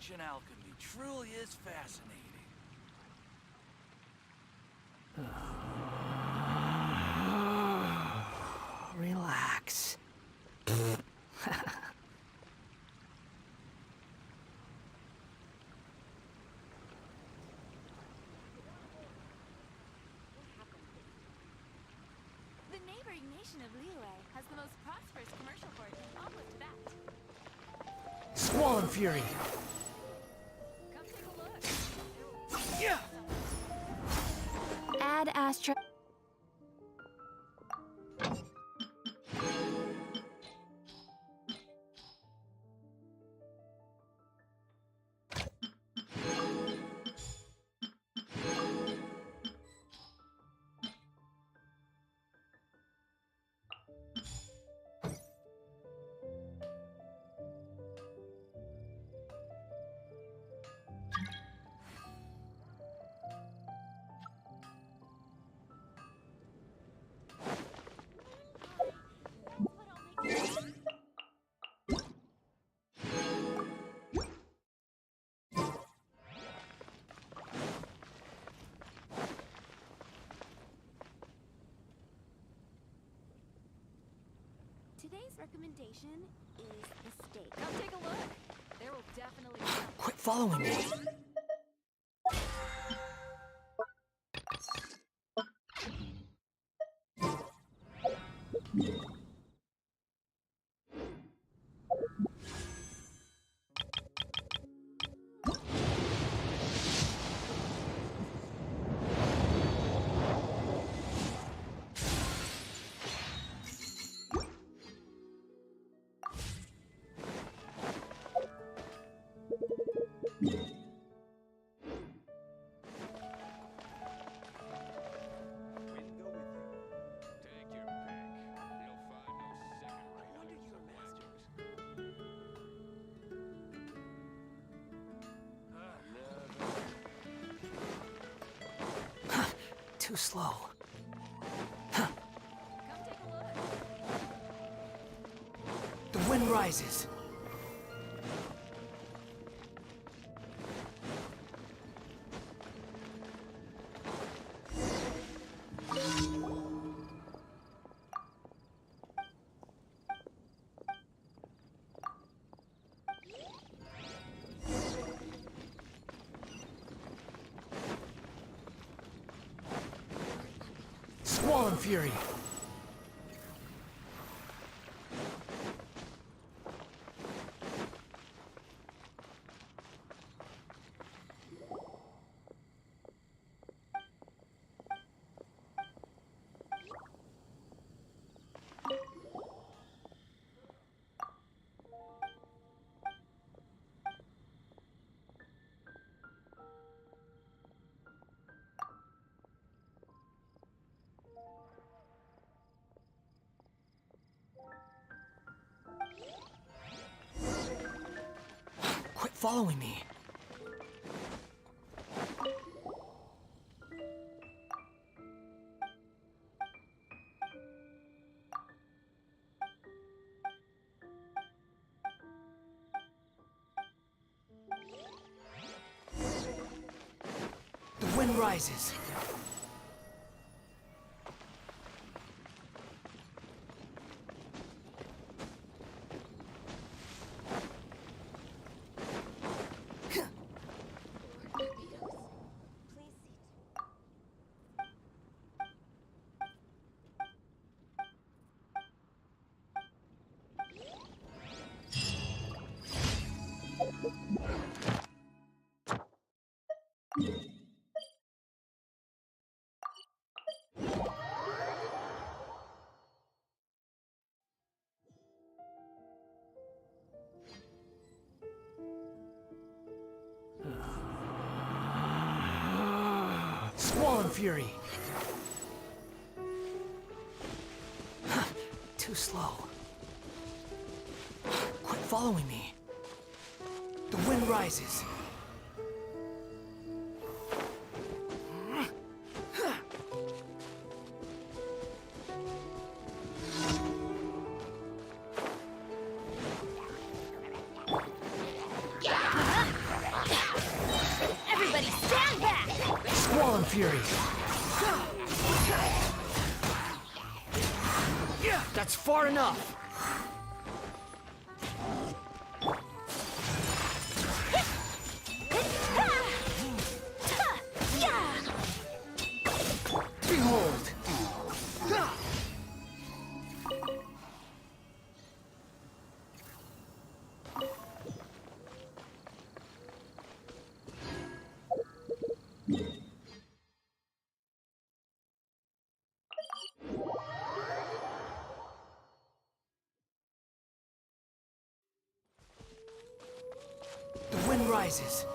Ancient alchemy truly is fascinating. Relax. The neighboring nation of Liyue has the most prosperous commercial port in all of Tibet. Squall and Fury. Come take a look. Yeah. Add Astra. Today's recommendation is the steak. Come take a look. There will definitely be something. Quit following me. Too slow. Come take a look. The wind rises. Squall and Fury. Quit following me. The wind rises. Squall and Fury. Too slow. Quit following me. The wind rises. Everybody stand back! Squall Fury. Yeah, that's far enough. Behold. The wind rises.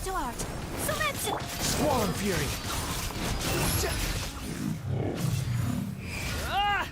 To art. Submit! Squall Fury. Ah!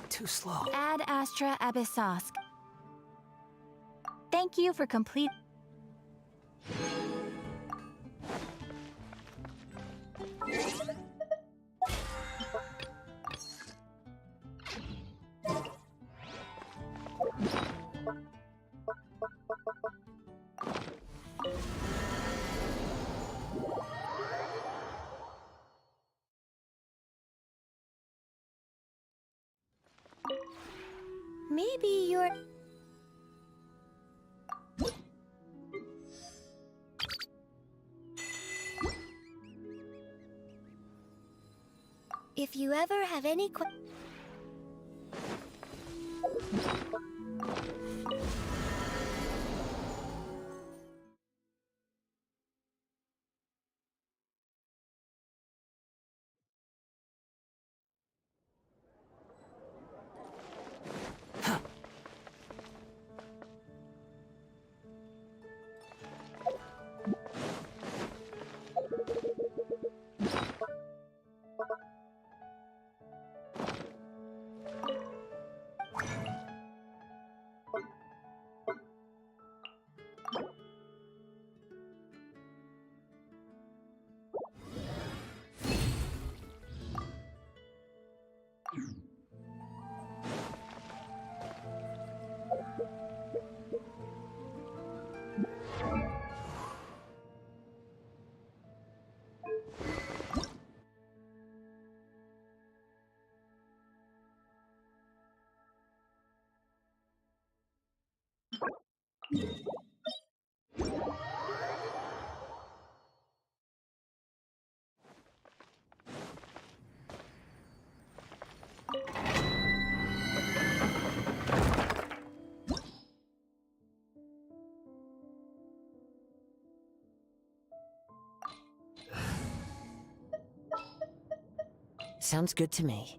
Too slow. Ad Astra Abyssosk. Thank you for complete. Maybe you're... If you ever have any Sounds good to me.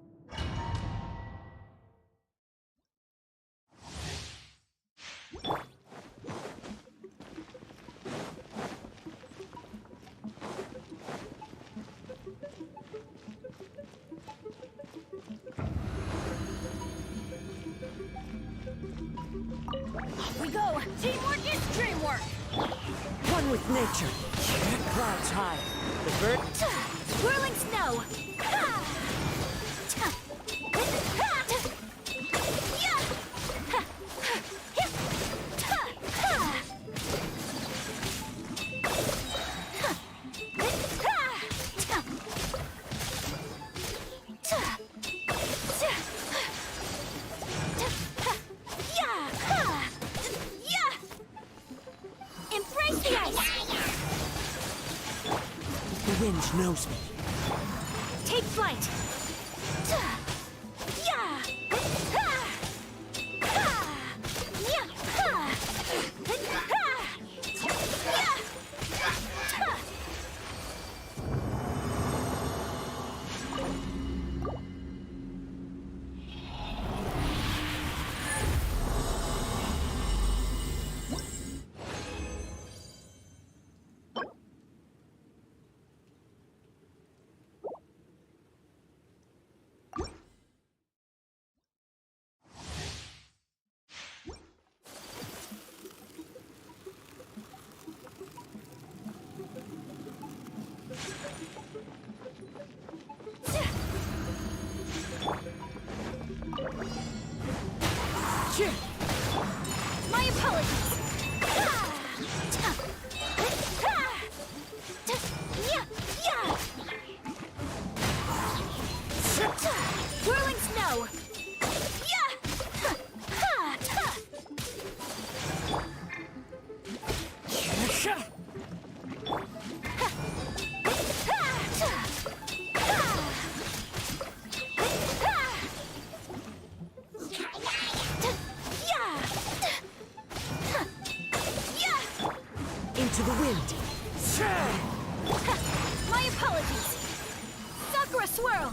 We go! Teamwork is dreamwork! One with nature. Clouds high. The bird. Whirling snow! Ha! Ta! Ha! Ya! Ha! Hip! Ta! Ha! Ha! Ta! Ta! Ta! range knows me. Take flight. My apologies. Whirling snow. Into the wind. My apologies. Sakura swirl.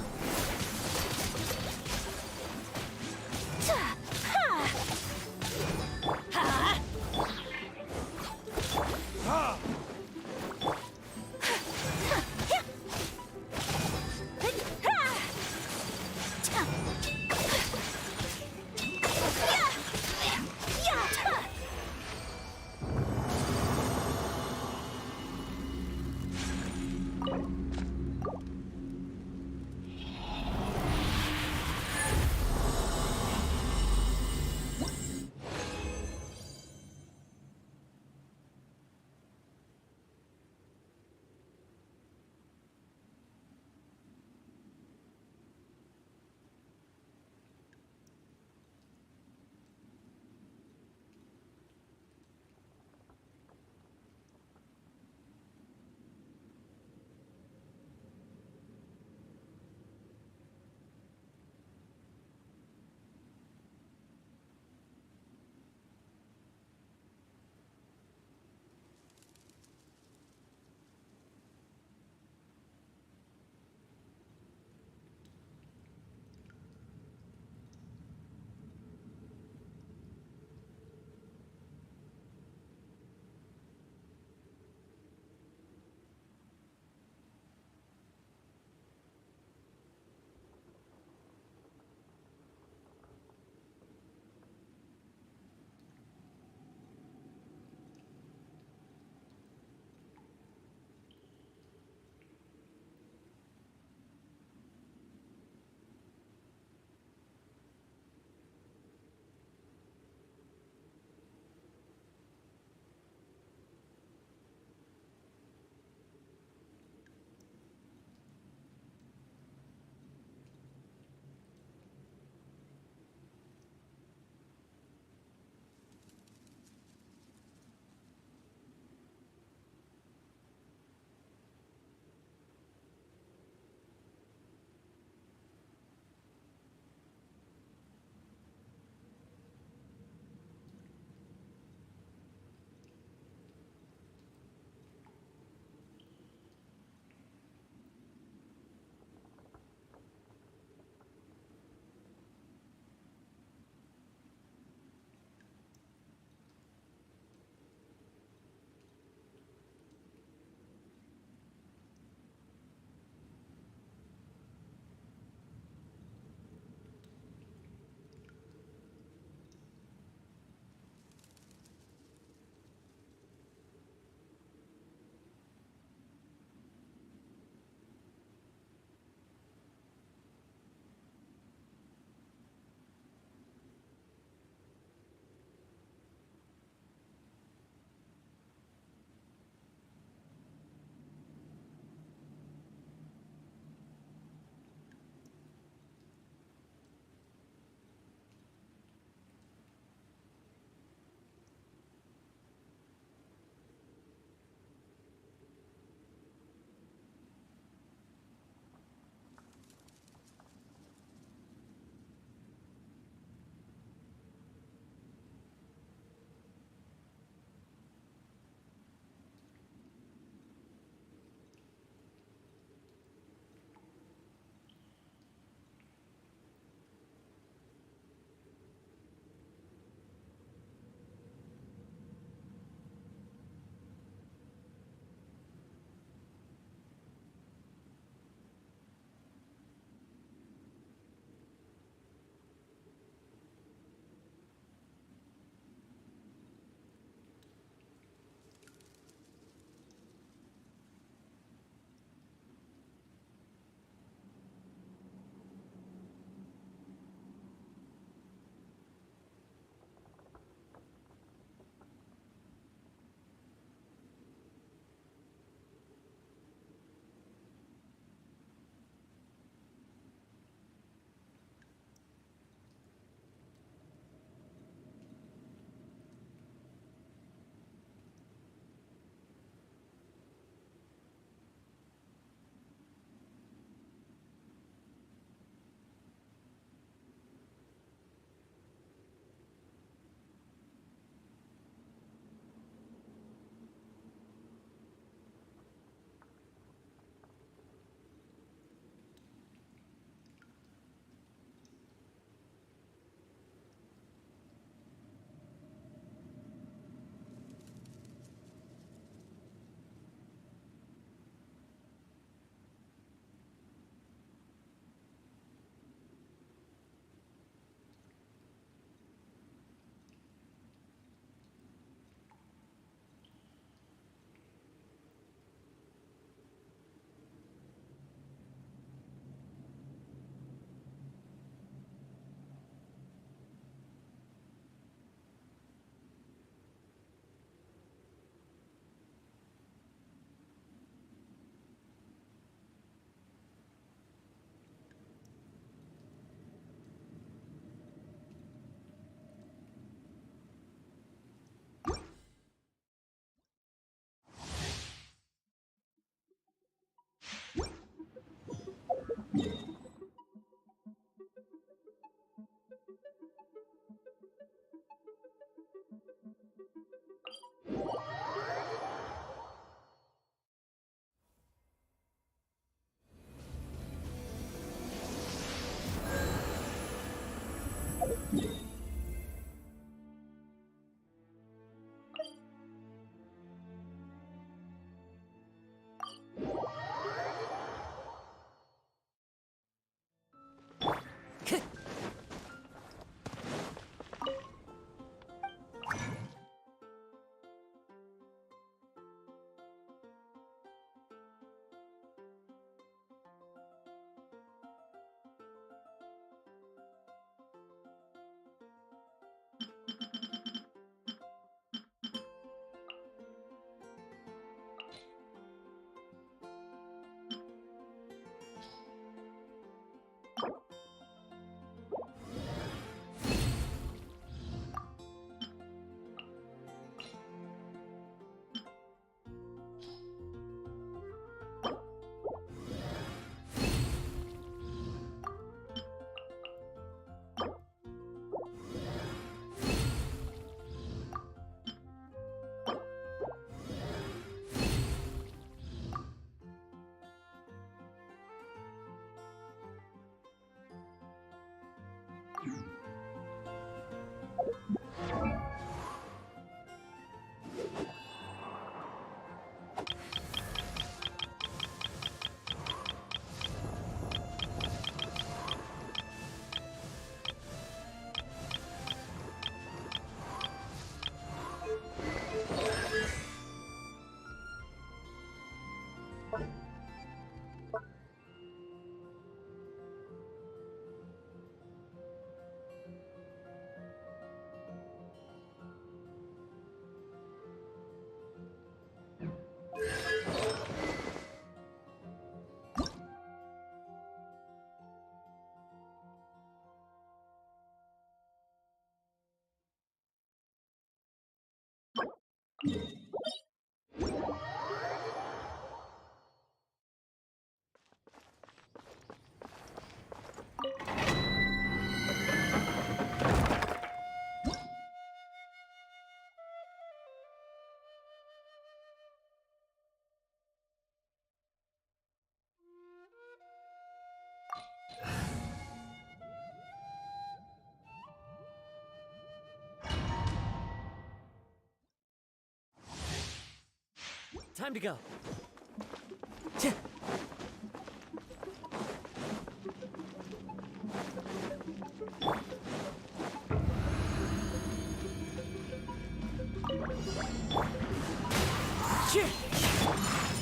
Time to go.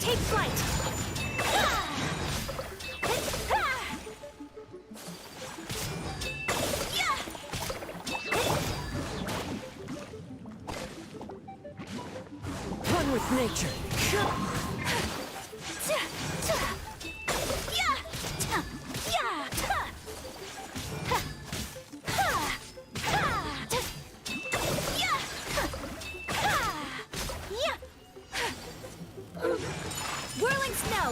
Take flight! One with nature. Whirling snow!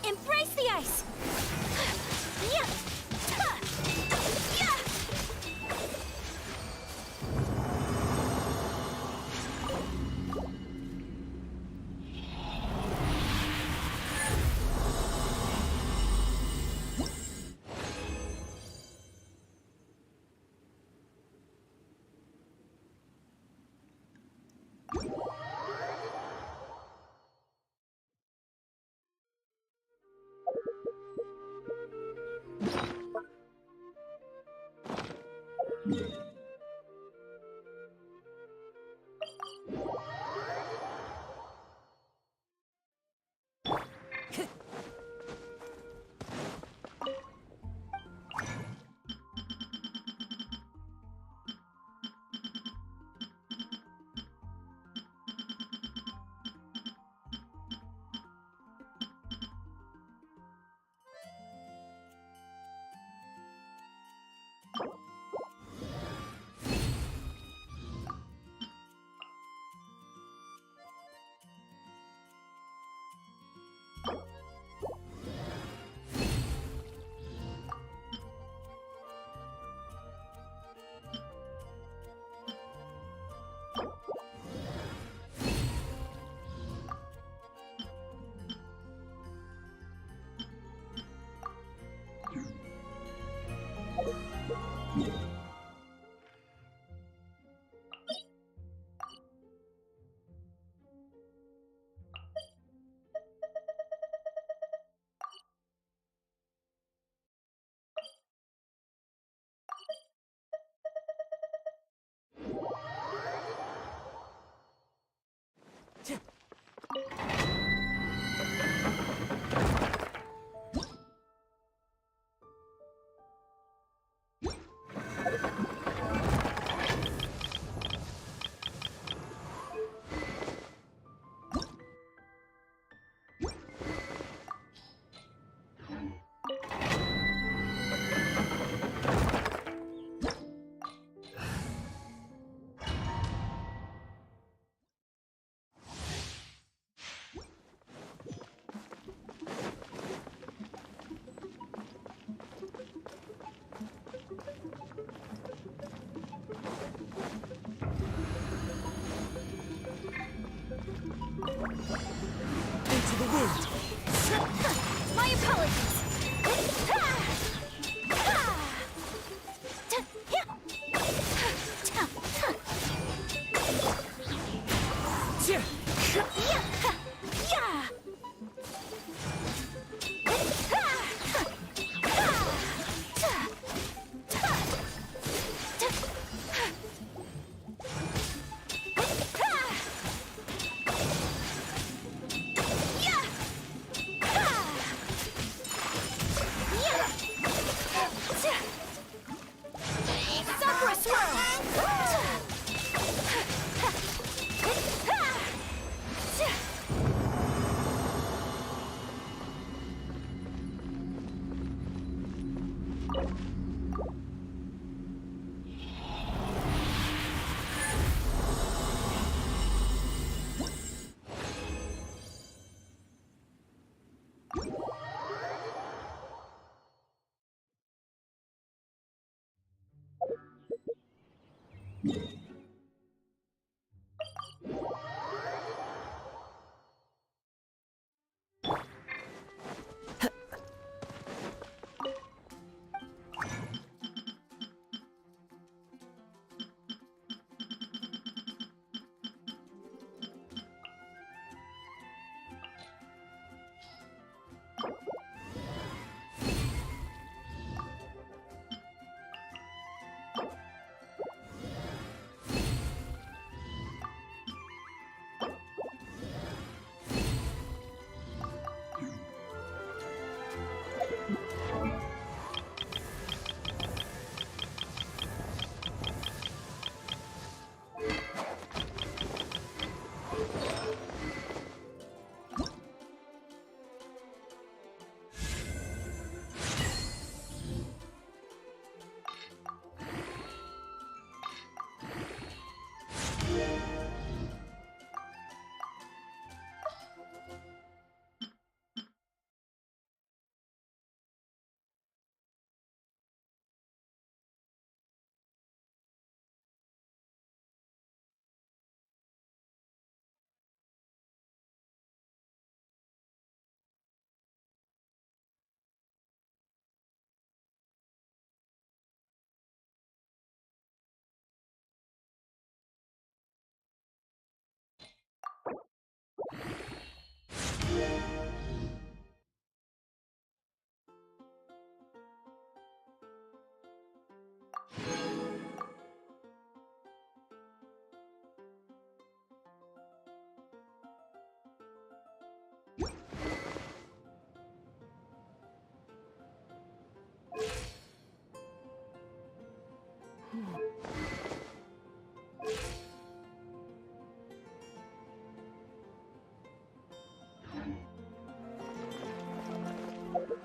Embrace the ice!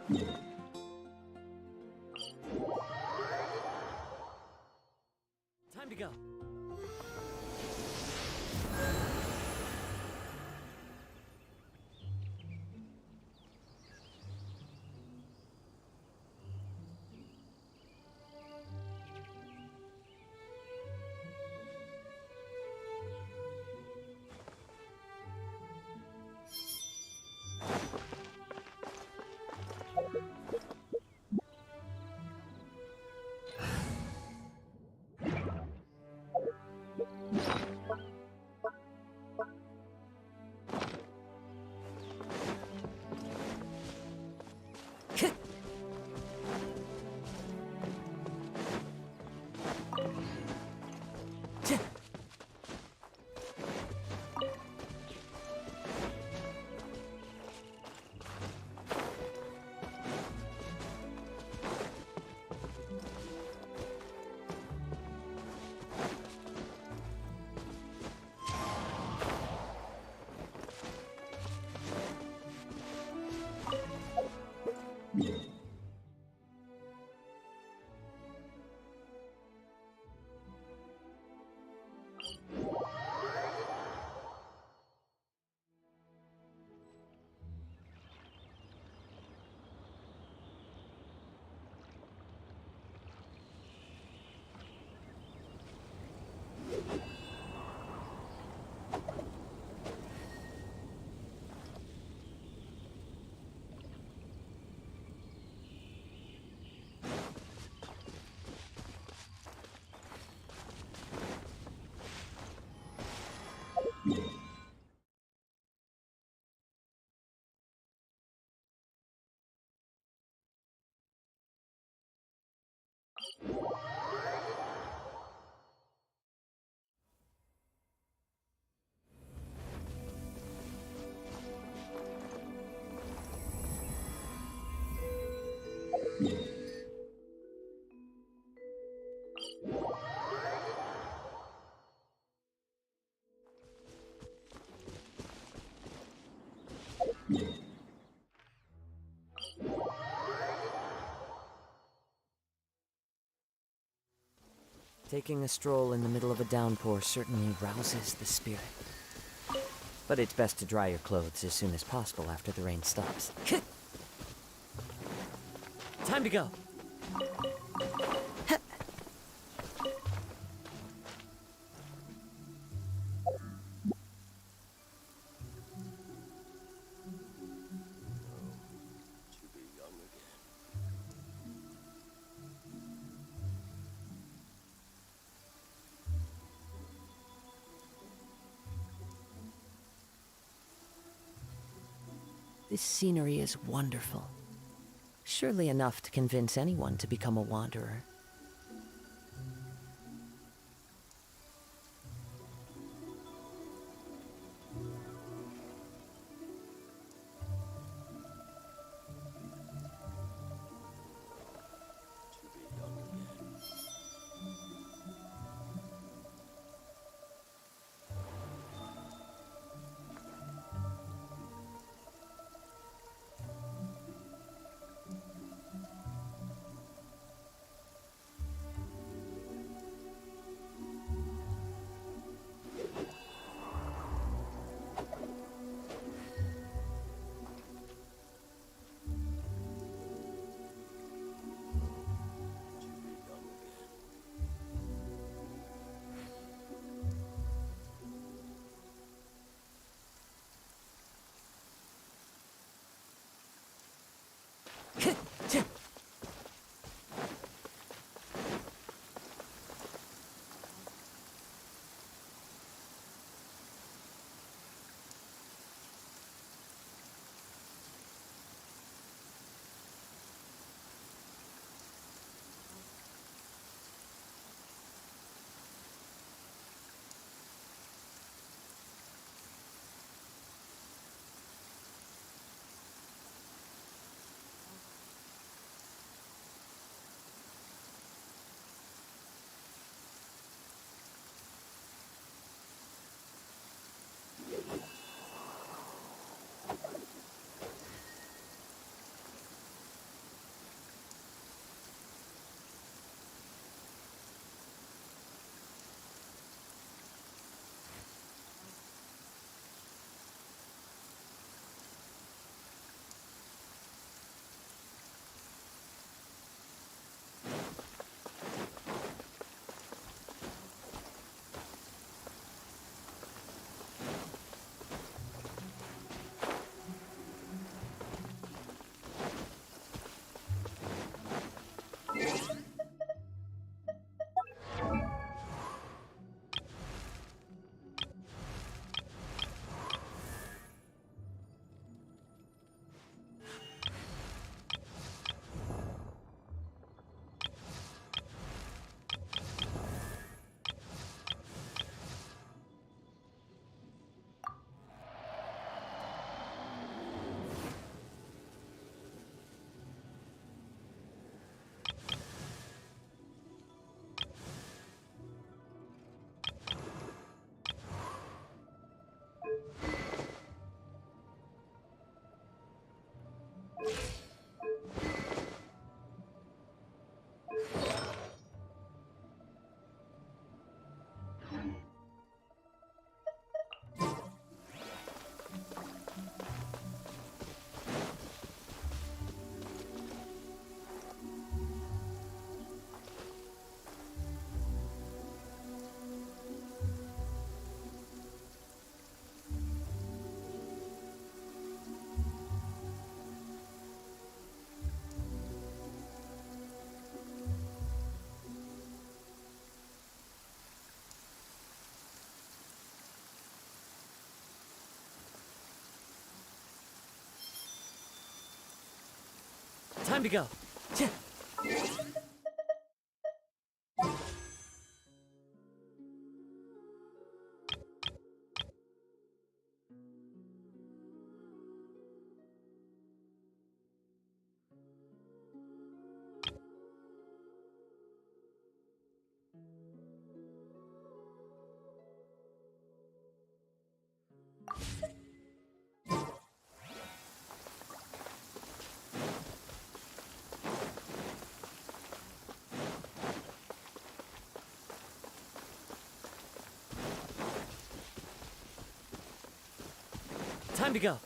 Time to go. Taking a stroll in the middle of a downpour certainly rouses the spirit. But it's best to dry your clothes as soon as possible after the rain stops. Time to go! To be young again. This scenery is wonderful. Surely enough to convince anyone to become a wanderer. To be young again. To be young again. Time to go. Tch. Time to go.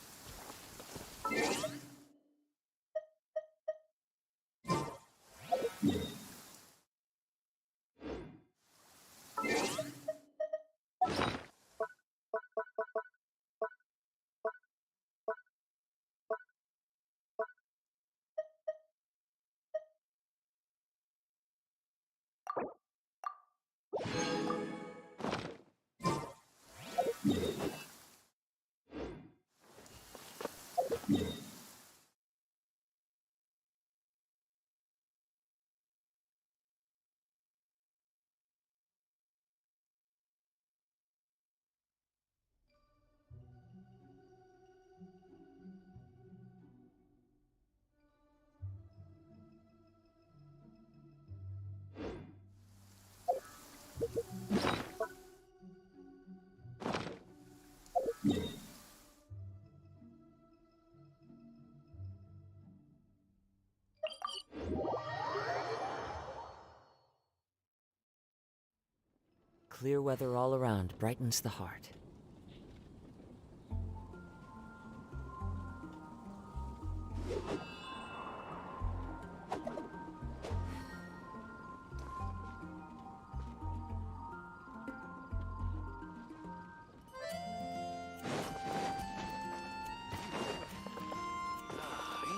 Clear weather all around brightens the heart.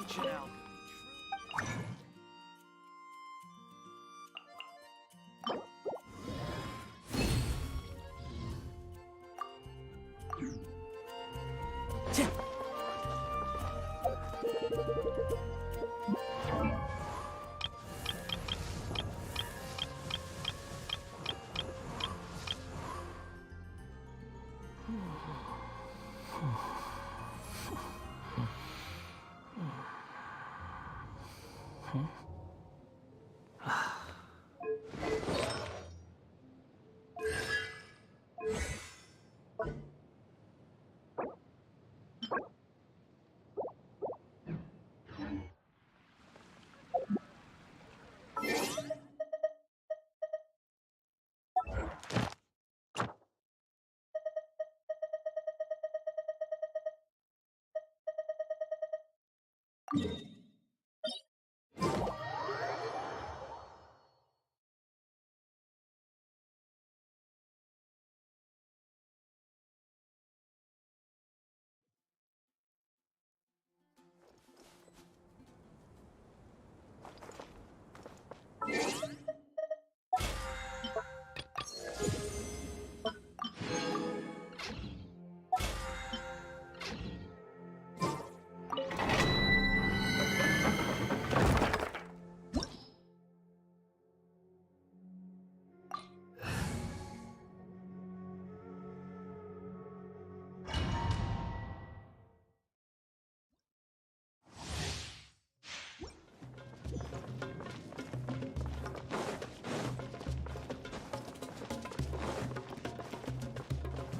Ancient alchemy.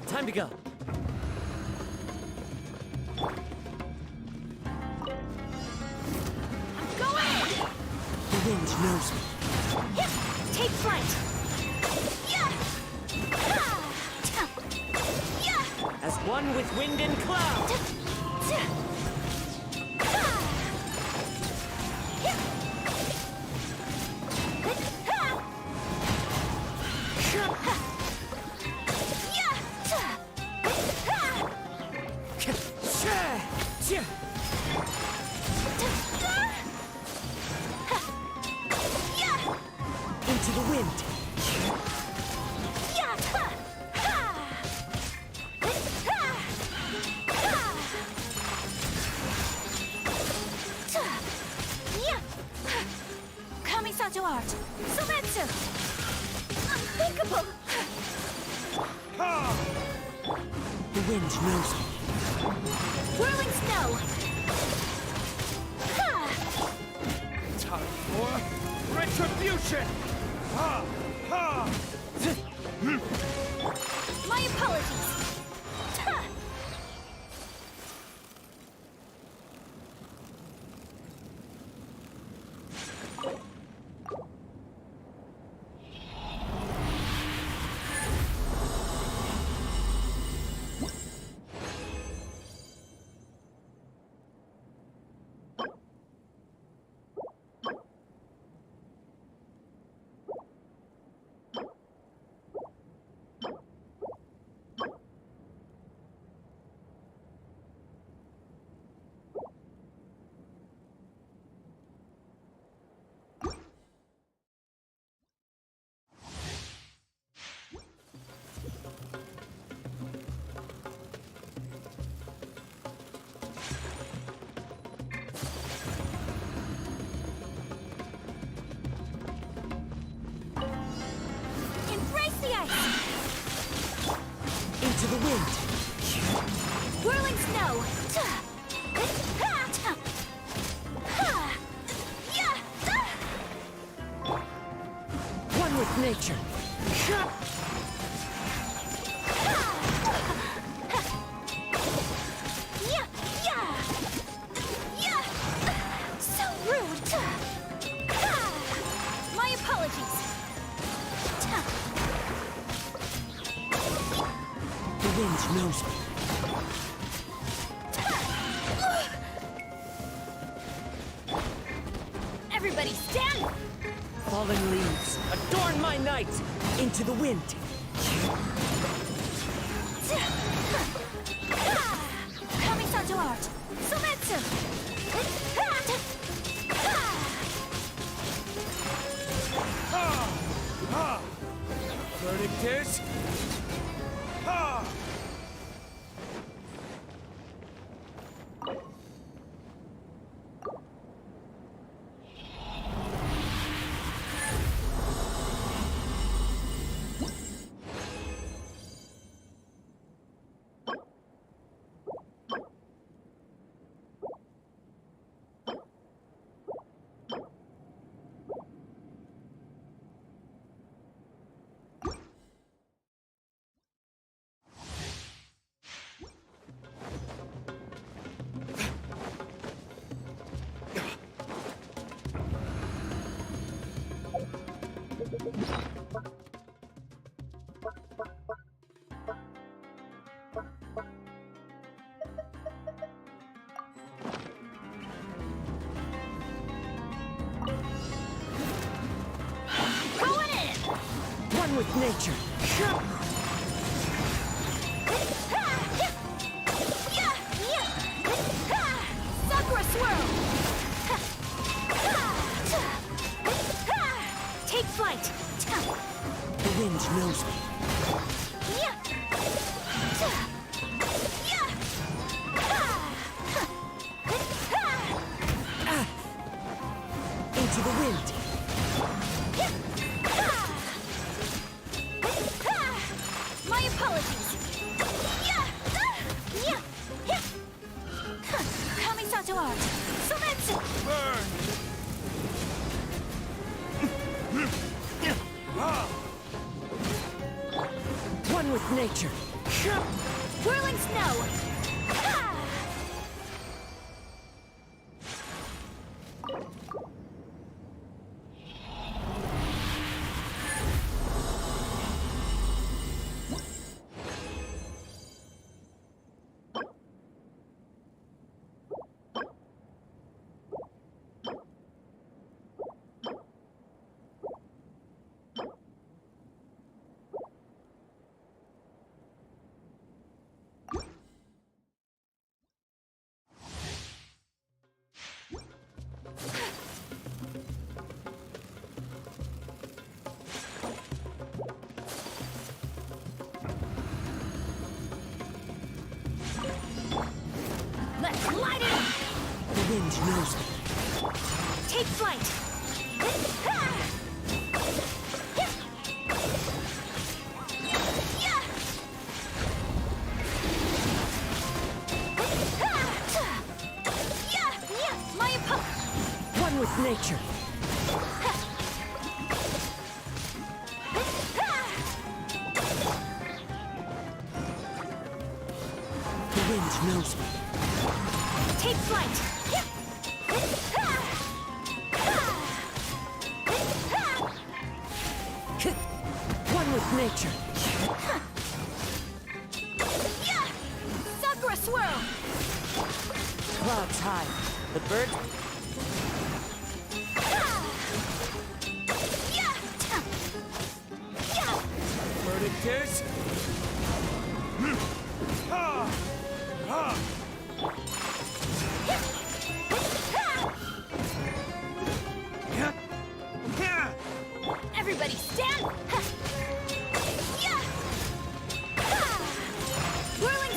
Time to go. The wind knows me. Take flight! As one with wind and cloud. Into the wind. wind knows me. Whirling snow! Ha! Time for retribution! Ha! Ha! My apologies! Ha! Embrace the ice! Into the wind. Whirling snow! One with nature. So rude! My apologies! The wind knows me. Everybody stand! Fallen leaves, adorn my night. Into the wind. Kamisato art! Sometsu! Verdict is... Ha! Going in! One with nature. Sakura swirl! Take flight! The wind knows me. Into the wind. My apologies! Kamisato art! Sometsu! Burn! One with nature. Whirling snow! Let's light it up! The wind knows me. Take flight! nature. The wind knows me. Take flight! One with nature. Sakura swirl! Clouds high. The bird. Verdict is... Ha! Ha! Everybody stand! Whirling!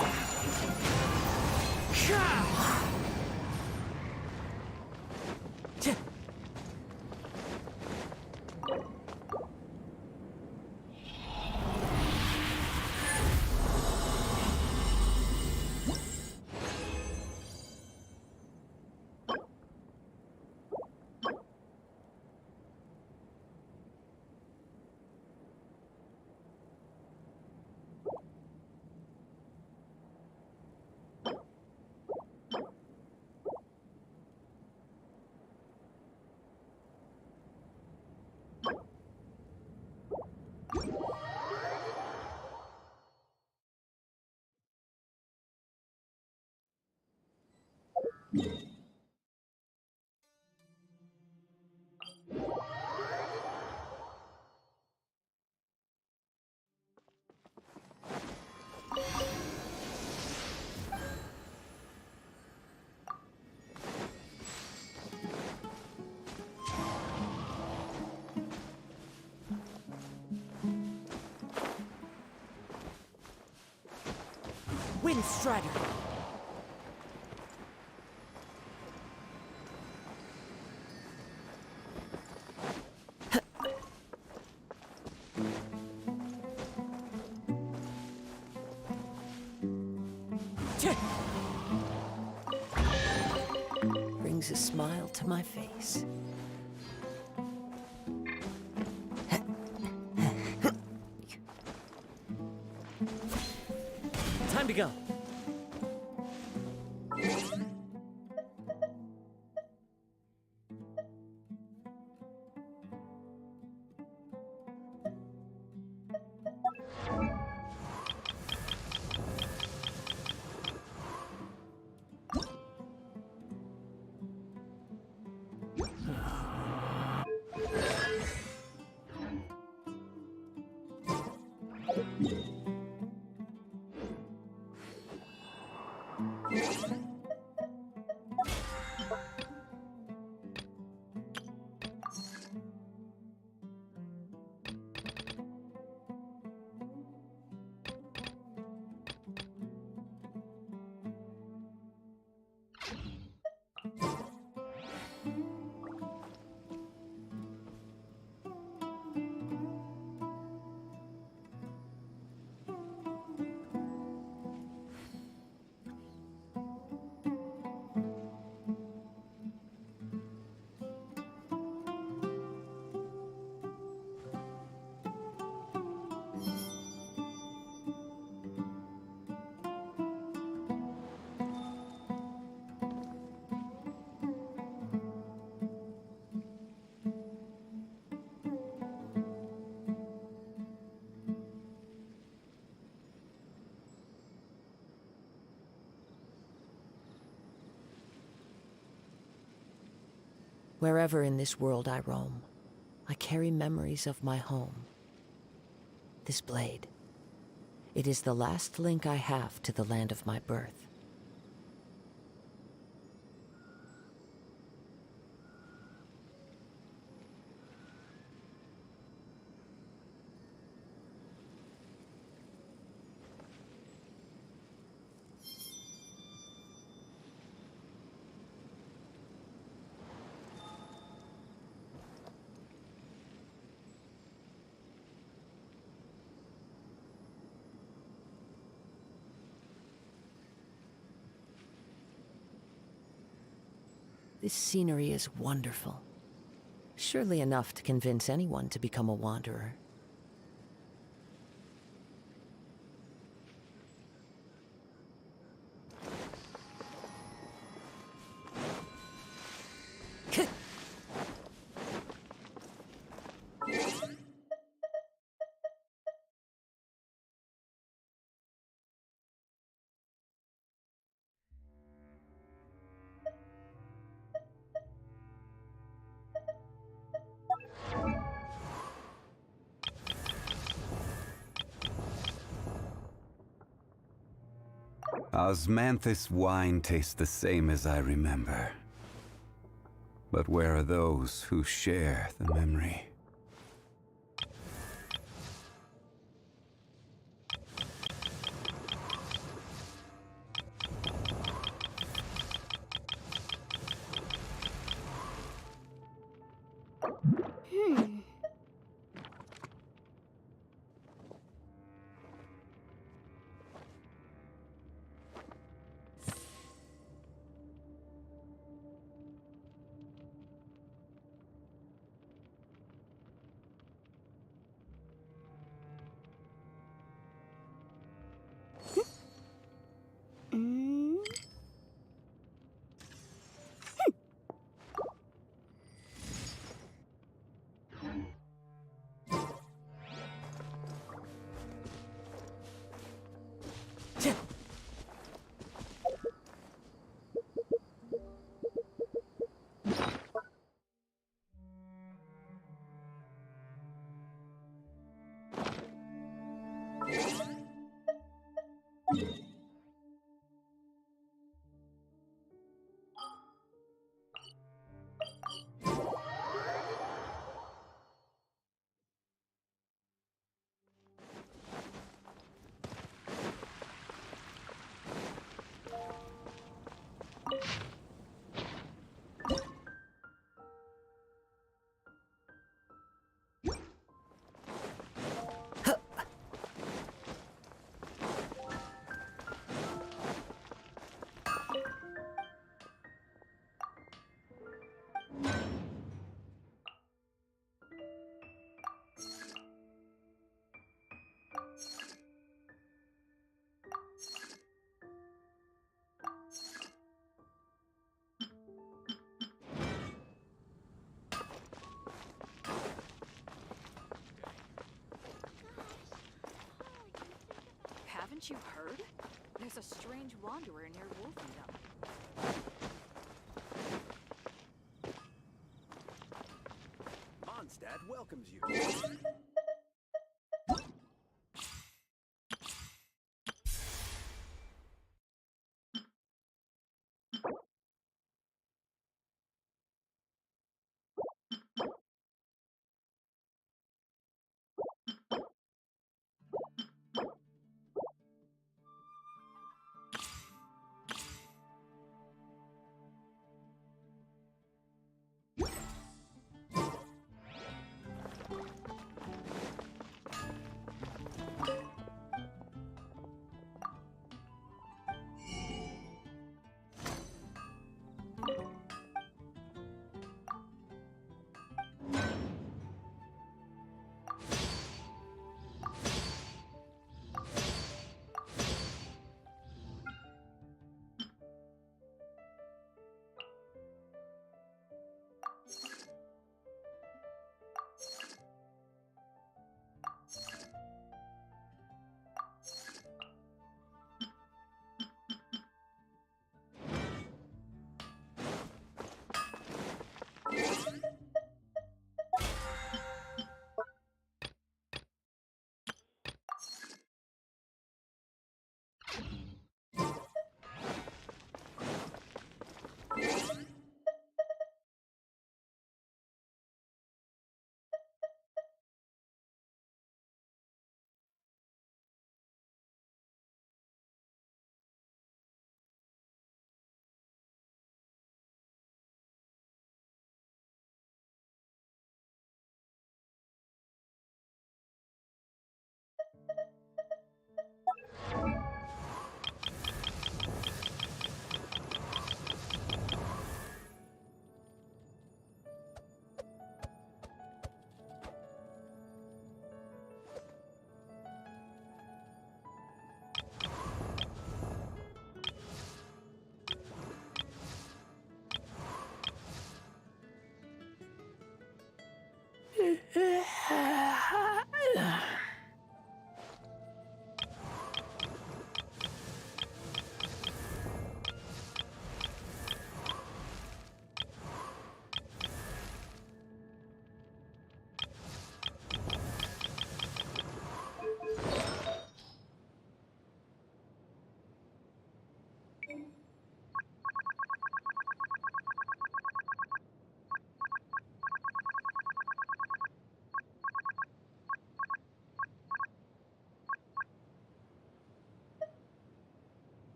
Wind Strider. Brings a smile to my face. Time to go. Wherever in this world I roam, I carry memories of my home. This blade, it is the last link I have to the land of my birth. This scenery is wonderful. Surely enough to convince anyone to become a wanderer. Osmanthus wine tastes the same as I remember. But where are those who share the memory? Haven't you heard? There's a strange wanderer near Wolfendom. Mondstadt welcomes you.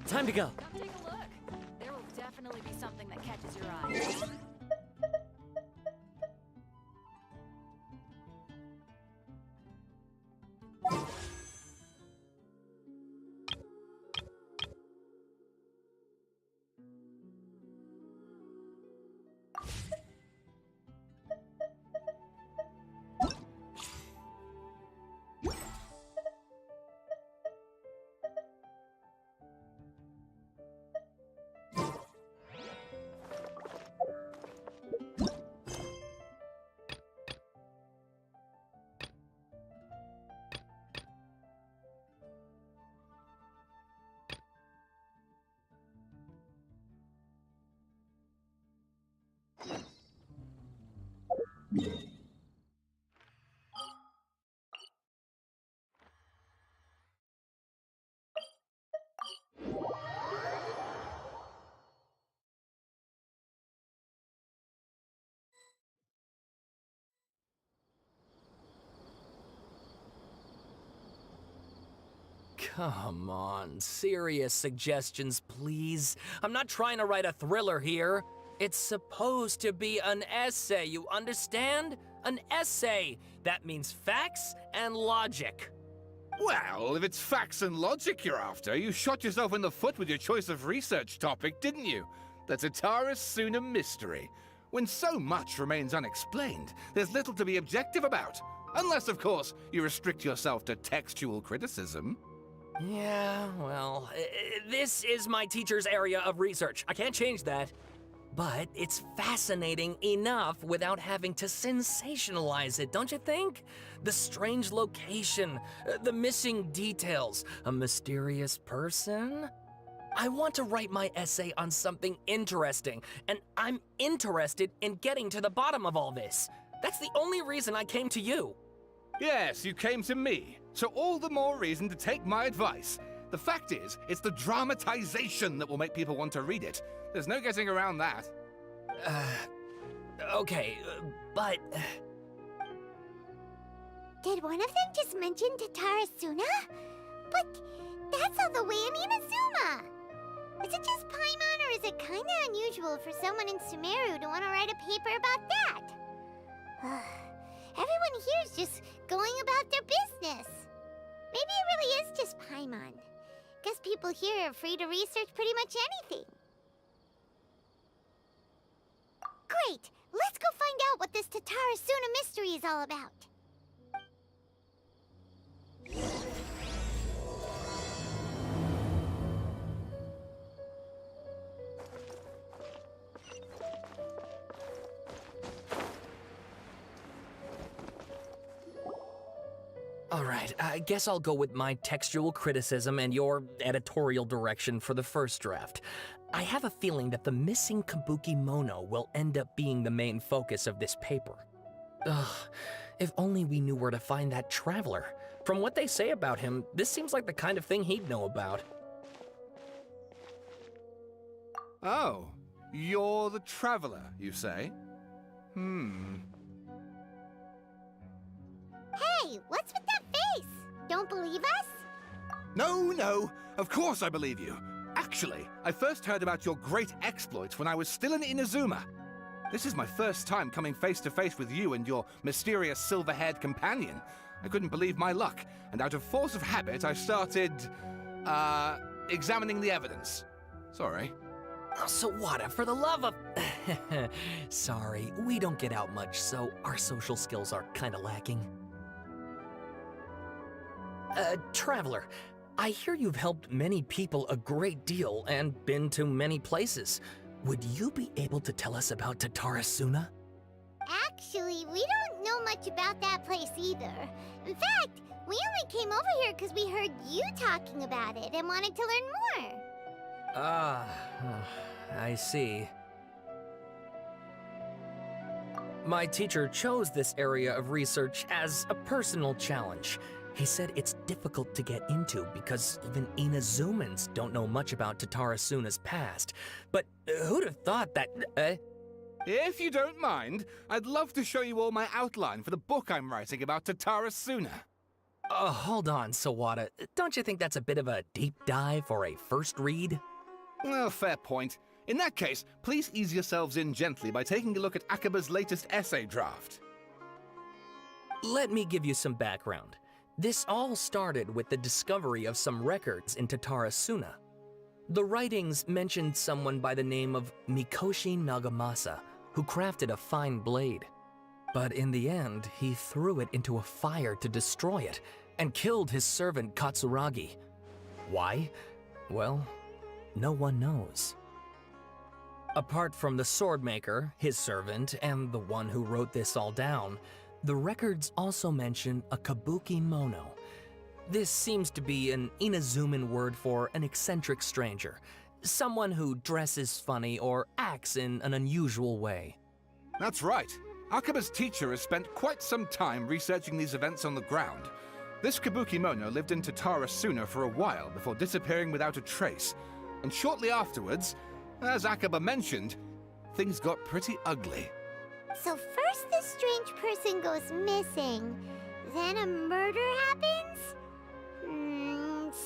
Time to go. Come take a look. There will definitely be something that catches your eye. Come on, serious suggestions, please. I'm not trying to write a thriller here. It's supposed to be an essay, you understand? An essay. That means facts and logic. Well, if it's facts and logic you're after, you shot yourself in the foot with your choice of research topic, didn't you? The Tatara Suna mystery. When so much remains unexplained, there's little to be objective about. Unless, of course, you restrict yourself to textual criticism. Yeah, well, this is my teacher's area of research. I can't change that. But it's fascinating enough without having to sensationalize it, don't you think? The strange location, the missing details, a mysterious person. I want to write my essay on something interesting, and I'm interested in getting to the bottom of all this. That's the only reason I came to you. Yes, you came to me, so all the more reason to take my advice. The fact is, it's the dramatization that will make people want to read it. There's no getting around that. Okay, but... Did one of them just mention Tatara Suna? But that's all the way in Inazuma! Is it just Paimon, or is it kinda unusual for someone in Sumeru to want to write a paper about that? Everyone here is just going about their business. Maybe it really is just Paimon. Guess people here are free to research pretty much anything. Great! Let's go find out what this Tatara Suna mystery is all about. All right, I guess I'll go with my textual criticism and your editorial direction for the first draft. I have a feeling that the missing Kabuki Mono will end up being the main focus of this paper. Ugh, if only we knew where to find that traveler. From what they say about him, this seems like the kind of thing he'd know about. Oh, you're the traveler, you say? Hey, what's with that face? Don't believe us? No, of course I believe you. Actually, I first heard about your great exploits when I was still in Inazuma. This is my first time coming face to face with you and your mysterious silver-haired companion. I couldn't believe my luck, and out of force of habit, I started, examining the evidence. Sorry. Oh, Sawada, for the love of... Sorry, we don't get out much, so our social skills are kinda lacking. Traveler, I hear you've helped many people a great deal and been to many places. Would you be able to tell us about Tatara Suna? Actually, we don't know much about that place either. In fact, we only came over here because we heard you talking about it and wanted to learn more. I see. My teacher chose this area of research as a personal challenge. He said it's difficult to get into because even Inazumans don't know much about Tatara Suna's past. But who'd have thought that... If you don't mind, I'd love to show you all my outline for the book I'm writing about Tatara Suna. Hold on, Sawada. Don't you think that's a bit of a deep dive or a first read? Well, fair point. In that case, please ease yourselves in gently by taking a look at Akaba's latest essay draft. Let me give you some background. This all started with the discovery of some records in Tatara Suna. The writings mentioned someone by the name of Mikoshi Nagamasa, who crafted a fine blade. But in the end, he threw it into a fire to destroy it, and killed his servant Katsuragi. Why? Well, no one knows. Apart from the swordmaker, his servant, and the one who wrote this all down, the records also mention a kabuki mono. This seems to be an Inazuman word for an eccentric stranger, someone who dresses funny or acts in an unusual way. That's right. Akaba's teacher has spent quite some time researching these events on the ground. This kabuki mono lived in Tatara Suna for a while before disappearing without a trace. And shortly afterwards, as Akaba mentioned, things got pretty ugly. So first this strange person goes missing, then a murder happens?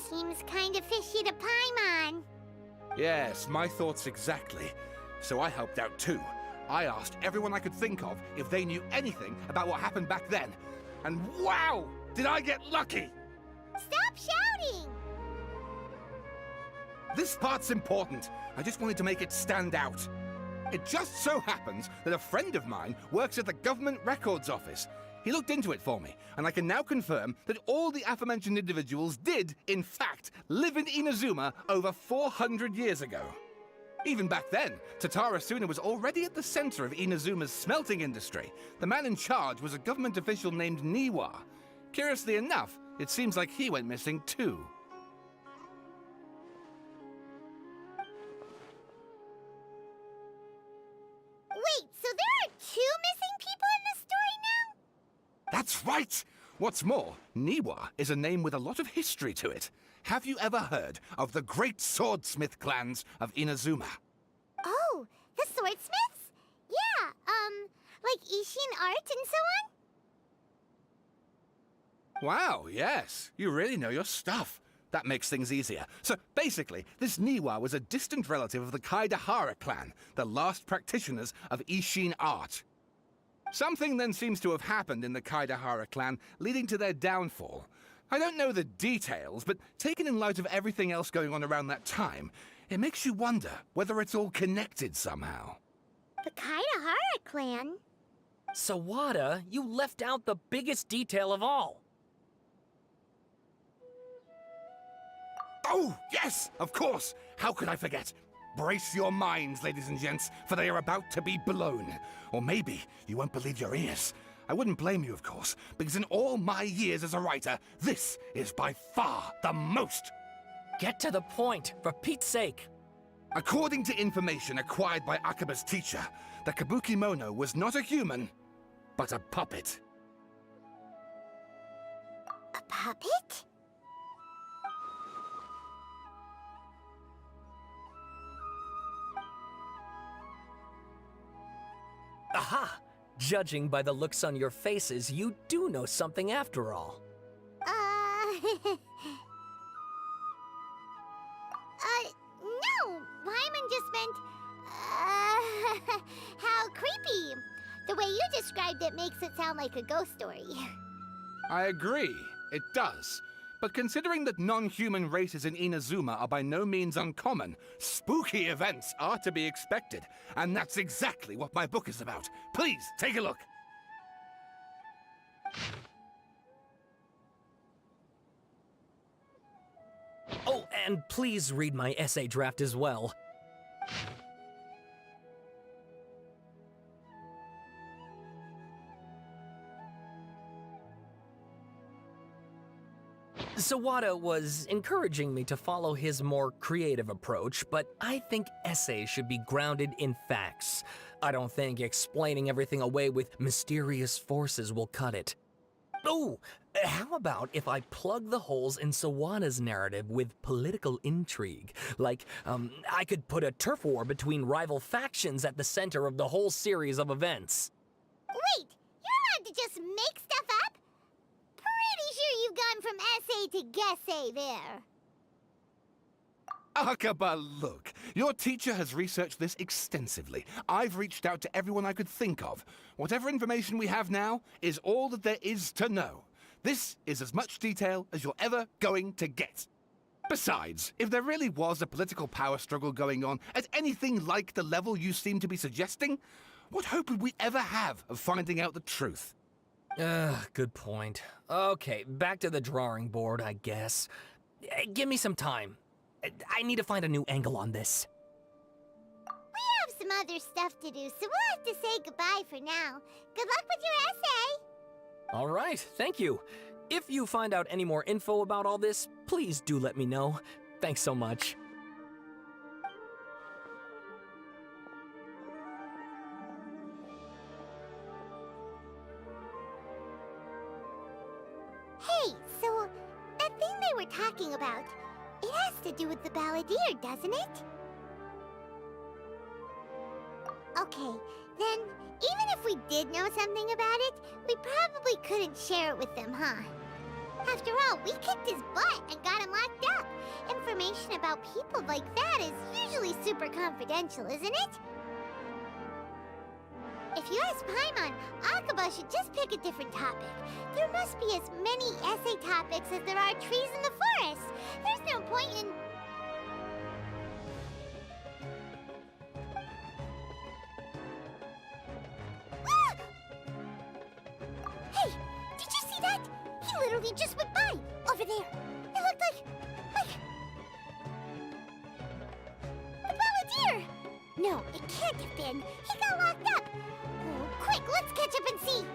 Seems kinda fishy to Paimon. Yes, my thoughts exactly. So I helped out too. I asked everyone I could think of if they knew anything about what happened back then. And wow, did I get lucky! Stop shouting! This part's important. I just wanted to make it stand out. It just so happens that a friend of mine works at the Government Records Office. He looked into it for me, and I can now confirm that all the aforementioned individuals did, in fact, live in Inazuma over 400 years ago. Even back then, Tatara Suna was already at the center of Inazuma's smelting industry. The man in charge was a government official named Niwa. Curiously enough, it seems like he went missing too. Wait, so there are 2 missing people in this story now? That's right! What's more, Niwa is a name with a lot of history to it. Have you ever heard of the great swordsmith clans of Inazuma? Oh, the swordsmiths? Yeah, like Ishin art and so on? Wow, yes. You really know your stuff. That makes things easier. So basically, this Niwa was a distant relative of the Kaidahara clan, the last practitioners of Ishin art. Something then seems to have happened in the Kaidahara clan, leading to their downfall. I don't know the details, but taken in light of everything else going on around that time, it makes you wonder whether it's all connected somehow. The Kaidahara clan? Sawada, you left out the biggest detail of all. Oh, yes, of course. How could I forget? Brace your minds, ladies and gents, for they are about to be blown. Or maybe you won't believe your ears. I wouldn't blame you, of course, because in all my years as a writer, this is by far the most. Get to the point, for Pete's sake. According to information acquired by Akaba's teacher, the kabuki mono was not a human, but a puppet. A puppet? Aha! Judging by the looks on your faces, you do know something after all. No! Paimon just meant, how creepy. The way you described it makes it sound like a ghost story. I agree, it does. But considering that non-human races in Inazuma are by no means uncommon, spooky events are to be expected. And that's exactly what my book is about. Please, take a look. Oh, and please read my essay draft as well. Sawada was encouraging me to follow his more creative approach, but I think essays should be grounded in facts. I don't think explaining everything away with mysterious forces will cut it. Oh, how about if I plug the holes in Sawana's narrative with political intrigue? Like, I could put a turf war between rival factions at the center of the whole series of events. Wait, you're allowed to just make stuff up? Pretty sure you've gone from essay to guessay there. Akaba, look. Your teacher has researched this extensively. I've reached out to everyone I could think of. Whatever information we have now is all that there is to know. This is as much detail as you're ever going to get. Besides, if there really was a political power struggle going on at anything like the level you seem to be suggesting, what hope would we ever have of finding out the truth? Good point. Okay, back to the drawing board, I guess. Give me some time. I need to find a new angle on this. We have some other stuff to do, so we'll have to say goodbye for now. Good luck with your essay! All right, thank you. If you find out any more info about all this, please do let me know. Thanks so much. Hey, so that thing they were talking about, it has to do with the balladeer, doesn't it? Okay, then even if we did know something about it, we probably couldn't share it with them, huh? After all, we kicked his butt and got him locked up. Information about people like that is usually super confidential, isn't it? If you ask Paimon, Akaba should just pick a different topic. There must be as many essay topics as there are trees in the forest. There's no point in... Ah! Hey, did you see that? He literally just went by, over there. It looked like... the balladeer! No, it can't have been. He got locked up. Oh, quick, let's catch up and see.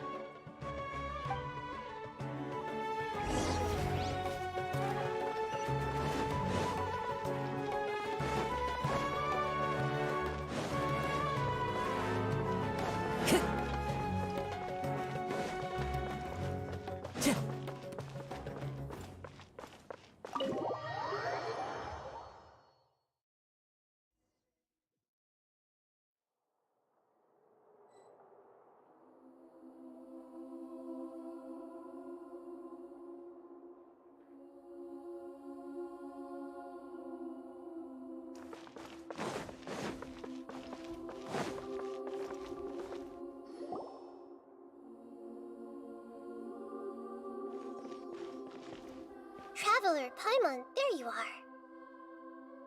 Traveler, Paimon, there you are.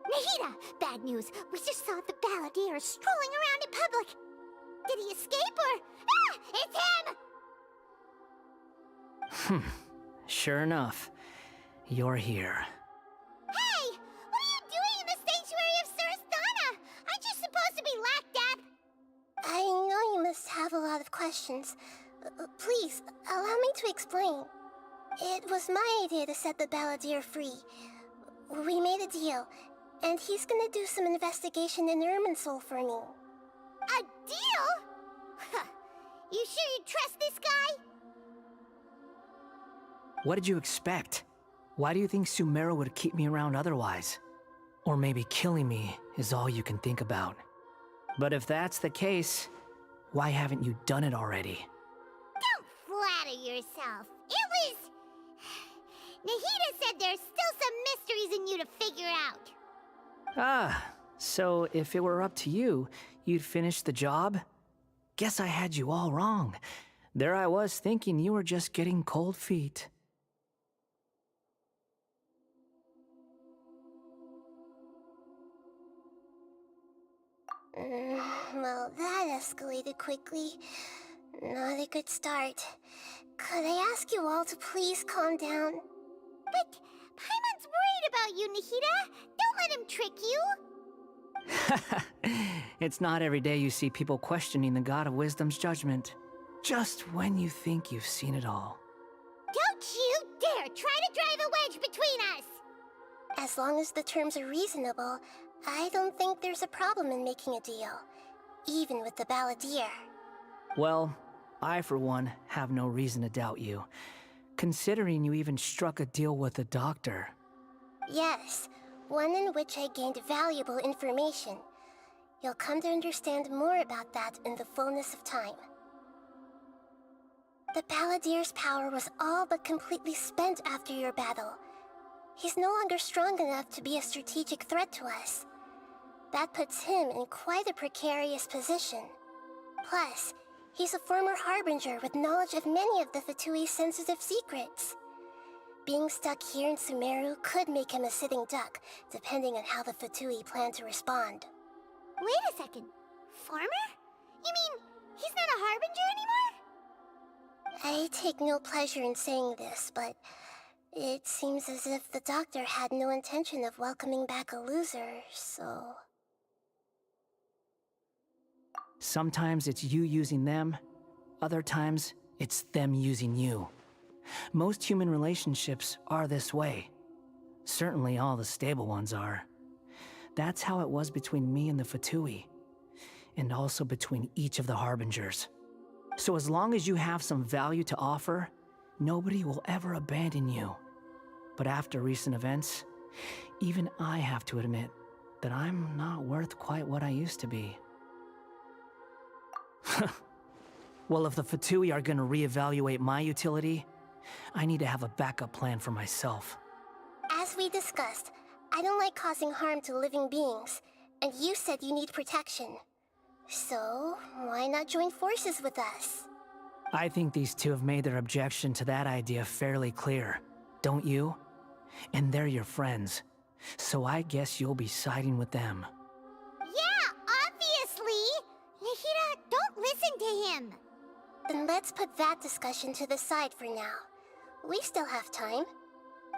Nahida! Bad news. We just saw the balladeer strolling around in public. Did he escape or... Ah! It's him! Sure enough, you're here. Hey! What are you doing in the sanctuary of Surasthana? Aren't you supposed to be locked up? I know you must have a lot of questions. Please, allow me to explain. It was my idea to set the balladeer free. We made a deal, and he's gonna do some investigation in Irminsul for me. A deal? Huh. You sure you trust this guy? What did you expect? Why do you think Sumeru would keep me around otherwise? Or maybe killing me is all you can think about. But if that's the case, why haven't you done it already? Don't flatter yourself. It was... Nahida said there's still some mysteries in you to figure out. Ah, so if it were up to you, you'd finish the job? Guess I had you all wrong. There I was thinking you were just getting cold feet. Well, that escalated quickly. Not a good start. Could I ask you all to please calm down? But Paimon's worried about you, Nahida. Don't let him trick you. It's not every day you see people questioning the God of Wisdom's judgment. Just when you think you've seen it all. Don't you dare try to drive a wedge between us! As long as the terms are reasonable, I don't think there's a problem in making a deal. Even with the balladeer. Well, I for one have no reason to doubt you. considering you even struck a deal with the doctor. Yes, one in which I gained valuable information. You'll come to understand more about that in the fullness of time. The Balladeer's power was all but completely spent after your battle. He's no longer strong enough to be a strategic threat to us. That puts him in quite a precarious position. Plus, he's a former Harbinger with knowledge of many of the Fatui's sensitive secrets. Being stuck here in Sumeru could make him a sitting duck, depending on how the Fatui plan to respond. Wait a second. Farmer? You mean he's not a Harbinger anymore? I take no pleasure in saying this, but it seems as if the doctor had no intention of welcoming back a loser, so... Sometimes it's you using them, other times it's them using you. Most human relationships are this way. Certainly all the stable ones are. That's how it was between me and the Fatui, and also between each of the Harbingers. So as long as you have some value to offer, nobody will ever abandon you. But after recent events, even I have to admit that I'm not worth quite what I used to be. Well, if the Fatui are gonna reevaluate my utility, I need to have a backup plan for myself. As we discussed, I don't like causing harm to living beings, and you said you need protection. So, why not join forces with us? I think these two have made their objection to that idea fairly clear, don't you? And they're your friends, so I guess you'll be siding with them. Yeah, obviously! Nahida, don't listen to him! Then let's put that discussion to the side for now. We still have time.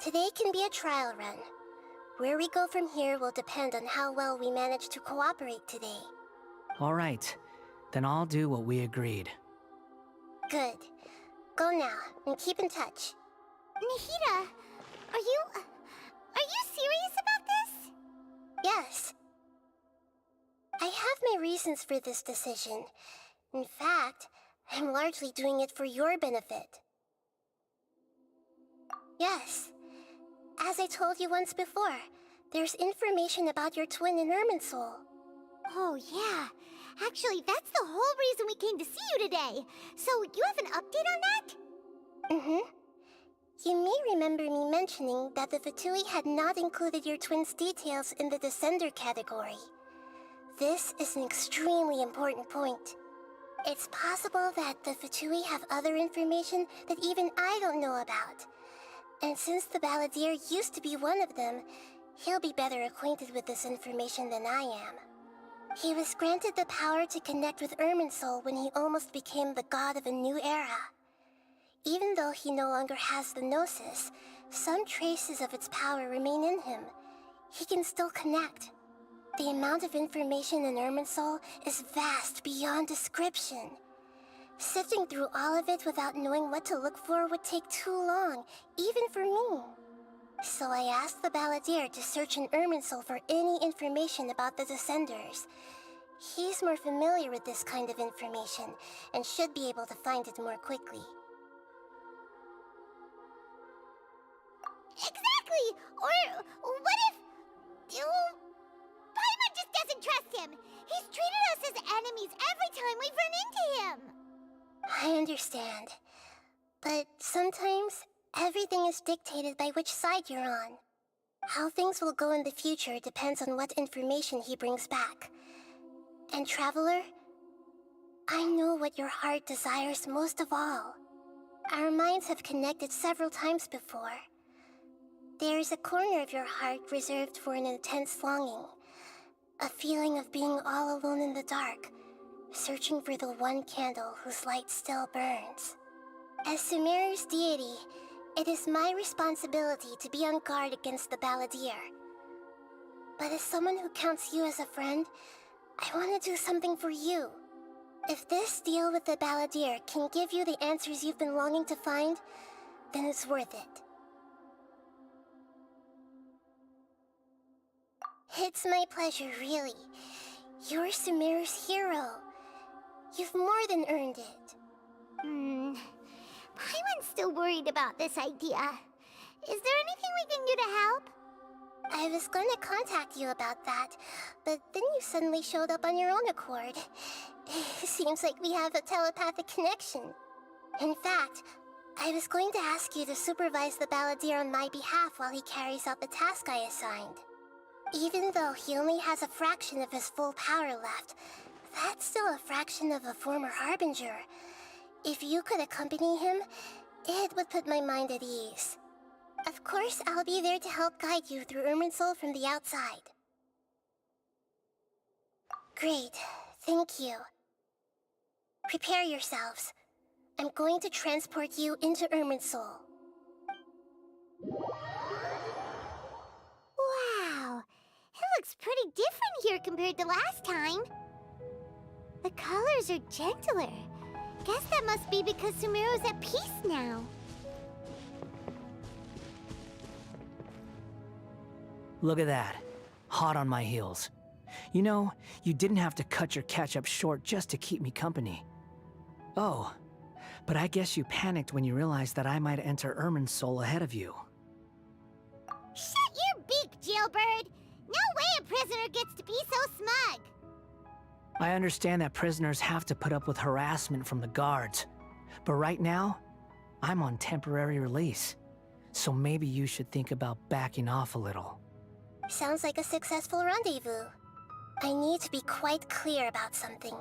Today can be a trial run. Where we go from here will depend on how well we manage to cooperate today. All right, then I'll do what we agreed. Good. Go now, and keep in touch. Nahida, are you serious about this? Yes. I have my reasons for this decision. In fact, I'm largely doing it for your benefit. Yes. As I told you once before, there's information about your twin in Irminsul. Oh, yeah. Actually, that's the whole reason we came to see you today. So, you have an update on that? Mm-hmm. You may remember me mentioning that the Fatui had not included your twin's details in the Descender category. This is an extremely important point. It's possible that the Fatui have other information that even I don't know about. And since the Balladeer used to be one of them, he'll be better acquainted with this information than I am. He was granted the power to connect with Irminsul when he almost became the god of a new era. Even though he no longer has the Gnosis, some traces of its power remain in him. He can still connect. The amount of information in Irminsul is vast beyond description. Sifting through all of it without knowing what to look for would take too long, even for me. So I asked the Balladeer to search in Irminsul for any information about the Descenders. He's more familiar with this kind of information, and should be able to find it more quickly. Exactly! Or what if... Paimon just doesn't trust him! He's treated us as enemies every time we've run into him! I understand. But sometimes, everything is dictated by which side you're on. How things will go in the future depends on what information he brings back. And Traveler, I know what your heart desires most of all. Our minds have connected several times before. There's a corner of your heart reserved for an intense longing. A feeling of being all alone in the dark, searching for the one candle whose light still burns. As Sumeru's deity, it is my responsibility to be on guard against the Balladeer. But as someone who counts you as a friend, I want to do something for you. If this deal with the Balladeer can give you the answers you've been longing to find, then it's worth it. It's my pleasure, really. You're Sumeru's hero. You've more than earned it. Paimon's still worried about this idea. Is there anything we can do to help? I was going to contact you about that, but then you suddenly showed up on your own accord. Seems like we have a telepathic connection. In fact, I was going to ask you to supervise the balladeer on my behalf while he carries out the task I assigned. Even though he only has a fraction of his full power left, that's still a fraction of a former Harbinger. If you could accompany him, it would put my mind at ease. Of course, I'll be there to help guide you through Irminsul from the outside. Great, thank you. Prepare yourselves. I'm going to transport you into Irminsul. Wow, it looks pretty different here compared to last time. The colors are gentler. Guess that must be because Sumeru's at peace now. Look at that. Hot on my heels. You know, you didn't have to cut your catch-up short just to keep me company. Oh, but I guess you panicked when you realized that I might enter Irminsul ahead of you. Shut your beak, jailbird! No way a prisoner gets to be so smug! I understand that prisoners have to put up with harassment from the guards, but right now, I'm on temporary release, so maybe you should think about backing off a little. Sounds like a successful rendezvous. I need to be quite clear about something.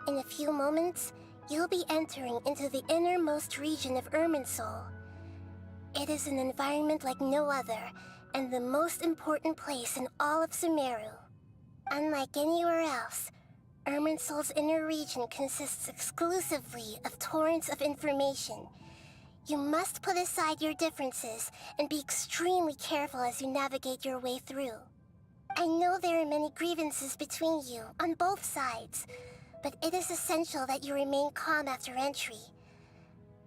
In a few moments, you'll be entering into the innermost region of Irminsul. It is an environment like no other, and the most important place in all of Sumeru. Unlike anywhere else, Irminsul's inner region consists exclusively of torrents of information. You must put aside your differences and be extremely careful as you navigate your way through. I know there are many grievances between you on both sides, but it is essential that you remain calm after entry.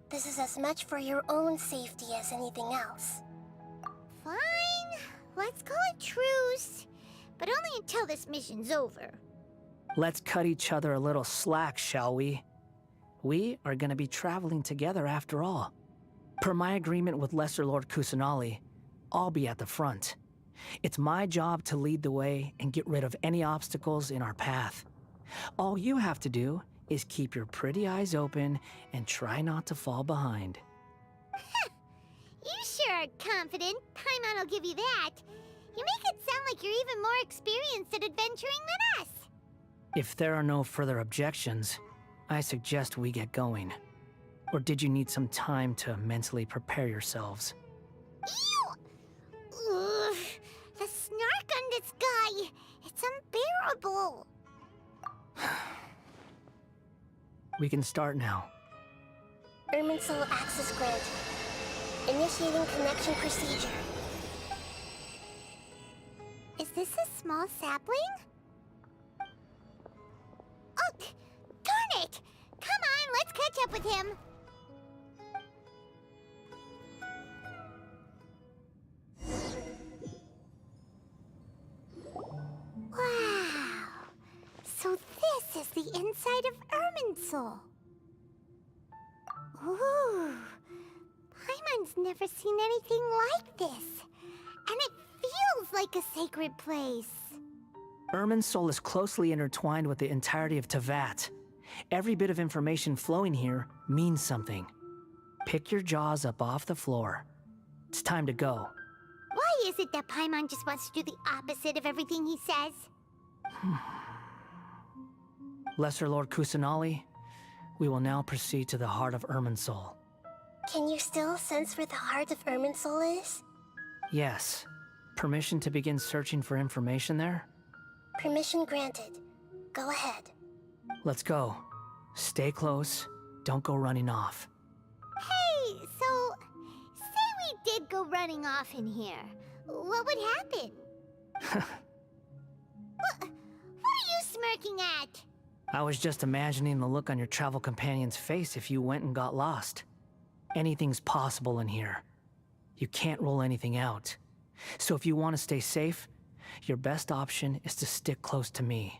This is as much for your own safety as anything else. Fine, let's call it truce. But only until this mission's over. Let's cut each other a little slack, shall we? We are gonna be traveling together after all. Per my agreement with Lesser Lord Kusanali, I'll be at the front. It's my job to lead the way and get rid of any obstacles in our path. All you have to do is keep your pretty eyes open and try not to fall behind. You sure are confident. Paimon will give you that. You make it sound like you're even more experienced at adventuring than us. If there are no further objections, I suggest we get going. Or did you need some time to mentally prepare yourselves? Ew! Ugh, the snark on this guy, it's unbearable. We can start now. Irminsul access granted. Initiating connection procedure. Is this a small sapling? Oh, darn it! Come on, let's catch up with him. Wow! So this is the inside of Irminsul. Ooh! Paimon's never seen anything like this. And it feels like a sacred place. Irminsul is closely intertwined with the entirety of Tevat. Every bit of information flowing here means something. Pick your jaws up off the floor. It's time to go. Why is it that Paimon just wants to do the opposite of everything he says? Lesser Lord Kusanali, we will now proceed to the heart of Irminsul. Can you still sense where the heart of Irminsul is? Yes. Permission to begin searching for information there? Permission granted. Go ahead. Let's go. Stay close. Don't go running off. Hey, so... say we did go running off in here. What would happen? What are you smirking at? I was just imagining the look on your travel companion's face if you went and got lost. Anything's possible in here. You can't rule anything out. So if you want to stay safe, your best option is to stick close to me.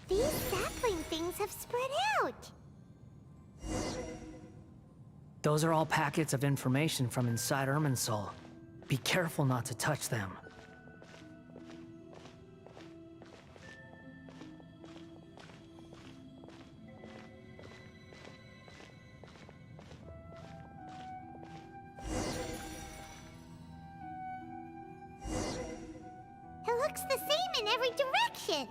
These sapling things have spread out. Those are all packets of information from inside Irminsul. Be careful not to touch them. It looks the same in every direction.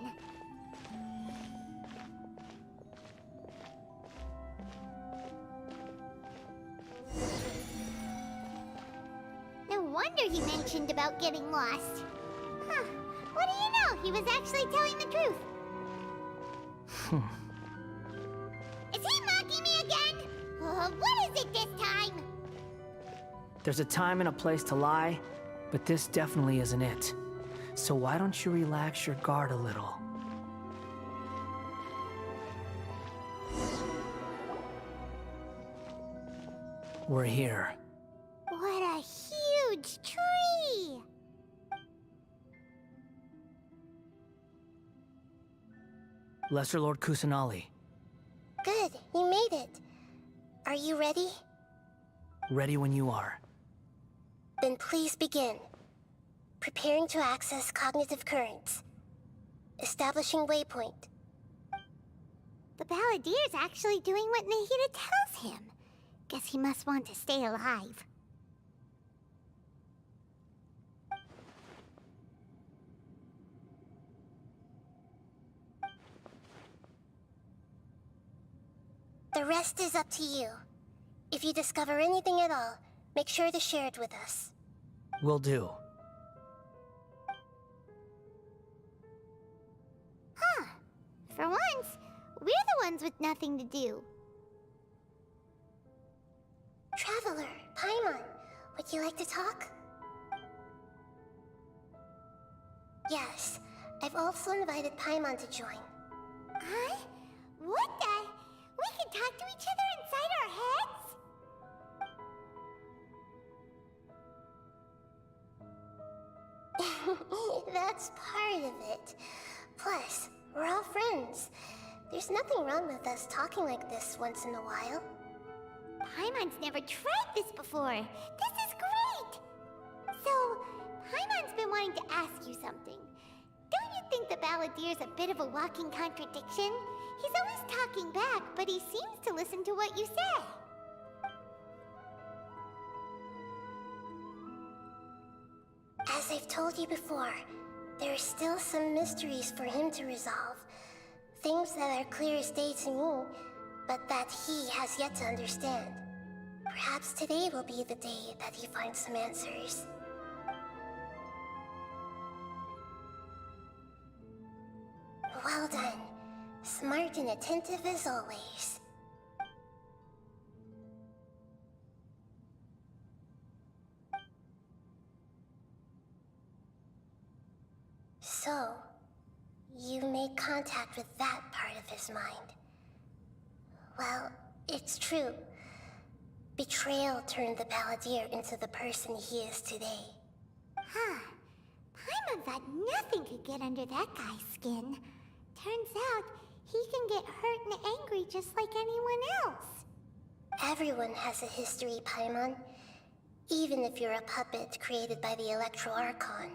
No wonder he mentioned about getting lost. Huh. What do you know? He was actually telling the truth. Is he mocking me again? What is it this time? There's a time and a place to lie, but this definitely isn't it. So why don't you relax your guard a little? We're here. What a huge tree! Lesser Lord Kusanali, Good, you made it. Are you ready? ready when you are. Then please begin. Preparing to access cognitive currents. Establishing waypoint. The Balladier's actually doing what Nahida tells him. Guess he must want to stay alive. The rest is up to you. If you discover anything at all, make sure to share it with us. Will do. Huh. For once, we're the ones with nothing to do. Traveler, Paimon, would you like to talk? Yes, I've also invited Paimon to join. Huh? What the? We can talk to each other inside our heads? That's part of it. Plus, we're all friends. There's nothing wrong with us talking like this once in a while. Paimon's never tried this before. This is great! So, Paimon's been wanting to ask you something. Don't you think the Balladier's a bit of a walking contradiction? He's always talking back, but he seems to listen to what you say. As I've told you before, there are still some mysteries for him to resolve. Things that are clear as day to me, but that he has yet to understand. Perhaps today will be the day that he finds some answers. Well done. Smart and attentive as always. So, you made contact with that part of his mind. Well, it's true. Betrayal turned the Balladeer into the person he is today. Huh. Paimon thought nothing could get under that guy's skin. Turns out, he can get hurt and angry just like anyone else. Everyone has a history, Paimon. Even if you're a puppet created by the Electro Archon.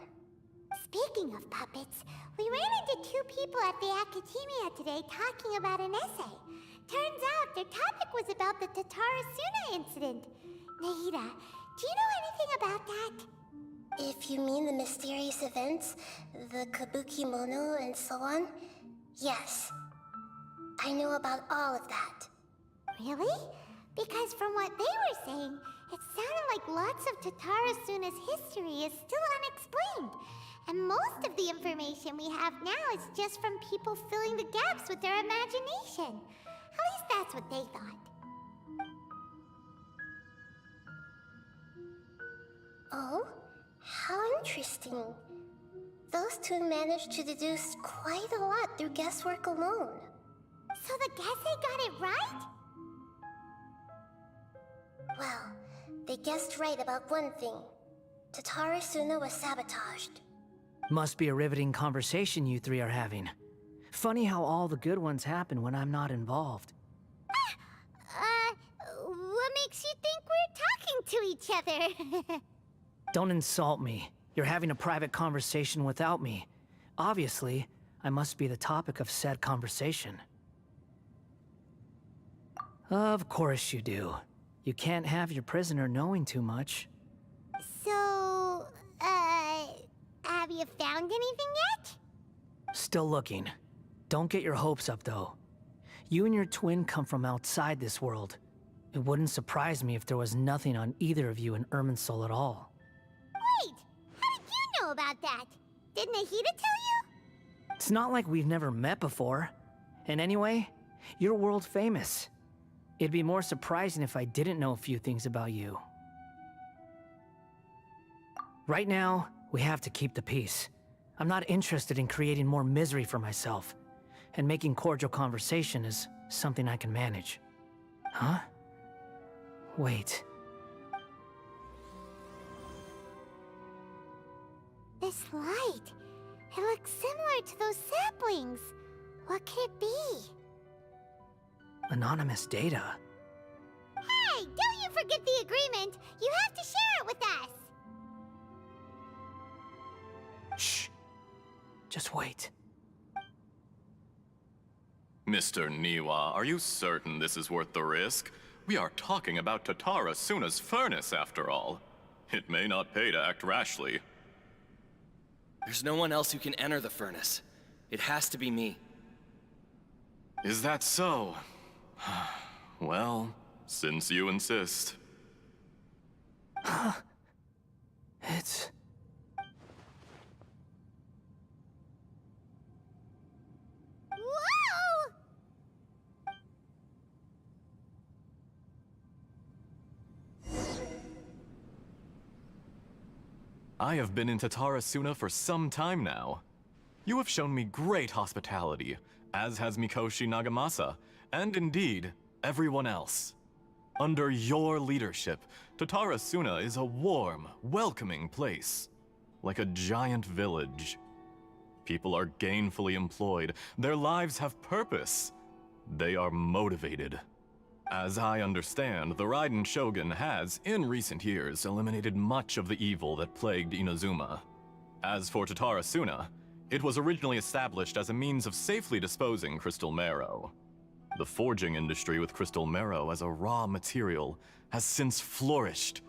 Speaking of puppets, we ran into two people at the Academia today talking about an essay. Turns out their topic was about the Tatarasuna incident. Nahida, do you know anything about that? If you mean the mysterious events, the Kabuki Mono and so on, yes. I know about all of that. Really? Because from what they were saying, it sounded like lots of Tatarasuna's history is still unexplained. And most of the information we have now is just from people filling the gaps with their imagination. At least that's what they thought. Oh? How interesting. Those two managed to deduce quite a lot through guesswork alone. So the Gesse got it right? Well, they guessed right about one thing. Tatarasuna was sabotaged. Must be a riveting conversation you three are having. Funny how all the good ones happen when I'm not involved. What makes you think we're talking to each other? Don't insult me. You're having a private conversation without me. Obviously, I must be the topic of said conversation. Of course you do. You can't have your prisoner knowing too much. So, have you found anything yet? Still looking. Don't get your hopes up, though. You and your twin come from outside this world. It wouldn't surprise me if there was nothing on either of you in Irminsul at all. Wait, how did you know about that? Did Nahida tell you? It's not like we've never met before. And anyway, you're world famous. It'd be more surprising if I didn't know a few things about you. Right now, we have to keep the peace. I'm not interested in creating more misery for myself. And making cordial conversation is something I can manage. Huh? Wait. This light. It looks similar to those saplings. What could it be? Anonymous data. Hey, don't you forget the agreement! You have to share it with us! Shh. Just wait. Mr. Niwa, are you certain this is worth the risk? We are talking about Tatara Suna's furnace, after all. It may not pay to act rashly. There's no one else who can enter the furnace. It has to be me. Is that so? Well, since you insist. It's... Whoa! I have been in Tatara Suna for some time now. You have shown me great hospitality, as has Mikoshi Nagamasa, and indeed, everyone else. Under your leadership, Tatara Suna is a warm, welcoming place, like a giant village. People are gainfully employed, their lives have purpose. They are motivated. As I understand, the Raiden Shogun has, in recent years, eliminated much of the evil that plagued Inazuma. As for Tatara Suna, it was originally established as a means of safely disposing crystal marrow. The forging industry with crystal marrow as a raw material has since flourished,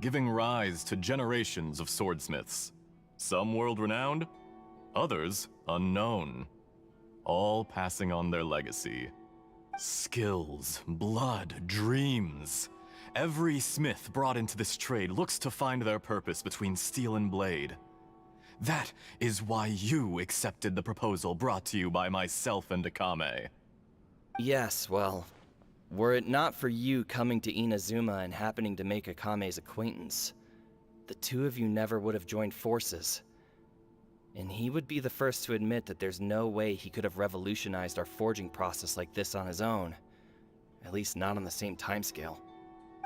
giving rise to generations of swordsmiths. Some world-renowned, others unknown, all passing on their legacy. Skills, blood, dreams. Every smith brought into this trade looks to find their purpose between steel and blade. That is why you accepted the proposal brought to you by myself and Akame. Yes, well, were it not for you coming to Inazuma and happening to make Akame's acquaintance, the two of you never would have joined forces. And he would be the first to admit that there's no way he could have revolutionized our forging process like this on his own. At least not on the same timescale.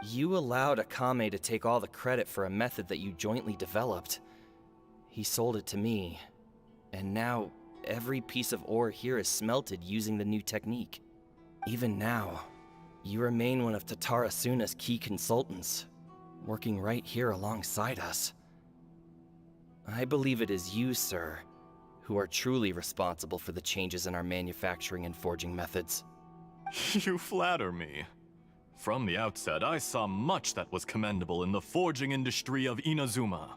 You allowed Akame to take all the credit for a method that you jointly developed. He sold it to me, and now every piece of ore here is smelted using the new technique. Even now, you remain one of Tatara Suna's key consultants, working right here alongside us. I believe it is you, sir, who are truly responsible for the changes in our manufacturing and forging methods. You flatter me. From the outset, I saw much that was commendable in the forging industry of Inazuma,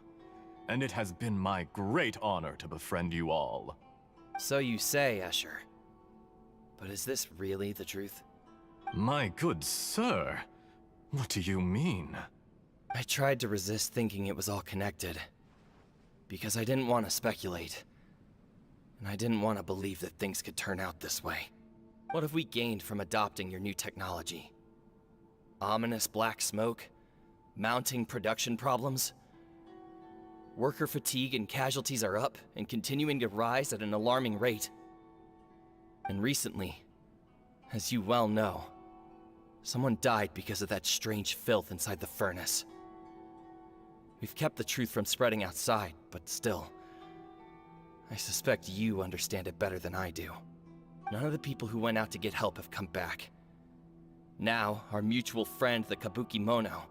and it has been my great honor to befriend you all. So you say, Escher. But is this really the truth? My good sir, what do you mean? I tried to resist thinking it was all connected. Because I didn't want to speculate. And I didn't want to believe that things could turn out this way. What have we gained from adopting your new technology? Ominous black smoke? Mounting production problems? Worker fatigue and casualties are up and continuing to rise at an alarming rate. And recently, as you well know, someone died because of that strange filth inside the furnace. We've kept the truth from spreading outside, but still, I suspect you understand it better than I do. None of the people who went out to get help have come back. Now, our mutual friend, the Kabuki Mono,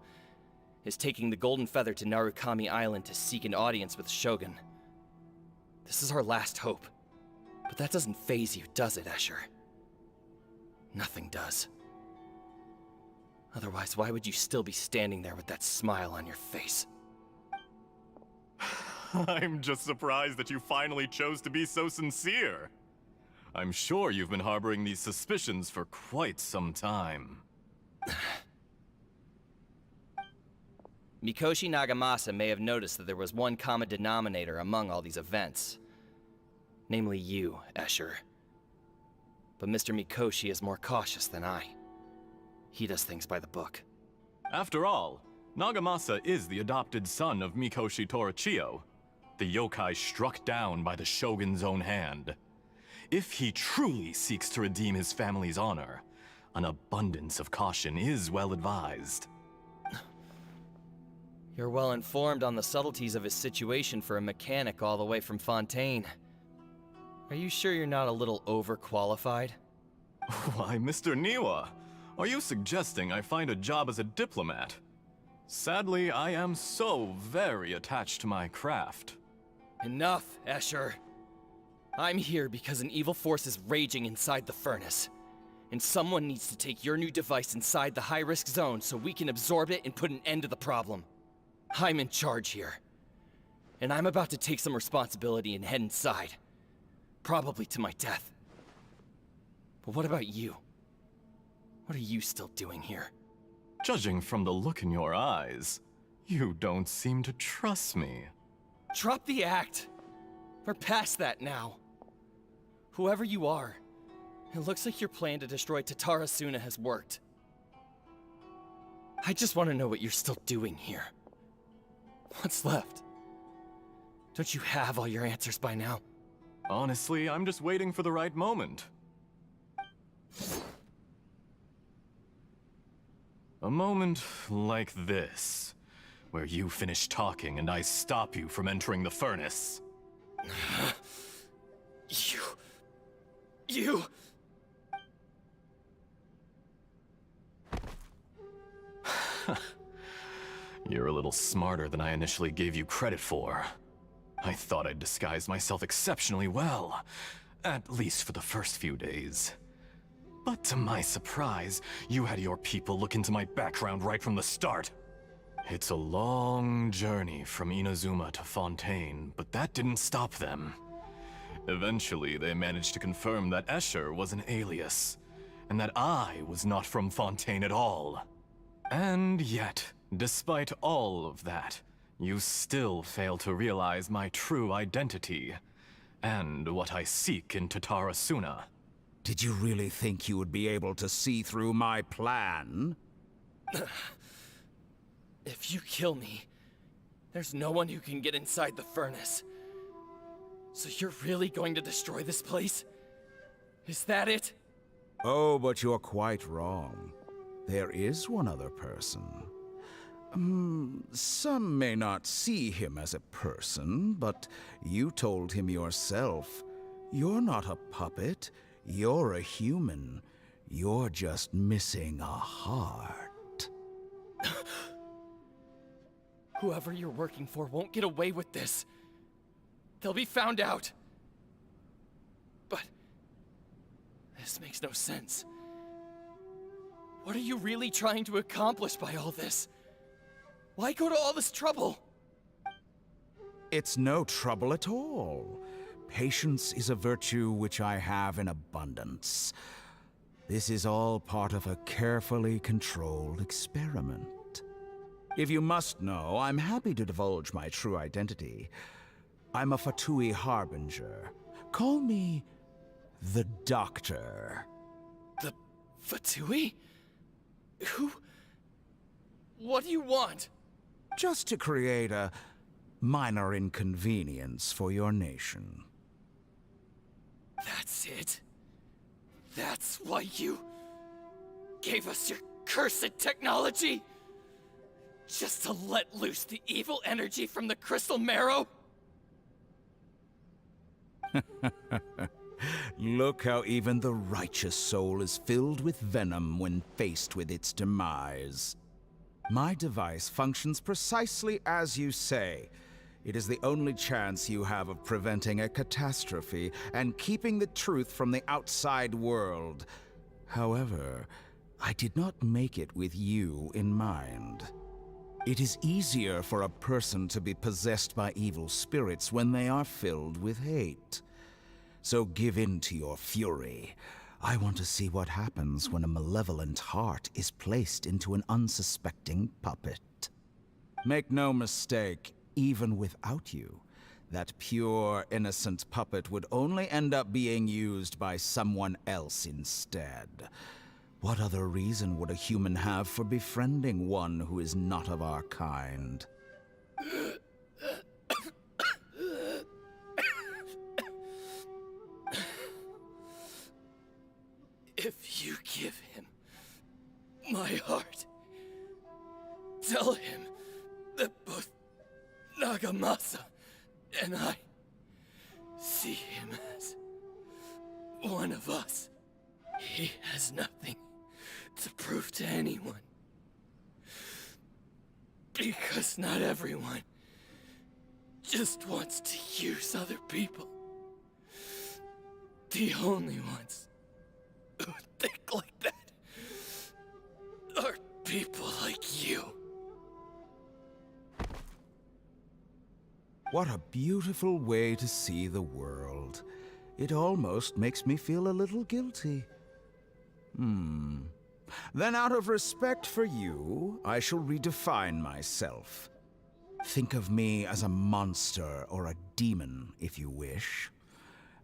is taking the Golden Feather to Narukami Island to seek an audience with Shogun. This is our last hope. But that doesn't faze you, does it, Escher? Nothing does. Otherwise, why would you still be standing there with that smile on your face? I'm just surprised that you finally chose to be so sincere. I'm sure you've been harboring these suspicions for quite some time. Mikoshi Nagamasa may have noticed that there was one common denominator among all these events. Namely you, Escher. But Mr. Mikoshi is more cautious than I. He does things by the book. After all, Nagamasa is the adopted son of Mikoshi Torichio, the yokai struck down by the Shogun's own hand. If he truly seeks to redeem his family's honor, an abundance of caution is well advised. You're well informed on the subtleties of his situation for a mechanic all the way from Fontaine. Are you sure you're not a little overqualified? Why, Mr. Niwa, are you suggesting I find a job as a diplomat? Sadly, I am so very attached to my craft. Enough, Escher. I'm here because an evil force is raging inside the furnace. And someone needs to take your new device inside the high-risk zone so we can absorb it and put an end to the problem. I'm in charge here. And I'm about to take some responsibility and head inside. Probably to my death. But what about you? What are you still doing here? Judging from the look in your eyes, you don't seem to trust me. Drop the act! We're past that now. Whoever you are, it looks like your plan to destroy Tatara Suna has worked. I just want to know what you're still doing here. What's left? Don't you have all your answers by now? Honestly, I'm just waiting for the right moment. A moment like this, where you finish talking and I stop you from entering the furnace. You... You're a little smarter than I initially gave you credit for. I thought I'd disguised myself exceptionally well, at least for the first few days. But to my surprise, you had your people look into my background right from the start. It's a long journey from Inazuma to Fontaine, but that didn't stop them. Eventually, they managed to confirm that Escher was an alias, and that I was not from Fontaine at all. And yet, despite all of that, you still fail to realize my true identity, and what I seek in Tatara Suna. Did you really think you would be able to see through my plan? If you kill me, there's no one who can get inside the furnace. So you're really going to destroy this place? Is that it? Oh, but you're quite wrong. There is one other person. Some may not see him as a person, but you told him yourself. You're not a puppet. You're a human. You're just missing a heart. Whoever you're working for won't get away with this. They'll be found out. But this makes no sense. What are you really trying to accomplish by all this? Why go to all this trouble? It's no trouble at all. Patience is a virtue which I have in abundance. This is all part of a carefully controlled experiment. If you must know, I'm happy to divulge my true identity. I'm a Fatui Harbinger. Call me the Doctor. The Fatui? Who? What do you want? Just to create a minor inconvenience for your nation. That's it? That's why you gave us your cursed technology? Just to let loose the evil energy from the crystal marrow? Look how even the righteous soul is filled with venom when faced with its demise. My device functions precisely as you say. It is the only chance you have of preventing a catastrophe and keeping the truth from the outside world. However, I did not make it with you in mind. It is easier for a person to be possessed by evil spirits when they are filled with hate. So give in to your fury. I want to see what happens when a malevolent heart is placed into an unsuspecting puppet. Make no mistake, even without you, that pure, innocent puppet would only end up being used by someone else instead. What other reason would a human have for befriending one who is not of our kind? If you give him my heart, tell him that both Nagamasa and I see him as one of us. He has nothing to prove to anyone. Because not everyone just wants to use other people. The only ones who think like that are people like you. What a beautiful way to see the world. It almost makes me feel a little guilty. Then out of respect for you, I shall redefine myself. Think of me as a monster or a demon, if you wish.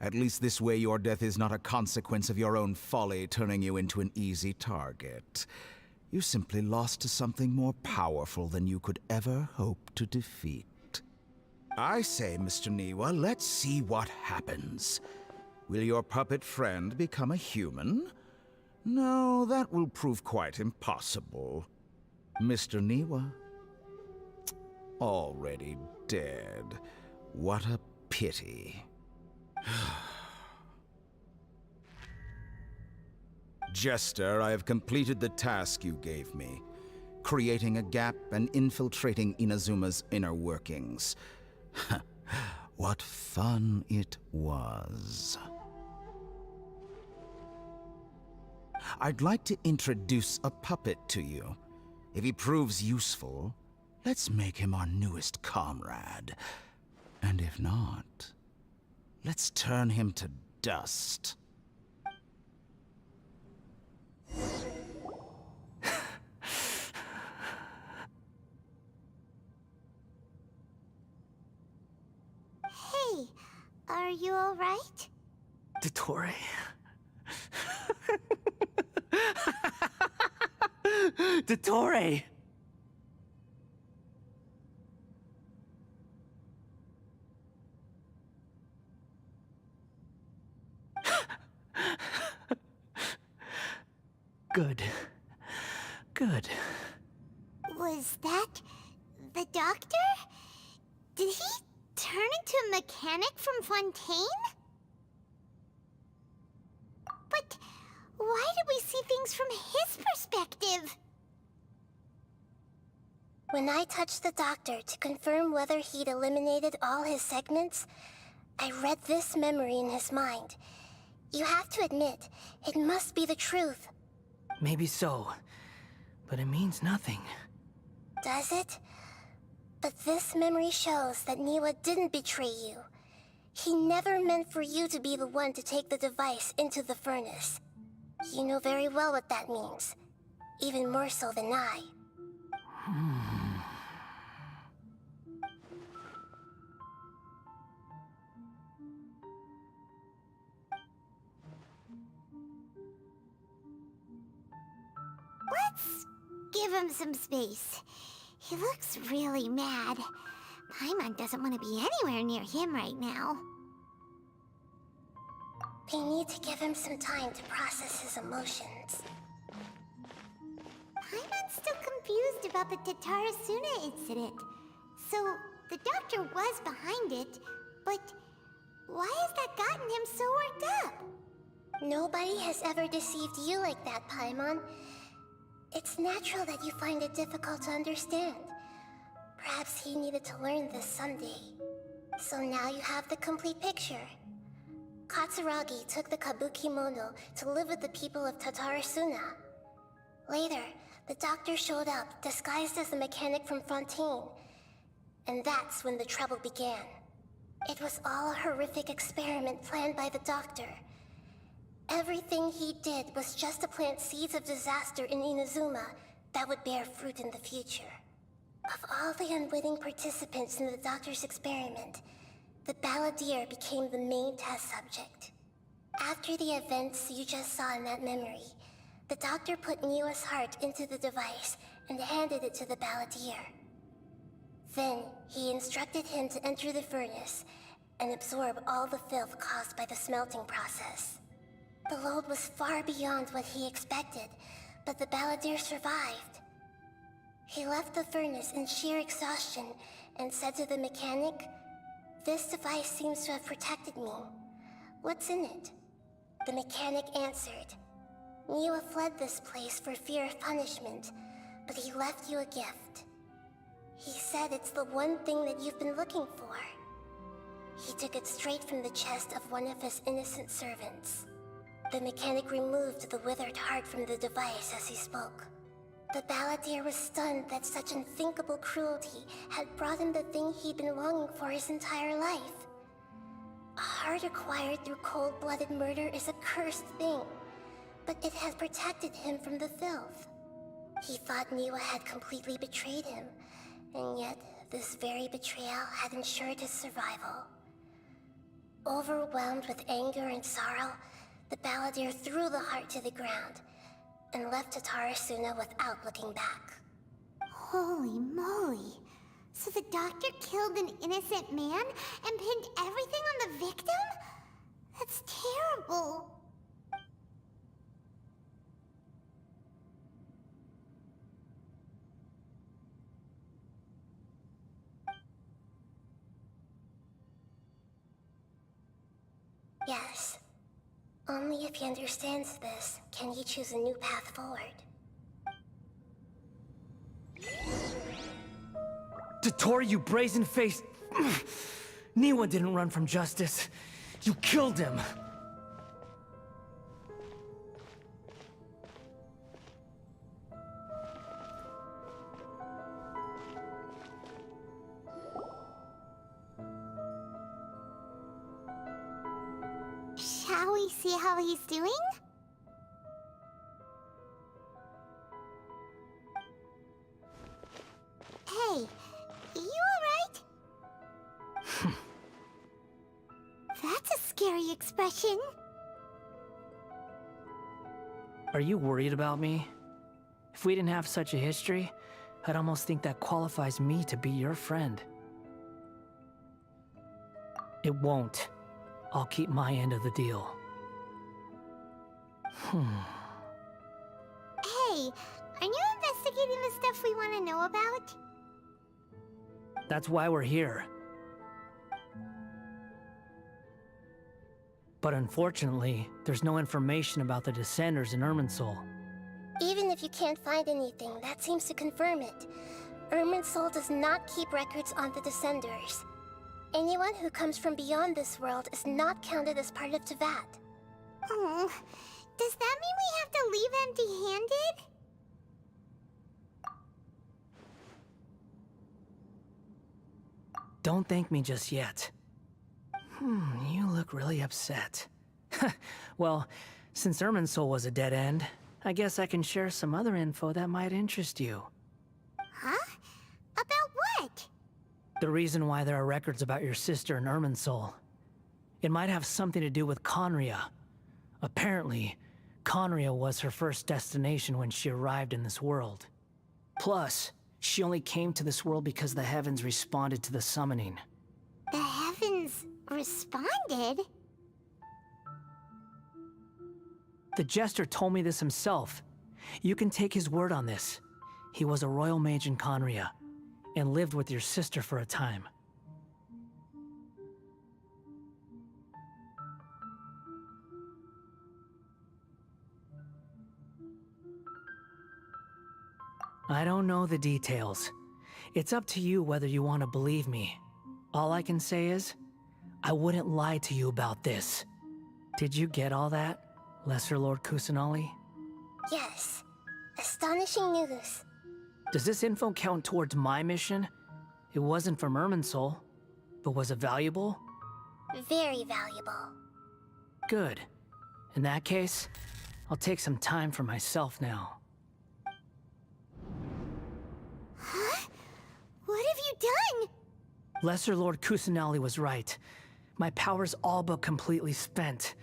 At least this way your death is not a consequence of your own folly turning you into an easy target. You simply lost to something more powerful than you could ever hope to defeat. I say, Mr. Niwa, let's see what happens. Will your puppet friend become a human? No, that will prove quite impossible. Mr. Niwa? Already dead. What a pity. Jester, I have completed the task you gave me. Creating a gap and infiltrating Inazuma's inner workings. What fun it was. I'd like to introduce a puppet to you. If he proves useful, let's make him our newest comrade. And if not, let's turn him to dust. Hey, are you all right? Dottore? Dottore! Good. Good. Was that the doctor? Did he turn into a mechanic from Fontaine? But why did we see things from his perspective? When I touched the doctor to confirm whether he'd eliminated all his segments, I read this memory in his mind. You have to admit, it must be the truth. Maybe so, but it means nothing. Does it? But this memory shows that Niwa didn't betray you. He never meant for you to be the one to take the device into the furnace. You know very well what that means. Even more so than I. Let's give him some space. He looks really mad. Paimon doesn't want to be anywhere near him right now. We need to give him some time to process his emotions. Paimon's still confused about the Tatarasuna incident. So, the doctor was behind it, but Why has that gotten him so worked up? Nobody has ever deceived you like that, Paimon. It's natural that you find it difficult to understand. Perhaps he needed to learn this someday. So now you have the complete picture. Katsuragi took the Kabuki Mono to live with the people of Tatarasuna. Later, the doctor showed up, disguised as a mechanic from Fontaine. And that's when the trouble began. It was all a horrific experiment planned by the doctor. Everything he did was just to plant seeds of disaster in Inazuma that would bear fruit in the future. Of all the unwitting participants in the doctor's experiment, the balladeer became the main test subject. After the events you just saw in that memory, the doctor put Niwa's heart into the device and handed it to the balladeer. Then, he instructed him to enter the furnace and absorb all the filth caused by the smelting process. The load was far beyond what he expected, but the balladeer survived. He left the furnace in sheer exhaustion and said to the mechanic, "This device seems to have protected me. What's in it?" The mechanic answered, "Niwa fled this place for fear of punishment, but he left you a gift. He said it's the one thing that you've been looking for." He took it straight from the chest of one of his innocent servants. The mechanic removed the withered heart from the device as he spoke. The balladeer was stunned that such unthinkable cruelty had brought him the thing he'd been longing for his entire life. A heart acquired through cold-blooded murder is a cursed thing, but it had protected him from the filth. He thought Niwa had completely betrayed him, and yet this very betrayal had ensured his survival. Overwhelmed with anger and sorrow, the balladeer threw the heart to the ground and left Tatarasuna without looking back. Holy moly. So the doctor killed an innocent man and pinned everything on the victim? That's terrible. Yes. Only if he understands this can he choose a new path forward. Tottori, you brazen-faced... Niwa didn't run from justice. You killed him. Shall we see how he's doing? Hey, you alright? That's a scary expression. Are you worried about me? If we didn't have such a history, I'd almost think that qualifies me to be your friend. It won't. I'll keep my end of the deal. Hey, aren't you investigating the stuff we want to know about? That's why we're here. But unfortunately, there's no information about the Descenders in Irminsul. Even if you can't find anything, that seems to confirm it. Irminsul does not keep records on the Descenders. Anyone who comes from beyond this world is not counted as part of Tevat. Oh, does that mean we have to leave empty-handed? Don't thank me just yet. You look really upset. Well, since Irminsul was a dead end, I guess I can share some other info that might interest you. Huh? About what? The reason why there are records about your sister in Irminsul. It might have something to do with Conria. Apparently, Conria was her first destination when she arrived in this world. Plus, she only came to this world because the heavens responded to the summoning. The heavens responded? The Jester told me this himself. You can take his word on this. He was a royal mage in Conria, and lived with your sister for a time. I don't know the details. It's up to you whether you want to believe me. All I can say is, I wouldn't lie to you about this. Did you get all that, Lesser Lord Kusanali? Yes. Astonishing news. Does this info count towards my mission? It wasn't from Irminsul, but was it valuable? Very valuable. Good. In that case, I'll take some time for myself now. Huh? What have you done? Lesser Lord Kusanali was right. My power's all but completely spent.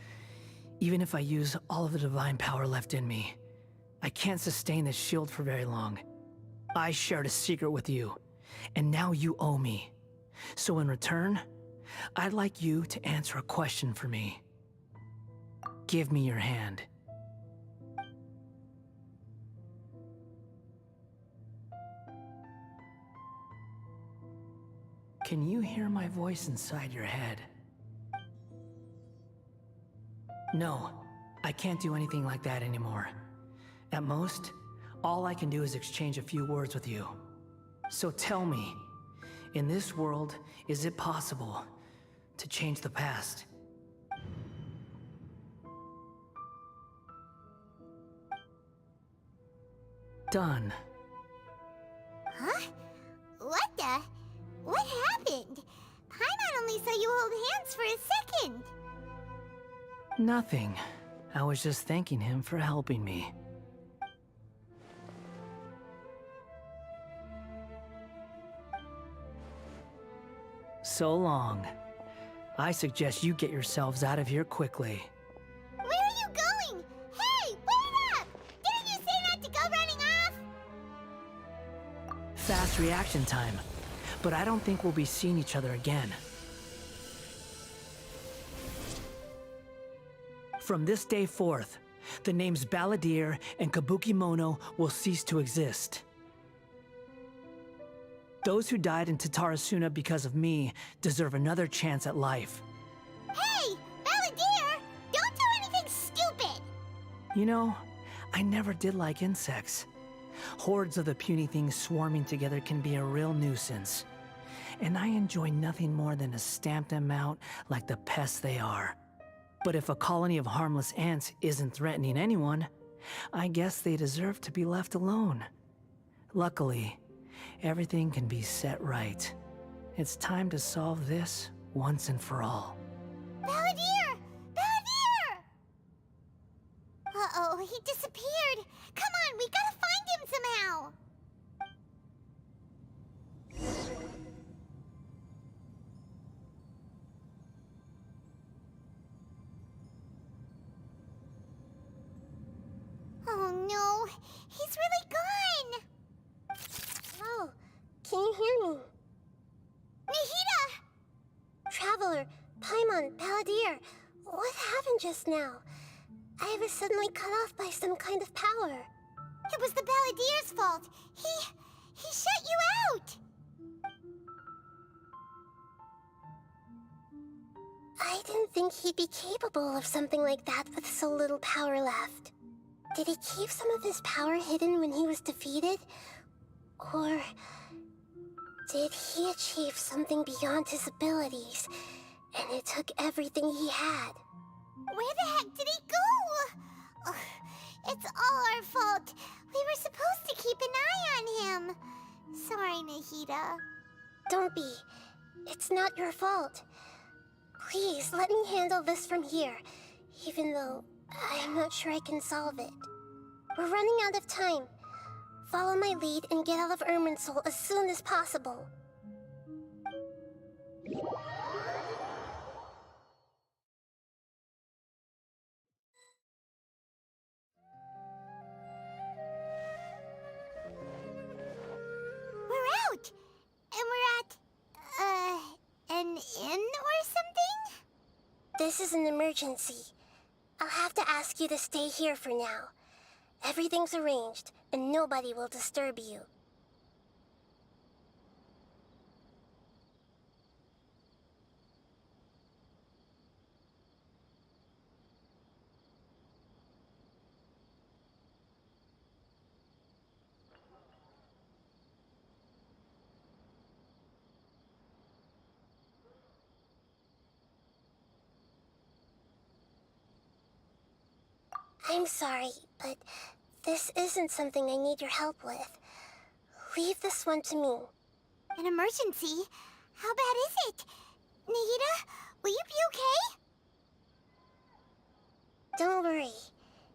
Even if I use all of the divine power left in me, I can't sustain this shield for very long. I shared a secret with you, and now you owe me. So in return, I'd like you to answer a question for me. Give me your hand. Can you hear my voice inside your head? No, I can't do anything like that anymore. At most, all I can do is exchange a few words with you. So tell me, in this world, is it possible to change the past? Done. Huh? What the? What happened? Paimon only saw you hold hands for a second. Nothing. I was just thanking him for helping me. So long. I suggest you get yourselves out of here quickly. Where are you going? Hey, wait up! Didn't you say not to go running off? Fast reaction time. But I don't think we'll be seeing each other again. From this day forth, the names Balladeer and Kabukimono will cease to exist. Those who died in Tatarasuna because of me deserve another chance at life. Hey, Balladeer! Don't do anything stupid! You know, I never did like insects. Hordes of the puny things swarming together can be a real nuisance. And I enjoy nothing more than to stamp them out like the pests they are. But if a colony of harmless ants isn't threatening anyone, I guess they deserve to be left alone. Luckily, everything can be set right. It's time to solve this once and for all. Balladeer! Balladeer! Uh-oh, he disappeared. Come on, we gotta find him somehow. Oh no, he's really gone! Oh, can you hear me? Nahida! Traveler, Paimon, Balladeer, what happened just now? I was suddenly cut off by some kind of power. It was the Balladeer's fault. He shut you out! I didn't think he'd be capable of something like that with so little power left. Did he keep some of his power hidden when he was defeated? Or did he achieve something beyond his abilities, and it took everything he had? Where the heck did he go? Ugh, it's all our fault. We were supposed to keep an eye on him. Sorry, Nahida. Don't be. It's not your fault. Please, let me handle this from here, even though I'm not sure I can solve it. We're running out of time. Follow my lead and get out of Irminsul as soon as possible. We're out! And we're at, an inn or something? This is an emergency. I'll have to ask you to stay here for now. Everything's arranged, and nobody will disturb you. I'm sorry, but this isn't something I need your help with. Leave this one to me. An emergency? How bad is it? Nahida, will you be okay? Don't worry.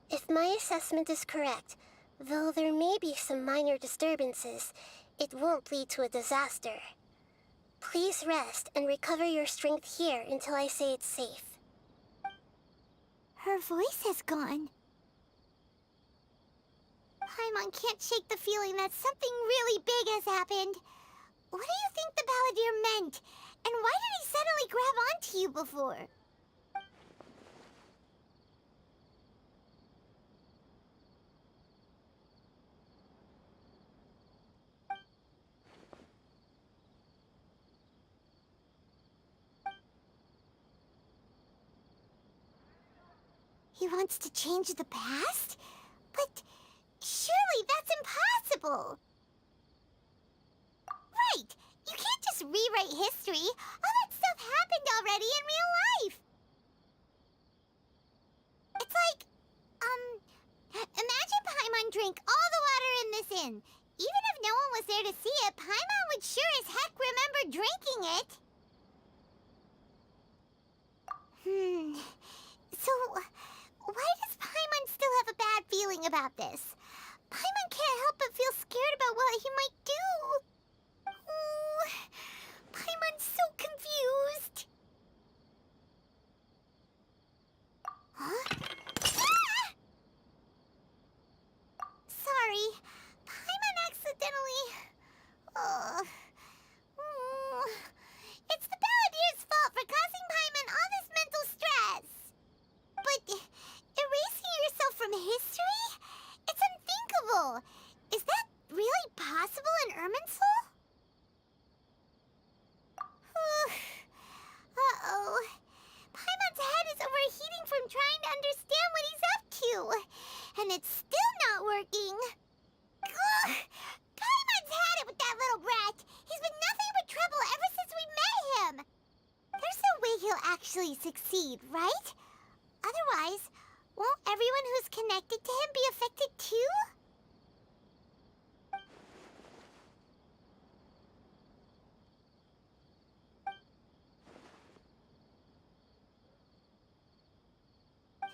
If my assessment is correct, though there may be some minor disturbances, it won't lead to a disaster. Please rest and recover your strength here until I say it's safe. Her voice has gone. Paimon can't shake the feeling that something really big has happened. What do you think the Balladeer meant? And why did he suddenly grab onto you before? He wants to change the past? But surely that's impossible! Right! You can't just rewrite history! All that stuff happened already in real life! It's like, imagine Paimon drank all the water in this inn. Even if no one was there to see it, Paimon would sure as heck remember drinking it! So, why does Paimon still have a bad feeling about this? Paimon can't help but feel scared about what he might do. Oh, Paimon's so confused. Huh? Ah! Sorry, Paimon accidentally... It's the Balladeer's fault for causing Paimon all this mental stress. But erasing yourself from history? It's unthinkable. Is that really possible in Irminsul? Uh-oh. Paimon's head is overheating from trying to understand what he's up to. And it's still not working. Ugh. Paimon's had it with that little brat. He's been nothing but trouble ever since we met him. There's no way he'll actually succeed, right? Otherwise, won't everyone who's connected to him be affected too?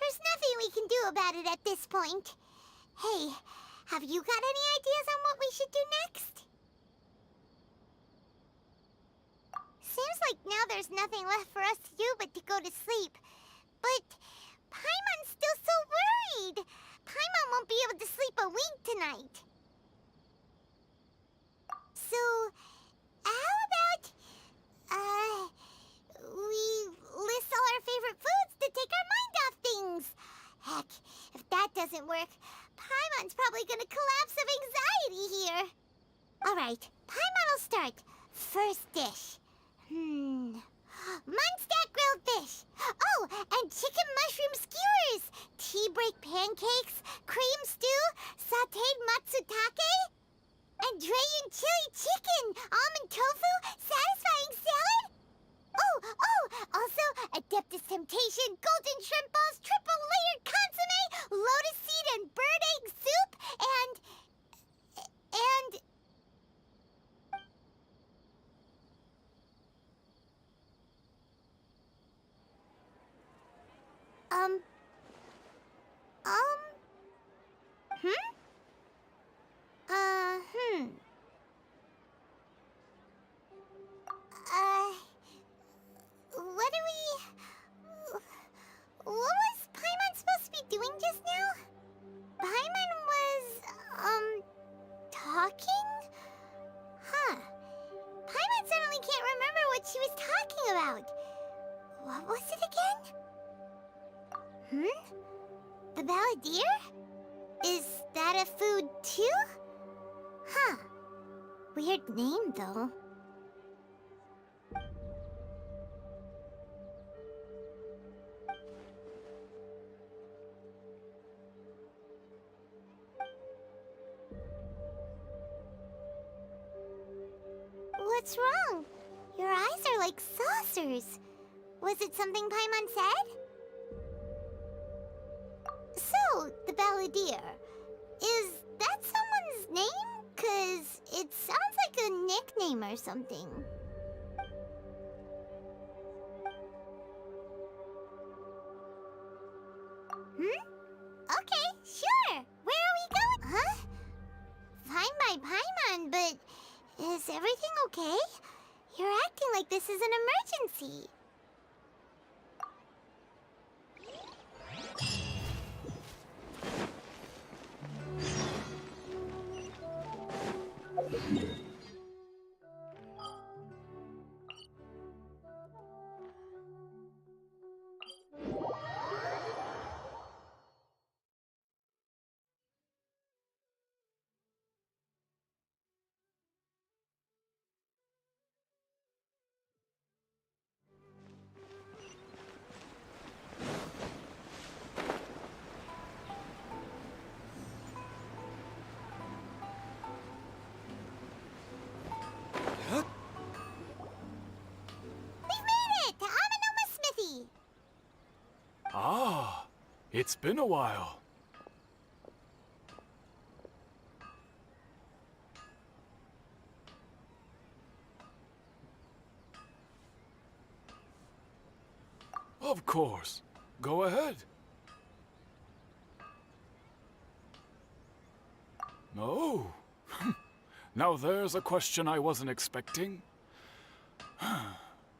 There's nothing we can do about it at this point. Hey, have you got any ideas on what we should do next? Seems like now there's nothing left for us to do but to go to sleep. But Paimon's still so worried. Paimon won't be able to sleep a wink tonight. So, how about, we list all our favorite foods to take our mind off things? Heck, if that doesn't work, Paimon's probably gonna collapse of anxiety here. Alright, Paimon will start. First dish. Munstack grilled fish. Oh, and chicken mushroom skewers. Tea break pancakes, cream stew, sautéed matsutake, and dragon chili chicken, almond tofu, satisfying salad. Oh, also Adeptus Temptation, golden shrimp balls, triple layered consomme, lotus seed and bird egg soup, and... What was Paimon supposed to be doing just now? Paimon was, talking? Huh. Paimon suddenly can't remember what she was talking about. What was it again? The Balladeer? Is that a food too? Huh. Weird name, though. What's wrong? Your eyes are like saucers. Was it something Paimon said? So, Balladeer. Is that someone's name? 'Cause it sounds like a nickname or something. Okay, sure. Where are we going? Huh? Fine by Paimon, but is everything okay? You're acting like this is an emergency. Ah, it's been a while. Of course. Go ahead. No. Now there's a question I wasn't expecting.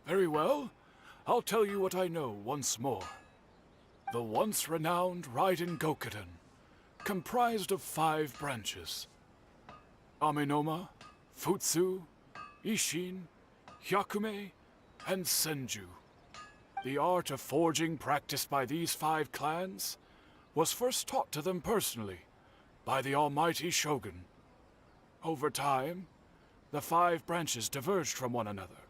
Very well. I'll tell you what I know once more. The once renowned Ryzen Gokuden, comprised of 5 branches. Amenoma, Futsu, Ishin, Hyakume, and Senju. The art of forging practiced by these 5 clans was first taught to them personally by the almighty Shogun. Over time, the 5 branches diverged from one another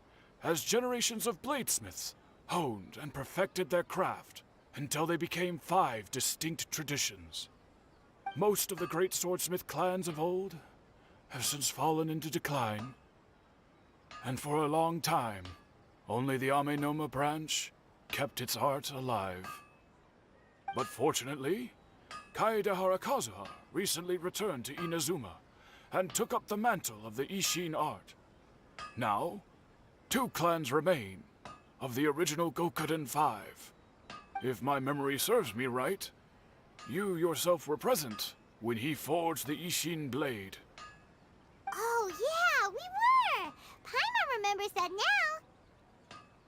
as generations of bladesmiths honed and perfected their craft until they became 5 distinct traditions. Most of the great swordsmith clans of old have since fallen into decline, and for a long time, only the Amenoma branch kept its art alive. But fortunately, Kaedehara Kazuha recently returned to Inazuma and took up the mantle of the Ishin art. Now, 2 clans remain of the original Gokuden 5. If my memory serves me right, you yourself were present when he forged the Ishin blade. Oh yeah, we were! Paimon remembers that now.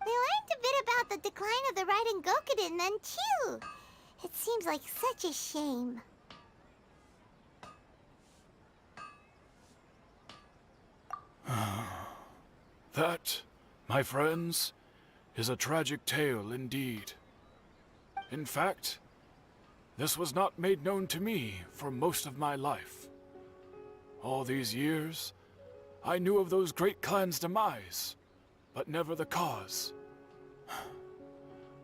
We learned a bit about the decline of the Ryzen Gokuden then too. It seems like such a shame. That, my friends, is a tragic tale indeed. In fact, this was not made known to me for most of my life. All these years, I knew of those great clans' demise, but never the cause.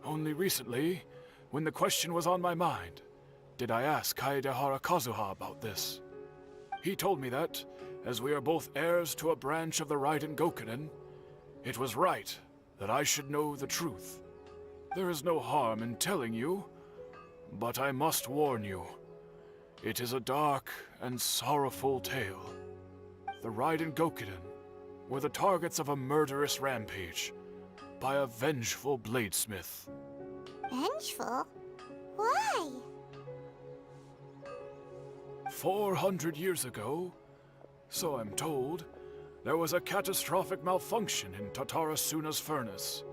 Only recently, when the question was on my mind, did I ask Kaedehara Kazuha about this. He told me that, as we are both heirs to a branch of the Ryzen Gokuden, it was right that I should know the truth. There is no harm in telling you, but I must warn you. It is a dark and sorrowful tale. The Ryzen Gokuden were the targets of a murderous rampage by a vengeful bladesmith. Vengeful? Why? 400 years ago, so I'm told, there was a catastrophic malfunction in Tatarasuna's furnace.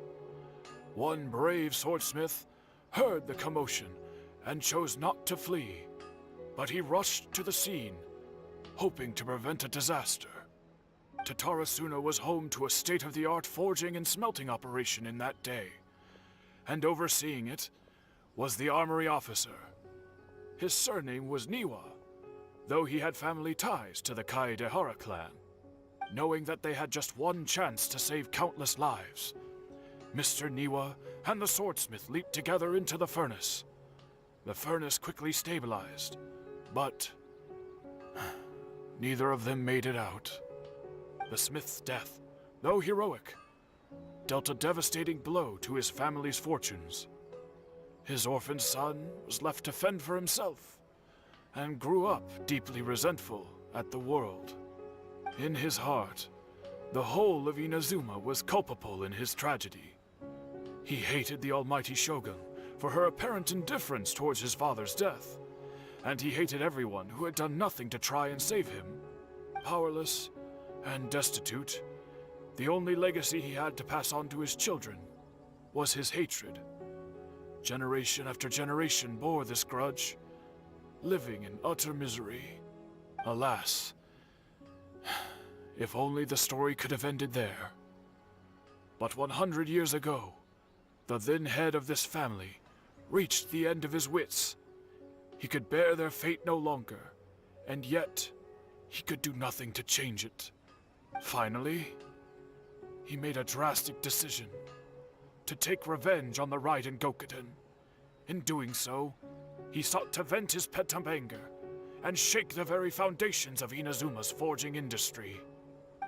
One brave swordsmith heard the commotion and chose not to flee, but he rushed to the scene, hoping to prevent a disaster. Tatarasuna was home to a state-of-the-art forging and smelting operation in that day, and overseeing it was the armory officer. His surname was Niwa, though he had family ties to the Kaedehara clan. Knowing that they had just one chance to save countless lives, Mr. Niwa and the swordsmith leaped together into the furnace. The furnace quickly stabilized, but neither of them made it out. The smith's death, though heroic, dealt a devastating blow to his family's fortunes. His orphaned son was left to fend for himself, and grew up deeply resentful at the world. In his heart, the whole of Inazuma was culpable in his tragedy. He hated the almighty Shogun for her apparent indifference towards his father's death, and he hated everyone who had done nothing to try and save him. Powerless and destitute, the only legacy he had to pass on to his children was his hatred. Generation after generation bore this grudge, living in utter misery. Alas, if only the story could have ended there. But 100 years ago, the then head of this family reached the end of his wits. He could bear their fate no longer, and yet he could do nothing to change it. Finally, he made a drastic decision to take revenge on the Raiden Gokuden. In doing so, he sought to vent his pent-up anger and shake the very foundations of Inazuma's forging industry.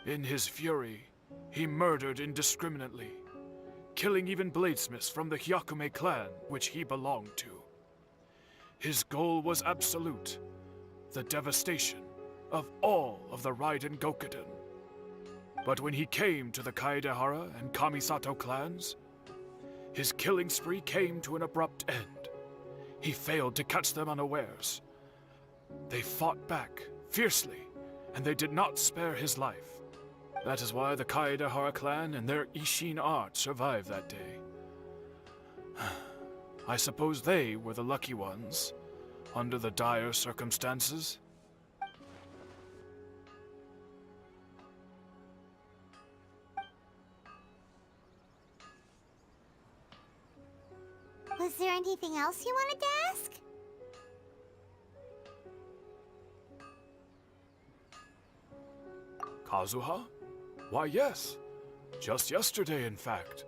In his fury, he murdered indiscriminately, killing even bladesmiths from the Hyakume clan which he belonged to. His goal was absolute, the devastation of all of the Raiden Gokuden. But when he came to the Kaedehara and Kamisato clans, his killing spree came to an abrupt end. He failed to catch them unawares. They fought back fiercely, and they did not spare his life. That is why the Kaedehara clan and their Ishin art survived that day. I suppose they were the lucky ones, under the dire circumstances. Was there anything else you wanted to ask? Kazuha? Why, yes. Just yesterday, in fact.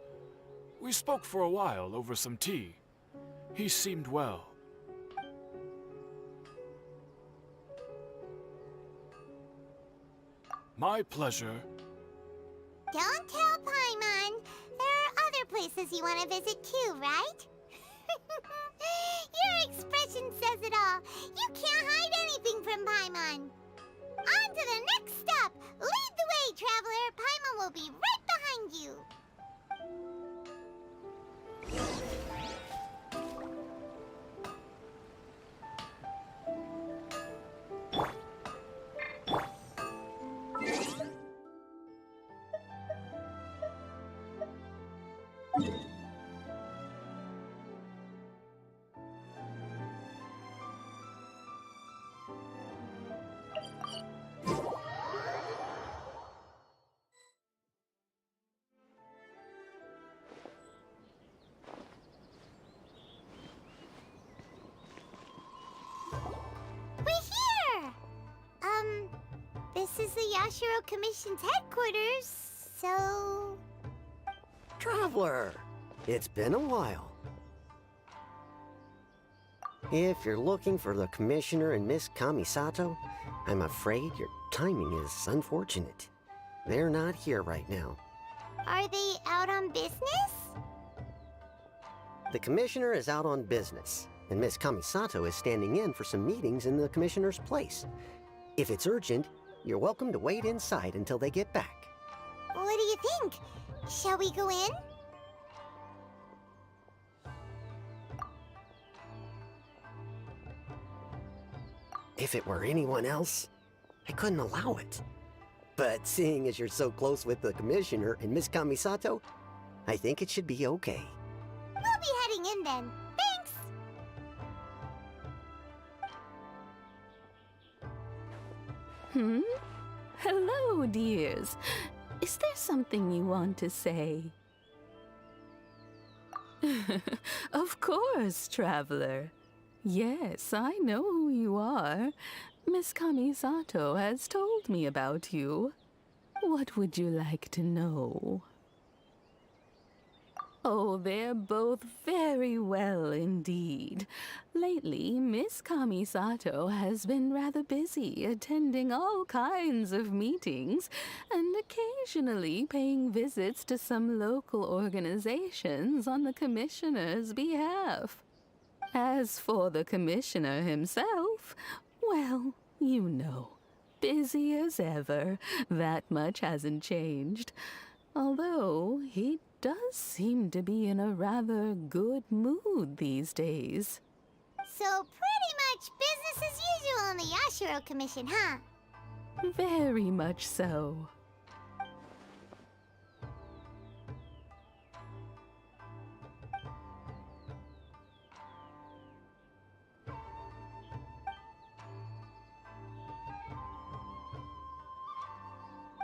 We spoke for a while over some tea. He seemed well. My pleasure. Don't tell Paimon. There are other places you want to visit too, right? Your expression says it all. You can't hide anything from Paimon. On to the next stop. Lead the way, traveler. Paimon will be right behind you. This is the Yashiro Commission's headquarters, so... Traveler, it's been a while. If you're looking for the Commissioner and Miss Kamisato, I'm afraid your timing is unfortunate. They're not here right now. Are they out on business? The Commissioner is out on business, and Miss Kamisato is standing in for some meetings in the Commissioner's place. If it's urgent, you're welcome to wait inside until they get back. What do you think? Shall we go in? If it were anyone else, I couldn't allow it. But seeing as you're so close with the Commissioner and Miss Kamisato, I think it should be okay. We'll be heading in then. Thanks! Hello, dears. Is there something you want to say? Of course, traveler. Yes, I know who you are. Miss Kamisato has told me about you. What would you like to know? Oh, they're both very well indeed. Lately, Miss Kamisato has been rather busy attending all kinds of meetings and occasionally paying visits to some local organizations on the Commissioner's behalf. As for the Commissioner himself, Well, you know, busy as ever. That much hasn't changed. Although, he does seem to be in a rather good mood these days. So pretty much business as usual on the Yashiro Commission, huh? Very much so.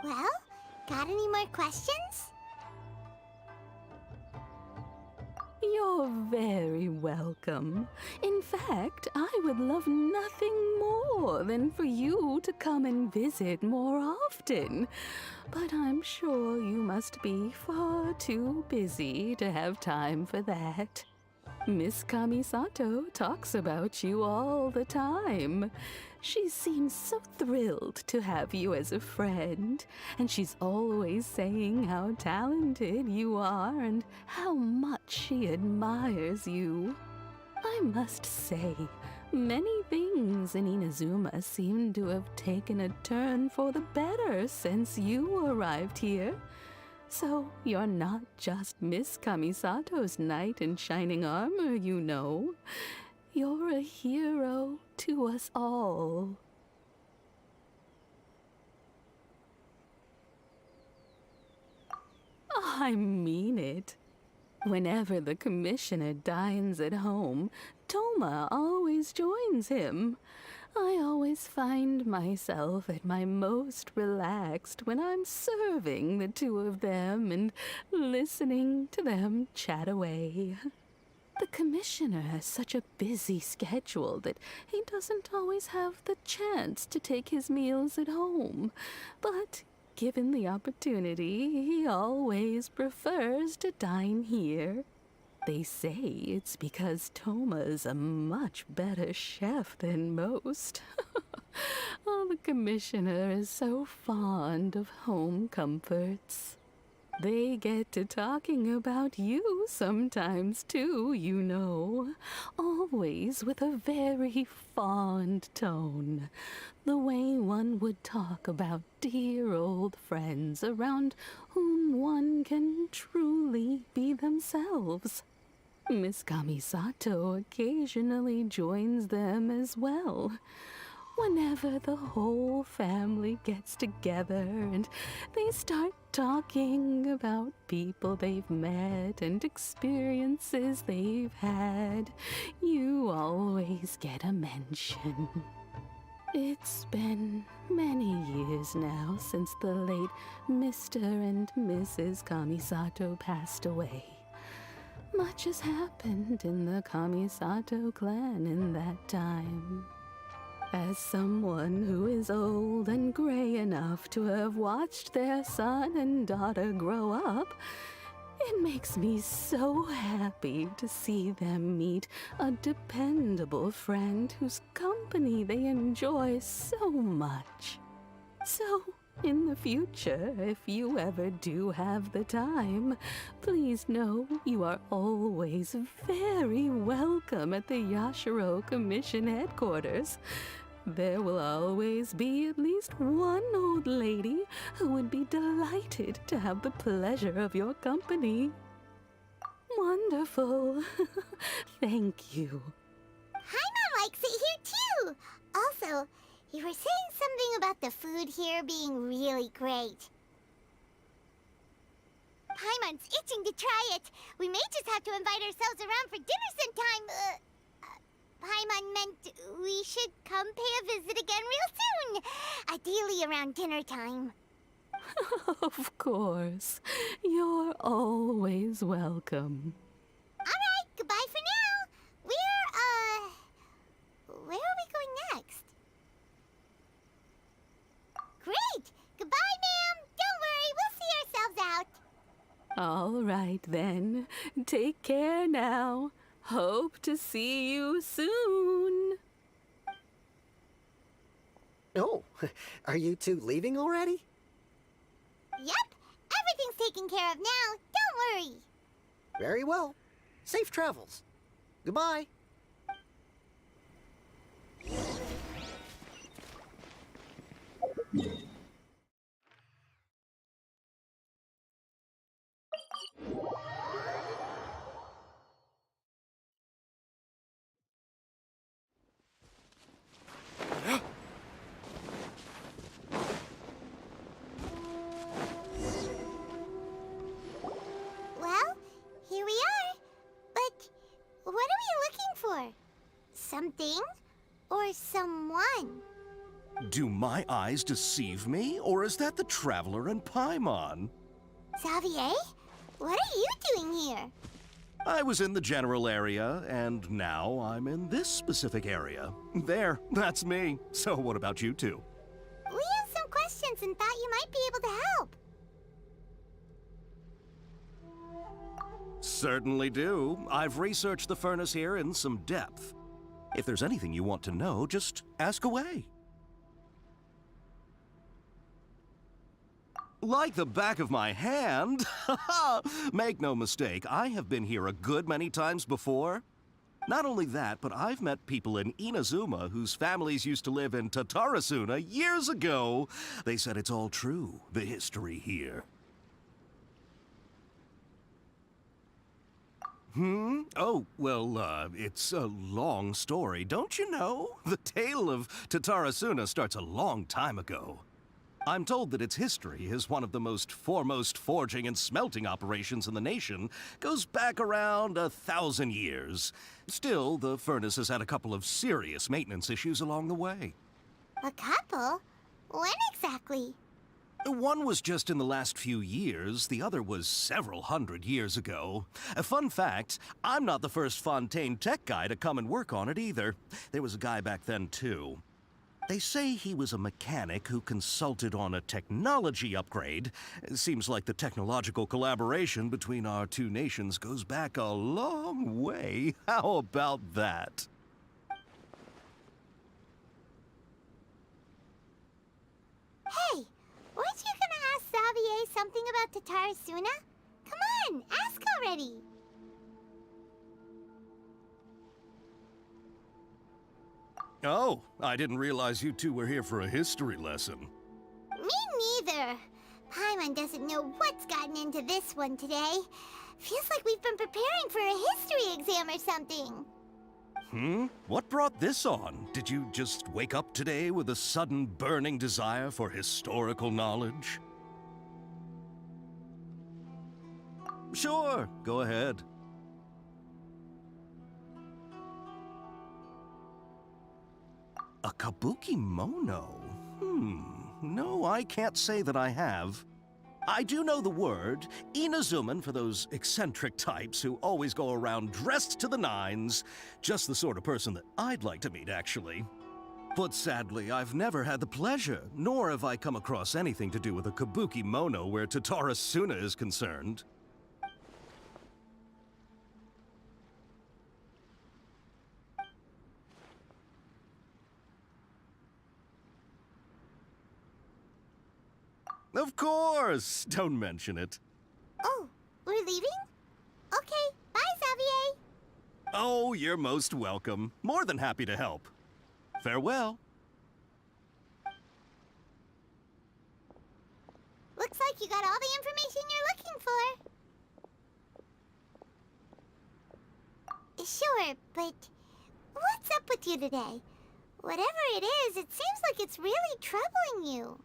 Well, got any more questions? You're very welcome. In fact, I would love nothing more than for you to come and visit more often. But I'm sure you must be far too busy to have time for that. Miss Kamisato talks about you all the time. She seems so thrilled to have you as a friend, and she's always saying how talented you are and how much she admires you. I must say, many things in Inazuma seem to have taken a turn for the better since you arrived here. So you're not just Miss Kamisato's knight in shining armor, you know. You're a hero to us all. I mean it. Whenever the commissioner dines at home, Toma always joins him. I always find myself at my most relaxed when I'm serving the two of them and listening to them chat away. The commissioner has such a busy schedule that he doesn't always have the chance to take his meals at home. But given the opportunity, he always prefers to dine here. They say it's because Toma's a much better chef than most. Oh, the commissioner is so fond of home comforts. They get to talking about you sometimes too, you know. Always with a very fond tone. The way one would talk about dear old friends around whom one can truly be themselves. Miss Kamisato occasionally joins them as well. Whenever the whole family gets together and they start talking about people they've met and experiences they've had, you always get a mention. It's been many years now since the late Mr. and Mrs. Kamisato passed away. Much has happened in the Kamisato clan in that time. As someone who is old and gray enough to have watched their son and daughter grow up, it makes me so happy to see them meet a dependable friend whose company they enjoy so much. So, in the future, if you ever do have the time, please know you are always very welcome at the Yashiro Commission headquarters. There will always be at least one old lady who would be delighted to have the pleasure of your company. Wonderful. Thank you. Paimon likes it here too. Also, you were saying something about the food here being really great. Paimon's itching to try it. We may just have to invite ourselves around for dinner sometime. Paimon meant we should come pay a visit again real soon. Ideally around dinner time. Of course. You're always welcome. Alright, goodbye for now. Where are we going next? Great! Goodbye, ma'am! Don't worry, we'll see ourselves out. All right, then. Take care now. Hope to see you soon. Oh, are you two leaving already? Yep, everything's taken care of now. Don't worry. Very well. Safe travels. Goodbye. something. Or someone. Do my eyes deceive me, or is that the Traveler and Paimon? Xavier? What are you doing here? I was in the general area, and now I'm in this specific area. There, that's me. So what about you two? We have some questions and thought you might be able to help. Certainly do. I've researched the furnace here in some depth. If there's anything you want to know, just ask away. Like the back of my hand? Make no mistake, I have been here a good many times before. Not only that, but I've met people in Inazuma whose families used to live in Tatarasuna years ago. They said it's all true, the history here. Oh, well, it's a long story, don't you know? The tale of Tatarasuna starts a long time ago. I'm told that its history is one of the most foremost forging and smelting operations in the nation, goes back around 1,000 years. Still, the furnace has had a couple of serious maintenance issues along the way. A couple? When exactly? One was just in the last few years, the other was several hundred years ago. A fun fact, I'm not the first Fontaine tech guy to come and work on it either. There was a guy back then too. They say he was a mechanic who consulted on a technology upgrade. It seems like the technological collaboration between our two nations goes back a long way. How about that? Hey! Weren't you gonna ask Xavier something about Tatarasuna? Come on, ask already! Oh, I didn't realize you two were here for a history lesson. Me neither. Paimon doesn't know what's gotten into this one today. Feels like we've been preparing for a history exam or something. What brought this on? Did you just wake up today with a sudden burning desire for historical knowledge? Sure, go ahead. A kabuki mono? No, I can't say that I have. I do know the word, Inazuman for those eccentric types who always go around dressed to the nines. Just the sort of person that I'd like to meet, actually. But sadly, I've never had the pleasure, nor have I come across anything to do with a kabuki mono where Tatarasuna is concerned. Of course! Don't mention it. Oh, we're leaving? Okay, bye, Xavier! Oh, you're most welcome. More than happy to help. Farewell. Looks like you got all the information you're looking for. Sure, but what's up with you today? Whatever it is, it seems like it's really troubling you.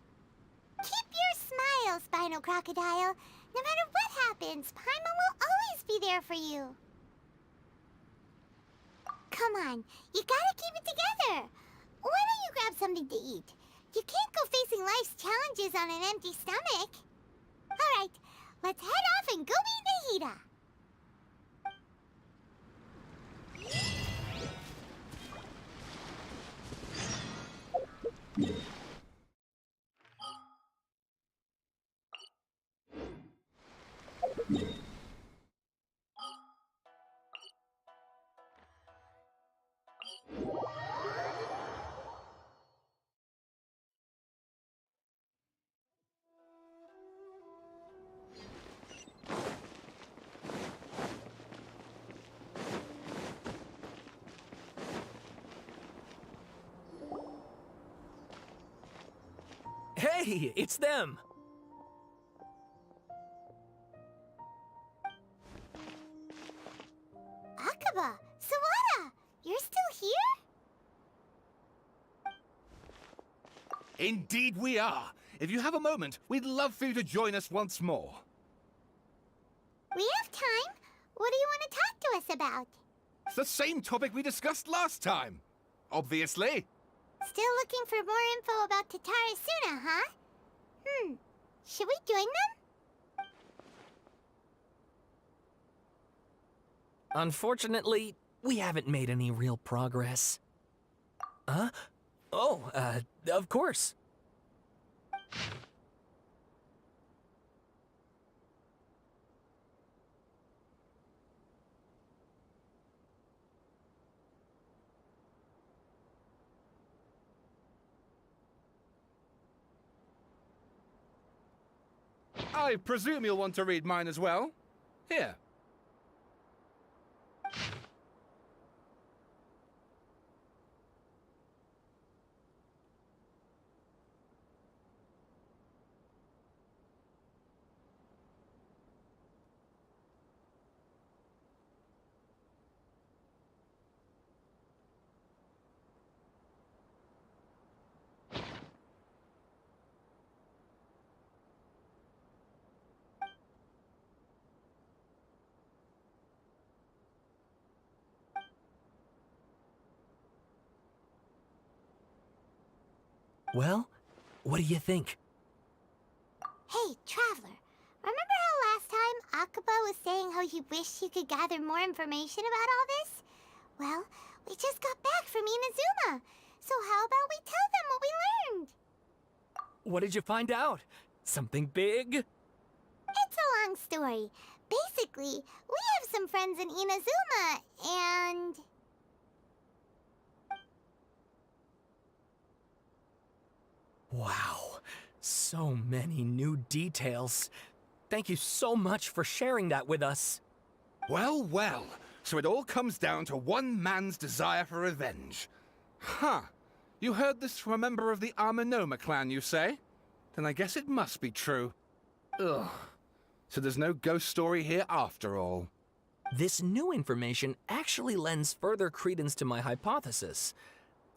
Keep your smile, Spinal Crocodile. No matter what happens, Paimon will always be there for you. Come on, you gotta keep it together. Why don't you grab something to eat? You can't go facing life's challenges on an empty stomach. All right, let's head off and go meet Nahida. Hey, it's them! Akaba, Sawada, you're still here? Indeed we are. If you have a moment, we'd love for you to join us once more. We have time. What do you want to talk to us about? It's the same topic we discussed last time. Obviously. Still looking for more info about Tatara Suna, huh? Should we join them? Unfortunately, we haven't made any real progress. Huh? Oh, of course. I presume you'll want to read mine as well. Here. Well, what do you think? Hey, Traveler. Remember how last time Akaba was saying how he wished he could gather more information about all this? Well, we just got back from Inazuma. So how about we tell them what we learned? What did you find out? Something big? It's a long story. Basically, we have some friends in Inazuma, and... Wow, so many new details. Thank you so much for sharing that with us. Well, well. So it all comes down to one man's desire for revenge. Huh. You heard this from a member of the Amanoma clan, you say? Then I guess it must be true. Ugh. So there's no ghost story here after all. This new information actually lends further credence to my hypothesis.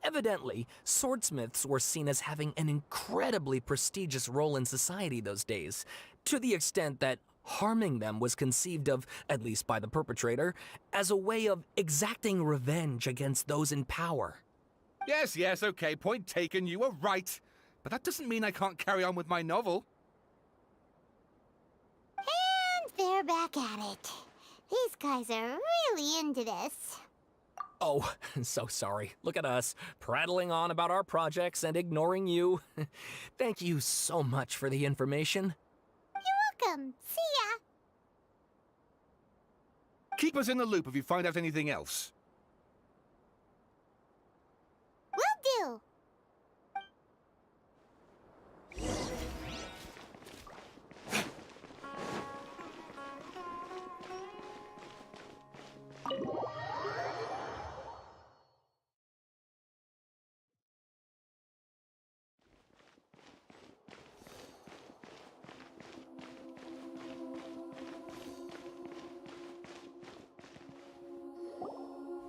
Evidently, swordsmiths were seen as having an incredibly prestigious role in society those days, to the extent that harming them was conceived of, at least by the perpetrator, as a way of exacting revenge against those in power. Yes, okay, point taken, you were right. But that doesn't mean I can't carry on with my novel. And they're back at it. These guys are really into this. Oh, so sorry. Look at us, prattling on about our projects and ignoring you. Thank you so much for the information. You're welcome. See ya. Keep us in the loop if you find out anything else. Will do.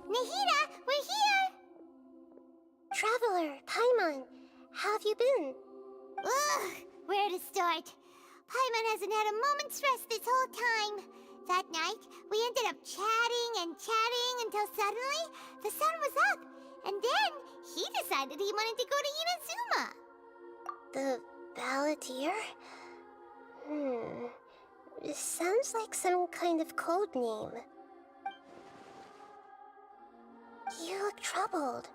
Nahida, we're here! Traveler, Paimon, how have you been? Ugh, where to start? Paimon hasn't had a moment's rest this whole time. That night, we ended up chatting and chatting until suddenly the sun was up. And then he decided he wanted to go to Inazuma. The Balladeer? It sounds like some kind of code name. You look troubled.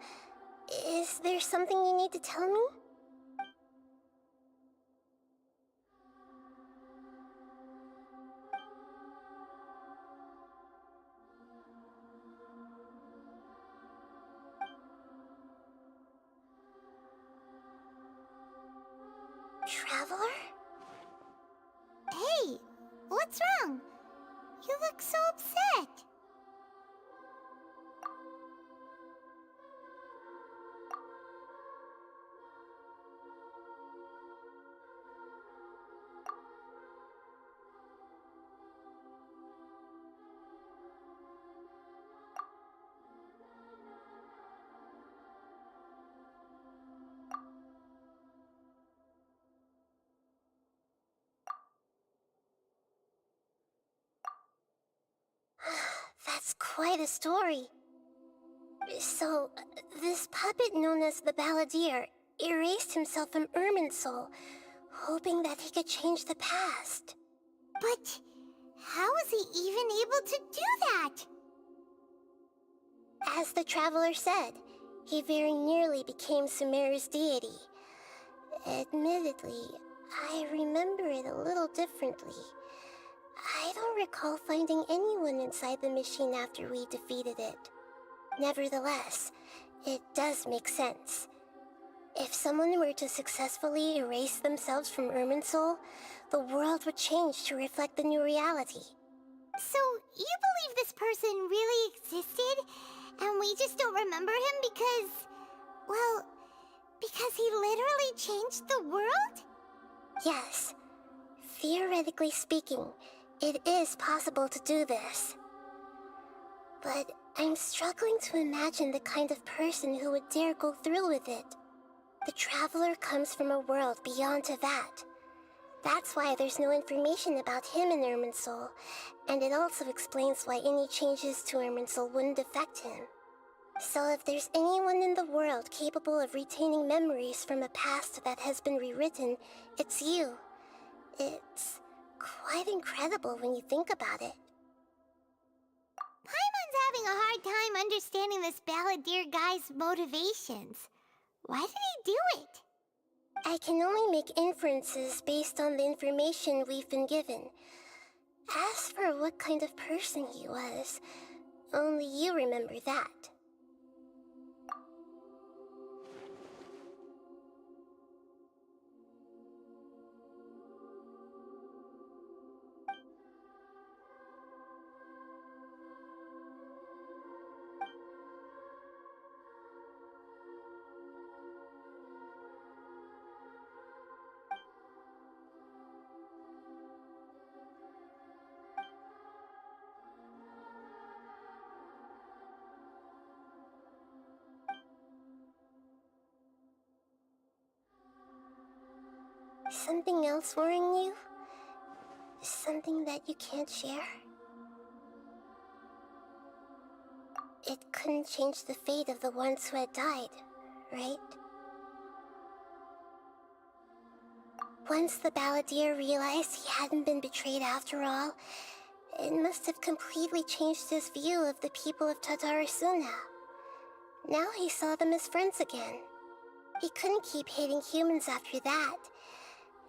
Is there something you need to tell me? Traveler? Hey, what's wrong? You look so upset. That's quite a story. So, this puppet known as the Balladeer erased himself from Irminsul, hoping that he could change the past. But how was he even able to do that? As the Traveler said, he very nearly became Sumeru's deity. Admittedly, I remember it a little differently. I don't recall finding anyone inside the machine after we defeated it. Nevertheless, it does make sense. If someone were to successfully erase themselves from Irminsul, the world would change to reflect the new reality. So, you believe this person really existed, and we just don't remember him because... well, because he literally changed the world? Yes. Theoretically speaking, it is possible to do this. But I'm struggling to imagine the kind of person who would dare go through with it. The Traveler comes from a world beyond Tevat. That's why there's no information about him in Irminsul, and it also explains why any changes to Irminsul wouldn't affect him. So if there's anyone in the world capable of retaining memories from a past that has been rewritten, it's you. It's quite incredible when you think about it. Paimon's having a hard time understanding this Balladeer guy's motivations. Why did he do it? I can only make inferences based on the information we've been given. As for what kind of person he was, only you remember that. Something else worrying you? Something that you can't share? It couldn't change the fate of the ones who had died, right? Once the Balladeer realized he hadn't been betrayed after all, it must have completely changed his view of the people of Tatarasuna. Now he saw them as friends again. He couldn't keep hating humans after that.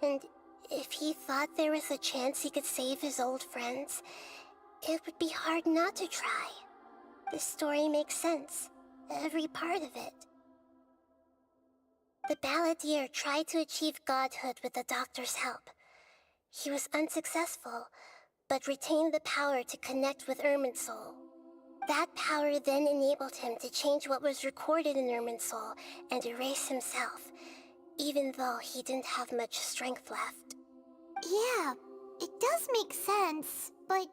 And if he thought there was a chance he could save his old friends, it would be hard not to try. This story makes sense, every part of it. The Balladeer tried to achieve godhood with the Doctor's help. He was unsuccessful, but retained the power to connect with Irminsul. That power then enabled him to change what was recorded in Irminsul and erase himself, even though he didn't have much strength left. Yeah, it does make sense, but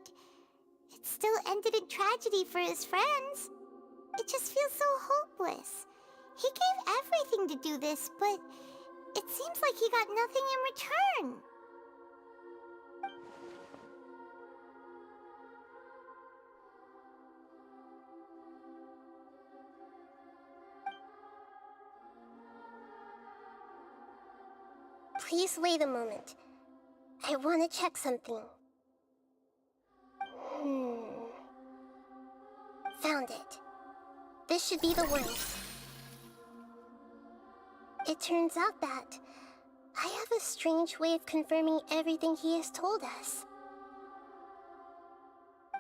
it still ended in tragedy for his friends. It just feels so hopeless. He gave everything to do this, but it seems like he got nothing in return. Please wait a moment. I want to check something. Found it. This should be the one. It turns out that I have a strange way of confirming everything he has told us.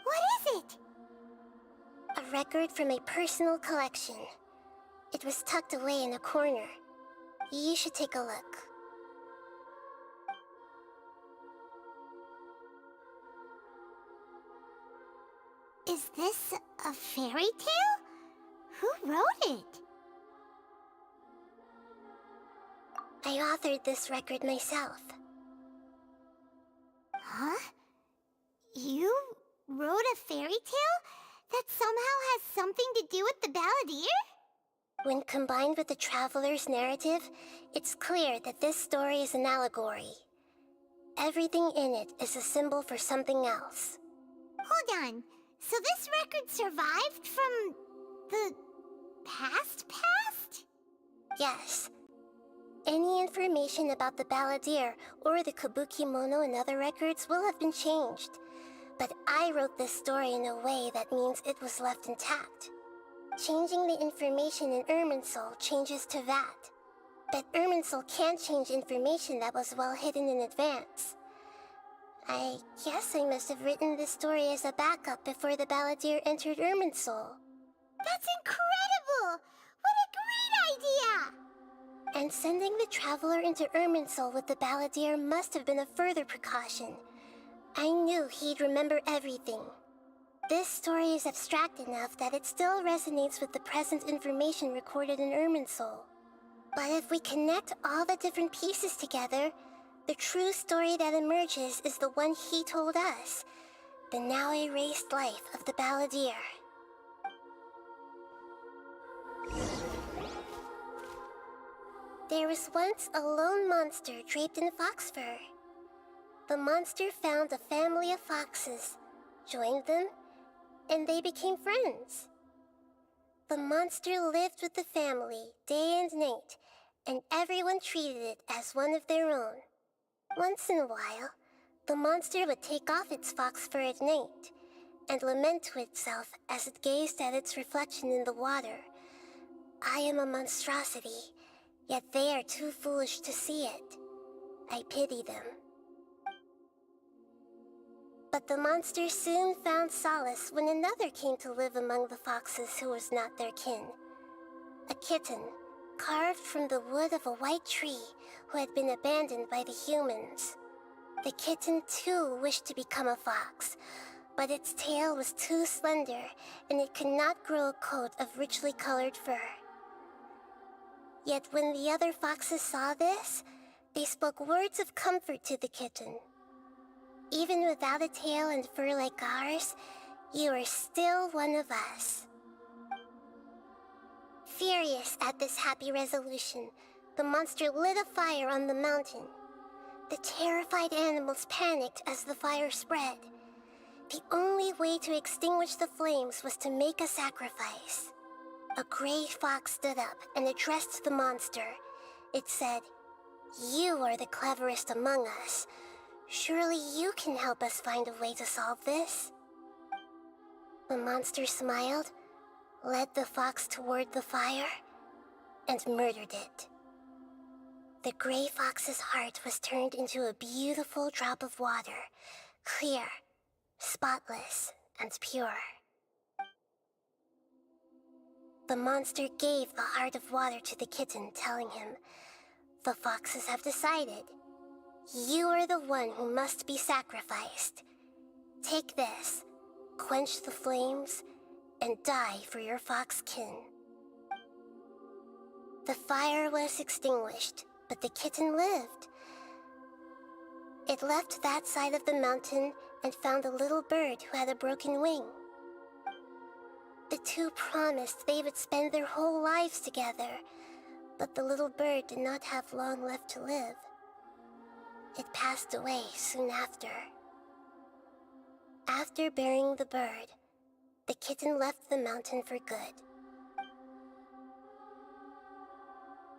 What is it? A record from a personal collection. It was tucked away in a corner. You should take a look. Is this a fairy tale? Who wrote it? I authored this record myself. Huh? You wrote a fairy tale that somehow has something to do with the Balladeer? When combined with the Traveler's narrative, it's clear that this story is an allegory. Everything in it is a symbol for something else. Hold on. So this record survived from the past? Yes. Any information about the Balladeer or the Kabukimono and other records will have been changed. But I wrote this story in a way that means it was left intact. Changing the information in Irminsul changes to that. But Irminsul can't change information that was well hidden in advance. I guess I must have written this story as a backup before the Balladeer entered Irminsul. That's incredible! What a great idea! And sending the Traveler into Irminsul with the Balladeer must have been a further precaution. I knew he'd remember everything. This story is abstract enough that it still resonates with the present information recorded in Irminsul. But if we connect all the different pieces together, the true story that emerges is the one he told us, the now erased life of the Balladeer. There was once a lone monster draped in fox fur. The monster found a family of foxes, joined them, and they became friends. The monster lived with the family day and night, and everyone treated it as one of their own. Once in a while, the monster would take off its fox fur at night and lament to itself as it gazed at its reflection in the water. I am a monstrosity, yet they are too foolish to see it. I pity them. But the monster soon found solace when another came to live among the foxes who was not their kin. A kitten, carved from the wood of a white tree who had been abandoned by the humans. The kitten too wished to become a fox, but its tail was too slender and it could not grow a coat of richly colored fur. Yet when the other foxes saw this, they spoke words of comfort to the kitten. Even without a tail and fur like ours, you are still one of us. Furious at this happy resolution, the monster lit a fire on the mountain. The terrified animals panicked as the fire spread. The only way to extinguish the flames was to make a sacrifice. A gray fox stood up and addressed the monster. It said, "You are the cleverest among us. Surely you can help us find a way to solve this." The monster smiled, led the fox toward the fire, and murdered it. The gray fox's heart was turned into a beautiful drop of water, clear, spotless, and pure. The monster gave the heart of water to the kitten, telling him, "The foxes have decided. You are the one who must be sacrificed. Take this, quench the flames, and die for your fox kin." The fire was extinguished, but the kitten lived. It left that side of the mountain and found a little bird who had a broken wing. The two promised they would spend their whole lives together, but the little bird did not have long left to live. It passed away soon after. After burying the bird, the kitten left the mountain for good.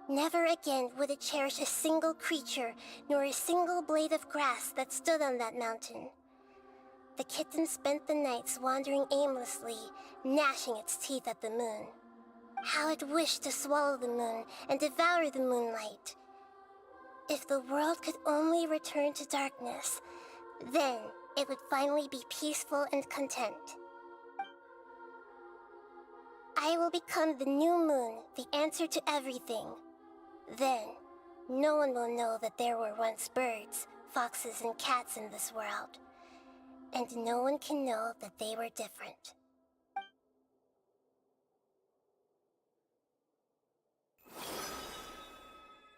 Never again would it cherish a single creature, nor a single blade of grass that stood on that mountain. The kitten spent the nights wandering aimlessly, gnashing its teeth at the moon. How it wished to swallow the moon and devour the moonlight. If the world could only return to darkness, then it would finally be peaceful and content. I will become the new moon, the answer to everything. Then, no one will know that there were once birds, foxes, and cats in this world. And no one can know that they were different.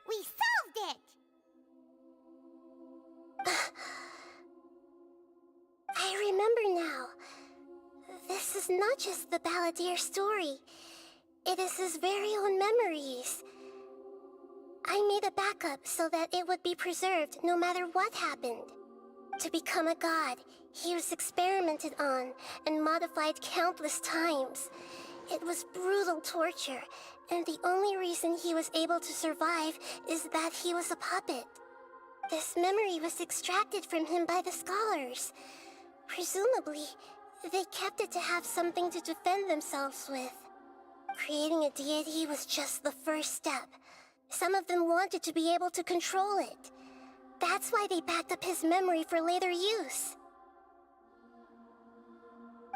We solved it! I remember now. This is not just the Balladeer story. It is his very own memories. I made a backup so that it would be preserved no matter what happened. To become a god, he was experimented on and modified countless times. It was brutal torture, and the only reason he was able to survive is that he was a puppet. This memory was extracted from him by the scholars. Presumably, they kept it to have something to defend themselves with. Creating a deity was just the first step. Some of them wanted to be able to control it. That's why they backed up his memory for later use.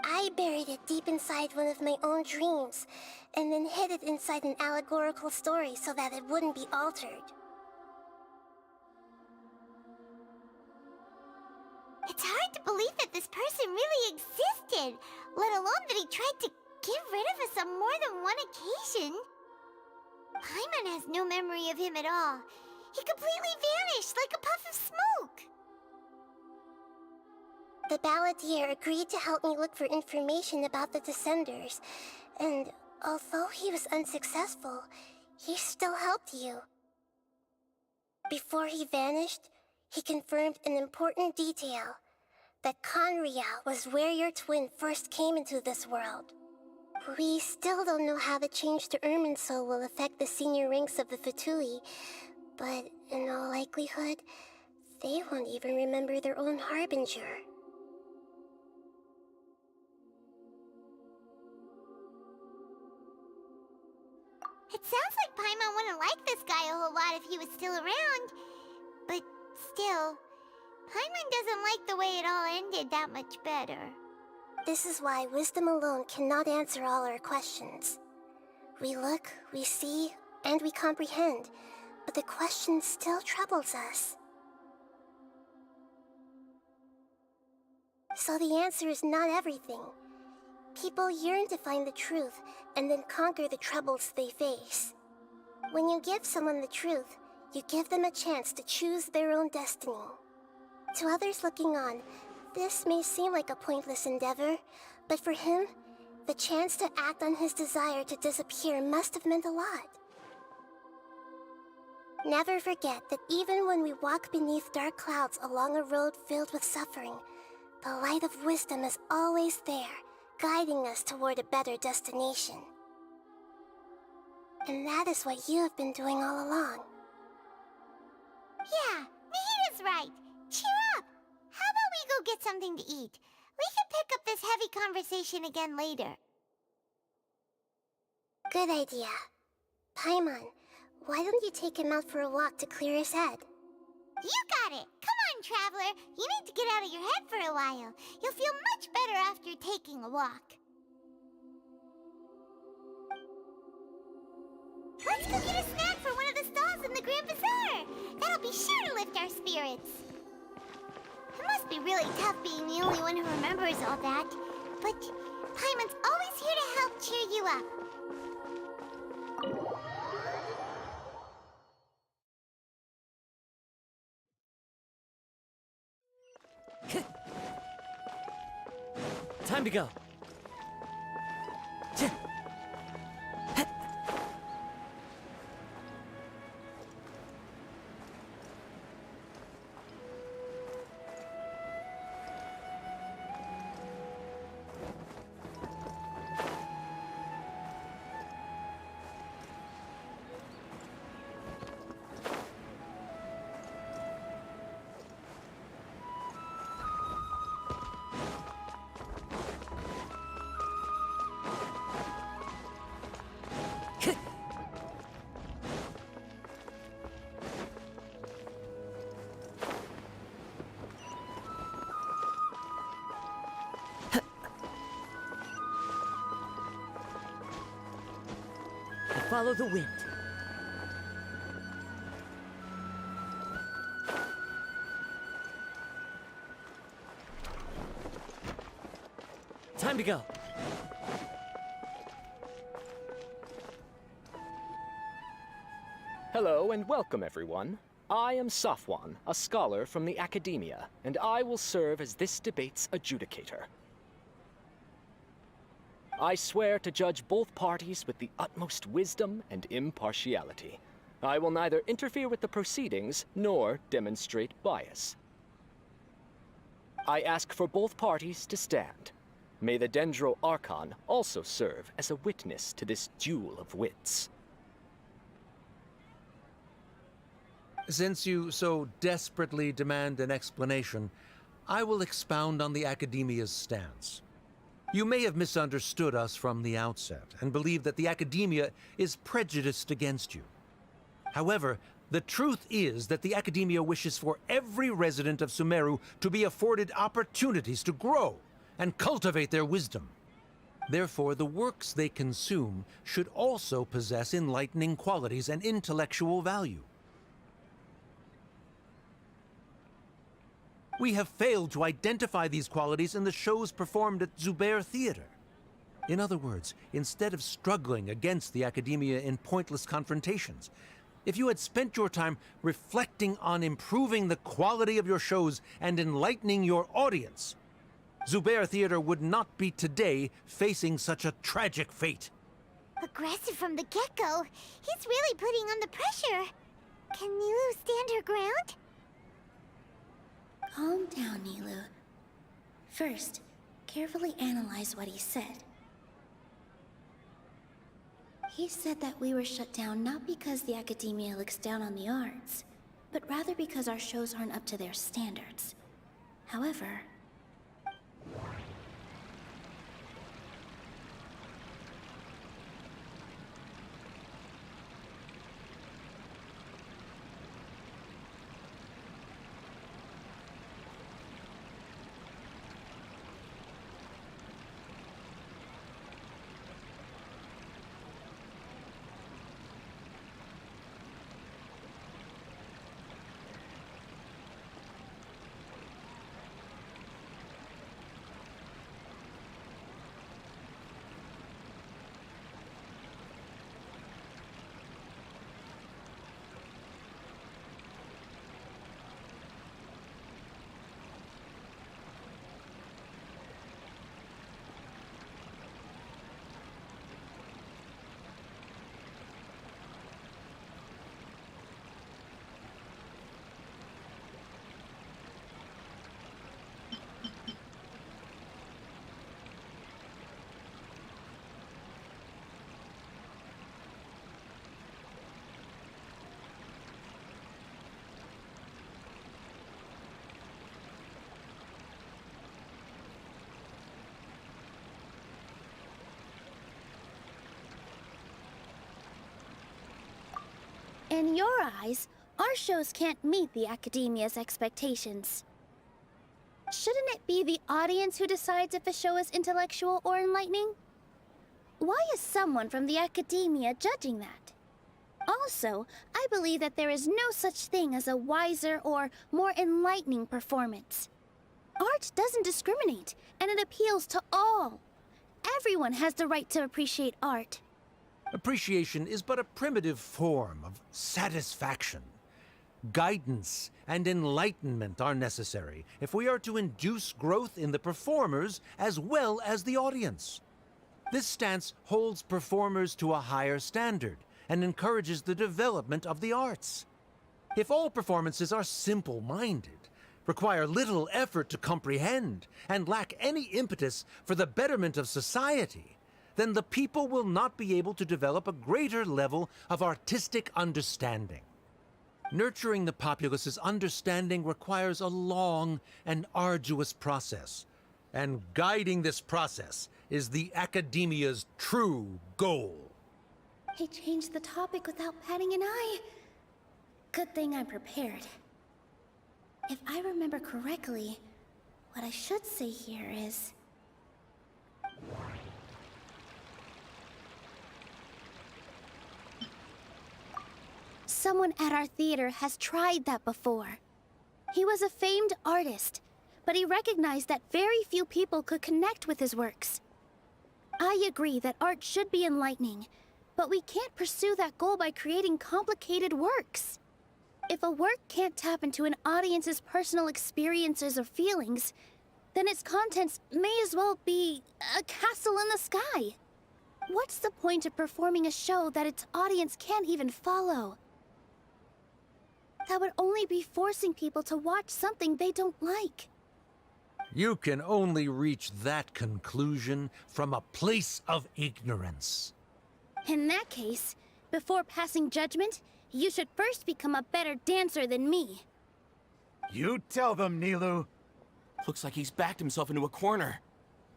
I buried it deep inside one of my own dreams, and then hid it inside an allegorical story so that it wouldn't be altered. It's hard to believe that this person really existed, let alone that he tried to get rid of us on more than one occasion. Paimon has no memory of him at all. He completely vanished like a puff of smoke. The Balladeer agreed to help me look for information about the Descenders, and although he was unsuccessful, he still helped you. Before he vanished, he confirmed an important detail, that Conria was where your twin first came into this world. We still don't know how the change to Irminsul will affect the senior ranks of the Fatui, but in all likelihood, they won't even remember their own Harbinger. It sounds like Paimon wouldn't like this guy a whole lot if he was still around. But still, Paimon doesn't like the way it all ended that much better. This is why wisdom alone cannot answer all our questions. We look, we see, and we comprehend, but the question still troubles us. So the answer is not everything. People yearn to find the truth, and then conquer the troubles they face. When you give someone the truth, you give them a chance to choose their own destiny. To others looking on, this may seem like a pointless endeavor, but for him, the chance to act on his desire to disappear must have meant a lot. Never forget that even when we walk beneath dark clouds along a road filled with suffering, the light of wisdom is always there, guiding us toward a better destination. And that is what you have been doing all along. Yeah, Nahita's right. Cheer up! How about we go get something to eat? We can pick up this heavy conversation again later. Good idea. Paimon, why don't you take him out for a walk to clear his head? You got it! Come on, Traveler! You need to get out of your head for a while. You'll feel much better after taking a walk. Let's go get a snack from one of the stalls in the Grand Bazaar! That'll be sure to lift our spirits. It must be really tough being the only one who remembers all that. But Paimon's always here to help cheer you up. Time to go. Follow the wind. Time to go. Hello and welcome, everyone. I am Safwan, a scholar from the Academia, and I will serve as this debate's adjudicator. I swear to judge both parties with the utmost wisdom and impartiality. I will neither interfere with the proceedings nor demonstrate bias. I ask for both parties to stand. May the Dendro Archon also serve as a witness to this duel of wits. Since you so desperately demand an explanation, I will expound on the Academia's stance. You may have misunderstood us from the outset and believe that the Academia is prejudiced against you. However, the truth is that the Academia wishes for every resident of Sumeru to be afforded opportunities to grow and cultivate their wisdom. Therefore, the works they consume should also possess enlightening qualities and intellectual value. We have failed to identify these qualities in the shows performed at Zubair Theater. In other words, instead of struggling against the Academia in pointless confrontations, if you had spent your time reflecting on improving the quality of your shows and enlightening your audience, Zubair Theater would not be today facing such a tragic fate. Aggressive from the get-go. He's really putting on the pressure. Can Nilu stand her ground? Calm down, Nilu. First, carefully analyze what he said. He said that we were shut down not because the Academia looks down on the arts, but rather because our shows aren't up to their standards. However, in your eyes, our shows can't meet the Academia's expectations. Shouldn't it be the audience who decides if a show is intellectual or enlightening? Why is someone from the Academia judging that? Also, I believe that there is no such thing as a wiser or more enlightening performance. Art doesn't discriminate, and it appeals to all. Everyone has the right to appreciate art. Appreciation is but a primitive form of satisfaction. Guidance and enlightenment are necessary if we are to induce growth in the performers as well as the audience. This stance holds performers to a higher standard and encourages the development of the arts. If all performances are simple-minded, require little effort to comprehend, and lack any impetus for the betterment of society, then the people will not be able to develop a greater level of artistic understanding. Nurturing the populace's understanding requires a long and arduous process, and guiding this process is the Academia's true goal. he changed the topic without batting an eye. Good thing I'm prepared. If I remember correctly, what I should say here is... Someone at our theater has tried that before. He was a famed artist, but he recognized that very few people could connect with his works. I agree that art should be enlightening, but we can't pursue that goal by creating complicated works. If a work can't tap into an audience's personal experiences or feelings, then its contents may as well be a castle in the sky. What's the point of performing a show that its audience can't even follow? That would only be forcing people to watch something they don't like. You can only reach that conclusion from a place of ignorance. In that case, before passing judgment, you should first become a better dancer than me. You tell them, Nilu. Looks like he's backed himself into a corner.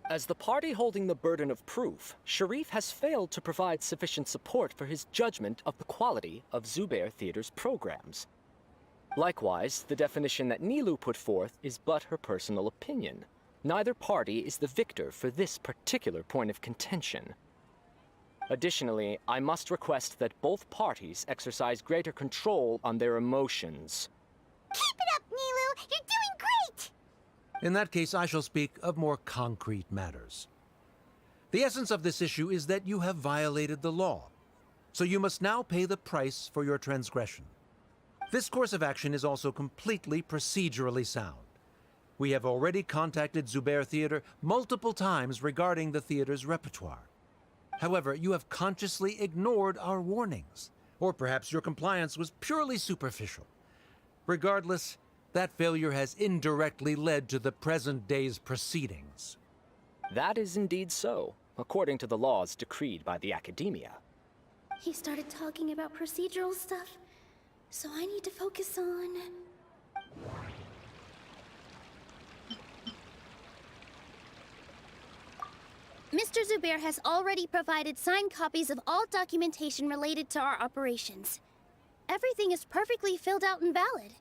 As the party holding the burden of proof, Sharif has failed to provide sufficient support for his judgment of the quality of Zubair Theater's programs. Likewise, the definition that Nilu put forth is but her personal opinion. Neither party is the victor for this particular point of contention. Additionally, I must request that both parties exercise greater control on their emotions. Keep it up, Nilu! You're doing great! In that case, I shall speak of more concrete matters. The essence of this issue is that you have violated the law, so you must now pay the price for your transgression. This course of action is also completely procedurally sound. We have already contacted Zubair Theater multiple times regarding the theater's repertoire. However, you have consciously ignored our warnings, or perhaps your compliance was purely superficial. Regardless, that failure has indirectly led to the present day's proceedings. That is indeed so, according to the laws decreed by the Academia. He started talking about procedural stuff, so I need to focus on... Mr. Zubair has already provided signed copies of all documentation related to our operations. Everything is perfectly filled out and valid.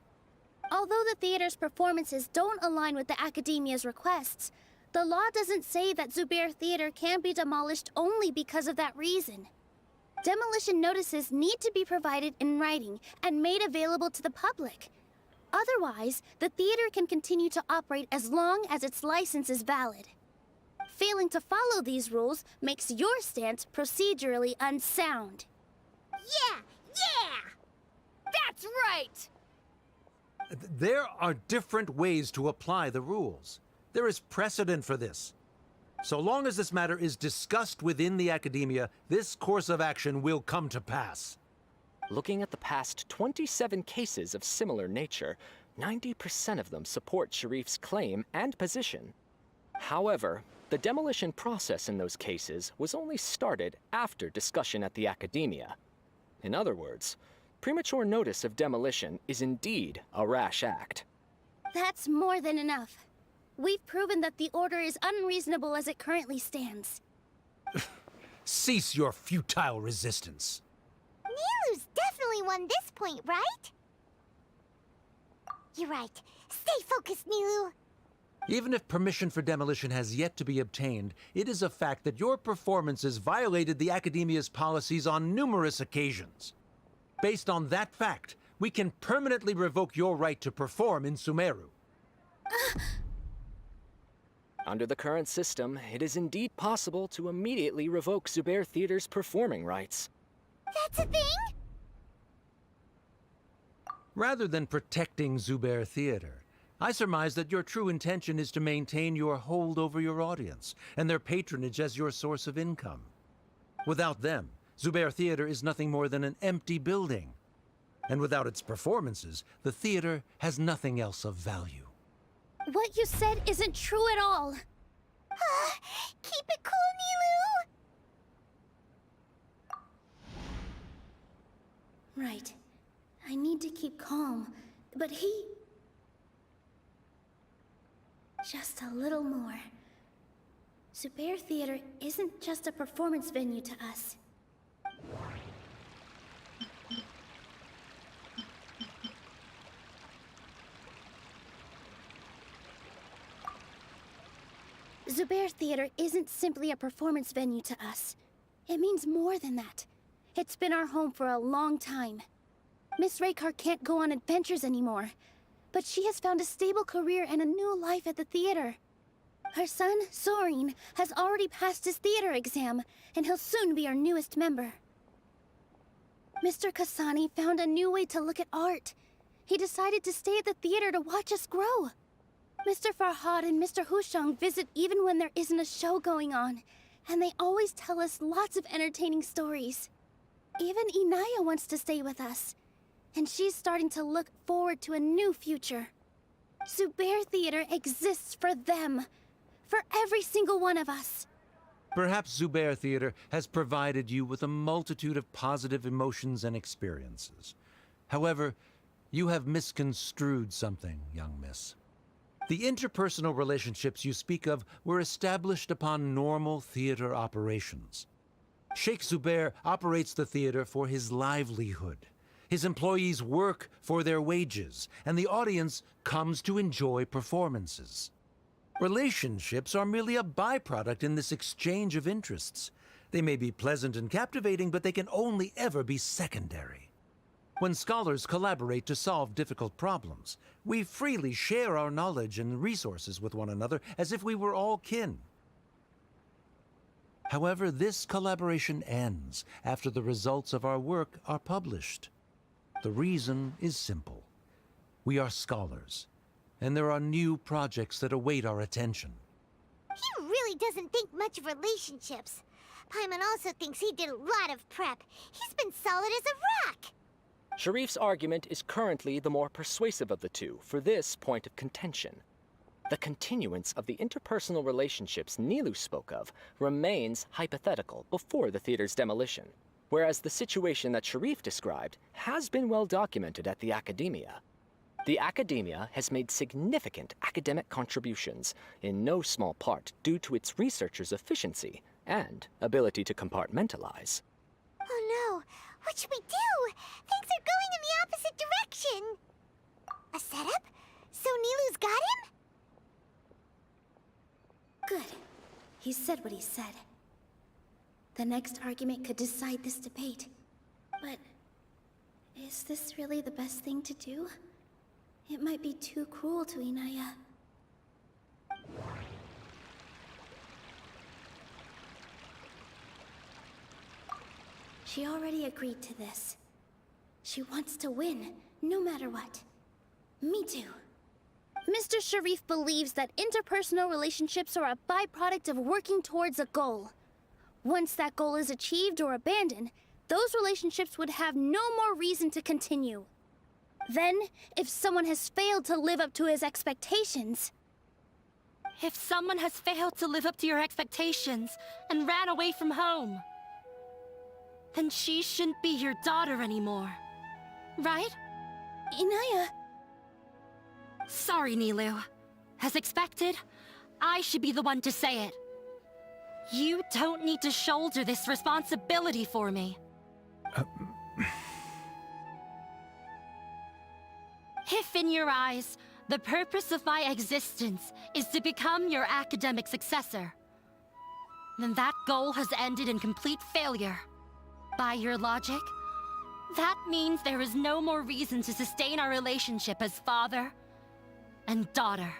Although the theater's performances don't align with the Academia's requests, the law doesn't say that Zubair Theater can be demolished only because of that reason. Demolition notices need to be provided in writing and made available to the public. Otherwise, the theater can continue to operate as long as its license is valid. Failing to follow these rules makes your stance procedurally unsound. Yeah! That's right! There are different ways to apply the rules. There is precedent for this. So long as this matter is discussed within the Academia, this course of action will come to pass. Looking at the past 27 cases of similar nature, 90% of them support Sharif's claim and position. However, the demolition process in those cases was only started after discussion at the Academia. In other words, premature notice of demolition is indeed a rash act. That's more than enough. We've proven that the order is unreasonable as it currently stands. Cease your futile resistance. Nilu's definitely won this point, right? You're right. Stay focused, Nilu. Even if permission for demolition has yet to be obtained, it is a fact that your performances violated the Academia's policies on numerous occasions. Based on that fact, we can permanently revoke your right to perform in Sumeru. Under the current system, it is indeed possible to immediately revoke Zubair Theater's performing rights. That's a thing? Rather than protecting Zubair Theater, I surmise that your true intention is to maintain your hold over your audience and their patronage as your source of income. Without them, Zubair Theater is nothing more than an empty building. And without its performances, the theater has nothing else of value. What you said isn't true at all. Keep it cool, Nilu! Right. I need to keep calm, but he... Just a little more. Zubair Theater isn't just a performance venue to us. Zubair Theater isn't simply a performance venue to us. It means more than that. It's been our home for a long time. Miss Raykar can't go on adventures anymore, but she has found a stable career and a new life at the theater. Her son, Sorin, has already passed his theater exam, and he'll soon be our newest member. Mr. Kasani found a new way to look at art. He decided to stay at the theater to watch us grow. Mr. Farhad and Mr. Hushang visit even when there isn't a show going on, and they always tell us lots of entertaining stories. Even Inaya wants to stay with us, and she's starting to look forward to a new future. Zubair Theater exists for them. For every single one of us. Perhaps Zubair Theater has provided you with a multitude of positive emotions and experiences. However, you have misconstrued something, young miss. The interpersonal relationships you speak of were established upon normal theater operations. Sheikh Zubair operates the theater for his livelihood. His employees work for their wages, and the audience comes to enjoy performances. Relationships are merely a byproduct in this exchange of interests. They may be pleasant and captivating, but they can only ever be secondary. When scholars collaborate to solve difficult problems, we freely share our knowledge and resources with one another as if we were all kin. However, this collaboration ends after the results of our work are published. The reason is simple. We are scholars, and there are new projects that await our attention. He really doesn't think much of relationships. Paimon also thinks he did a lot of prep. He's been solid as a rock. Sharif's argument is currently the more persuasive of the two for this point of contention. The continuance of the interpersonal relationships Nilu spoke of remains hypothetical before the theater's demolition, whereas the situation that Sharif described has been well documented at the Academia. The Academia has made significant academic contributions, in no small part due to its researchers' efficiency and ability to compartmentalize. Oh no, what should we do? Things are going in the opposite direction. A setup? So Nilu's got him? Good. He said what he said. The next argument could decide this debate. But is this really the best thing to do? It might be too cruel to Inaya. She already agreed to this. She wants to win, no matter what. Me too. Mr. Sharif believes that interpersonal relationships are a byproduct of working towards a goal. Once that goal is achieved or abandoned, those relationships would have no more reason to continue. Then, if someone has failed to live up to his expectations... If someone has failed to live up to your expectations and ran away from home, then she shouldn't be your daughter anymore. Right? Inaya... Sorry, Nilu. As expected, I should be the one to say it. You don't need to shoulder this responsibility for me. If in your eyes, the purpose of my existence is to become your academic successor, then that goal has ended in complete failure. By your logic, that means there is no more reason to sustain our relationship as father and daughter.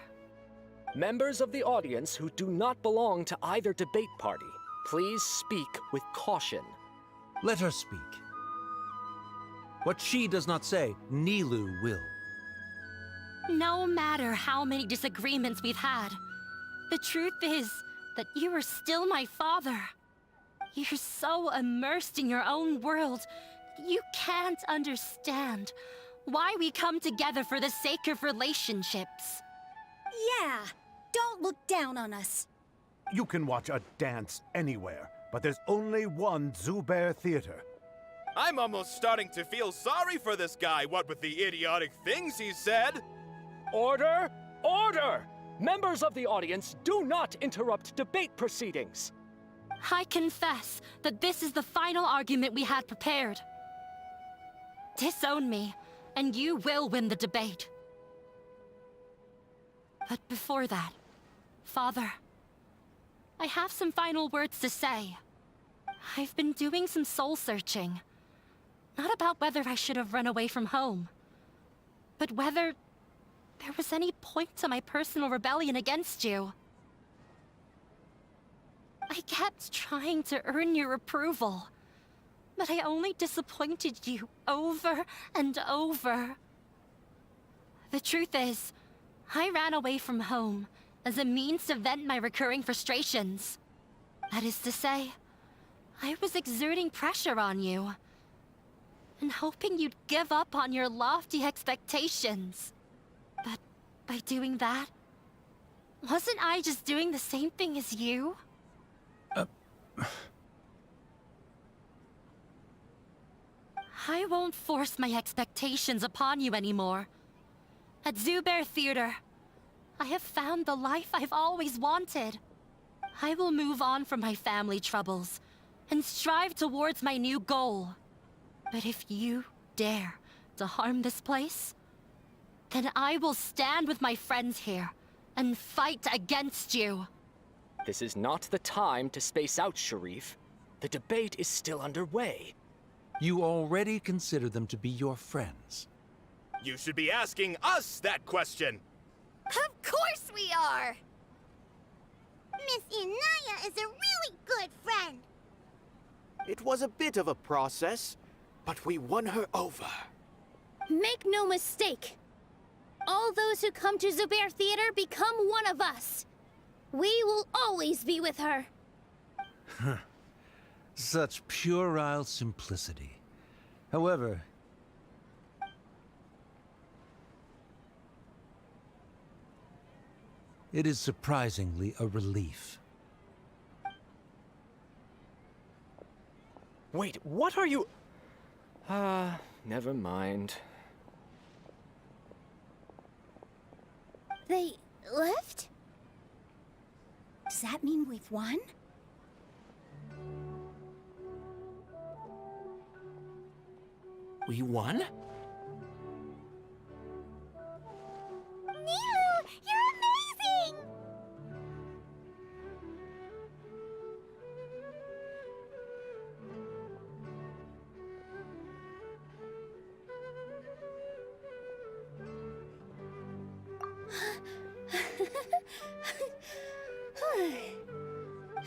Members of the audience who do not belong to either debate party, please speak with caution. Let her speak. What she does not say, Nilu will. No matter how many disagreements we've had, the truth is that you are still my father. You're so immersed in your own world, you can't understand why we come together for the sake of relationships. Yeah, don't look down on us. You can watch a dance anywhere, but there's only one Zubair Theater. I'm almost starting to feel sorry for this guy, what with the idiotic things he said. Order! Order! Members of the audience, do not interrupt debate proceedings. I confess that this is the final argument we had prepared. Disown me, and you will win the debate. But before that, Father, I have some final words to say. I've been doing some soul-searching. Not about whether I should have run away from home, but whether there was any point to my personal rebellion against you. I kept trying to earn your approval, but I only disappointed you over and over. The truth is, I ran away from home as a means to vent my recurring frustrations. That is to say, I was exerting pressure on you, and hoping you'd give up on your lofty expectations. But by doing that? Wasn't I just doing the same thing as you? I won't force my expectations upon you anymore. At Zubair Theater, I have found the life I've always wanted. I will move on from my family troubles and strive towards my new goal. But if you dare to harm this place, then I will stand with my friends here and fight against you. This is not the time to space out, Sharif. The debate is still underway. You already consider them to be your friends. You should be asking us that question. Of course we are! Miss Inaya is a really good friend. It was a bit of a process, but we won her over. Make no mistake. All those who come to Zubair Theater become one of us. We will always be with her. Such puerile simplicity. However, it is surprisingly a relief. Wait, what are you... never mind. They left? Does that mean we've won? We won? Nilu, you're amazing!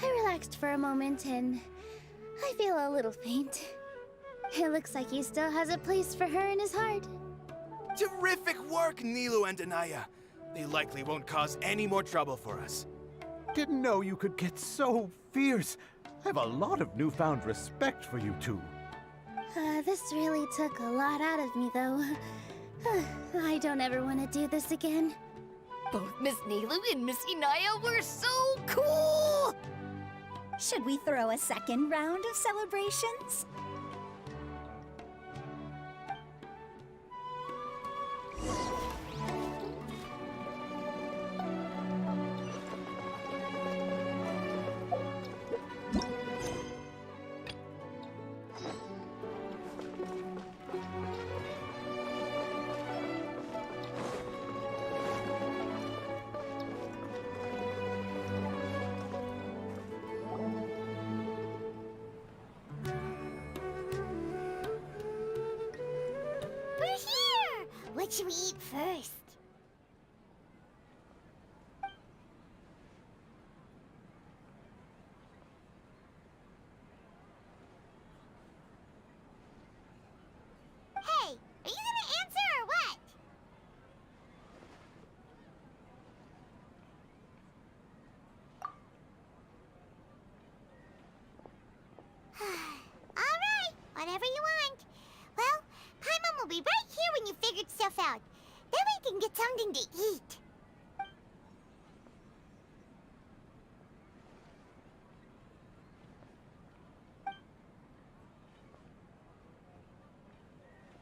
I relaxed for a moment and I feel a little faint. It looks like he still has a place for her in his heart. Terrific work, Nilu and Anaya. They likely won't cause any more trouble for us. Didn't know you could get so fierce. I have a lot of newfound respect for you two. This really took a lot out of me, though. I don't ever want to do this again. Both Miss Nilu and Miss Inaya were so cool! Should we throw a second round of celebrations? We're here! What should we eat first? Hey, are you gonna answer or what? Alright, whatever you want. Well, Paimon will be right here when you figured stuff out. Then we can get something to eat.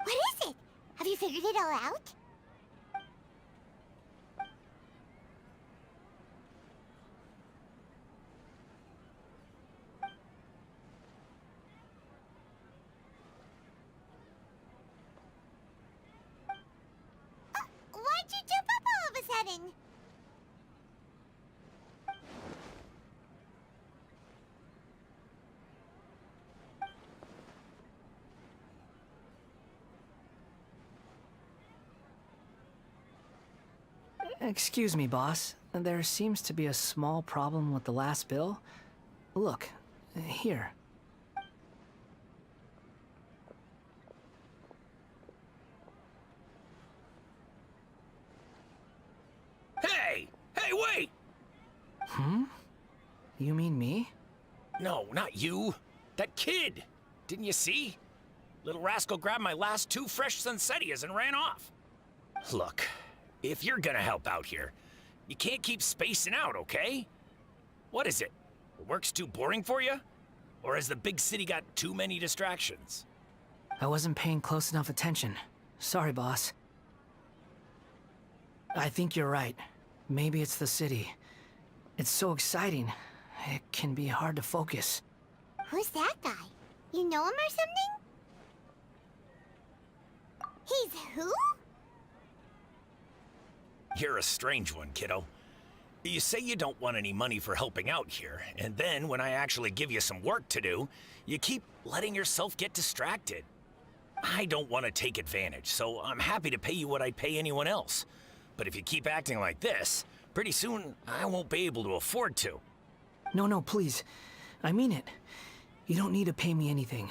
What is it? Have you figured it all out? Why'd you jump up all of a sudden? Excuse me, boss. There seems to be a small problem with the last bill. Look, here. Hey! Hey, wait! Hmm? You mean me? No, not you. That kid. Didn't you see? Little rascal grabbed my last 2 fresh Sunsettias and ran off. Look, if you're gonna help out here, you can't keep spacing out, okay? What is it? Work's too boring for you? Or has the big city got too many distractions? I wasn't paying close enough attention. Sorry, boss. I think you're right. Maybe it's the city. It's so exciting. It can be hard to focus. Who's that guy? You know him or something? He's who? You're a strange one, kiddo. You say you don't want any money for helping out here, and then when I actually give you some work to do, you keep letting yourself get distracted. I don't want to take advantage, so I'm happy to pay you what I'd pay anyone else. But if you keep acting like this, pretty soon I won't be able to afford to. No, please. I mean it. You don't need to pay me anything.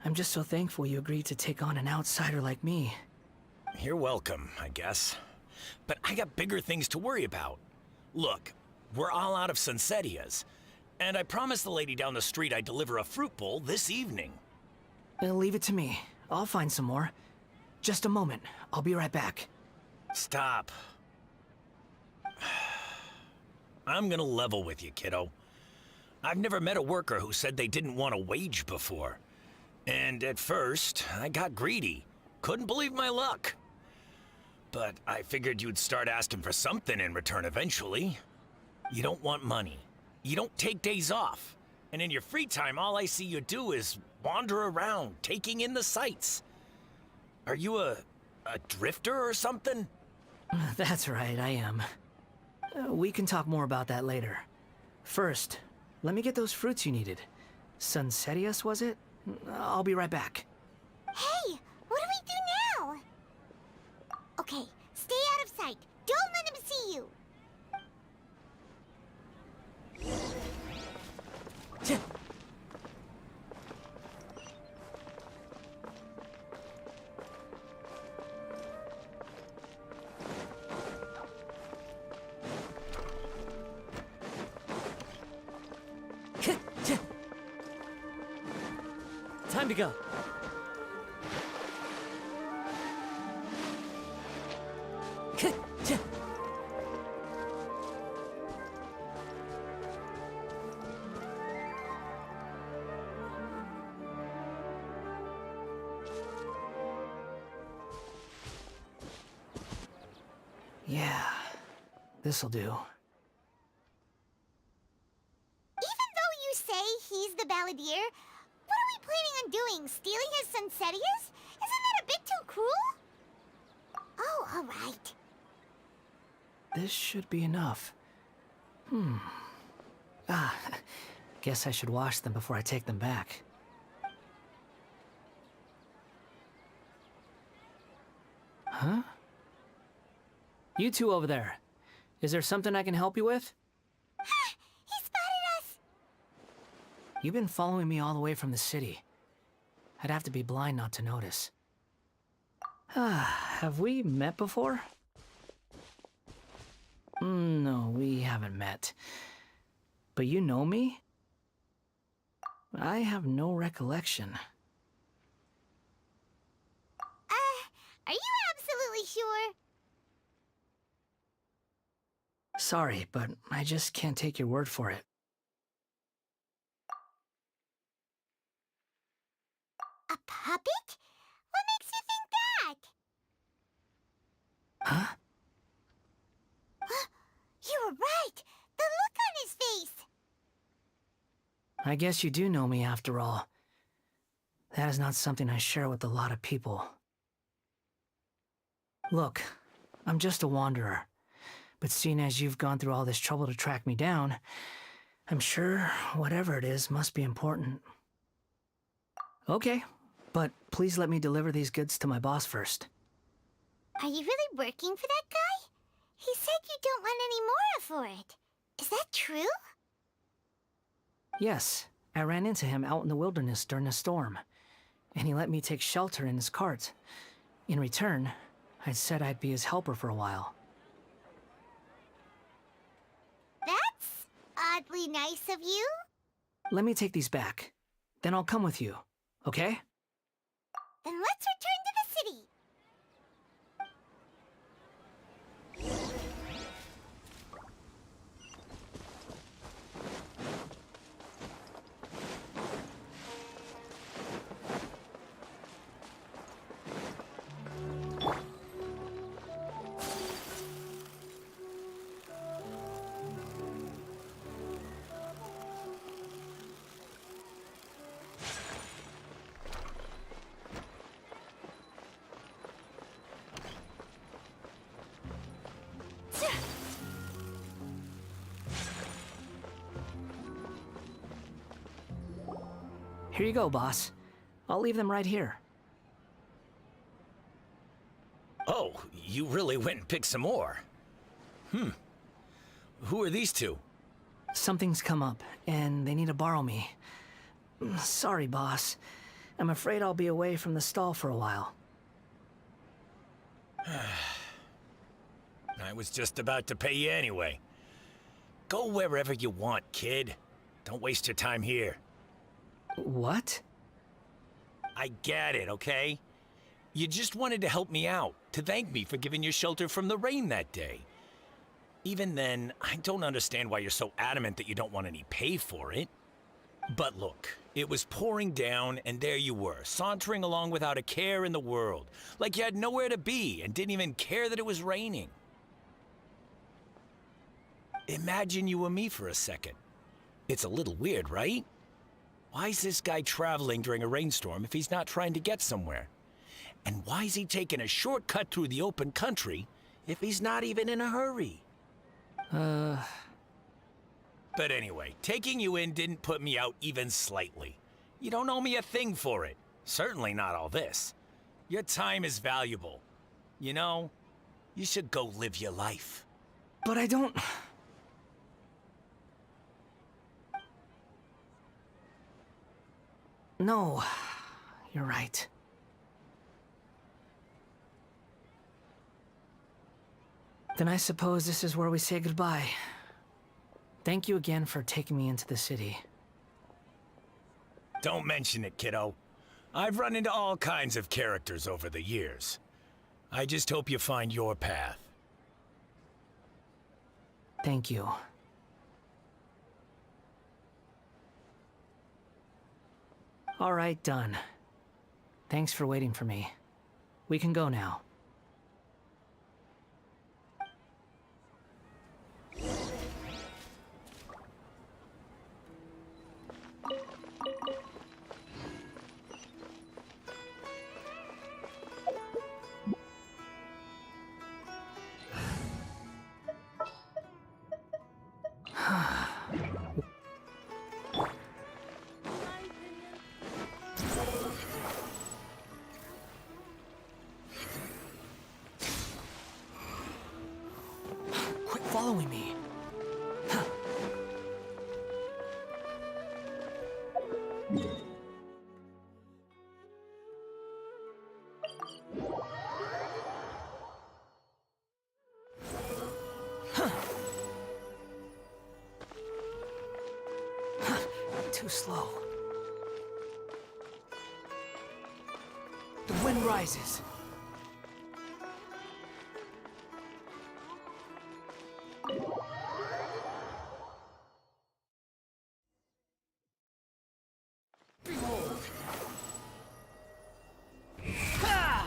I'm just so thankful you agreed to take on an outsider like me. You're welcome, I guess. But I got bigger things to worry about. Look, we're all out of Sunsettias, and I promised the lady down the street I'd deliver a fruit bowl this evening. Leave it to me. I'll find some more. Just a moment. I'll be right back. Stop. I'm gonna level with you, kiddo. I've never met a worker who said they didn't want a wage before. And at first, I got greedy. Couldn't believe my luck. But I figured you'd start asking for something in return eventually. You don't want money. You don't take days off. And in your free time, all I see you do is wander around, taking in the sights. Are you a drifter or something? That's right, I am. We can talk more about that later. First, let me get those fruits you needed. Sunsettias, was it? I'll be right back. Hey, what do we do now? Okay, stay out of sight. Don't let him see you. Time to go. Yeah, this'll do. Even though you say he's the balladeer, what are we planning on doing? Stealing his Sunsettias? Isn't that a bit too cruel? Oh, alright. This should be enough. Guess I should wash them before I take them back. Huh? You two over there. Is there something I can help you with? He spotted us! You've been following me all the way from the city. I'd have to be blind not to notice. Have we met before? No, we haven't met. But you know me? I have no recollection. Are you absolutely sure? Sorry, but I just can't take your word for it. A puppet? What makes you think that? Huh? You were right! The look on his face! I guess you do know me after all. That is not something I share with a lot of people. Look, I'm just a wanderer. But seeing as you've gone through all this trouble to track me down, I'm sure whatever it is must be important. Okay, but please let me deliver these goods to my boss first. Are you really working for that guy? He said you don't want any more for it. Is that true? Yes, I ran into him out in the wilderness during a storm, and he let me take shelter in his cart. In return, I said I'd be his helper for a while. That's oddly nice of you. Let me take these back. Then I'll come with you, okay? Then let's return to the city. Here you go, boss. I'll leave them right here. Oh, you really went and picked some more. Who are these two? Something's come up, and they need to borrow me. Sorry, boss. I'm afraid I'll be away from the stall for a while. I was just about to pay you anyway. Go wherever you want, kid. Don't waste your time here. What? I get it, okay? You just wanted to help me out, to thank me for giving you shelter from the rain that day. Even then, I don't understand why you're so adamant that you don't want any pay for it. But look, it was pouring down, and there you were, sauntering along without a care in the world, like you had nowhere to be and didn't even care that it was raining. Imagine you were me for a second. It's a little weird, right? Why is this guy traveling during a rainstorm if he's not trying to get somewhere? And why is he taking a shortcut through the open country if he's not even in a hurry? But anyway, taking you in didn't put me out even slightly. You don't owe me a thing for it. Certainly not all this. Your time is valuable. You know, you should go live your life. But I don't... No, you're right. Then I suppose this is where we say goodbye. Thank you again for taking me into the city. Don't mention it, kiddo. I've run into all kinds of characters over the years. I just hope you find your path. Thank you. All right, done. Thanks for waiting for me. We can go now. Quit following me. Too slow. The wind rises. Behold. Ha!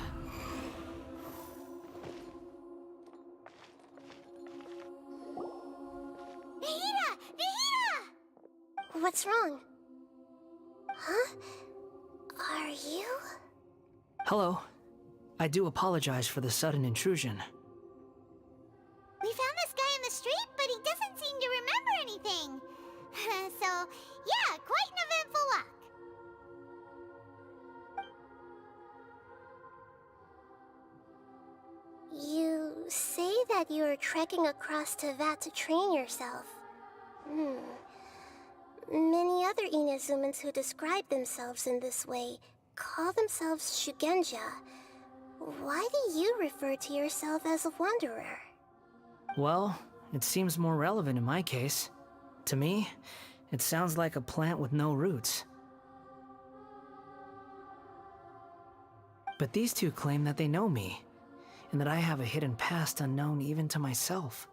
Nahida! Nahida! What's wrong? Huh? Are you? Hello. I do apologize for the sudden intrusion. We found this guy in the street, but he doesn't seem to remember anything. So, yeah, quite an eventful walk. You say that you are trekking across Teyvat to train yourself. Many other Inazumans who describe themselves in this way call themselves Shugenja. Why do you refer to yourself as a wanderer? Well, it seems more relevant in my case. To me, it sounds like a plant with no roots. But these two claim that they know me, and that I have a hidden past unknown even to myself.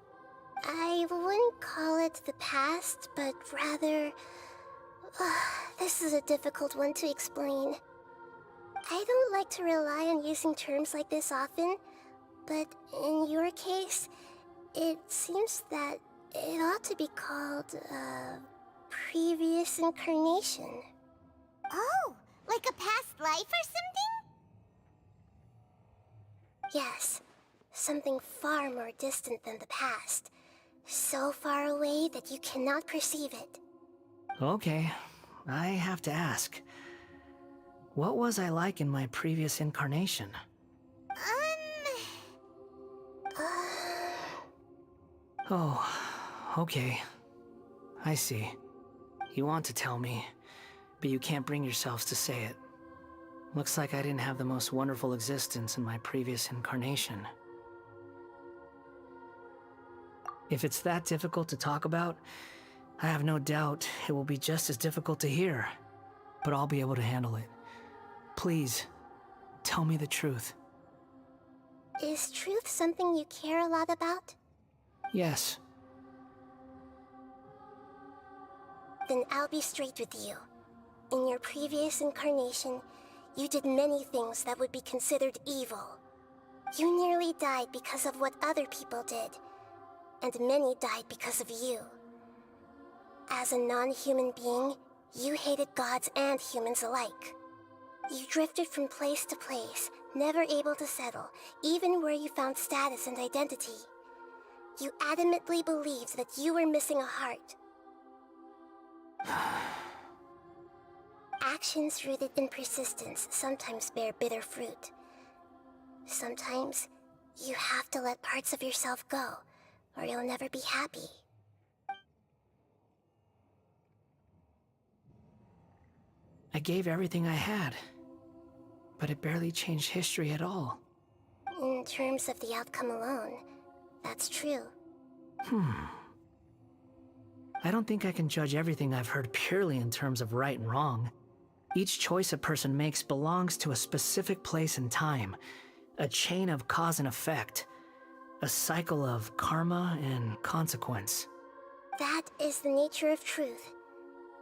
I wouldn't call it the past, but rather... this is a difficult one to explain. I don't like to rely on using terms like this often, but in your case, it seems that it ought to be called, previous incarnation. Oh, like a past life or something? Yes, something far more distant than the past. So far away that you cannot perceive it. Okay, I have to ask. What was I like in my previous incarnation? Oh, okay. I see. You want to tell me, but you can't bring yourselves to say it. Looks like I didn't have the most wonderful existence in my previous incarnation. If it's that difficult to talk about, I have no doubt it will be just as difficult to hear, but I'll be able to handle it. Please, tell me the truth. Is truth something you care a lot about? Yes. Then I'll be straight with you. In your previous incarnation, you did many things that would be considered evil. You nearly died because of what other people did, and many died because of you. As a non-human being, you hated gods and humans alike. You drifted from place to place, never able to settle, even where you found status and identity. You adamantly believed that you were missing a heart. Actions rooted in persistence sometimes bear bitter fruit. Sometimes, you have to let parts of yourself go, or you'll never be happy. I gave everything I had, but it barely changed history at all. In terms of the outcome alone, that's true. I don't think I can judge everything I've heard purely in terms of right and wrong. Each choice a person makes belongs to a specific place and time, a chain of cause and effect, a cycle of karma and consequence. That is the nature of truth.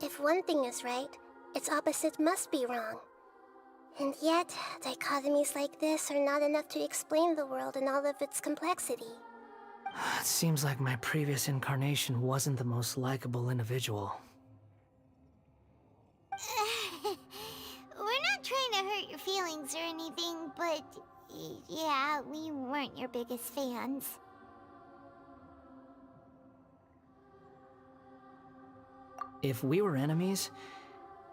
If one thing is right, its opposite must be wrong. And yet, dichotomies like this are not enough to explain the world in all of its complexity. It seems like my previous incarnation wasn't the most likable individual. We're not trying to hurt your feelings or anything, but yeah, we weren't your biggest fans. If we were enemies,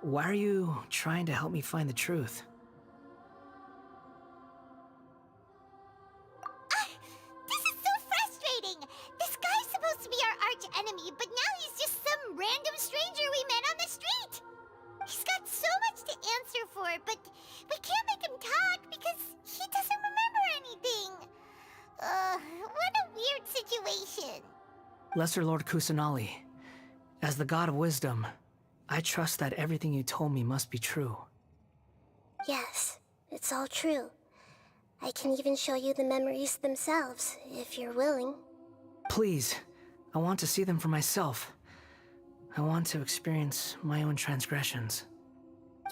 why are you trying to help me find the truth? This is so frustrating! This guy's supposed to be our arch-enemy, but now he's just some random stranger we met on the street! He's got so much to answer for, but we can't make him talk because he doesn't remember anything. What a weird situation. Lesser Lord Kusanali, as the God of Wisdom, I trust that everything you told me must be true. Yes, it's all true. I can even show you the memories themselves, if you're willing. Please, I want to see them for myself. I want to experience my own transgressions.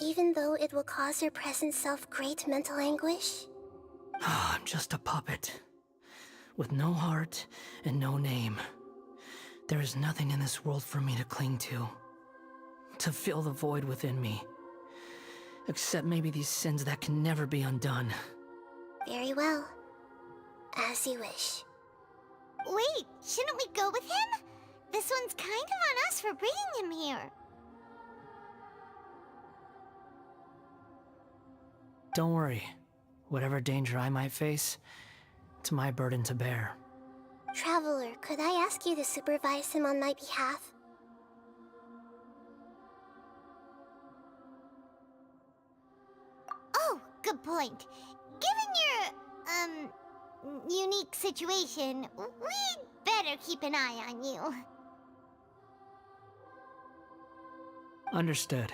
Even though it will cause your present self great mental anguish? I'm just a puppet, with no heart and no name. There is nothing in this world for me to cling to fill the void within me. Except maybe these sins that can never be undone. Very well. As you wish. Wait, shouldn't we go with him? This one's kind of on us for bringing him here. Don't worry. Whatever danger I might face, it's my burden to bear. Traveler, could I ask you to supervise him on my behalf? Oh, good point. Given your, unique situation, we'd better keep an eye on you. Understood.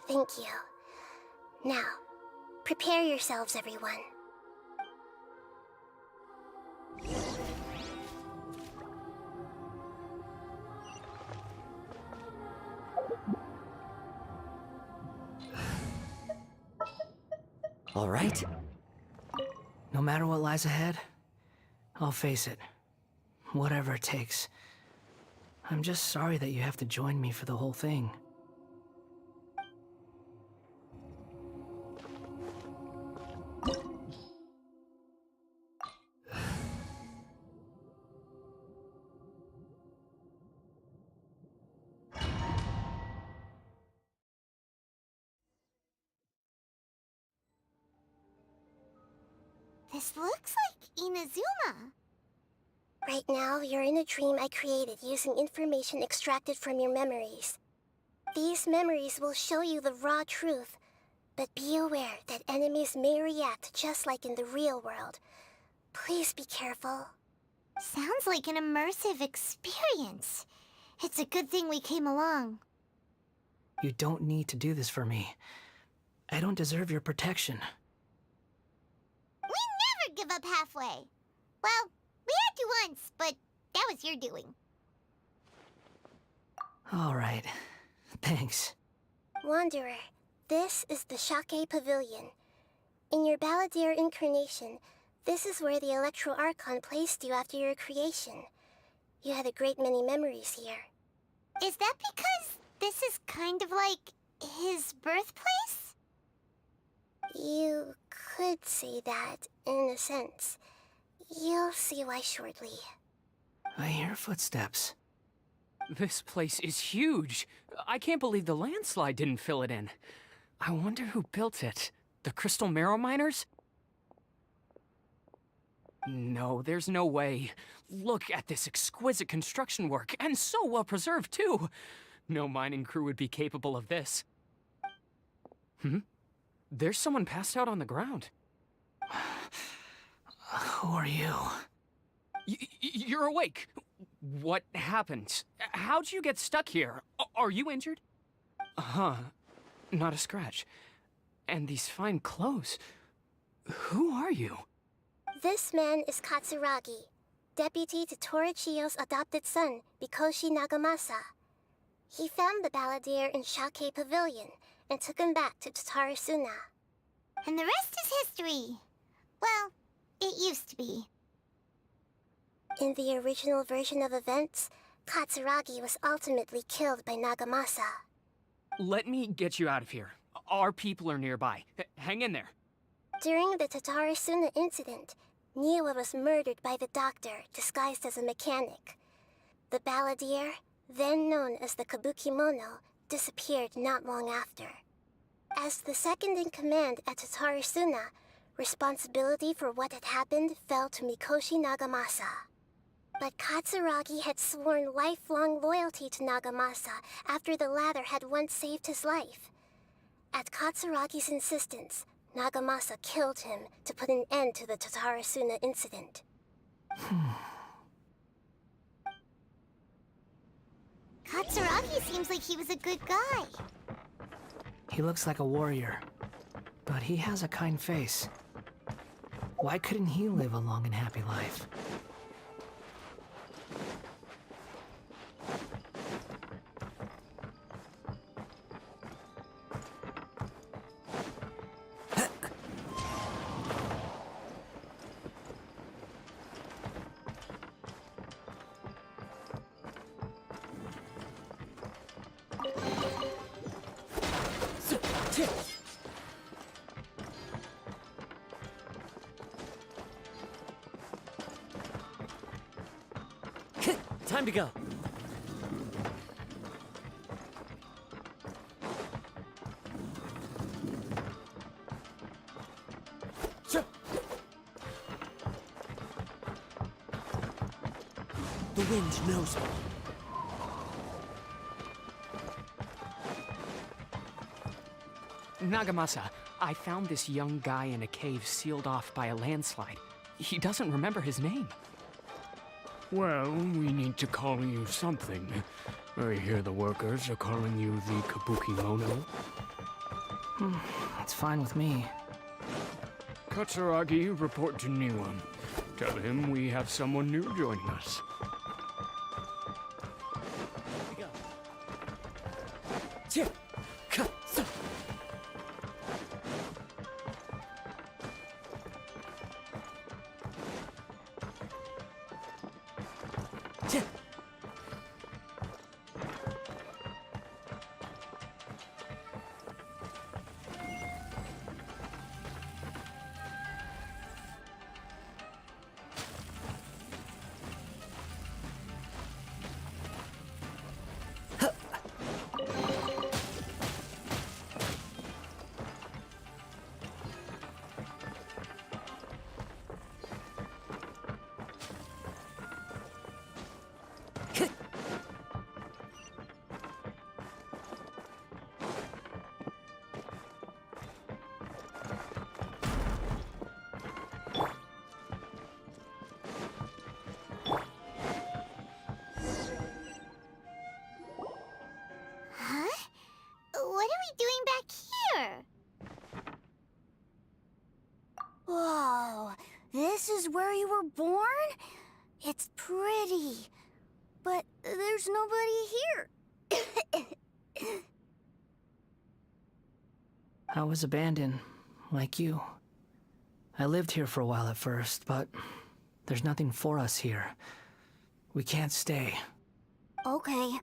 Thank you. Now, prepare yourselves, everyone. All right. No matter what lies ahead, I'll face it. Whatever it takes. I'm just sorry that you have to join me for the whole thing. This looks like Inazuma. Right now, you're in a dream I created using information extracted from your memories. These memories will show you the raw truth, but be aware that enemies may react just like in the real world. Please be careful. Sounds like an immersive experience. It's a good thing we came along. You don't need to do this for me. I don't deserve your protection. We never give up halfway. Well, we had to once, but that was your doing. All right. Thanks. Wanderer, this is the Shake Pavilion. In your Balladeer incarnation, this is where the Electro Archon placed you after your creation. You had a great many memories here. Is that because this is kind of like his birthplace? You could say that, in a sense. You'll see why shortly. I hear footsteps. This place is huge. I can't believe the landslide didn't fill it in. I wonder who built it. The Crystal Marrow Miners? No, there's no way. Look at this exquisite construction work, and so well preserved, too. No mining crew would be capable of this. There's someone passed out on the ground. Who are you? You're awake. What happened? How'd you get stuck here? Are you injured? Huh. Not a scratch. And these fine clothes. Who are you? This man is Katsuragi, deputy to Torichiyo's adopted son, Mikoshi Nagamasa. He found the Balladeer in Shake Pavilion and took him back to Tatarasuna. And the rest is history. Well, it used to be. In the original version of events, Katsuragi was ultimately killed by Nagamasa. Let me get you out of here. Our people are nearby. Hang in there. During the Tatarasuna incident, Niwa was murdered by the doctor disguised as a mechanic. The Balladeer, then known as the Kabukimono, disappeared not long after. As the second in command at Tatarasuna, responsibility for what had happened fell to Mikoshi Nagamasa. But Katsuragi had sworn lifelong loyalty to Nagamasa after the latter had once saved his life. At Katsuragi's insistence, Nagamasa killed him to put an end to the Tatarasuna incident. Katsuragi seems like he was a good guy. He looks like a warrior, but he has a kind face. Why couldn't he live a long and happy life? Time to go. The wind knows me. Nagamasa, I found this young guy in a cave sealed off by a landslide. He doesn't remember his name. Well, we need to call you something. I hear the workers are calling you the Kabukimono. That's fine with me. Katsuragi, report to Niwa. Tell him we have someone new joining us. Huh? What are we doing back here? Whoa, this is where you were born? It's pretty, but there's nobody here. I was abandoned, like you. I lived here for a while at first, but there's nothing for us here. We can't stay. Okay.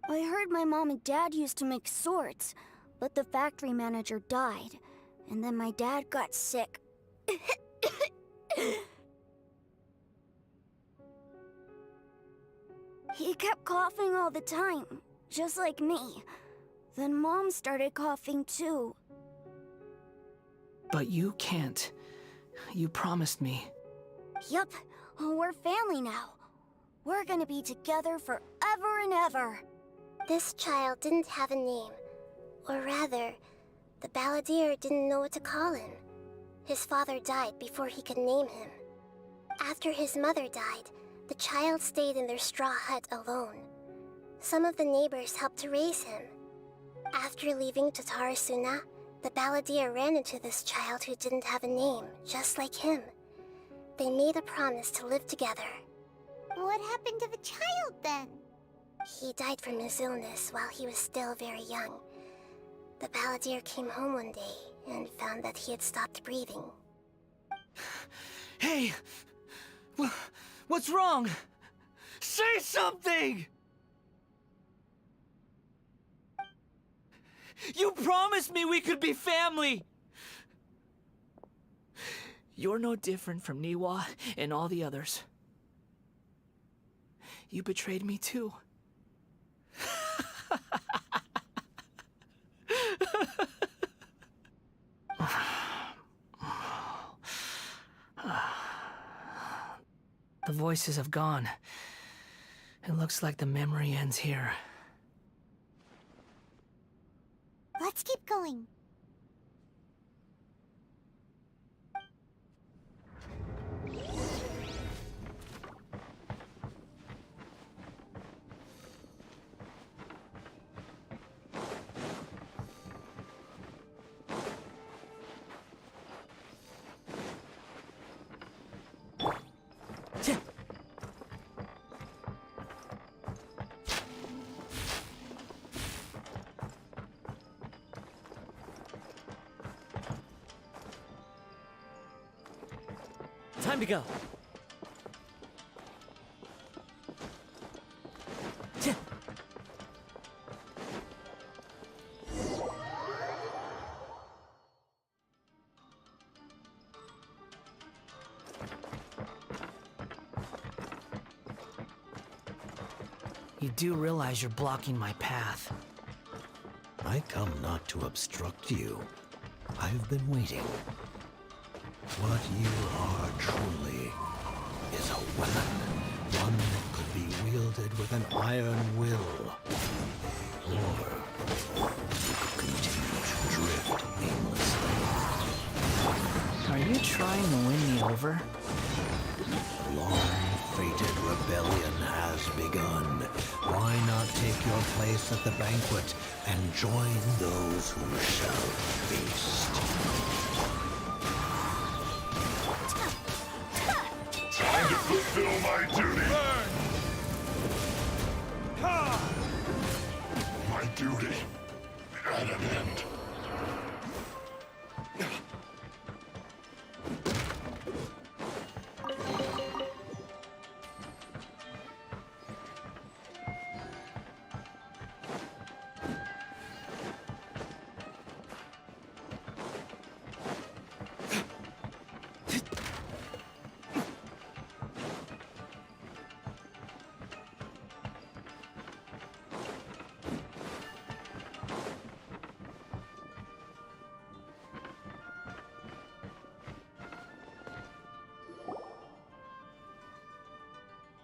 I heard my mom and dad used to make swords, but the factory manager died, and then my dad got sick. He kept coughing all the time, just like me. Then Mom started coughing too. But you can't. You promised me. Yup, we're family now. We're gonna be together forever and ever. This child didn't have a name. Or rather, the balladeer didn't know what to call him. His father died before he could name him. After his mother died, the child stayed in their straw hut alone. Some of the neighbors helped to raise him. After leaving Tatarasuna, the balladeer ran into this child who didn't have a name, just like him. They made a promise to live together. What happened to the child then? He died from his illness while he was still very young. The balladeer came home one day and found that he had stopped breathing. Hey! What's wrong? Say something! You promised me we could be family! You're no different from Niwa and all the others. You betrayed me too. The voices have gone. It looks like the memory ends here. Let's keep going. Time to go. You do realize you're blocking my path. I come not to obstruct you. I've been waiting. What you are truly is a weapon, one that could be wielded with an iron will. Or you could continue to drift aimlessly. Are you trying to win me over? The long-fated rebellion has begun. Why not take your place at the banquet and join those who shall feast? Time to fulfill my duty. Burn! My duty at an end.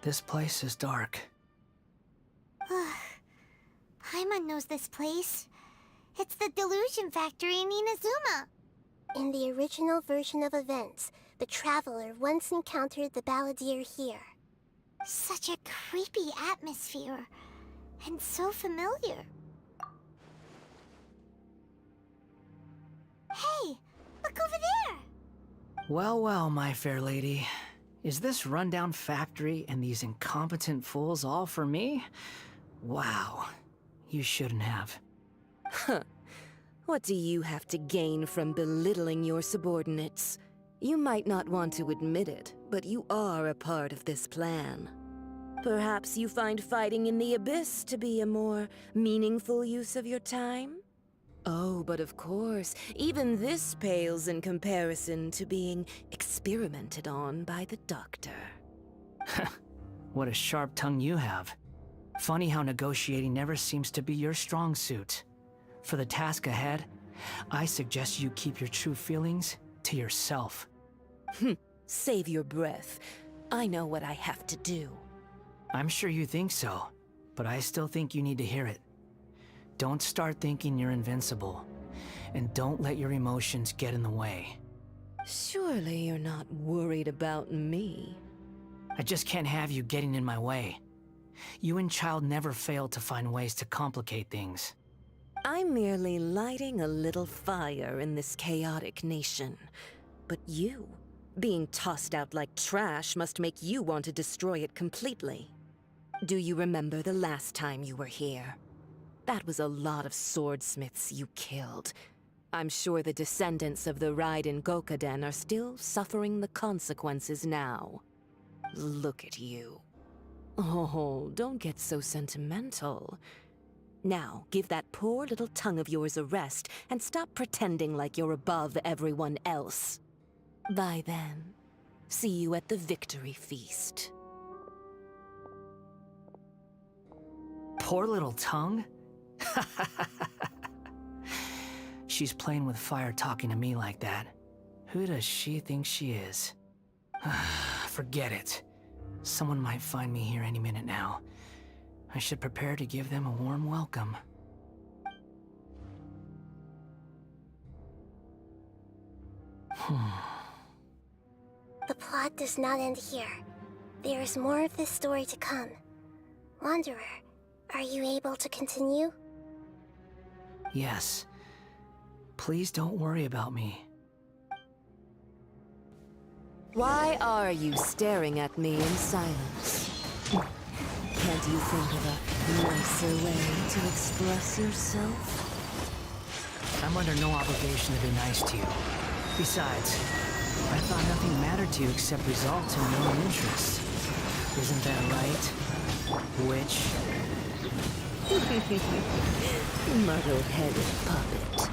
This place is dark. Paimon knows this place. It's the Delusion Factory in Inazuma. In the original version of events, the Traveler once encountered the Balladeer here. Such a creepy atmosphere. And so familiar. Hey, look over there! Well, well, my fair lady. Is this rundown factory and these incompetent fools all for me? Wow. You shouldn't have. Huh. What do you have to gain from belittling your subordinates? You might not want to admit it, but you are a part of this plan. Perhaps you find fighting in the Abyss to be a more meaningful use of your time? Oh, but of course, even this pales in comparison to being experimented on by the Doctor. What a sharp tongue you have. Funny how negotiating never seems to be your strong suit. For the task ahead, I suggest you keep your true feelings to yourself. Save your breath. I know what I have to do. I'm sure you think so, but I still think you need to hear it. Don't start thinking you're invincible, and don't let your emotions get in the way. Surely you're not worried about me. I just can't have you getting in my way. You and Child never fail to find ways to complicate things. I'm merely lighting a little fire in this chaotic nation. But you, being tossed out like trash, must make you want to destroy it completely. Do you remember the last time you were here? That was a lot of swordsmiths you killed. I'm sure the descendants of the Ryzen Gokaden are still suffering the consequences now. Look at you. Oh, don't get so sentimental. Now, give that poor little tongue of yours a rest and stop pretending like you're above everyone else. Bye then. See you at the victory feast. Poor little tongue? She's playing with fire talking to me like that. Who does she think she is? Forget it. Someone might find me here any minute now. I should prepare to give them a warm welcome. The plot does not end here. There is more of this story to come. Wanderer, are you able to continue? Yes. Please don't worry about me. Why are you staring at me in silence? Can't you think of a nicer way to express yourself? I'm under no obligation to be nice to you. Besides, I thought nothing mattered to you except results and your own interests. Isn't that right? Witch? Muddle-headed puppet.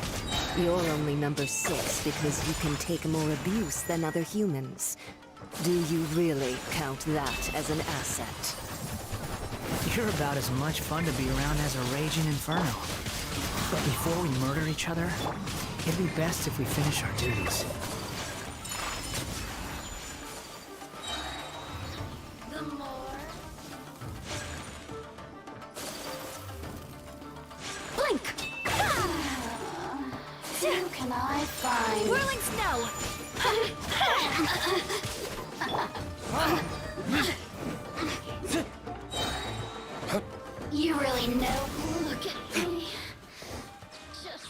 You're only number 6 because you can take more abuse than other humans. Do you really count that as an asset? You're about as much fun to be around as a raging inferno. But before we murder each other, it'd be best if we finish our duties. Blink! Who can I find? Whirling snow! You really know. Look at me. Just.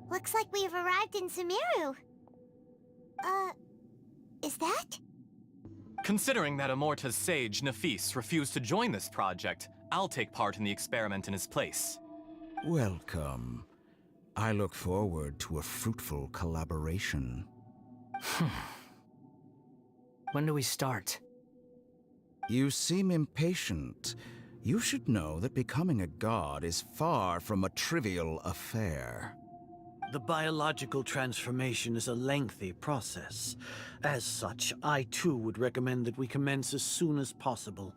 Looks like we've arrived in Sumeru. Is that? Considering that Amorta's sage, Nafis, refused to join this project, I'll take part in the experiment in his place. Welcome. I look forward to a fruitful collaboration. When do we start? You seem impatient. You should know that becoming a god is far from a trivial affair. The biological transformation is a lengthy process. As such, I too would recommend that we commence as soon as possible.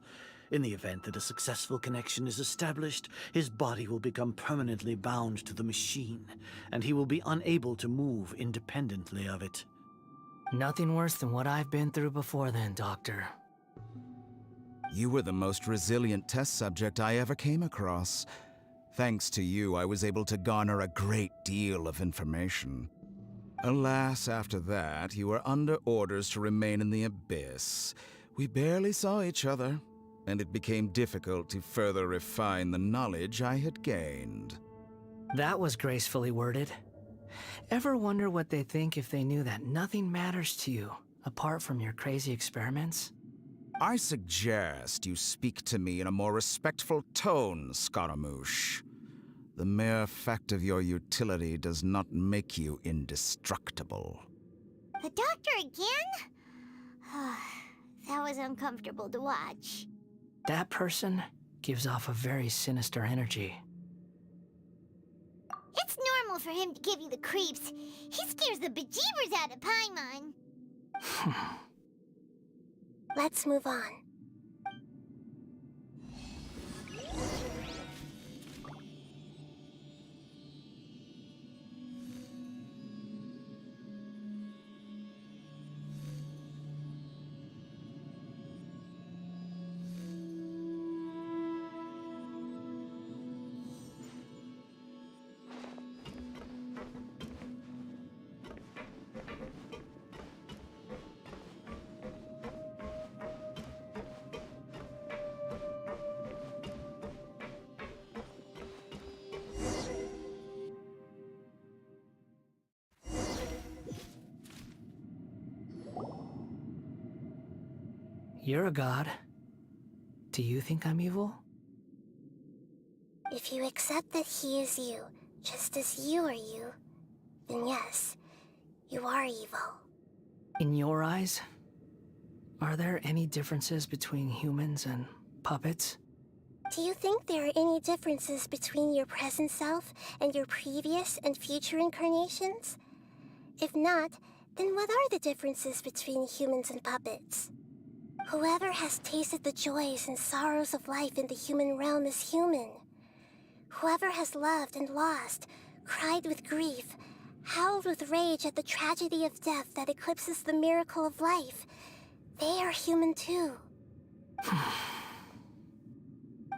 In the event that a successful connection is established, his body will become permanently bound to the machine, and he will be unable to move independently of it. Nothing worse than what I've been through before then, Doctor. You were the most resilient test subject I ever came across. Thanks to you, I was able to garner a great deal of information. Alas, after that, you were under orders to remain in the abyss. We barely saw each other, and it became difficult to further refine the knowledge I had gained. That was gracefully worded. Ever wonder what they think if they knew that nothing matters to you, apart from your crazy experiments? I suggest you speak to me in a more respectful tone, Scaramouche. The mere fact of your utility does not make you indestructible. The doctor again? That was uncomfortable to watch. That person gives off a very sinister energy. It's normal for him to give you the creeps. He scares the bejeebers out of Paimon. Let's move on. You're a god. Do you think I'm evil? If you accept that he is you, just as you are you, then yes, you are evil. In your eyes, are there any differences between humans and puppets? Do you think there are any differences between your present self and your previous and future incarnations? If not, then what are the differences between humans and puppets? Whoever has tasted the joys and sorrows of life in the human realm is human. Whoever has loved and lost, cried with grief, howled with rage at the tragedy of death that eclipses the miracle of life, they are human too.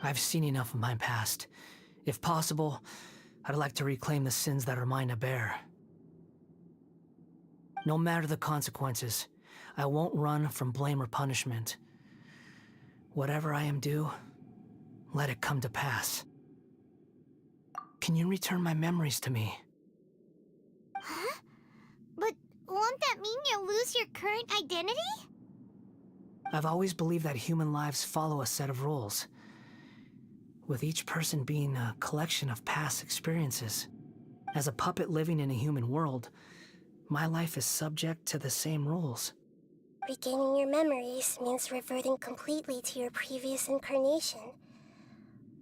I've seen enough of my past. If possible, I'd like to reclaim the sins that are mine to bear. No matter the consequences, I won't run from blame or punishment. Whatever I am due, let it come to pass. Can you return my memories to me? Huh? But won't that mean you'll lose your current identity? I've always believed that human lives follow a set of rules, with each person being a collection of past experiences. As a puppet living in a human world, my life is subject to the same rules. Regaining your memories means reverting completely to your previous incarnation.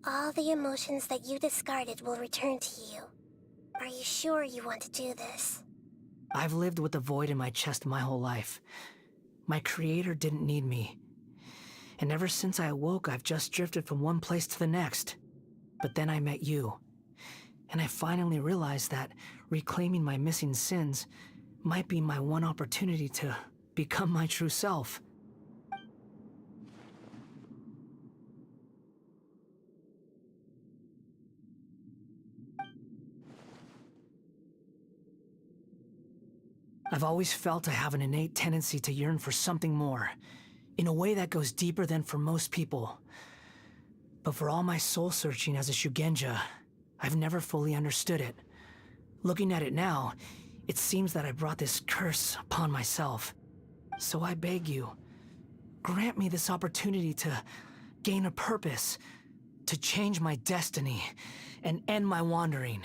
All the emotions that you discarded will return to you. Are you sure you want to do this? I've lived with the void in my chest my whole life. My creator didn't need me. And ever since I awoke, I've just drifted from one place to the next. But then I met you. And I finally realized that reclaiming my missing sins might be my one opportunity to become my true self. I've always felt I have an innate tendency to yearn for something more, in a way that goes deeper than for most people. But for all my soul-searching as a Shugenja, I've never fully understood it. Looking at it now, it seems that I brought this curse upon myself. So I beg you, grant me this opportunity to gain a purpose, to change my destiny and end my wandering.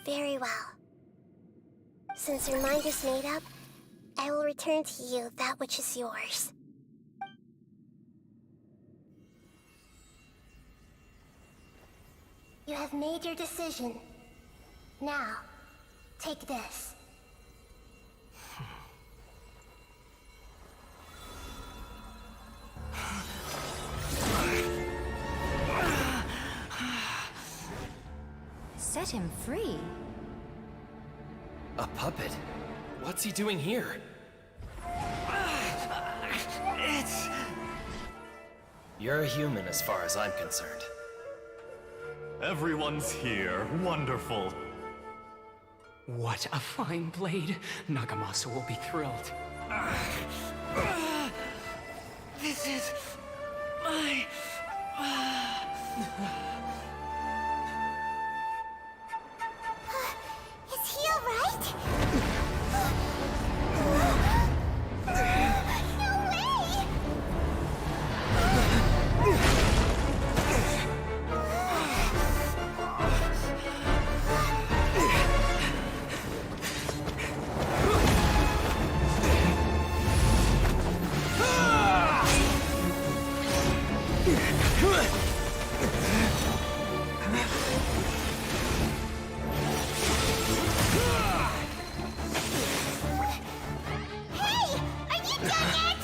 Very well. Since your mind is made up, I will return to you that which is yours. You have made your decision. Now, take this. Set him free? A puppet? What's he doing here? You're a human as far as I'm concerned. Everyone's here. Wonderful. What a fine blade. Nagamasa will be thrilled. This is my... Is he alright? No way! Hey! Are you done yet?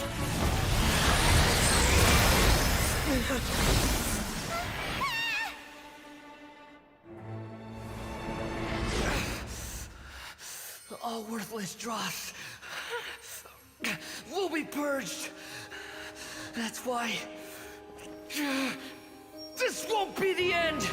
All worthless dross will be purged. That's why this won't be the end.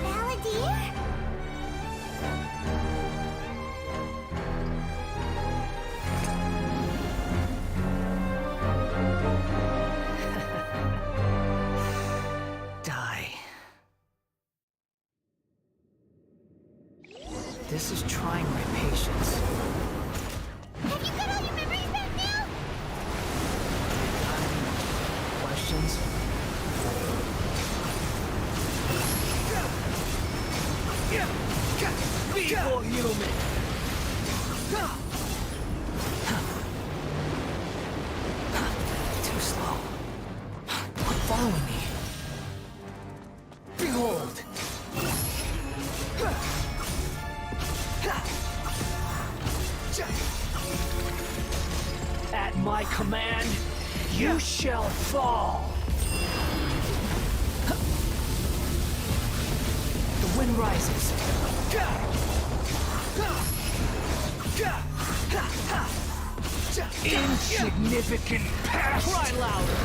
Balladeer? Die. This is trying my patience. Have you got all your memories back now? Questions? Be more human! Too slow. Following me. Behold! At my command, you shall fall! The wind rises. Insignificant past! Cry louder!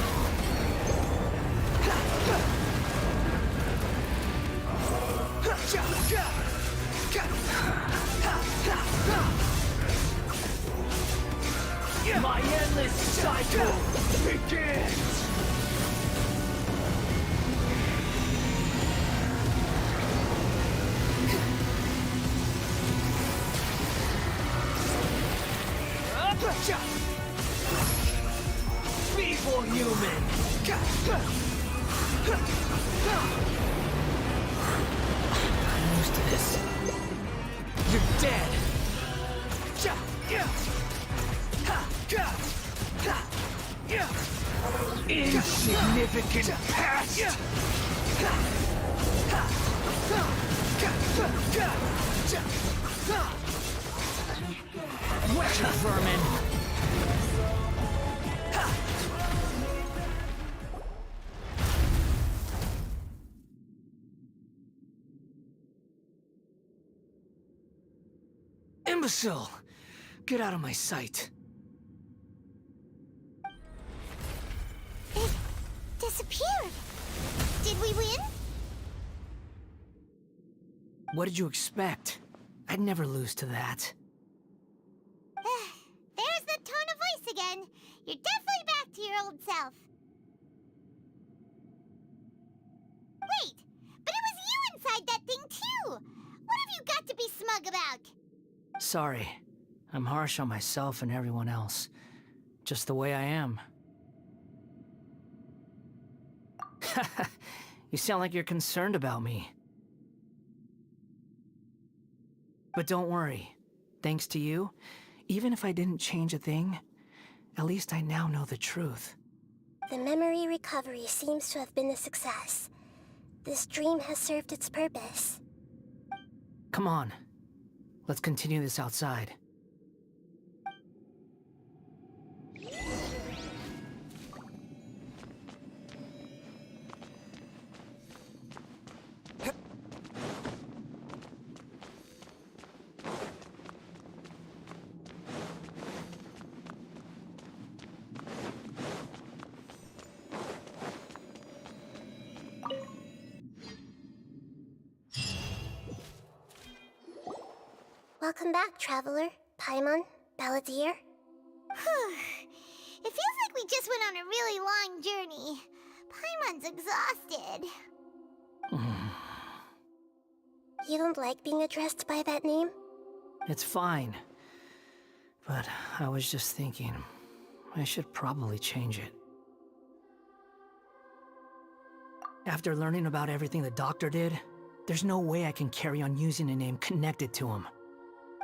My endless cycle begins! Feeble human! I'm used to this. You're dead! Insignificant past! Wretched vermin! Imbecile! Get out of my sight. It disappeared. Did we win? What did you expect? I'd never lose to that. There's the tone of voice again. You're definitely back to your old self. Wait, but it was you inside that thing too! What have you got to be smug about? Sorry. I'm harsh on myself and everyone else. Just the way I am. You sound like you're concerned about me. But don't worry. Thanks to you, even if I didn't change a thing, at least I now know the truth. The memory recovery seems to have been a success. This dream has served its purpose. Come on. Let's continue this outside. Welcome back, Traveler, Paimon, Balladeer. It feels like we just went on a really long journey. Paimon's exhausted. You don't like being addressed by that name? It's fine. But I was just thinking, I should probably change it. After learning about everything the doctor did, there's no way I can carry on using a name connected to him.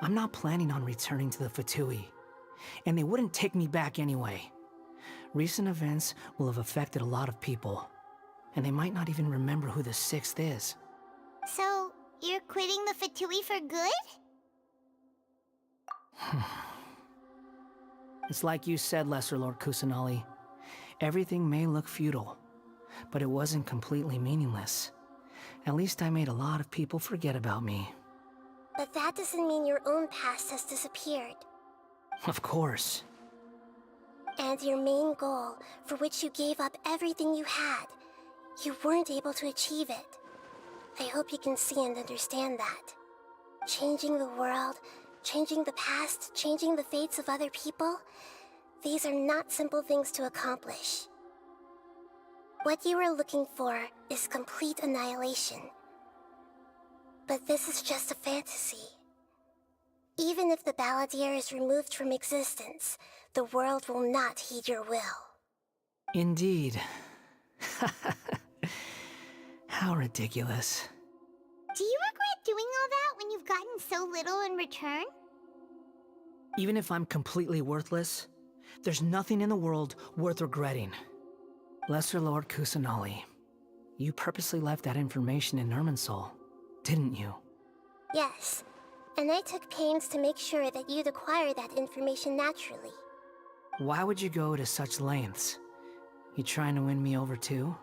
I'm not planning on returning to the Fatui, and they wouldn't take me back anyway. Recent events will have affected a lot of people, and they might not even remember who the Sixth is. So, you're quitting the Fatui for good? It's like you said, Lesser Lord Kusanali. Everything may look futile, but it wasn't completely meaningless. At least I made a lot of people forget about me. But that doesn't mean your own past has disappeared. Of course. And your main goal, for which you gave up everything you had, you weren't able to achieve it. I hope you can see and understand that. Changing the world, changing the past, changing the fates of other people, these are not simple things to accomplish. What you are looking for is complete annihilation. But this is just a fantasy. Even if the Balladeer is removed from existence, the world will not heed your will. Indeed. How ridiculous. Do you regret doing all that when you've gotten so little in return? Even if I'm completely worthless, there's nothing in the world worth regretting. Lesser Lord Kusanali, you purposely left that information in Irminsul, didn't you? Yes, and I took pains to make sure that you'd acquire that information naturally. Why would you go to such lengths? You trying to win me over too?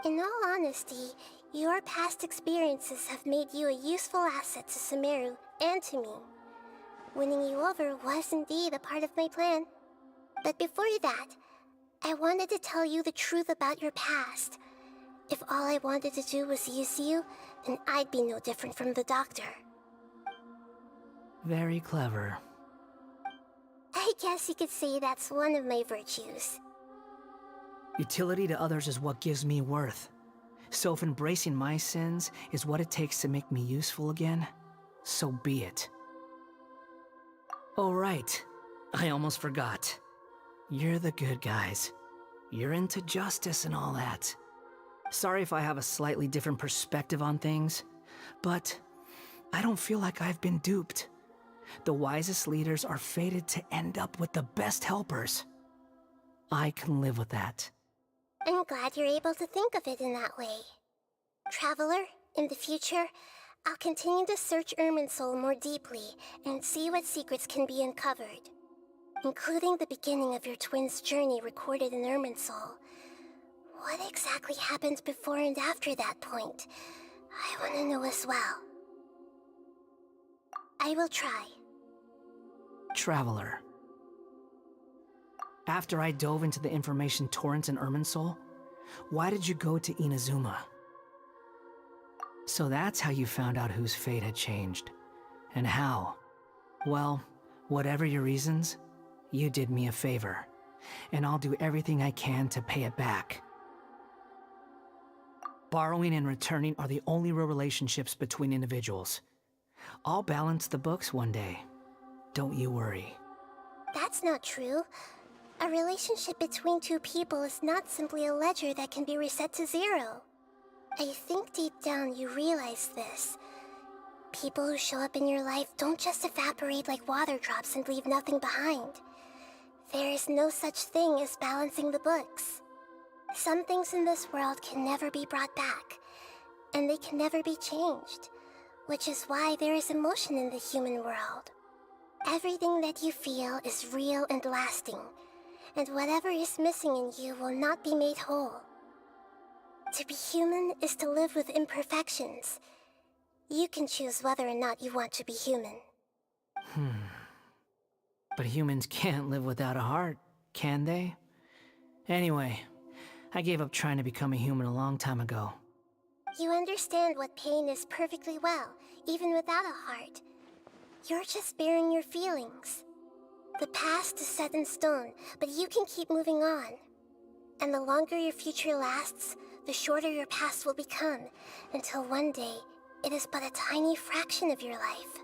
In all honesty, your past experiences have made you a useful asset to Sumeru and to me. Winning you over was indeed a part of my plan. But before that, I wanted to tell you the truth about your past. If all I wanted to do was use you, then I'd be no different from the doctor. Very clever. I guess you could say that's one of my virtues. Utility to others is what gives me worth. So if embracing my sins is what it takes to make me useful again, so be it. Oh right, I almost forgot. You're the good guys. You're into justice and all that. Sorry if I have a slightly different perspective on things, but I don't feel like I've been duped. The wisest leaders are fated to end up with the best helpers. I can live with that. I'm glad you're able to think of it in that way. Traveler, in the future, I'll continue to search Irminsul more deeply and see what secrets can be uncovered, including the beginning of your twins' journey recorded in Irminsul. What exactly happened before and after that point? I want to know as well. I will try. Traveler. After I dove into the information torrents in Irminsul, why did you go to Inazuma? So that's how you found out whose fate had changed. And how? Well, whatever your reasons, you did me a favor. And I'll do everything I can to pay it back. Borrowing and returning are the only real relationships between individuals. I'll balance the books one day. Don't you worry. That's not true. A relationship between two people is not simply a ledger that can be reset to zero. I think deep down you realize this. People who show up in your life don't just evaporate like water drops and leave nothing behind. There is no such thing as balancing the books. Some things in this world can never be brought back, and they can never be changed, which is why there is emotion in the human world. Everything that you feel is real and lasting, and whatever is missing in you will not be made whole. To be human is to live with imperfections. You can choose whether or not you want to be human. But humans can't live without a heart, can they? Anyway, I gave up trying to become a human a long time ago. You understand what pain is perfectly well, even without a heart. You're just bearing your feelings. The past is set in stone, but you can keep moving on. And the longer your future lasts, the shorter your past will become, until one day, it is but a tiny fraction of your life.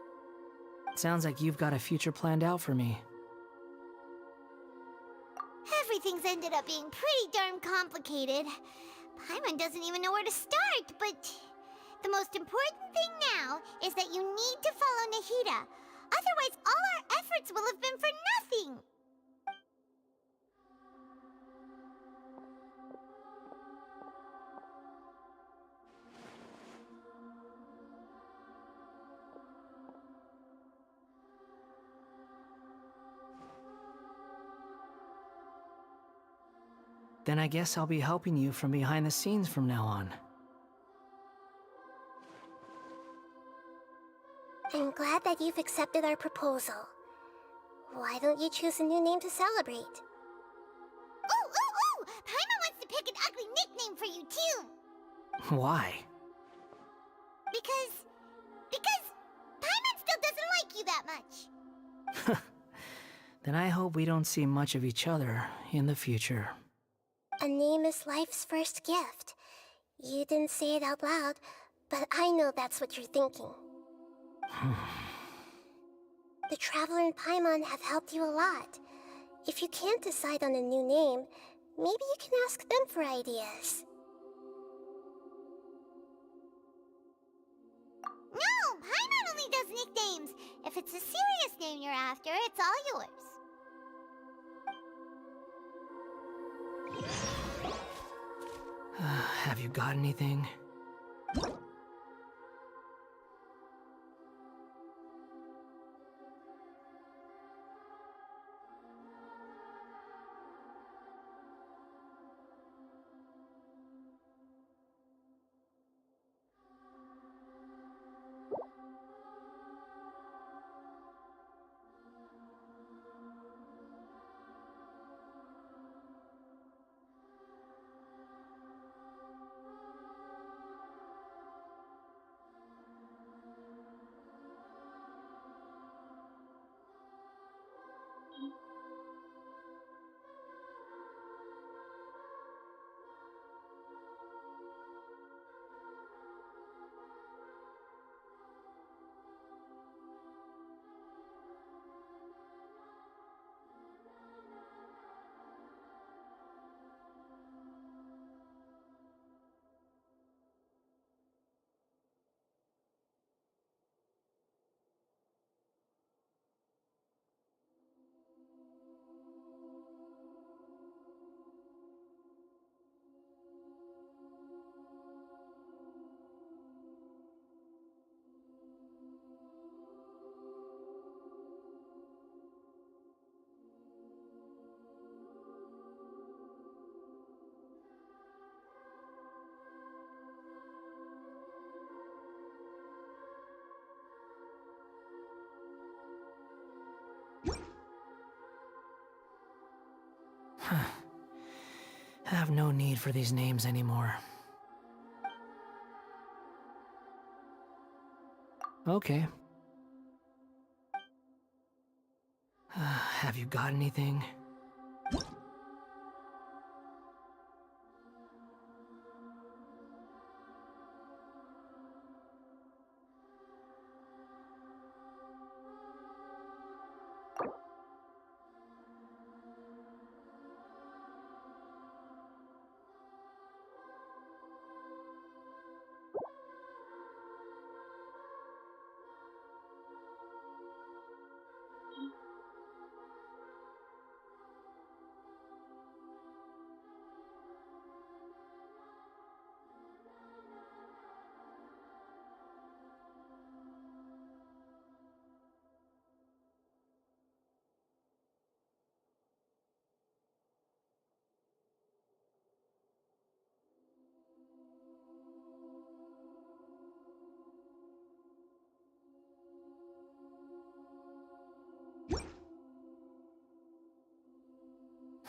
Sounds like you've got a future planned out for me. Everything's ended up being pretty darn complicated. Paimon doesn't even know where to start, but the most important thing now is that you need to follow Nahida. Otherwise, all our efforts will have been for nothing. Then I guess I'll be helping you from behind the scenes from now on. I'm glad that you've accepted our proposal. Why don't you choose a new name to celebrate? Ooh, ooh, ooh! Paimon wants to pick an ugly nickname for you, too! Why? Because Paimon still doesn't like you that much. Then I hope we don't see much of each other in the future. A name is life's first gift. You didn't say it out loud, but I know that's what you're thinking. The Traveler and Paimon have helped you a lot. If you can't decide on a new name, maybe you can ask them for ideas. No! Paimon only does nicknames! If it's a serious name you're after, it's all yours. Have you got anything? I have no need for these names anymore. Okay. Have you got anything?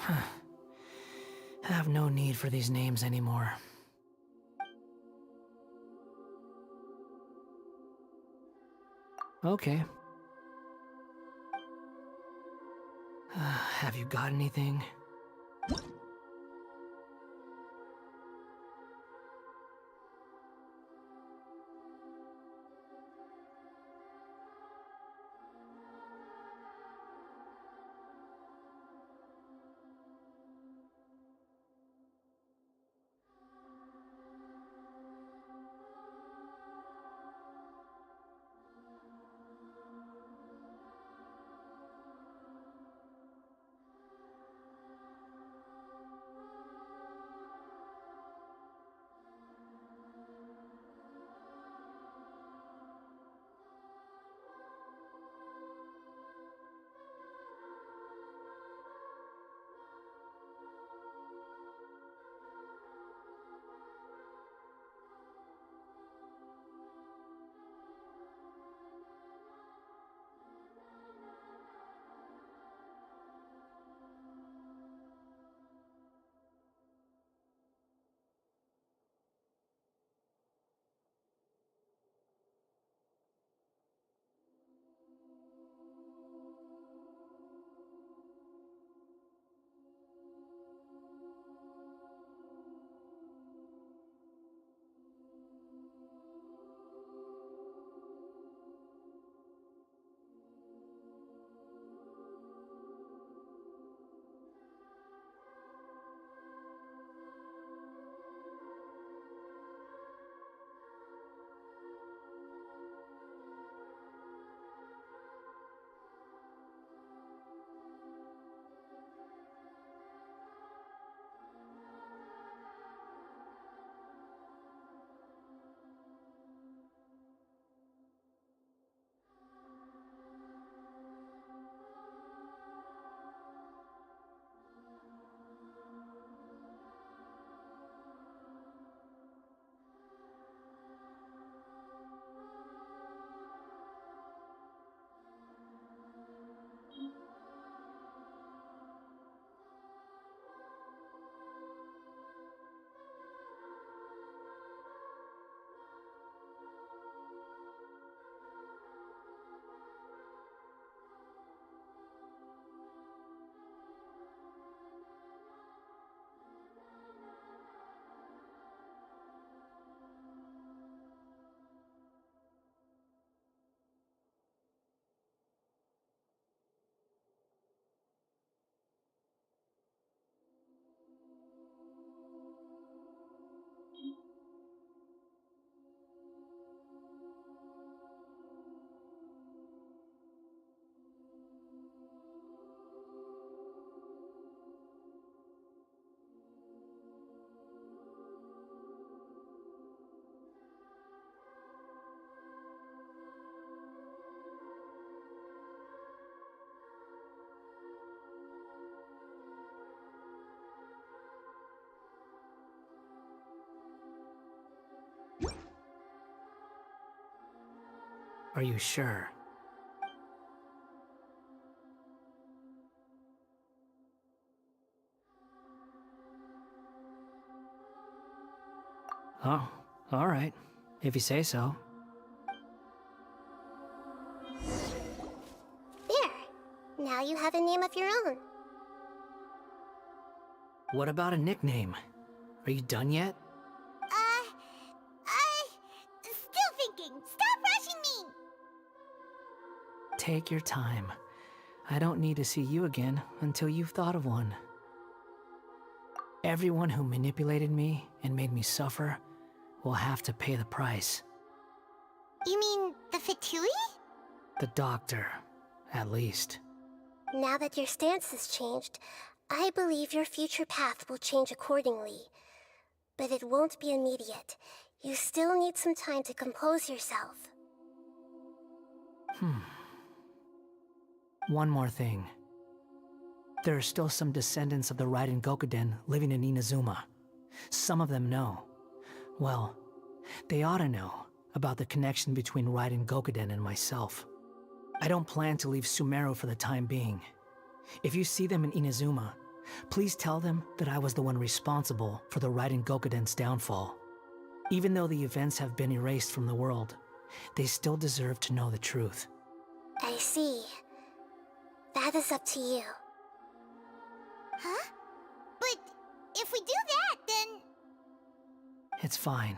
I have no need for these names anymore. Okay. Have you got anything? Are you sure? Oh, all right. If you say so. Now you have a name of your own. What about a nickname? Are you done yet? Still thinking. Stop rushing me! Take your time. I don't need to see you again until you've thought of one. Everyone who manipulated me and made me suffer will have to pay the price. You mean the Fatui? The doctor, at least. Now that your stance has changed, I believe your future path will change accordingly. But it won't be immediate. You still need some time to compose yourself. One more thing. There are still some descendants of the Ryzen Gokuden living in Inazuma. Some of them know. Well, they ought to know about the connection between Ryzen Gokuden and myself. I don't plan to leave Sumeru for the time being. If you see them in Inazuma, please tell them that I was the one responsible for the Ryzen Gokuden's downfall. Even though the events have been erased from the world, they still deserve to know the truth. I see. That is up to you. Huh? But if we do that, then... It's fine.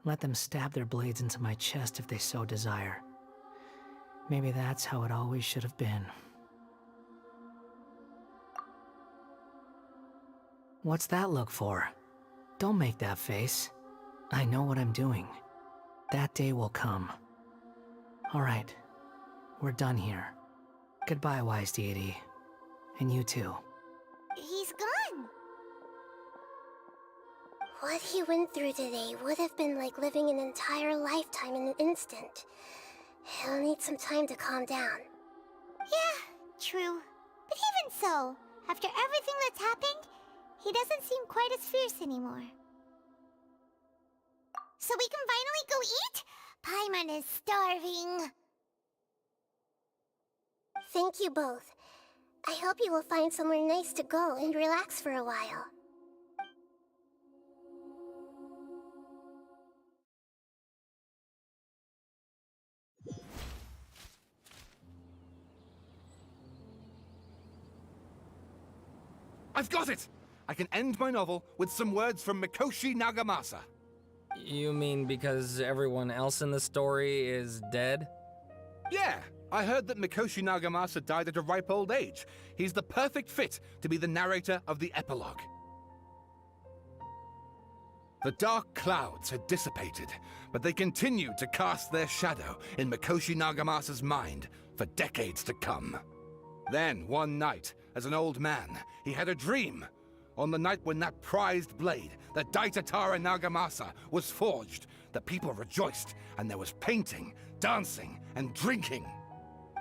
Let them stab their blades into my chest if they so desire. Maybe that's how it always should have been. What's that look for? Don't make that face. I know what I'm doing. That day will come. Alright, we're done here. Goodbye, wise deity. And you too. He's gone. What he went through today would have been like living an entire lifetime in an instant. He'll need some time to calm down. Yeah, true. But even so, after everything that's happened, he doesn't seem quite as fierce anymore. So we can finally go eat? Paimon is starving. Thank you both. I hope you will find somewhere nice to go and relax for a while. I've got it! I can end my novel with some words from Mikoshi Nagamasa. You mean because everyone else in the story is dead? Yeah, I heard that Mikoshi Nagamasa died at a ripe old age. He's the perfect fit to be the narrator of the epilogue. The dark clouds had dissipated, but they continued to cast their shadow in Mikoshi Nagamasa's mind for decades to come. Then, one night, as an old man, he had a dream. On the night when that prized blade, the Daitatara Nagamasa, was forged, the people rejoiced, and there was painting, dancing, and drinking.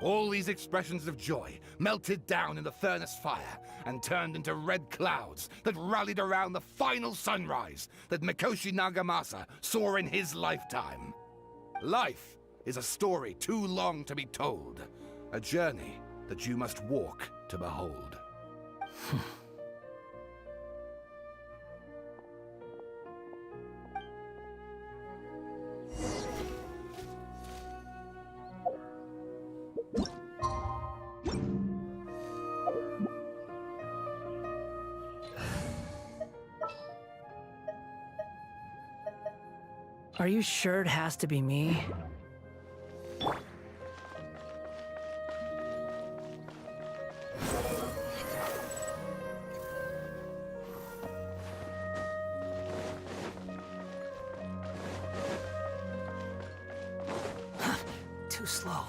All these expressions of joy melted down in the furnace fire and turned into red clouds that rallied around the final sunrise that Mikoshi Nagamasa saw in his lifetime. Life is a story too long to be told, a journey that you must walk to behold. Are you sure it has to be me? Too slow.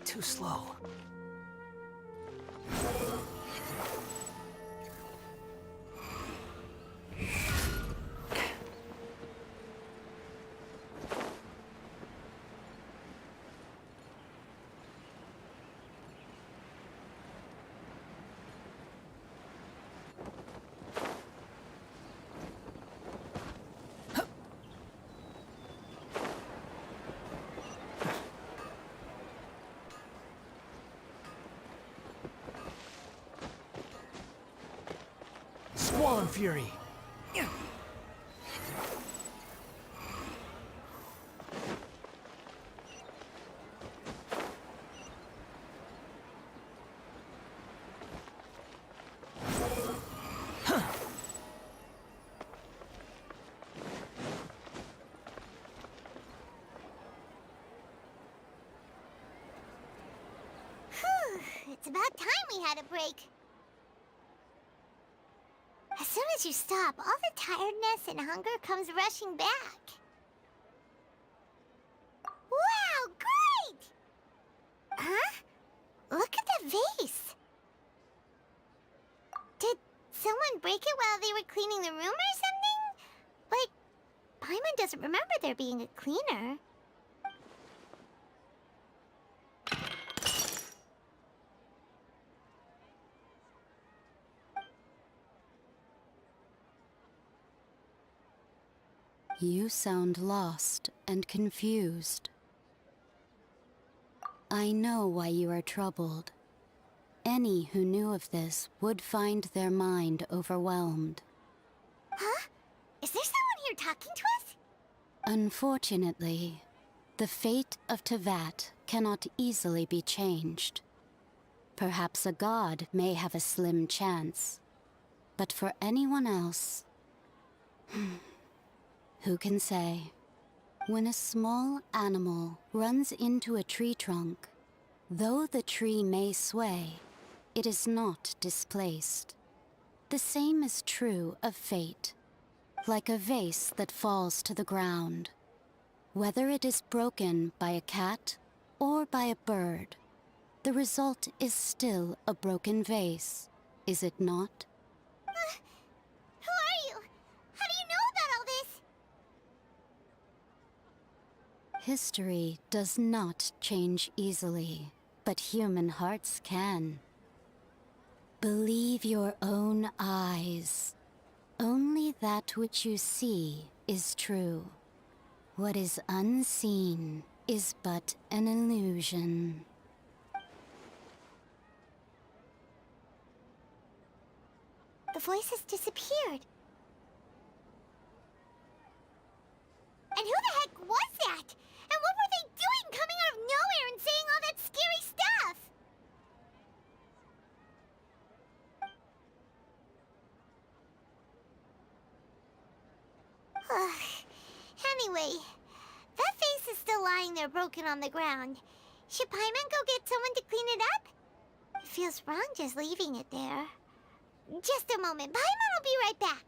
Too slow. Squall and Fury. It's about time we had a break. As soon as you stop, all the tiredness and hunger comes rushing back. Wow, great! Huh? Look at the vase. Did someone break it while they were cleaning the room or something? But Paimon doesn't remember there being a cleaner. You sound lost and confused. I know why you are troubled. Any who knew of this would find their mind overwhelmed. Huh? Is there someone here talking to us? Unfortunately, the fate of Tevat cannot easily be changed. Perhaps a god may have a slim chance, but for anyone else, who can say? When a small animal runs into a tree trunk, though the tree may sway, it is not displaced. The same is true of fate, like a vase that falls to the ground. Whether it is broken by a cat or by a bird, the result is still a broken vase, is it not? Who are you? How do you know about all this? History does not change easily, but human hearts can. Believe your own eyes. Only that which you see is true. What is unseen is but an illusion. The voice has disappeared. And who the heck was that? And what were they doing coming out of nowhere and saying all that scary stuff? Anyway, that vase is still lying there broken on the ground. Should Paimon go get someone to clean it up? It feels wrong just leaving it there. Just a moment. Paimon will be right back.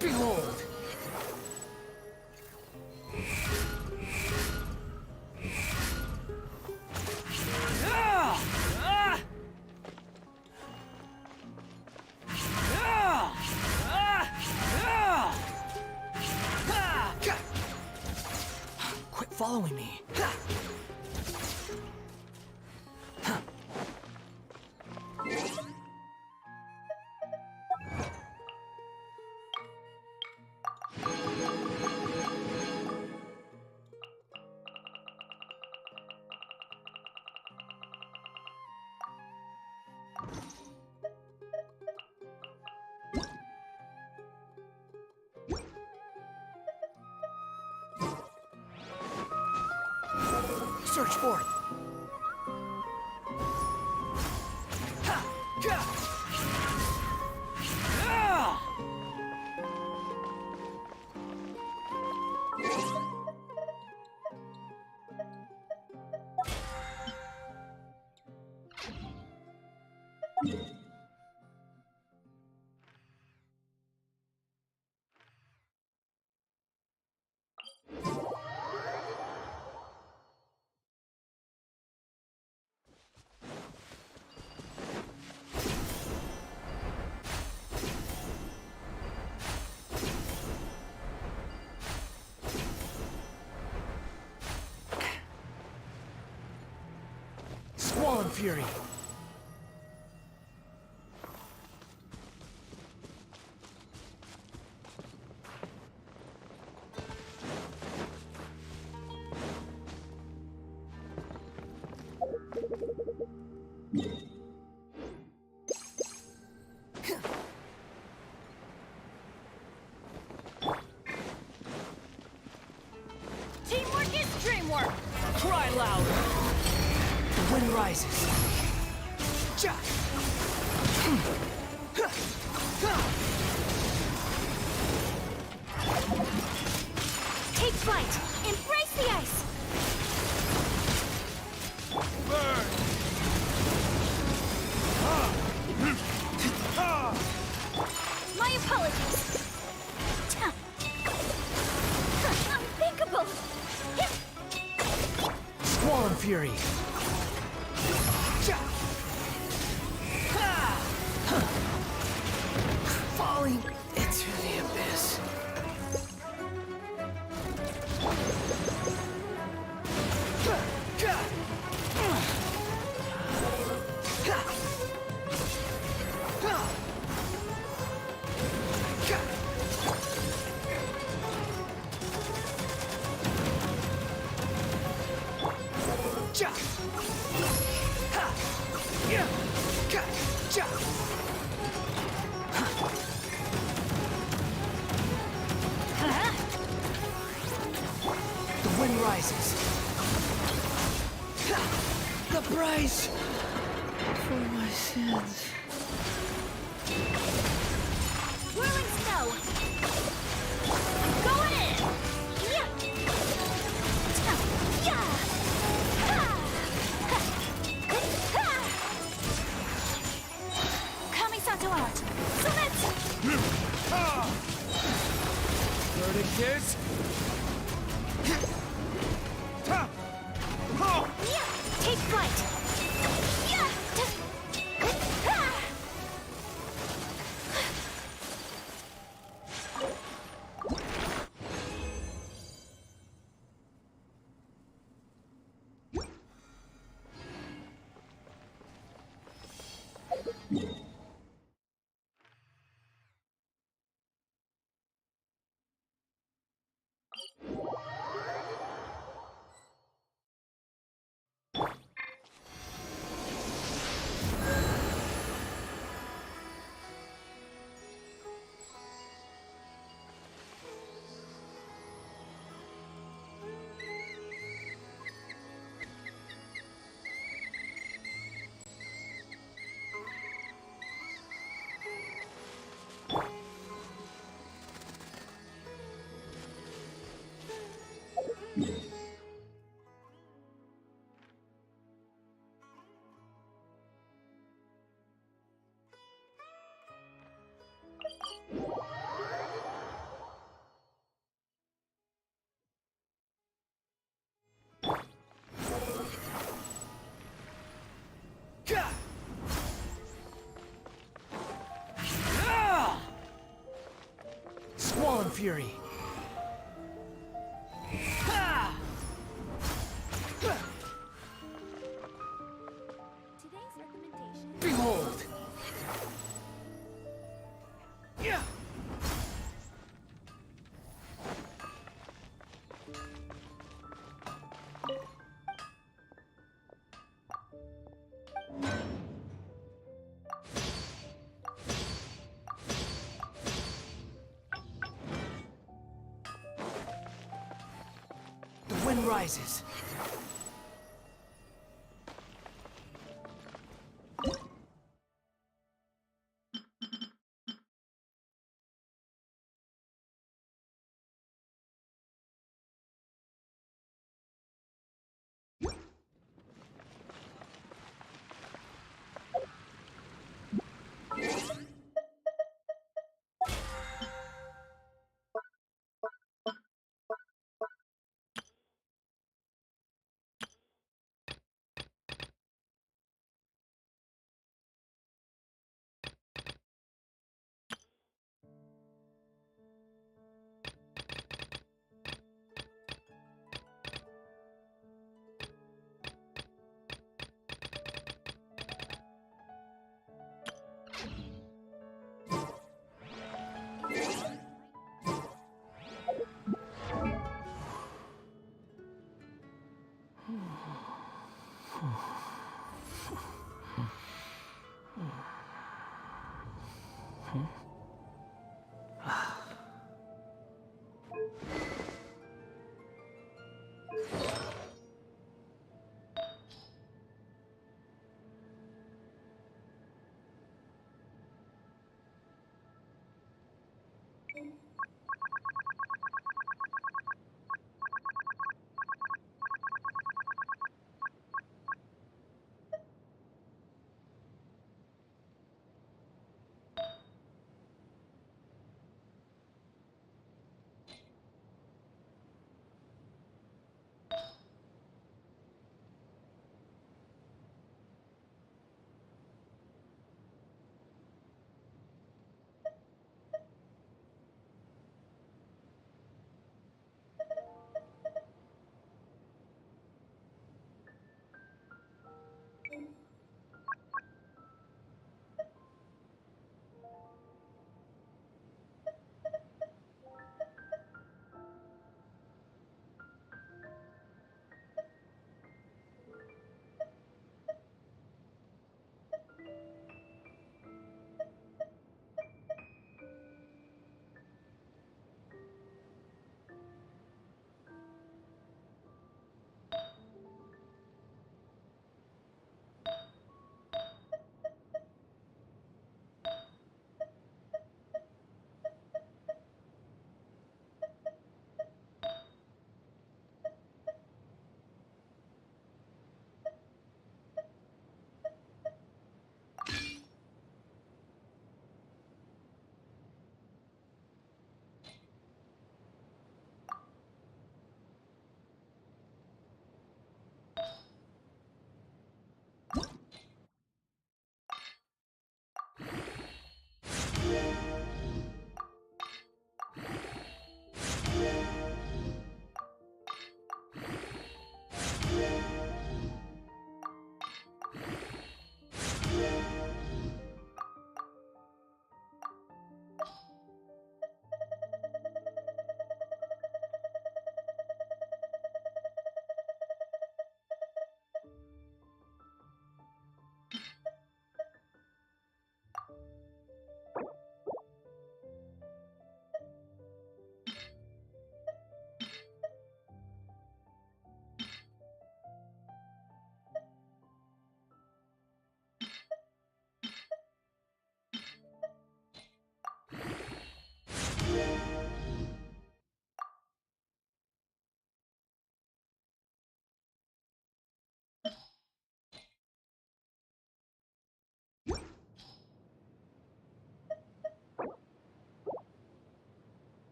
Behold! Quit following me. Search for it! Squall Fury! Cry loud! The wind rises. Ja! Take flight! Embrace the ice! My apologies! Unthinkable! Squall and Fury! Ja! Ha! Falling into the abyss. The wind rises. The price for my sins. Whirling snow! Going in! Yeah! Yeah! Kamisato out! Sumetsu! Verdict is... Take flight! Yeah! Squall and Fury. Behold! Yeah! The wind rises.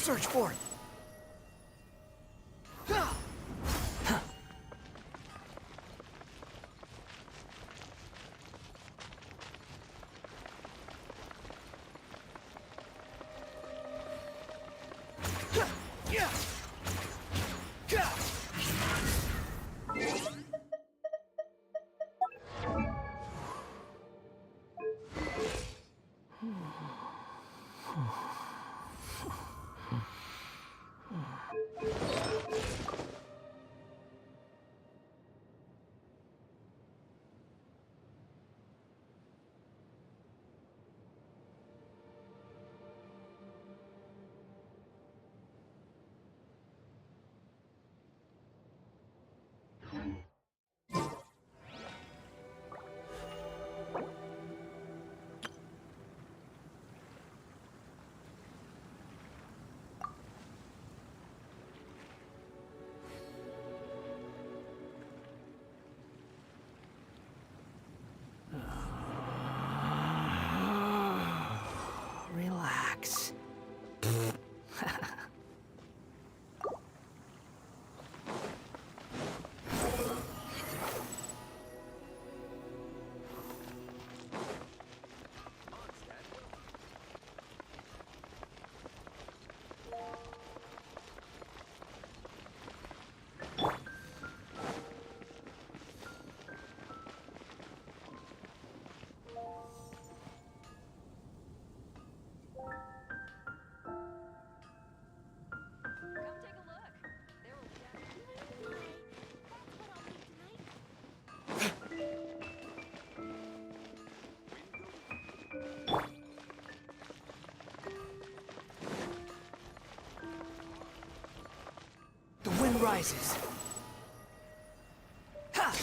Search for it. Relax. The wind rises. Ha!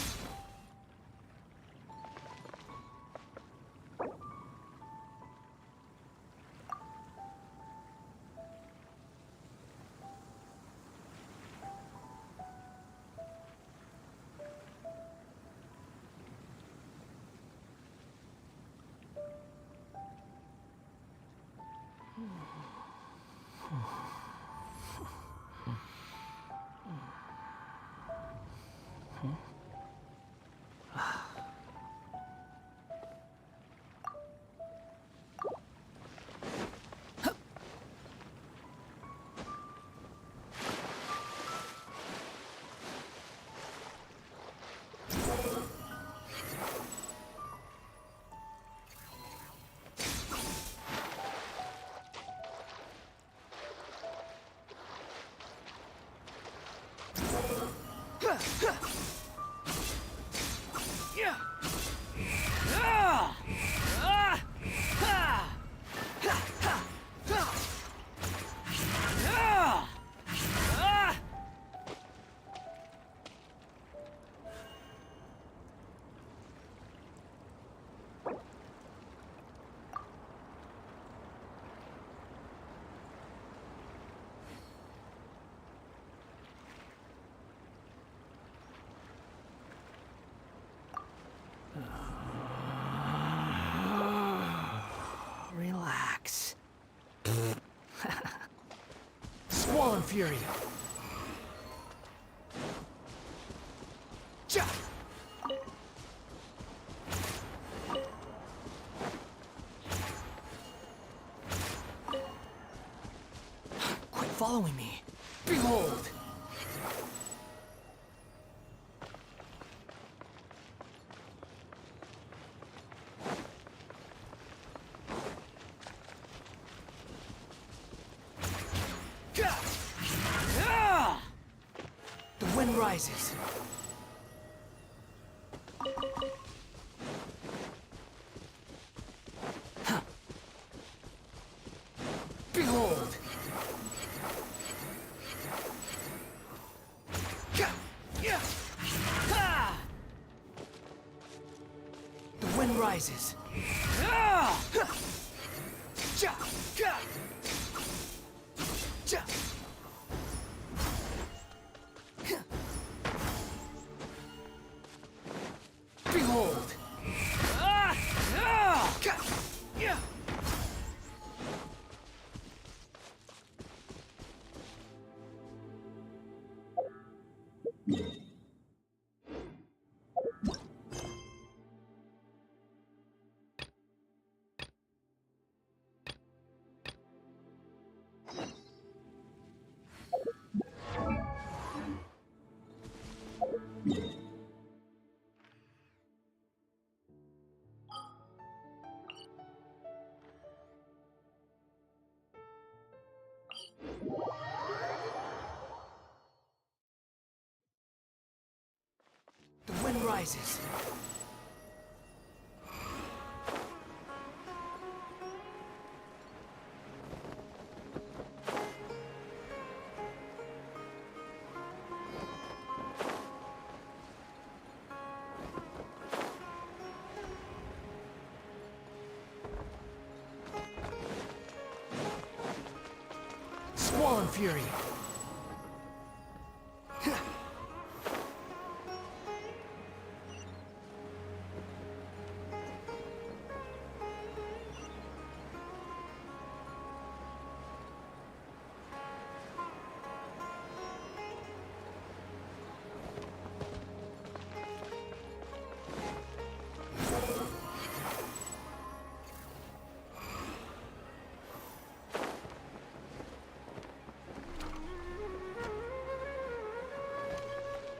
Relax. Squall and Fury. Ja! Quit following me. Behold! The wind rises. Huh. Behold! The wind rises. Behold! rises. Squall Fury.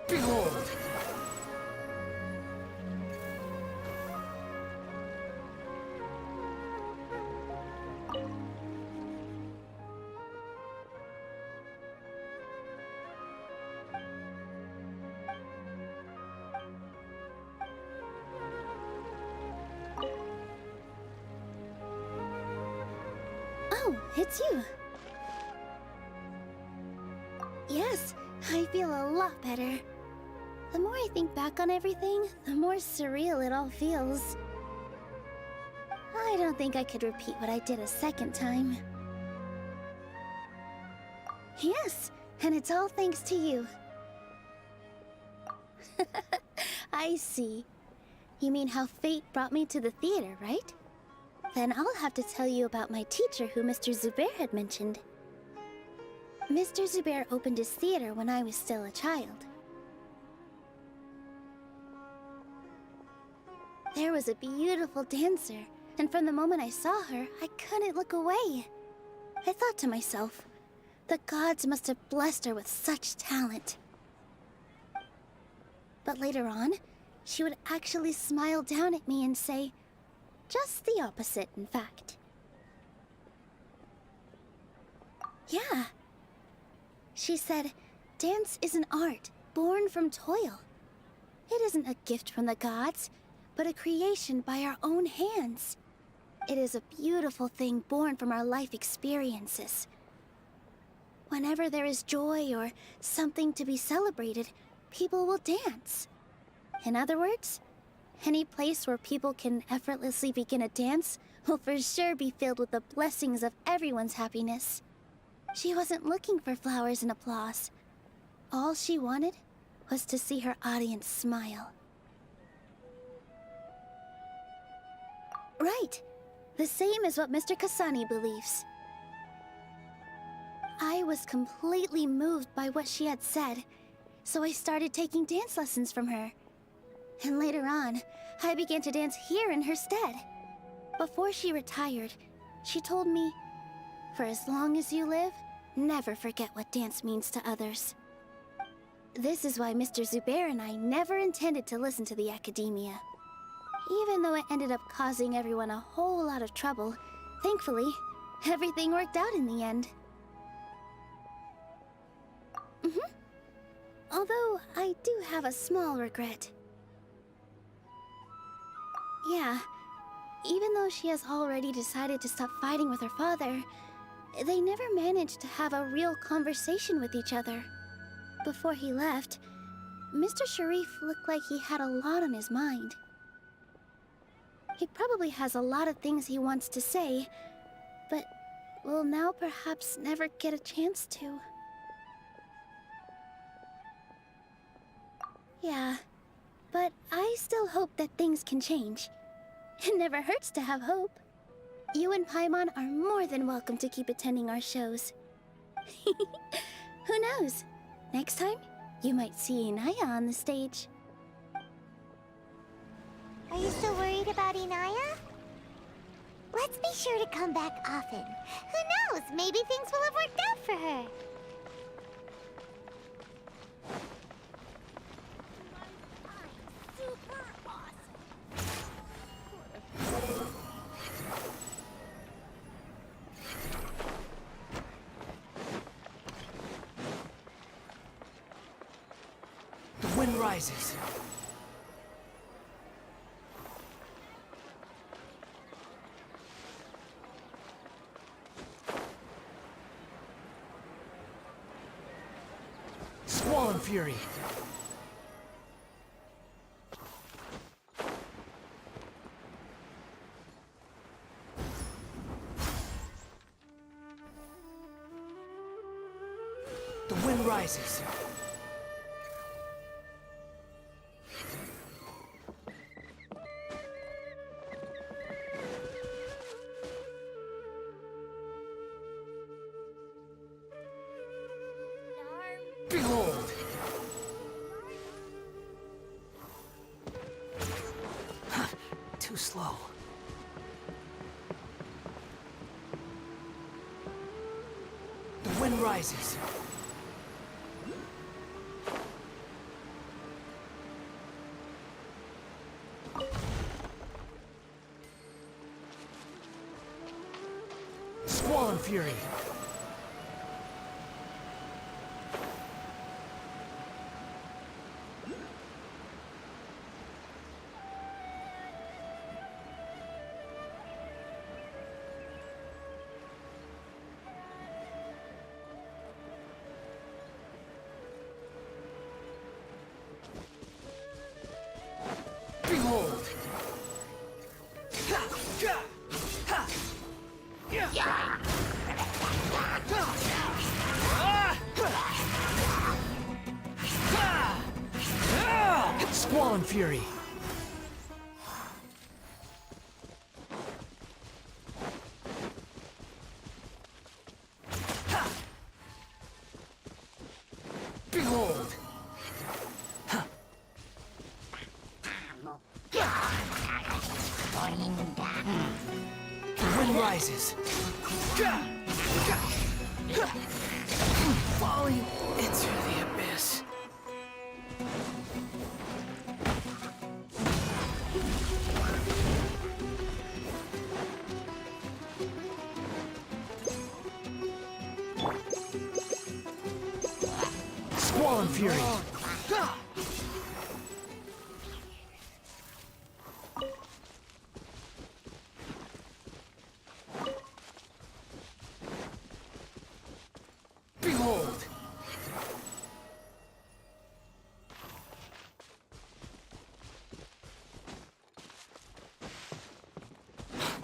Behold! Oh, it's you. Yes, I feel a lot better. The more I think back on everything, the more surreal it all feels. I don't think I could repeat what I did a second time. Yes, and it's all thanks to you. I see. You mean how fate brought me to the theater, right? Then I'll have to tell you about my teacher who Mr. Zubair had mentioned. Mr. Zubair opened his theater when I was still a child. There was a beautiful dancer, and from the moment I saw her, I couldn't look away. I thought to myself, the gods must have blessed her with such talent. But later on, she would actually smile down at me and say, just the opposite, in fact. Yeah. She said, dance is an art born from toil. It isn't a gift from the gods, but a creation by our own hands. It is a beautiful thing born from our life experiences. Whenever there is joy or something to be celebrated, people will dance. In other words, any place where people can effortlessly begin a dance will for sure be filled with the blessings of everyone's happiness. She wasn't looking for flowers and applause. All she wanted was to see her audience smile. Right. The same as what Mr. Kasani believes. I was completely moved by what she had said, so I started taking dance lessons from her. And later on, I began to dance here in her stead. Before she retired, she told me, for as long as you live, never forget what dance means to others. This is why Mr. Zubair and I never intended to listen to the academia. Even though it ended up causing everyone a whole lot of trouble, thankfully, everything worked out in the end. Although, I do have a small regret. Yeah, even though she has already decided to stop fighting with her father, they never managed to have a real conversation with each other. Before he left, Mr. Sharif looked like he had a lot on his mind. He probably has a lot of things he wants to say, but will now perhaps never get a chance to. Yeah, but I still hope that things can change. It never hurts to have hope. You and Paimon are more than welcome to keep attending our shows. Who knows? Next time, you might see Inaya on the stage. Are you still worried about Inaya? Let's be sure to come back often. Who knows? Maybe things will have worked out for her. The wind rises. Fury! The wind rises. Behold! Too slow. The wind rises. Squall Fury. Behold! Squall and Fury. Behold! The wind rises. Falling into the abyss. Squall and Fury. Behold!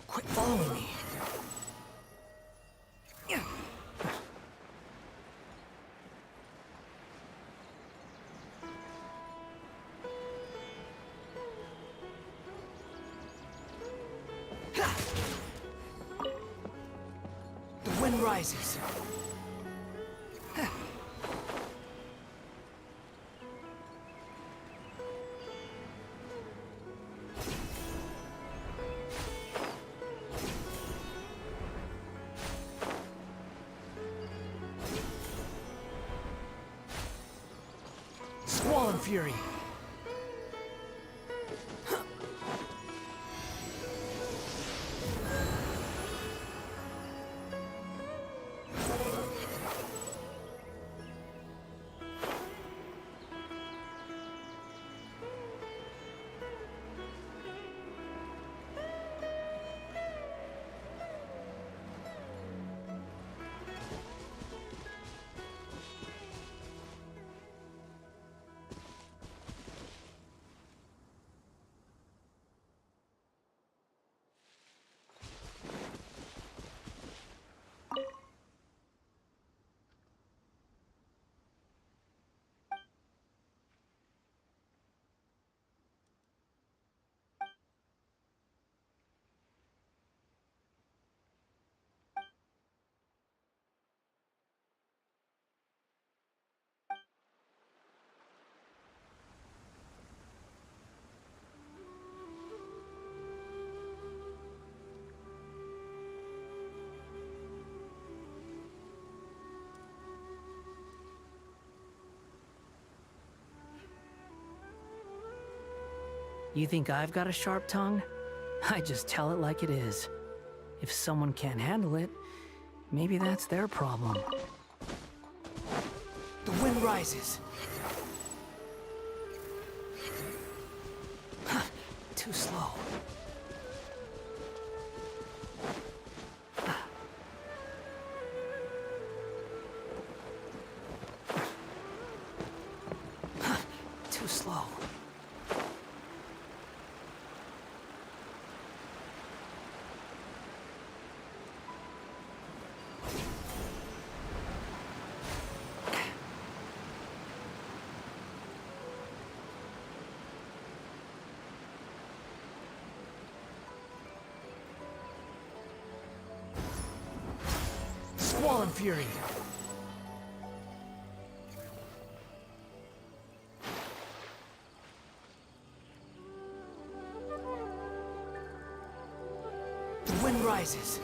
Quit following me. The wind rises. Squall and Fury. You think I've got a sharp tongue? I just tell it like it is. If someone can't handle it, maybe that's their problem. The wind rises. Too slow. Squall and Fury! The wind rises.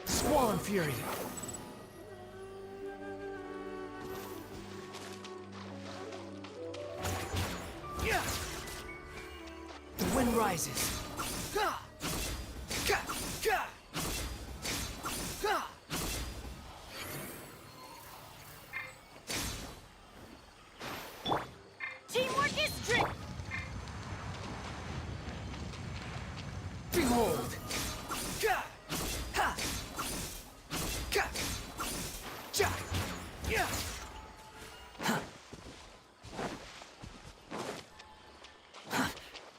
Squall and Fury! The wind rises. Teamwork is strict! Behold!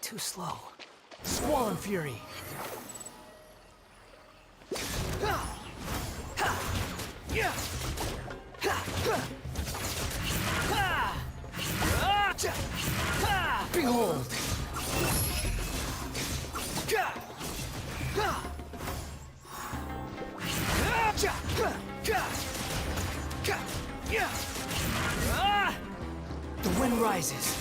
Too slow. Squall and Fury! Behold! The wind rises.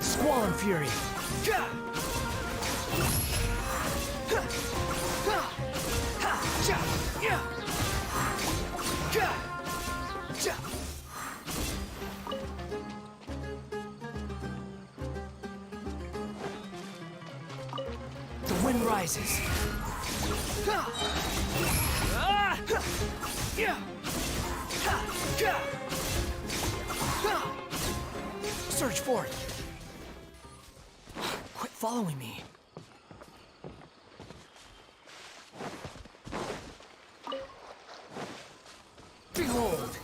Squall and Fury! The wind rises. Surge forth! Quit following me. Behold!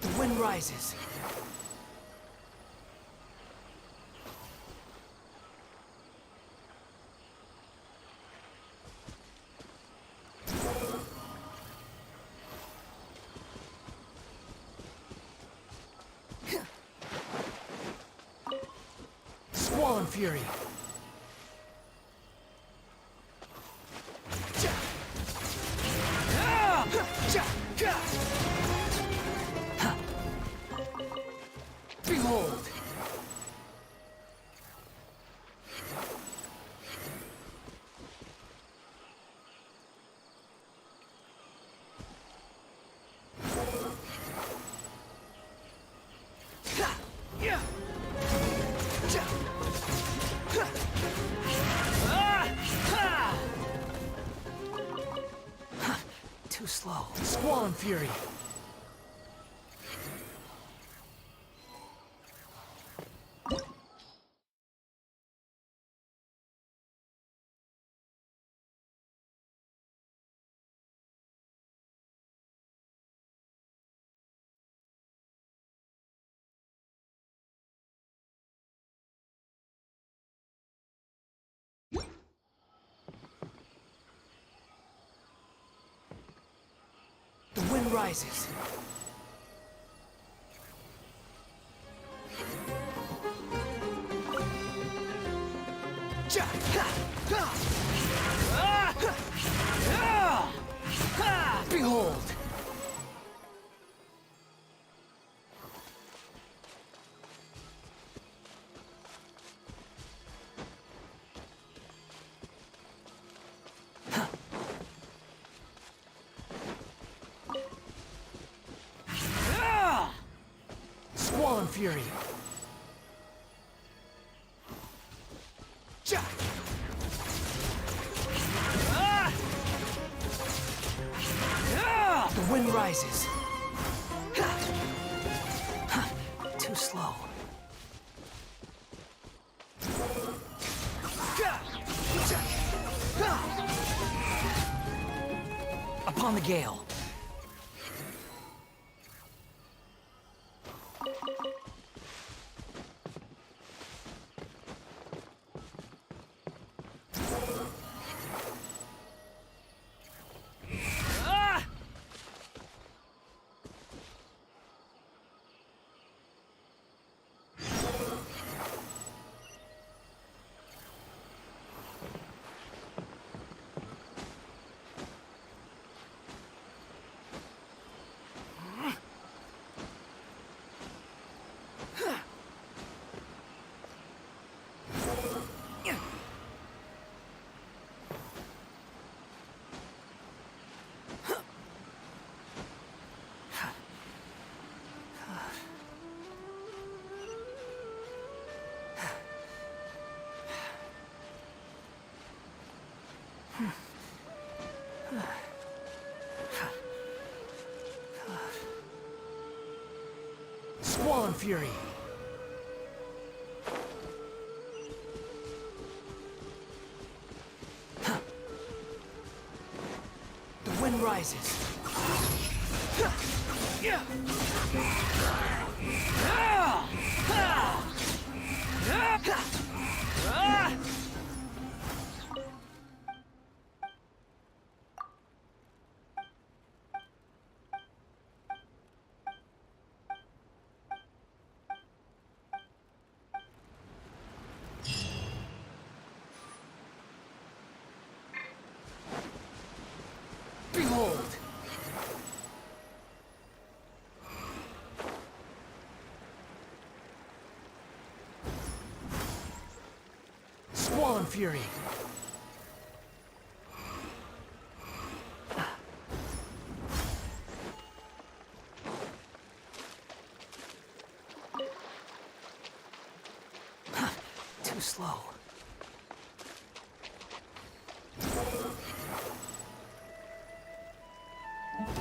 The wind rises. Squall and Fury! Behold! Too slow. Squall and Fury! The wind rises. Behold! Squall and Fury. The wind rises. Too slow. Upon the gale. Squall and Fury. The wind rises. Behold! Squall and Fury. Too slow.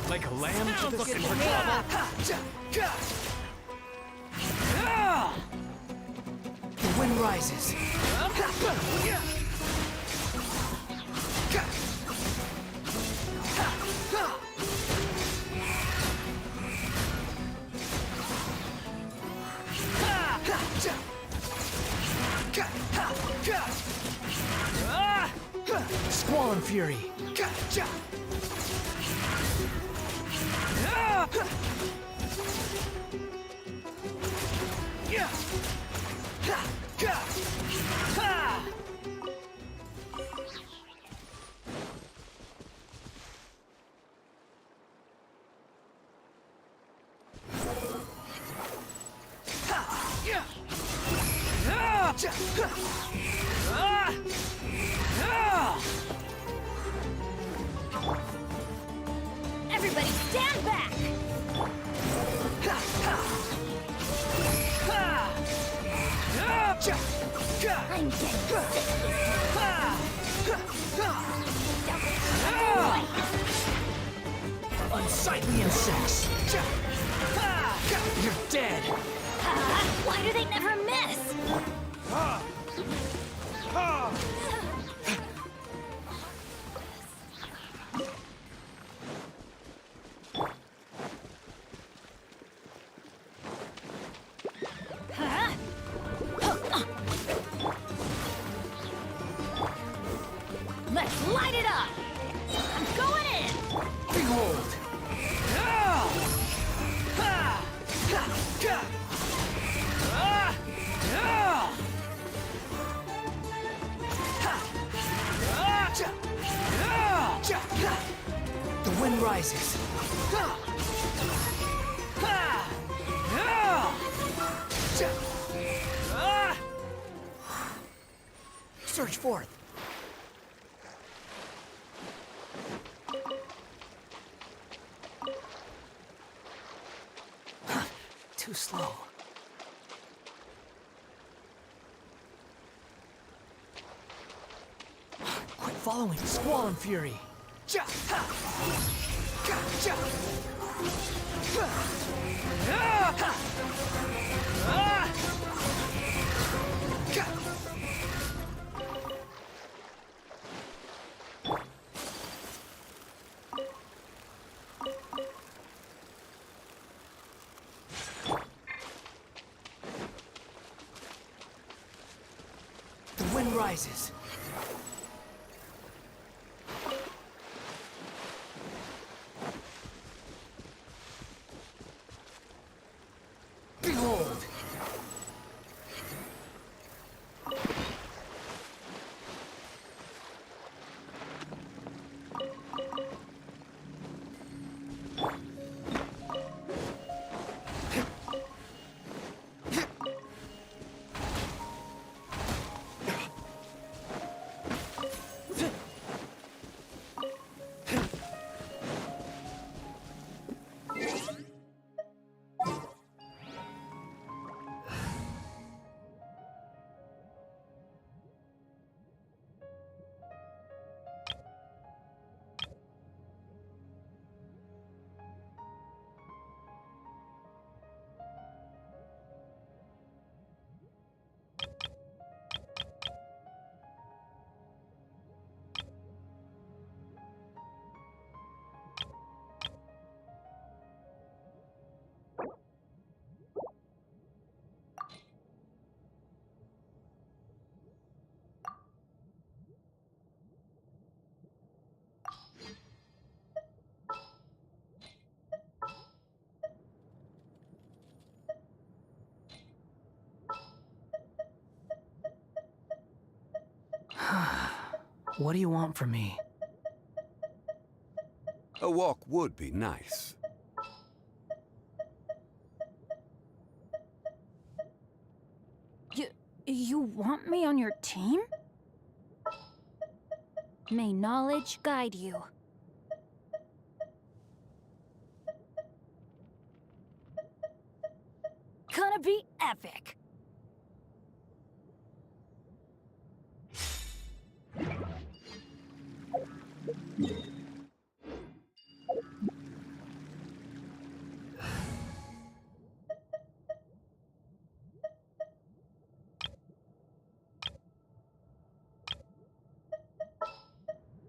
Like a lamb to the looking slaughter. The wind rises. Squall and Fury. Everybody stand back! I'm getting sick of this. Unsightly insects. You're dead. Why do they never miss? Let's light it up! I'm going in! Behold! The wind rises. Surge forth. Too slow. following Squall and Fury. Ja, ha. Ga, ja. Ah, ha. Ah. Ga. The wind rises. Behold! What do you want from me? A walk would be nice. You want me on your team? May knowledge guide you. Gonna be epic.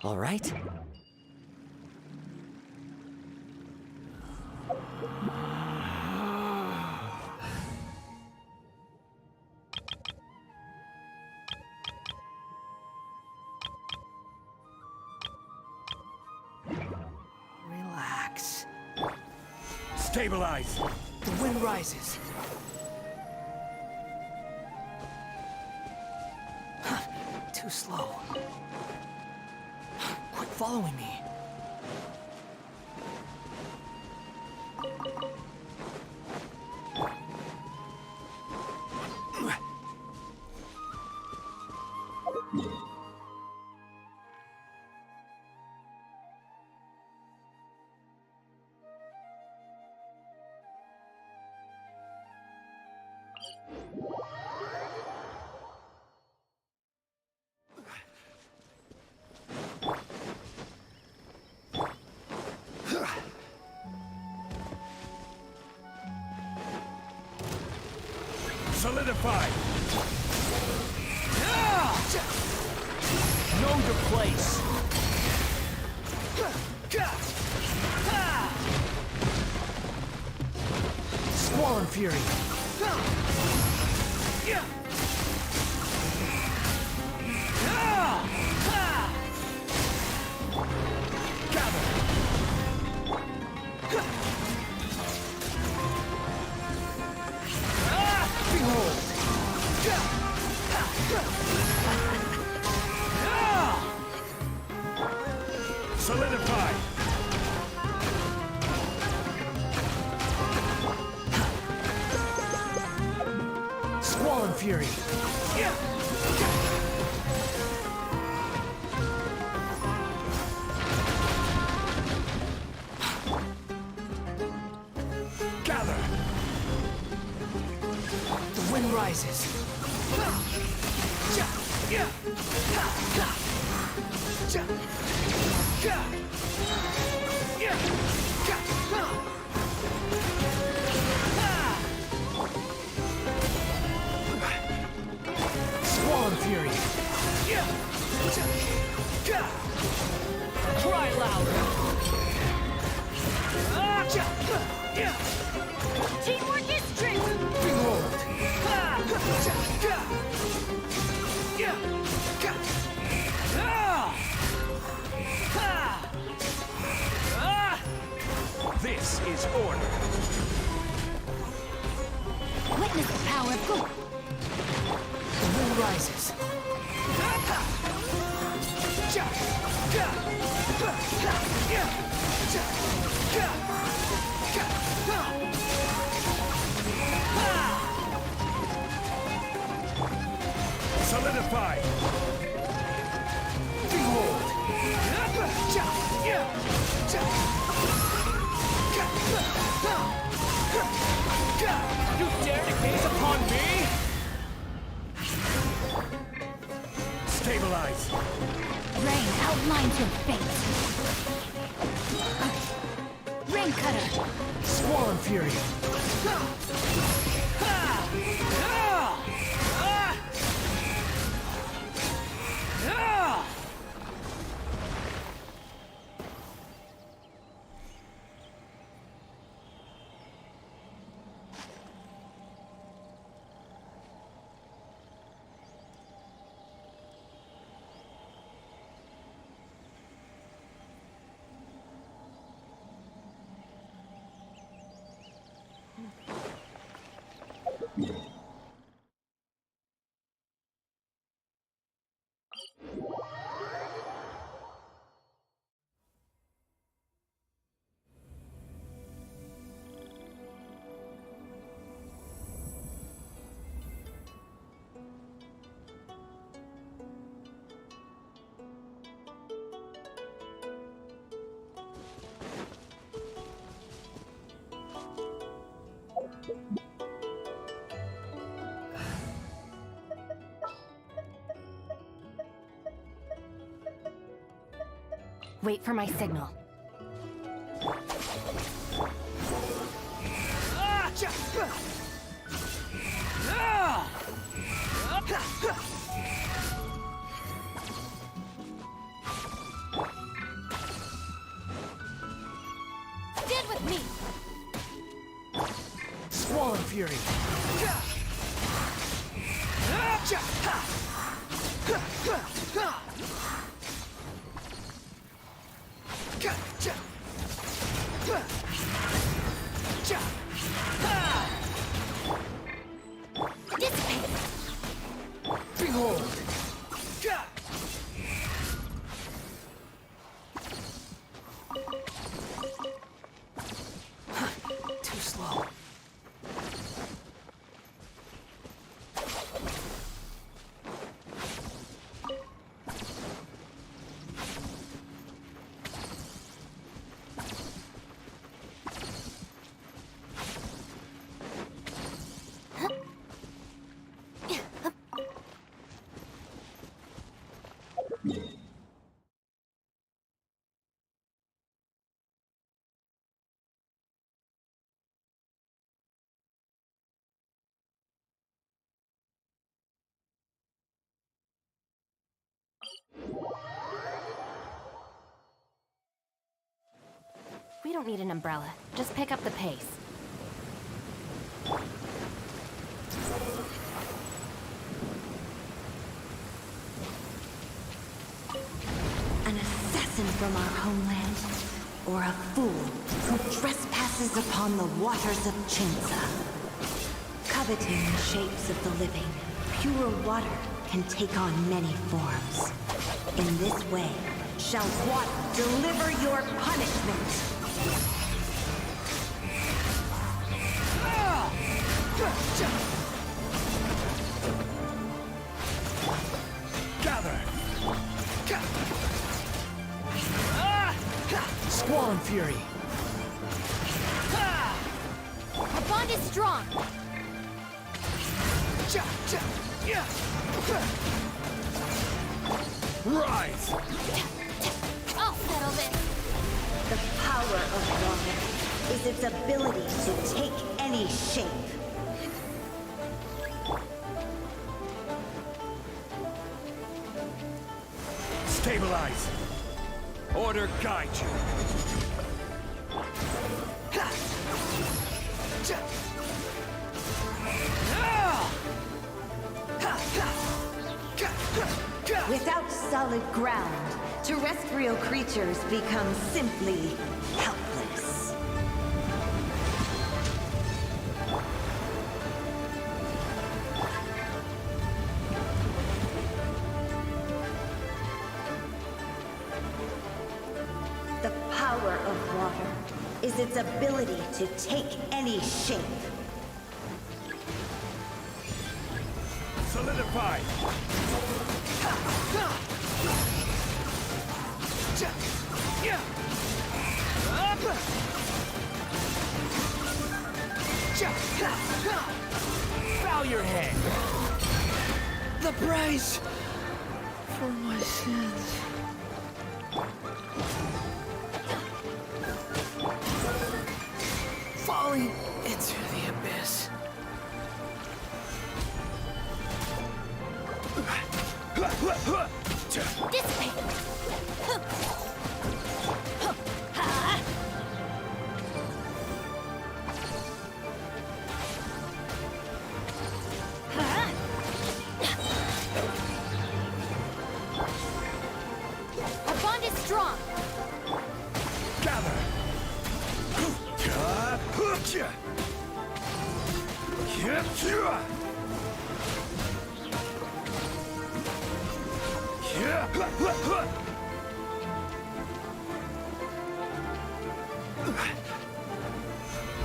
All right. Relax. Stabilize! The wind rises. Too slow. Quit following me. Solidify! Know your place. Squall and Fury. Solidify! Squall and Fury. Gather! The wind rises. Squall Fury! Cry louder! Teamwork is strength! Behold! This is order! Witness the power of good! The moon rises. Solidify! Behold! You dare to gaze upon me? Stabilize! Rain outlines your fate! Rain Cutter! Squall Fury! Wait for my signal. Stand with me! Squall Fury! Dissipate! Behold! Too slow. We don't need an umbrella. Just pick up the pace. An assassin from our homeland, or a fool who trespasses upon the waters of Chinza. Coveting the shapes of the living, pure water can take on many forms. In this way, shall water deliver your punishment. Gather! Squall Fury! Our bond is strong! Rise! settle this. The power of water is its ability to take any shape. Stabilize! Order guide you! Without solid ground, terrestrial creatures become simply helpless. The power of water is its ability to take any shape. Solidify! Bow your head. The price for my sins. Falling into the abyss. This way! Our bond is strong! Gather!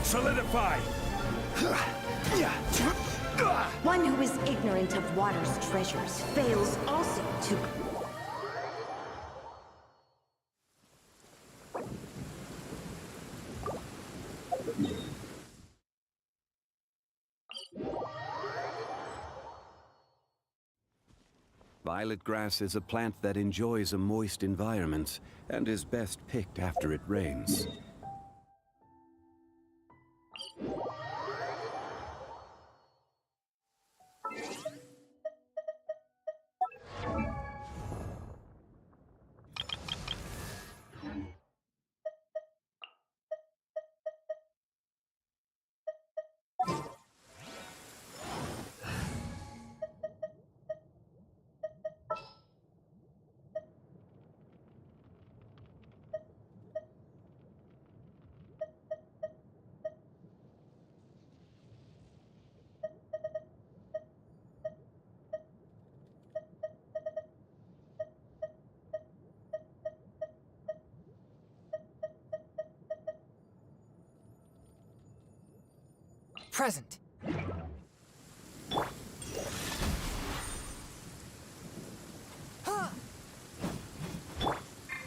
Solidify! One who is ignorant of water's treasures fails also to... Violet grass is a plant that enjoys a moist environment and is best picked after it rains. Present.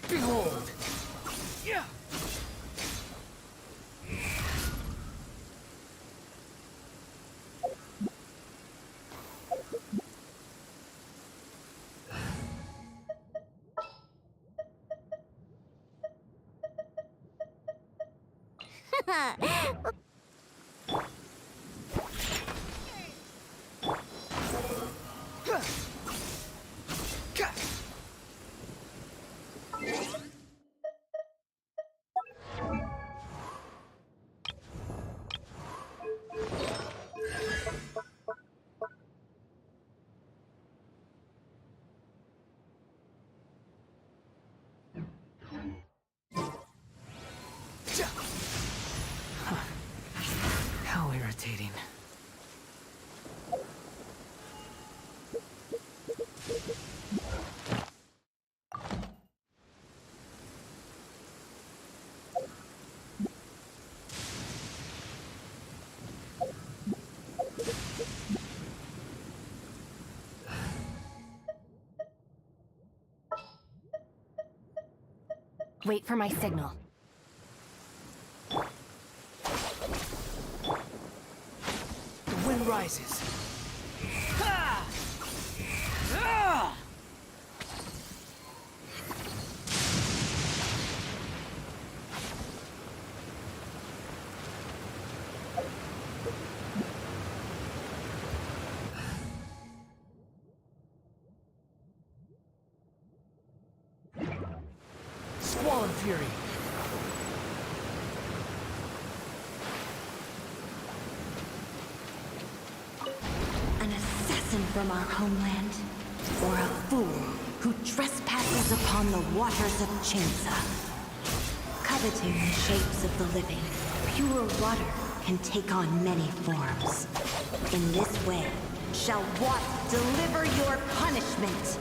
Behold. Yeah. How irritating. Wait for my signal. The wind rises. Ha! Ah! Fury. An assassin from our homeland, or a fool who trespasses upon the waters of Chainsa. Coveting the shapes of the living, pure water can take on many forms. In this way, shall Wat deliver your punishment.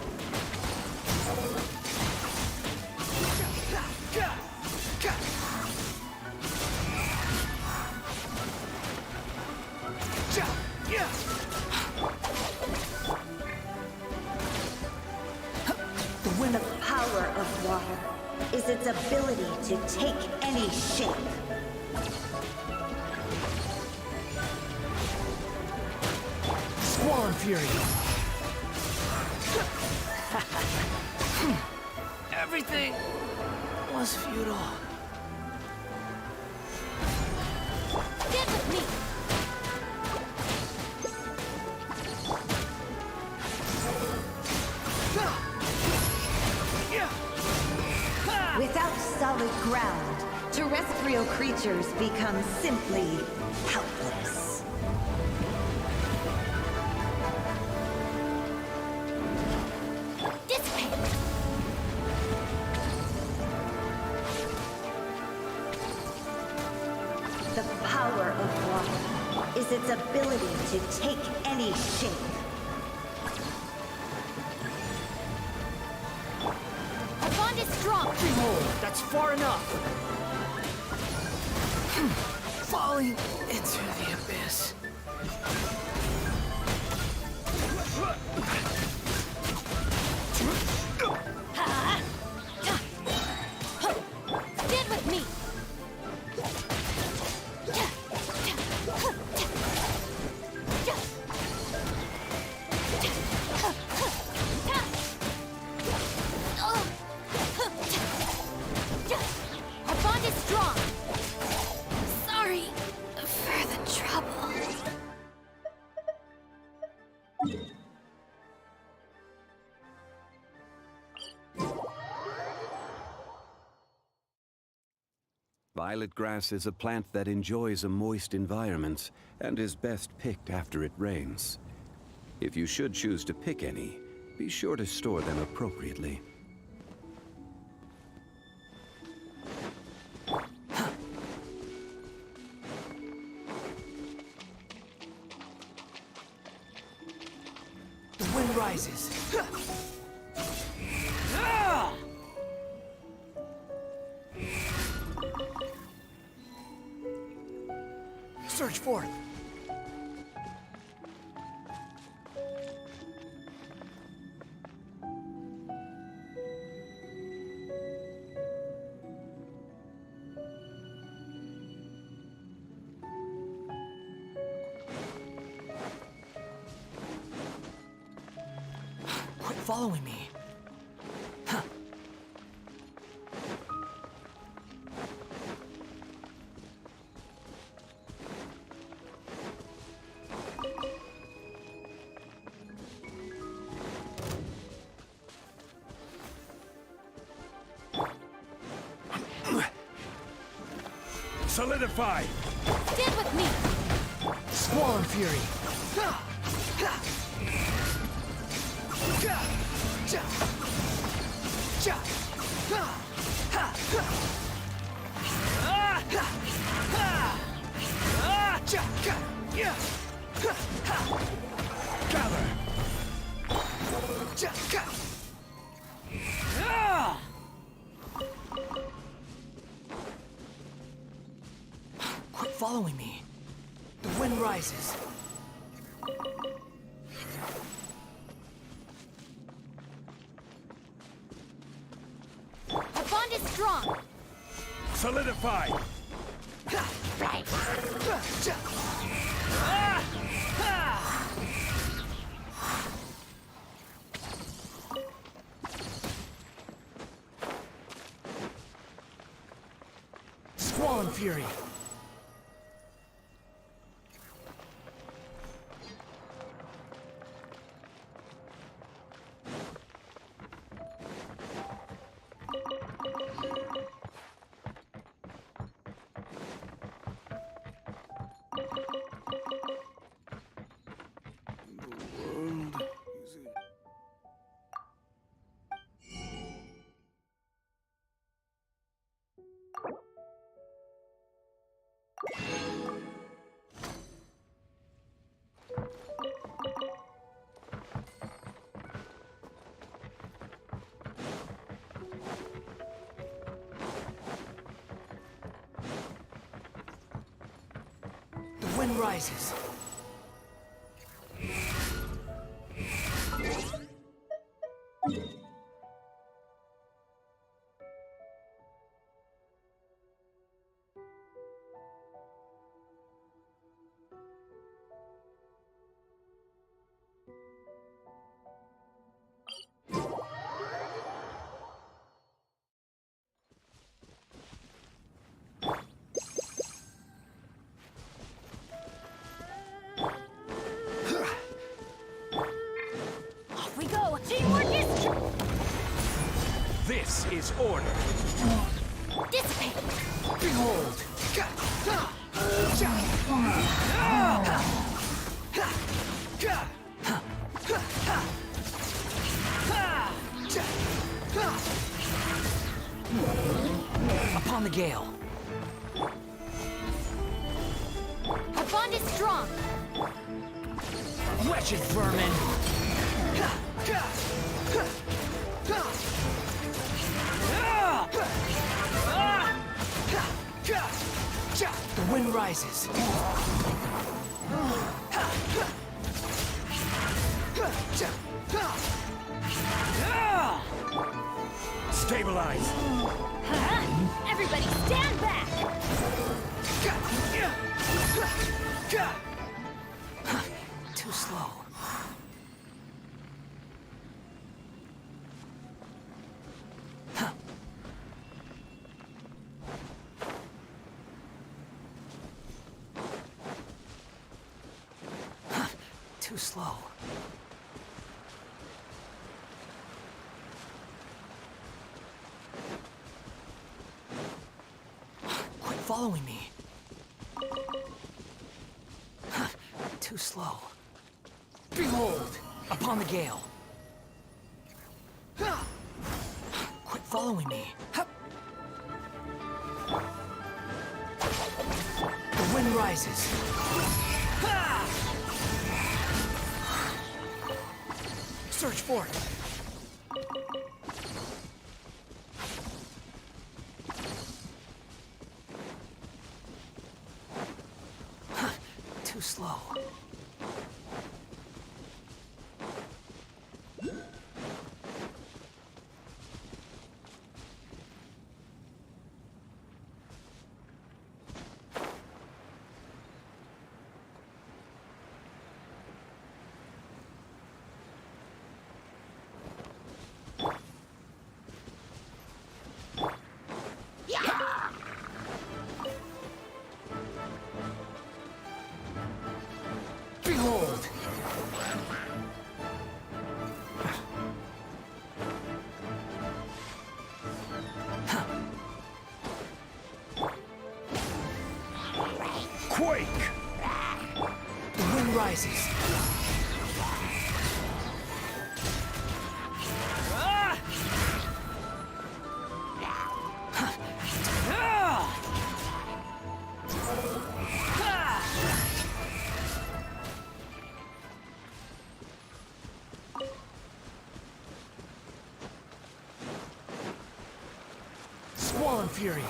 The power of water is its ability to take any shape. Squall and Fury. Everything was futile. Get with me! Without solid ground, terrestrial creatures become simply helpless. Dissipate! The power of water is its ability to take any shape. Our bond is strong! Behold, that's far enough. Falling into the abyss. Stand with me! Our bond is strong! Sorry for the trouble. Violet grass is a plant that enjoys a moist environment and is best picked after it rains. If you should choose to pick any, be sure to store them appropriately. The wind rises. Search forth. Quit following me. Solidify! Stand with me! Squall and Fury. Gather! Quit following me. The wind rises. Our bond is strong! Solidify! Right! Squall and Fury. wind rises. Off we go! Teamwork is This is order. dissipate! Behold! Upon the gale. Our bond is strong! Wretched vermin! The wind rises. Stabilize. Everybody stand back! Too slow. Too slow. Quit following me. Too slow. Behold! Upon the gale. Quit following me. The wind rises. Search for it. Too slow. Behold! Quake! The wind rises. Squall Fury.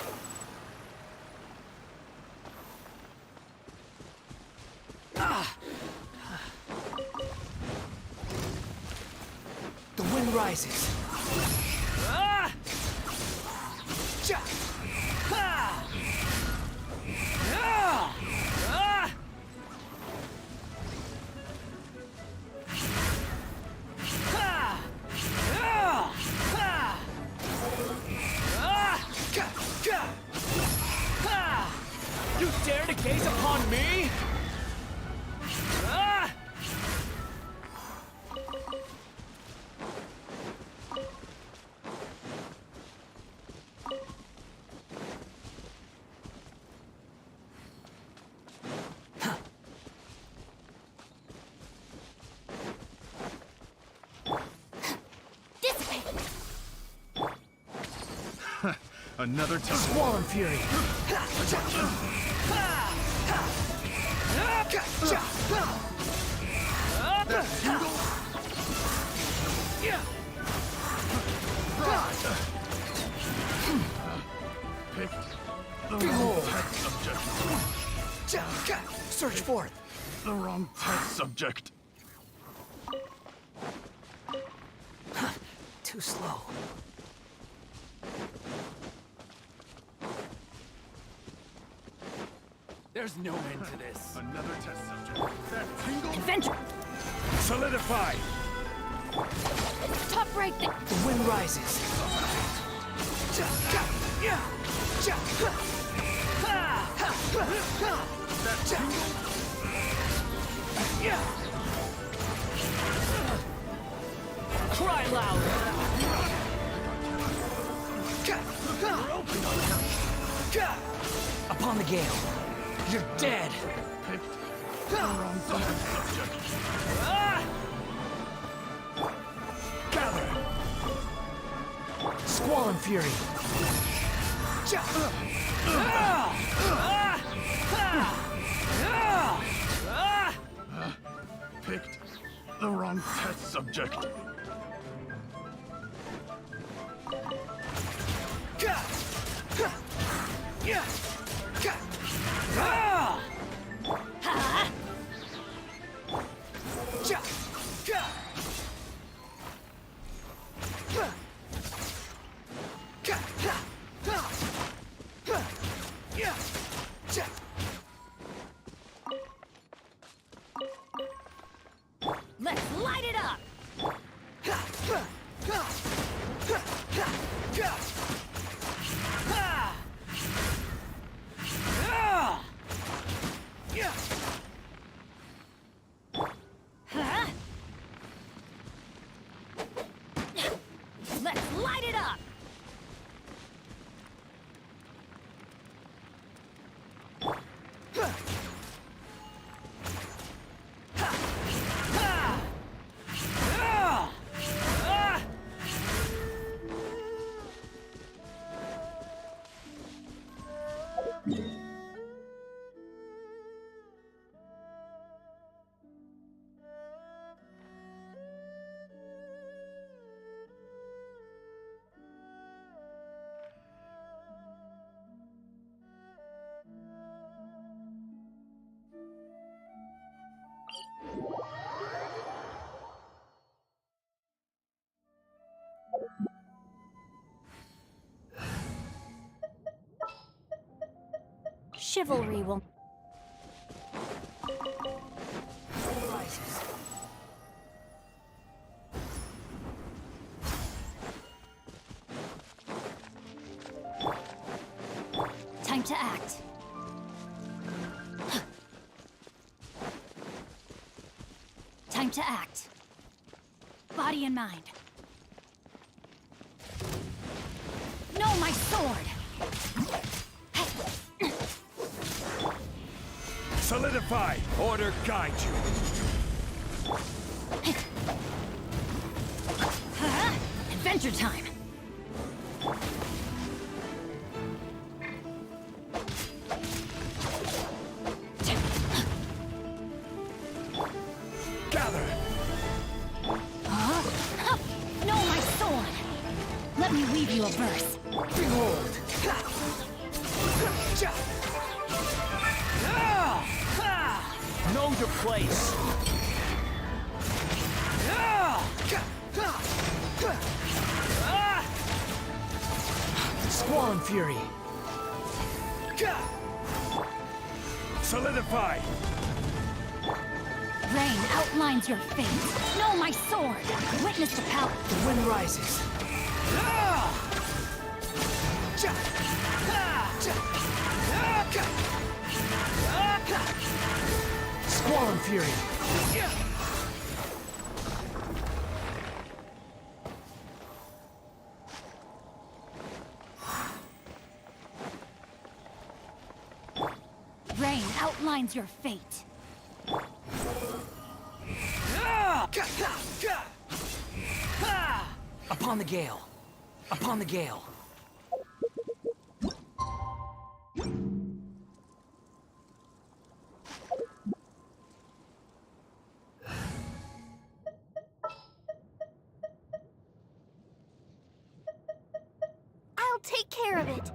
The wind rises. You dare to gaze upon me? Another time. Squall Fury. Behold! Search for it. The wrong test subject. Too slow. There's no end to this. Another test subject. That tingle. Adventure! Solidify! Top right there! The wind rises. Cry loud! Upon the gale. You're dead. The wrong test subject. Gather. Squall and fury. Picked the wrong test subject. Let's light it up! Huh? Let's light it up! Chivalry will... Time to act. Time to act. Body and mind. No, my sword! Solidify! Order guide you! Adventure time! Gather! No, my sword! Let me weave you a verse. Behold! Know your place. Squall and fury. Solidify! Rain outlines your fate. Know my sword! Witness the power. The wind rises. Squall and fury. Rain outlines your fate. Upon the gale. Upon the gale. I'll take care of it.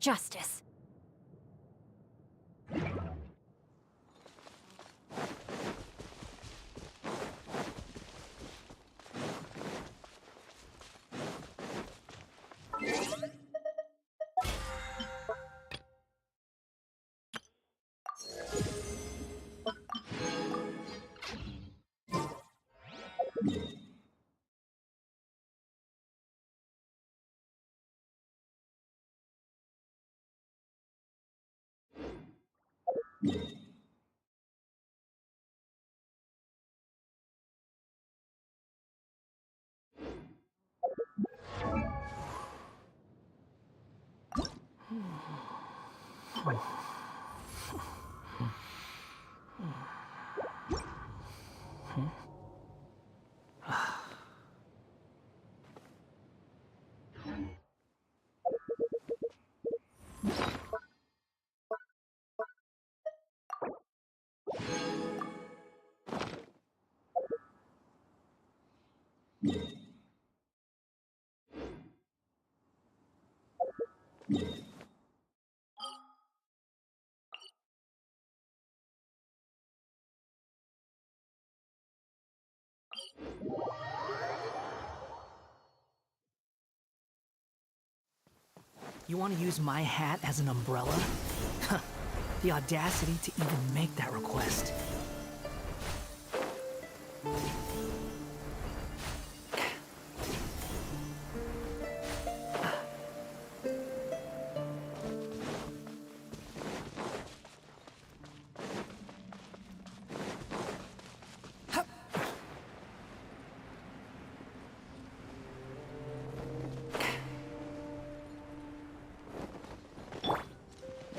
justice. You want to use my hat as an umbrella? The audacity to even make that request.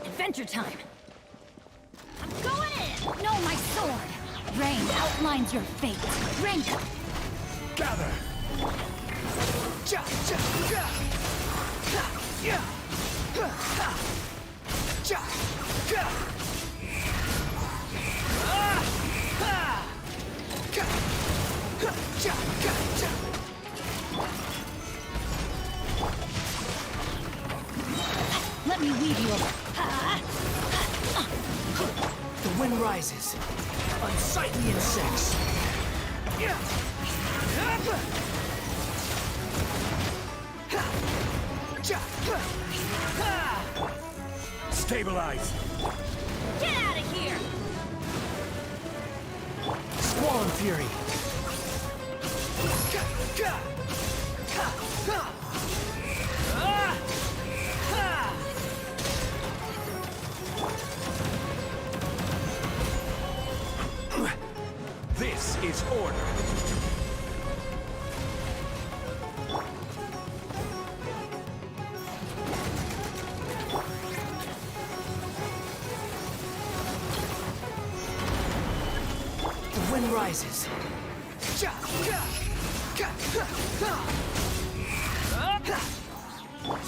Adventure time! I'm going in! No, my sword! Rain outlines your fate. Rain! Gather! Ja, ja, ja. Ha, yeah. Ha. Ja, ja. Ah, ha. Ka. Ha, ja, ja, ja. Let me weave you over. The wind rises. Unsightly insects. Stabilize! Get out of here! Squall and fury. This is order. The wind rises.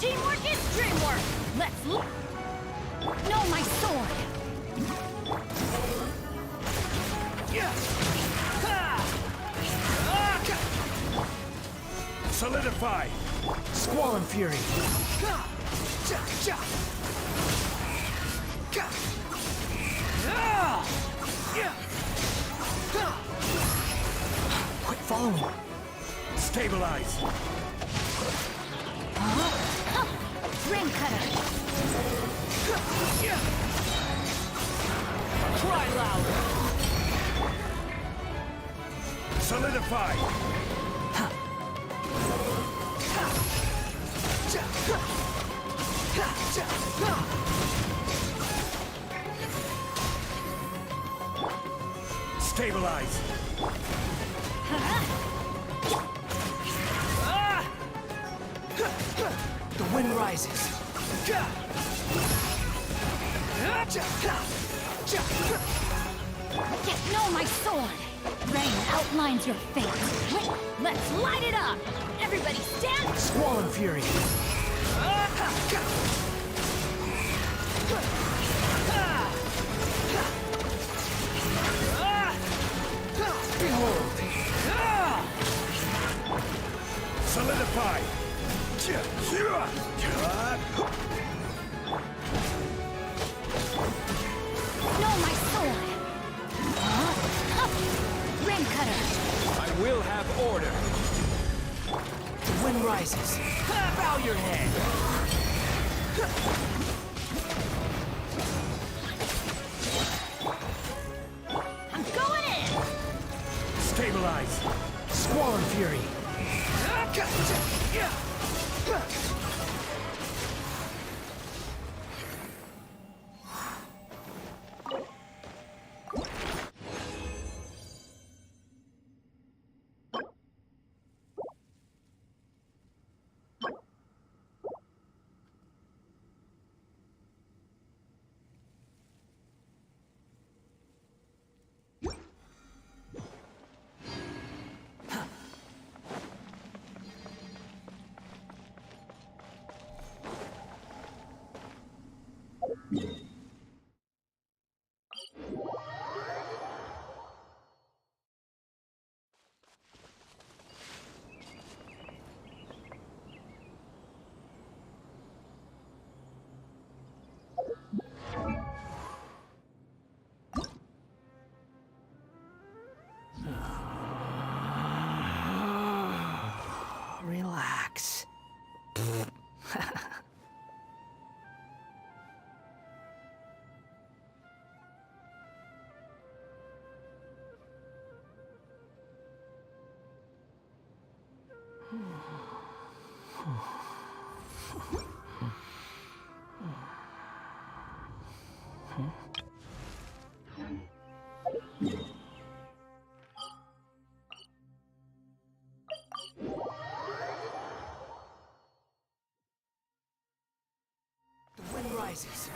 Teamwork is dreamwork! Let's look! No, my sword! Solidify! Squall and fury. Quit following. Stabilize! Ring cutter! Cry louder! Solidify! Stabilize! The wind rises. No, my sword! Rain outlines your fate. Let's light it up! Everybody stand! Squall and fury. Behold! Solidify! We'll have order. The wind rises. Bow your head. I'm going in! Stabilize. Squall and Fury. Relax. The wind rises.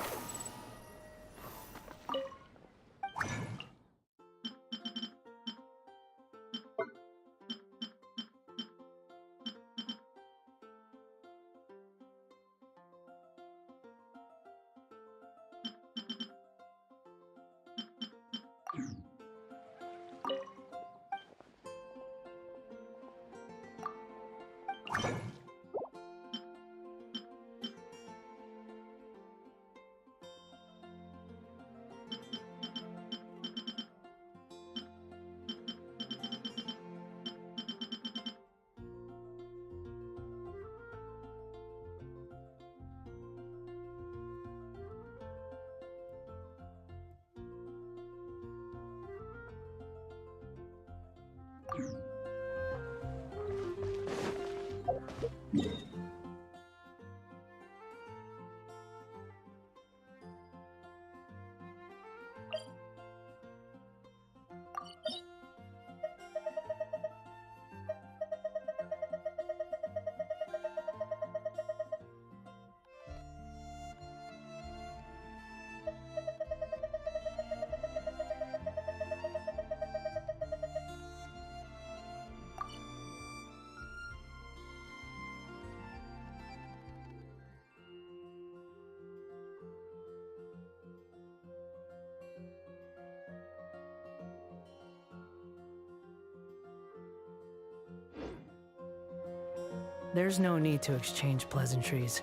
There's no need to exchange pleasantries.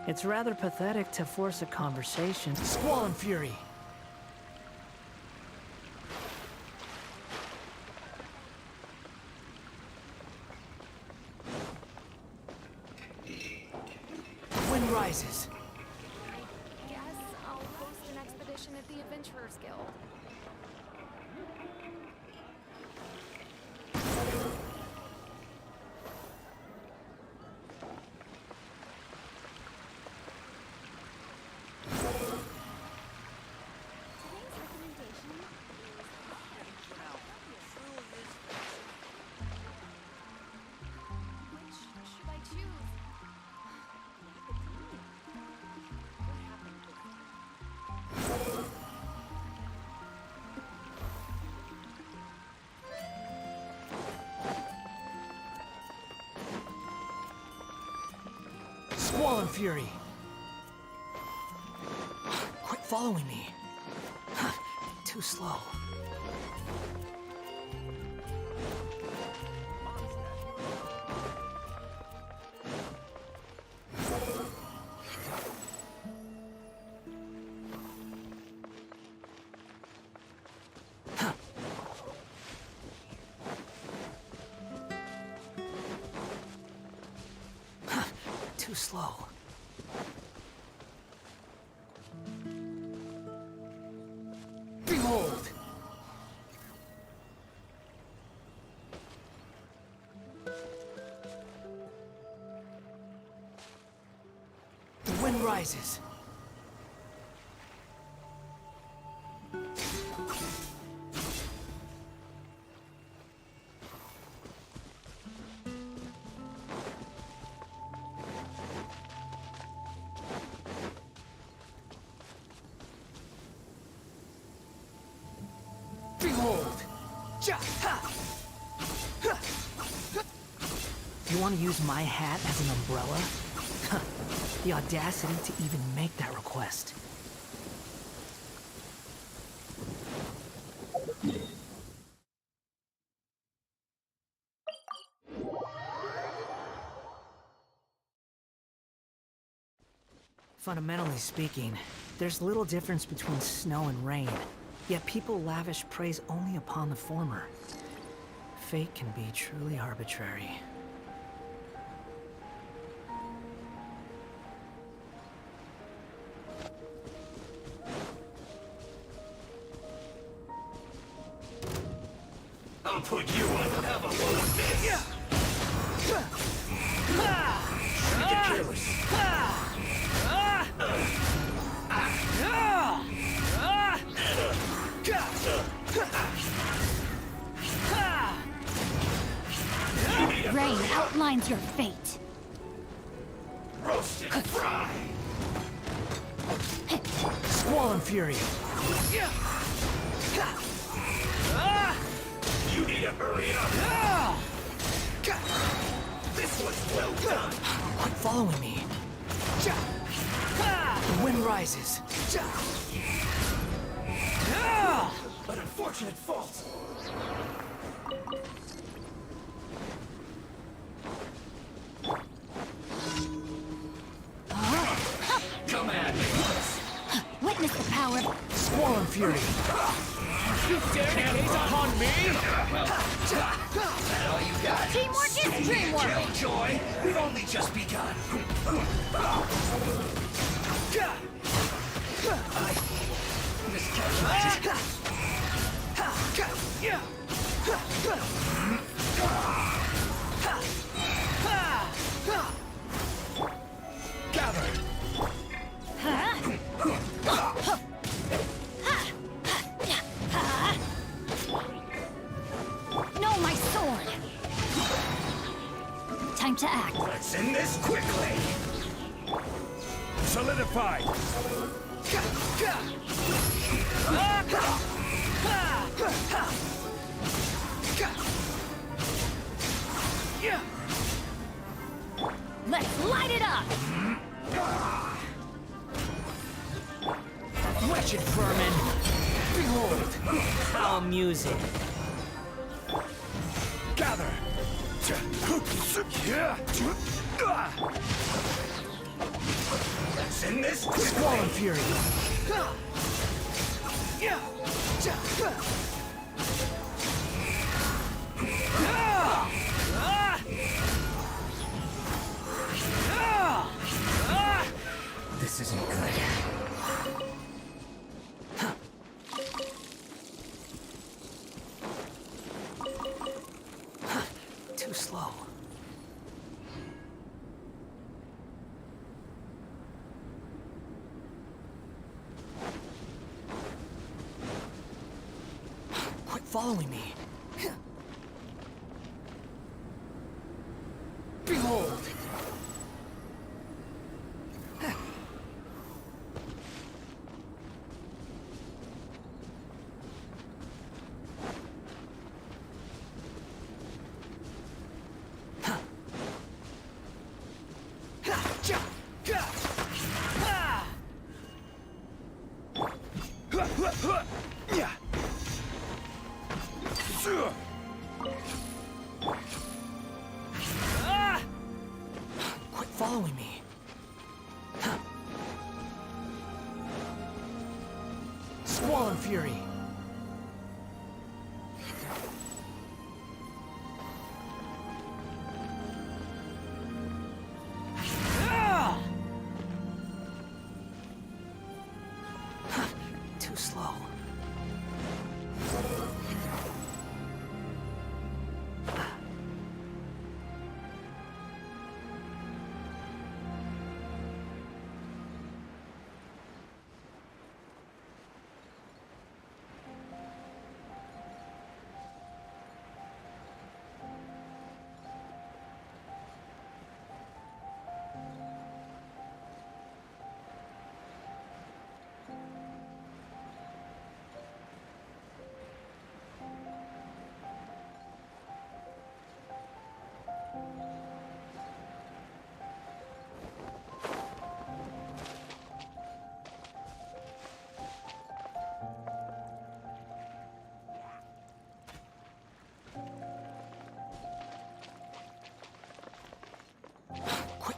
It's rather pathetic to force a conversation. Squall and Fury. The wind rises. I guess I'll host an expedition at the Adventurers Guild. Squall and Fury. Quit following me. Too slow. Too slow. Behold! The wind rises. Behold! You want to use my hat as an umbrella? The audacity to even make that request. Fundamentally speaking, there's little difference between snow and rain, yet people lavish praise only upon the former. Fate can be truly arbitrary. I'll put you on level with this! Ridiculous! Rain outlines your fate. Roasted fry! Squall and Fury! You need to hurry up! This was well done! Quit following me! The wind rises! An unfortunate fault! Come at me! Witness the power. Squall and Fury! You dare to gaze upon me? That all you got? Teamwork is dreamwork! Killjoy, we've only just begun. Gather! No, my sword! Time to act. Let's end this quickly! Solidify! Let's light it up! Wretched vermin! Behold! How amusing! Gather! Let's end this quickly! Squall and Fury! This isn't good. Too slow. Quit following me. Behold! Quit following me. Squall and Fury.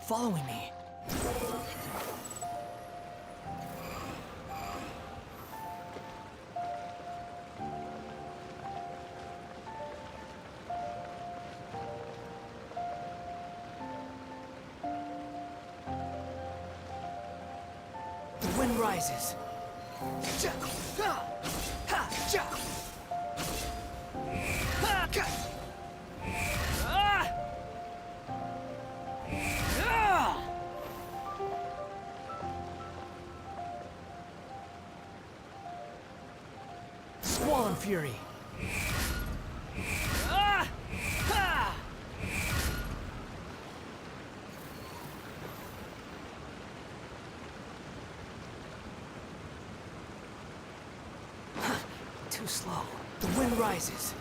following me. The wind rises. Squall and fury. Too slow. The wind rises.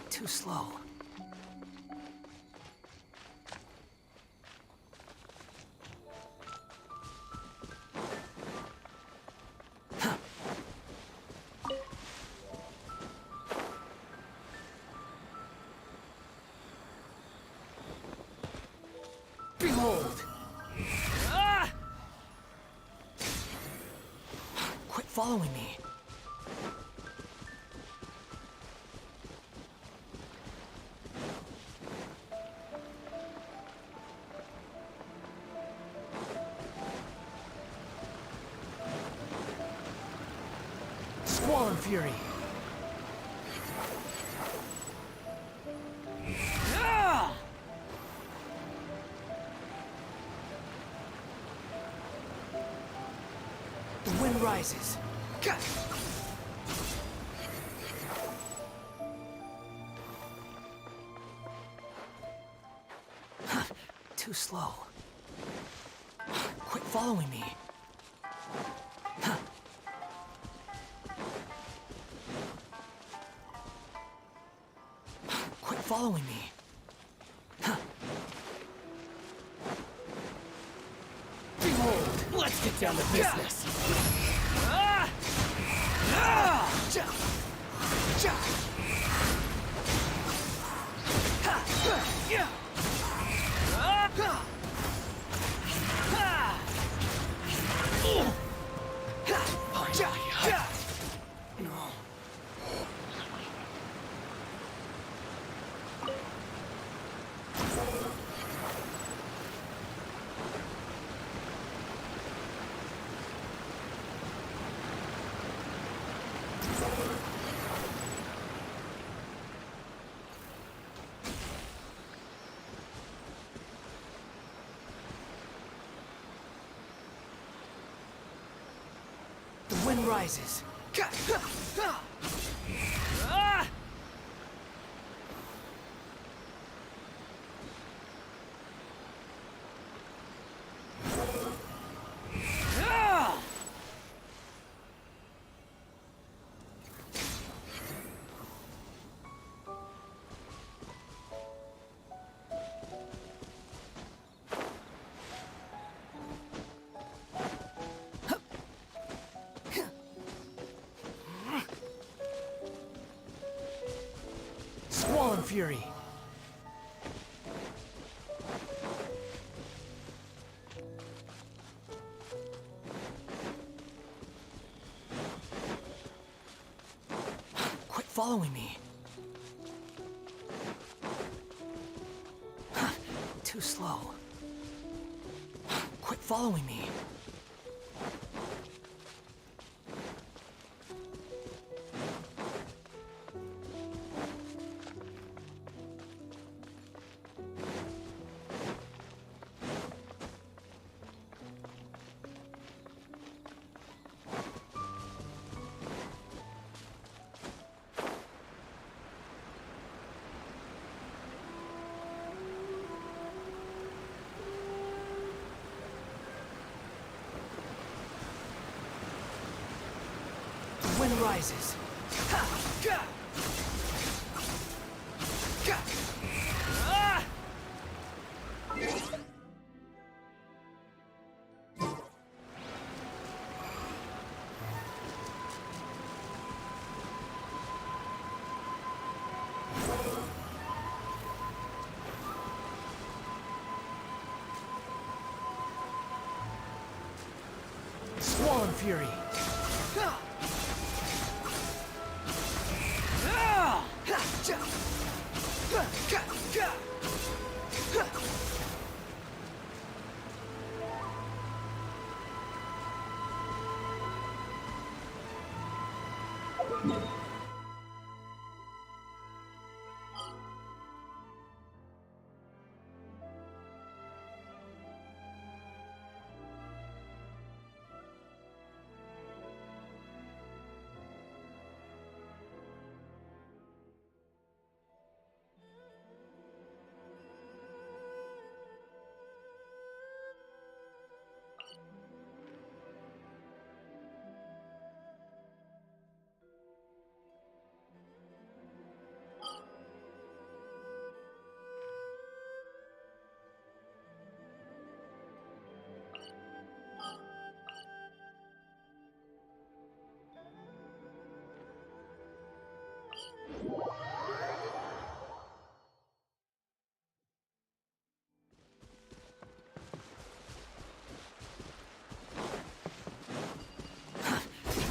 Too slow. Behold! Quit following me. Squall and fury. The wind rises. Too slow. Quit following me. Quit following me. Behold, let's get down to business. The wind rises. Squall and fury. Quit following me. too slow. Quit following me. The wind rises. Squall Fury.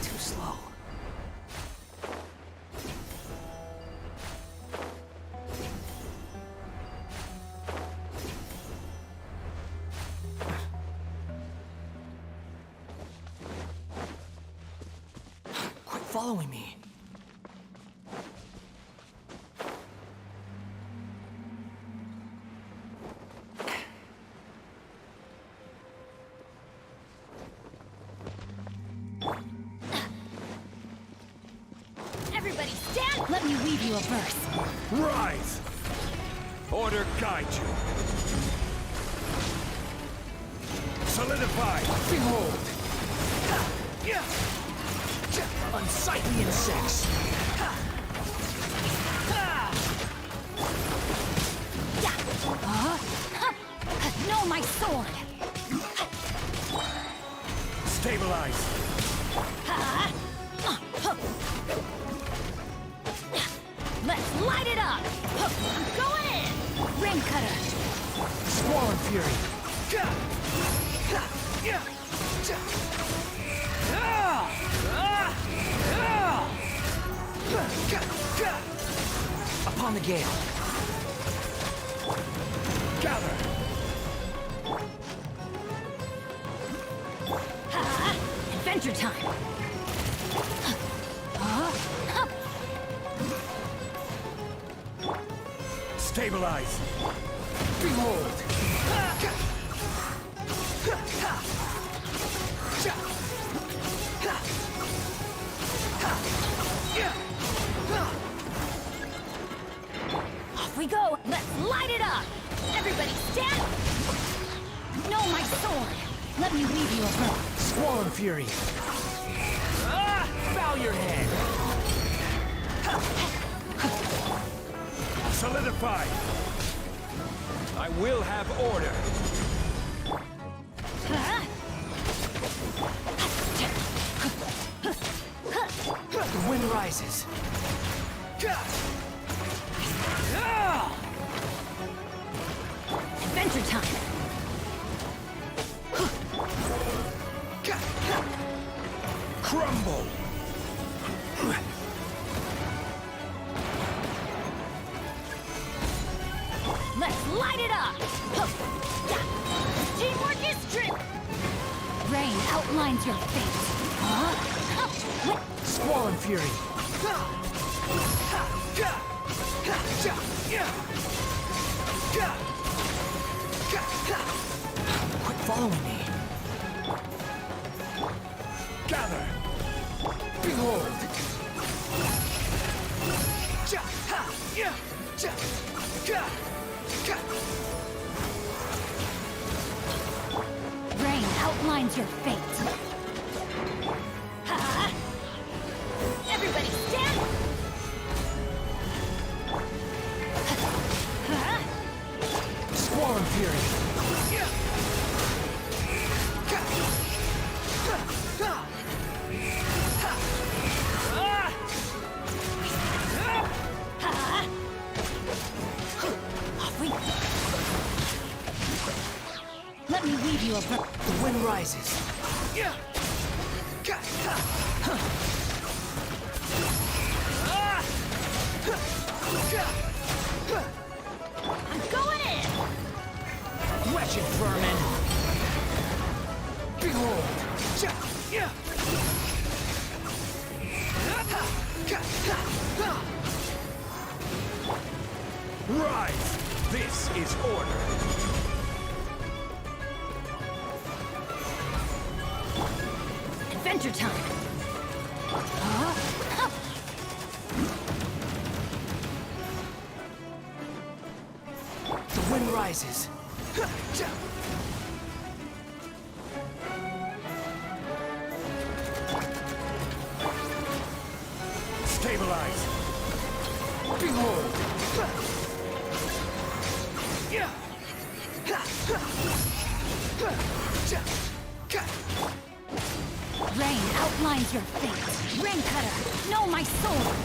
Too slow. Quit following me. Everybody stand! Let me weave you a verse. Rise! Order guide you. Solidify! Behold! Unsightly insects. Know my sword! Stabilize! Let's light it up! I'm going in! Ring cutter! Squall Fury. Upon the gale. Gather! Adventure time! Stabilize! Behold! Off we go! Let's light it up! Everybody stand! Know my sword! Let me weave you a verse. Squall Fury. Bow your head. Solidify! I will have order! The wind rises. Adventure time! Crumble! Let's light it up! Teamwork is strength! Rain outlines your fate. Huh? Squall and Fury. Quit following me. Gather! Behold! Rain outlines your fate. Everybody stand! Squall and Fury. Let me weave you a The wind rises. I'm going in! Wretched vermin. Behold. Rise! This is order! Adventure time! The wind rises. Stabilize! Behold. Rain outlines your fate. Rain cutter, know my sword!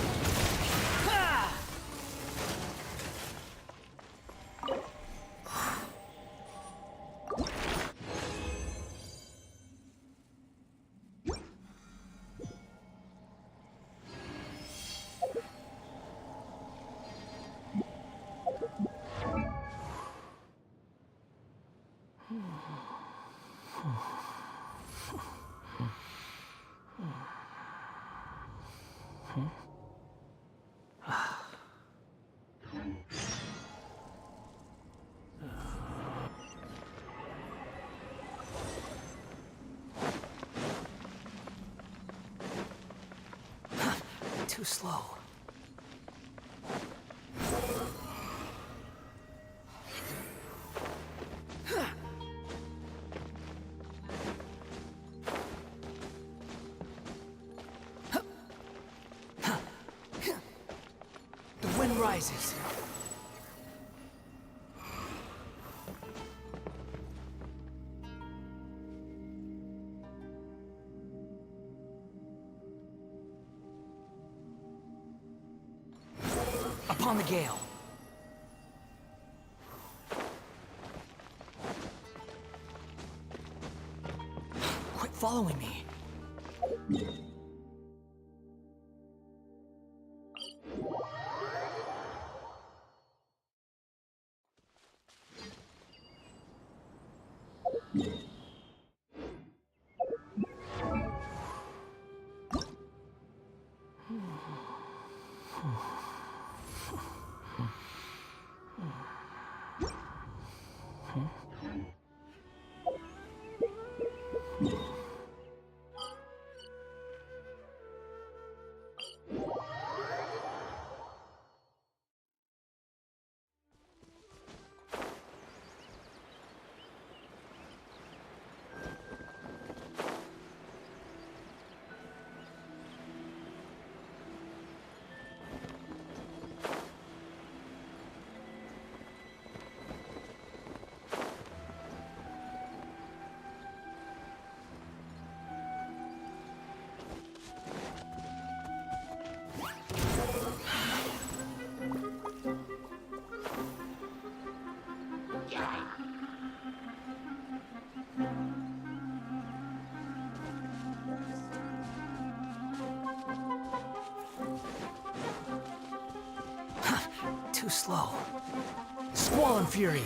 Too slow. The wind rises. Upon the gale. Quit following me. Too slow. Squall and Fury.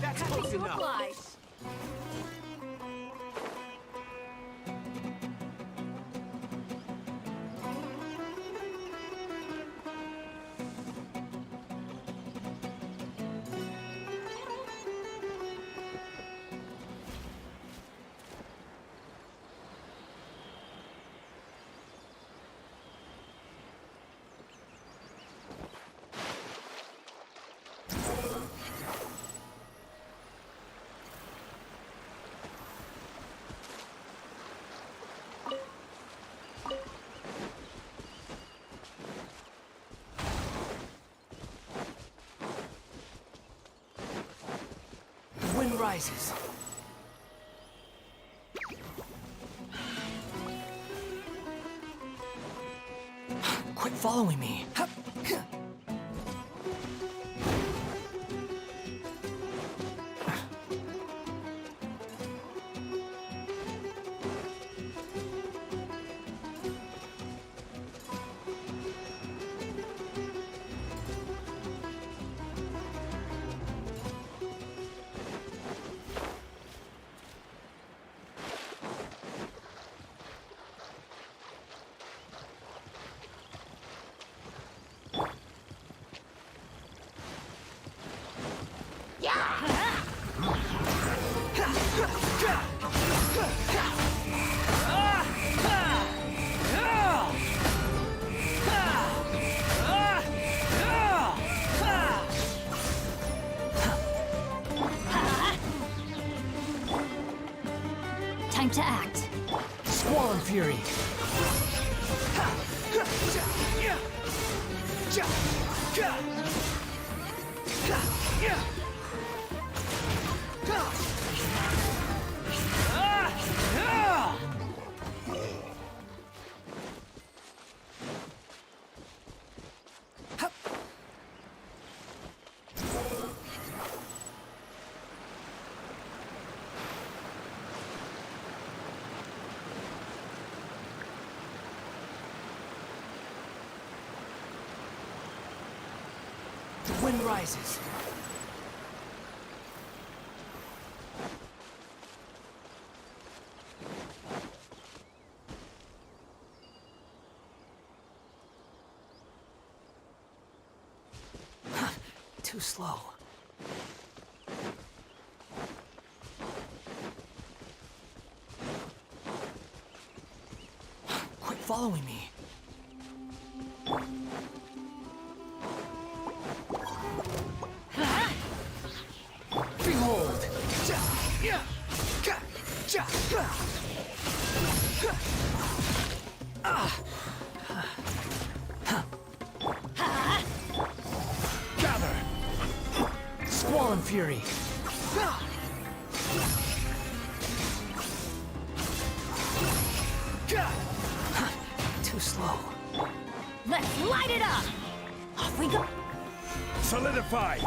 That's close enough. The wind rises. Quit following me. Time to act. Squall and Fury. The wind rises. Too slow. Quit following me. Gather! Squall and Fury! Too slow. Let's light it up! Off we go! Solidify!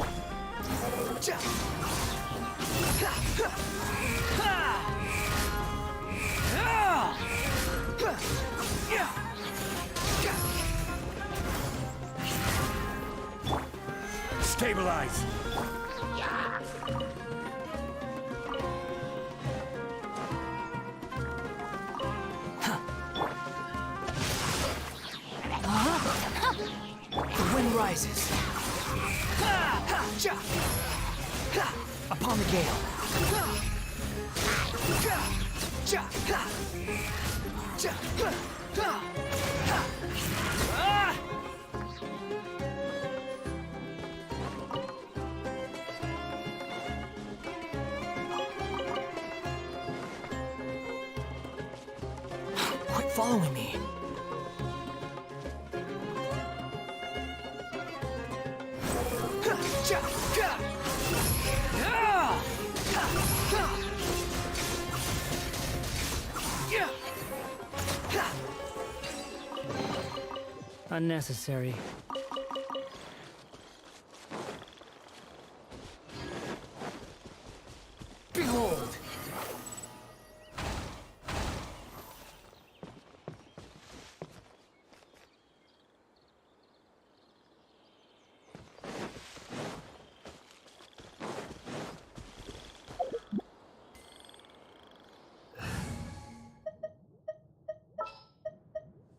Stabilize! The wind rises. Upon the gale. Quit following me. Unnecessary. Behold!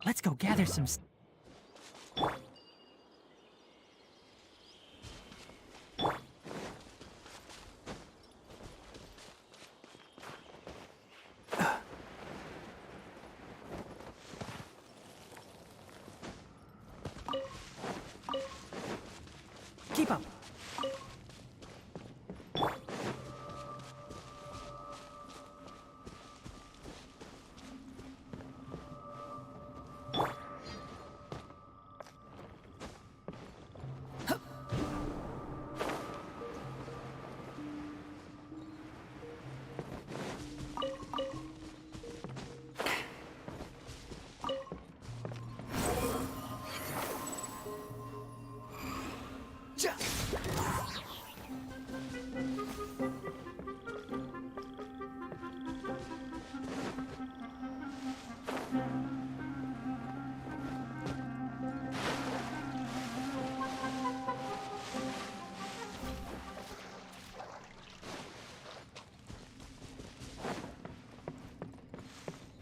Let's go gather some. Keep up.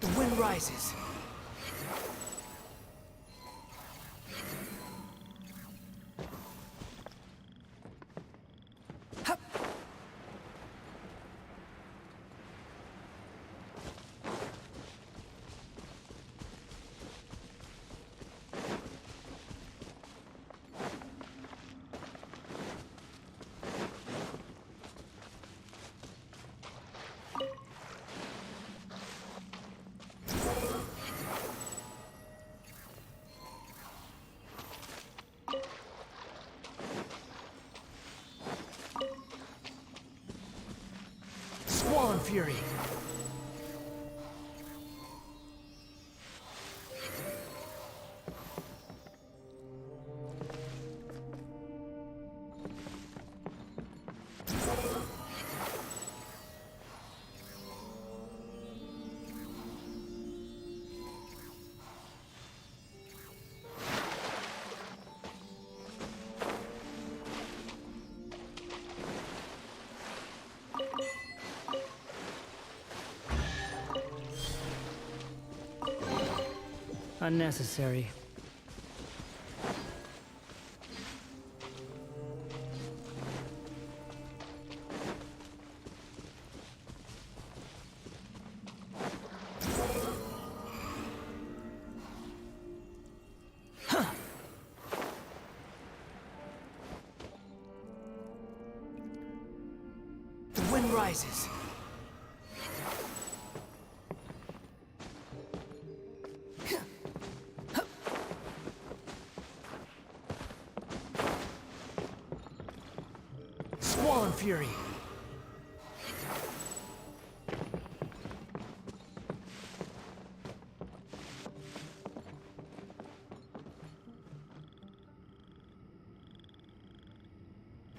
The wind rises. Squall and Fury. Unnecessary. The wind rises. Fury.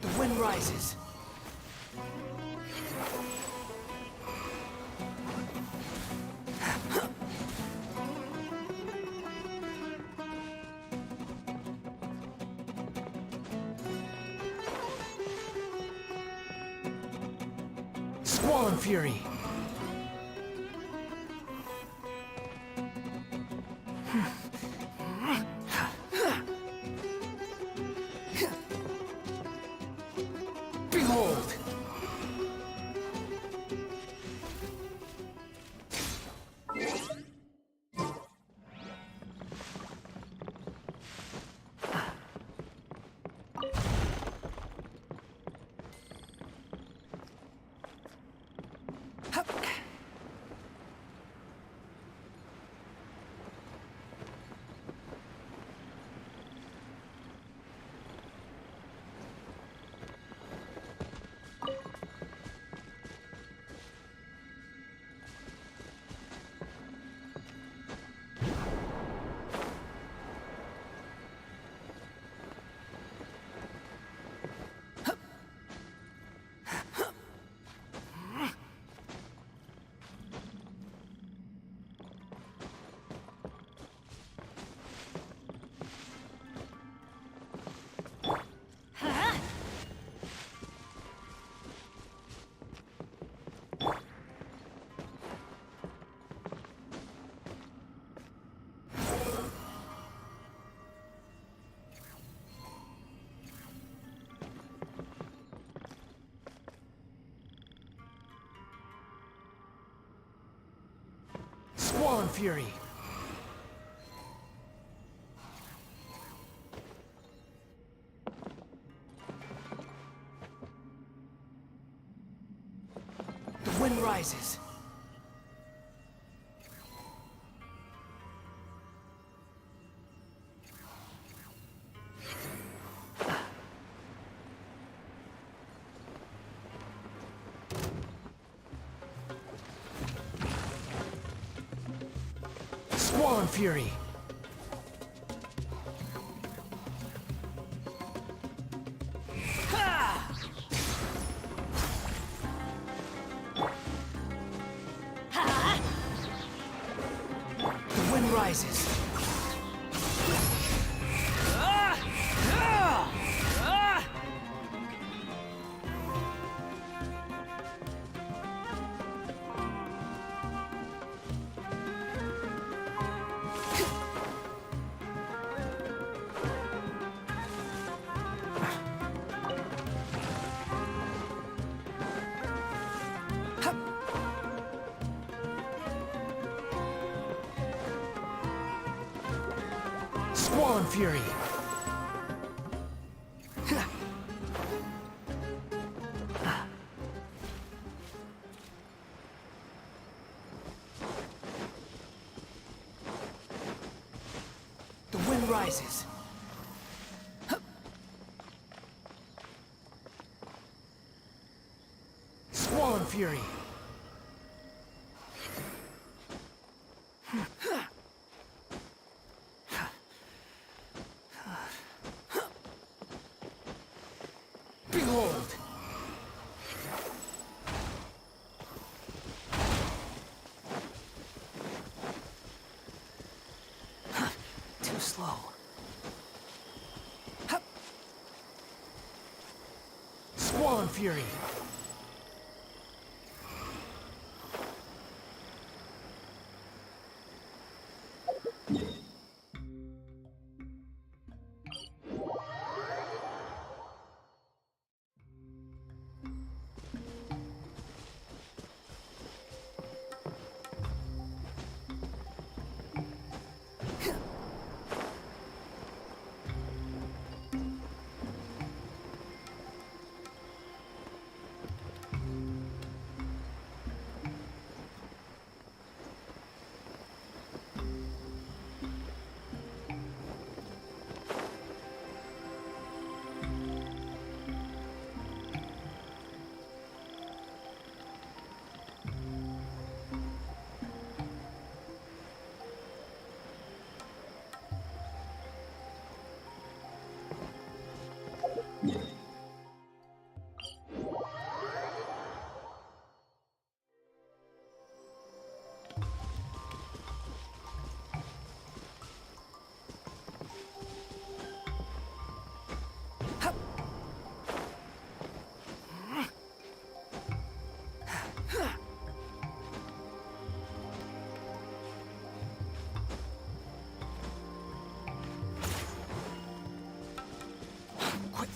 The wind rises. Squall and Fury. Behold! Squall and Fury. The wind rises. Squall and Fury. The wind rises. Squall and Fury. The wind rises. Squall and Fury. Behold! Too slow. Squall and Fury.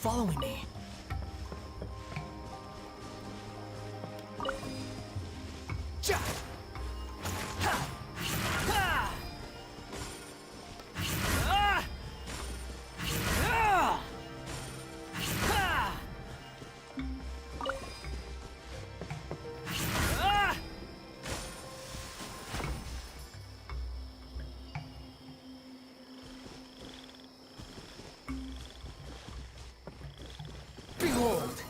following me? Ja! Ha! Ha! Ah! Ah! Ha! Ah! Behold!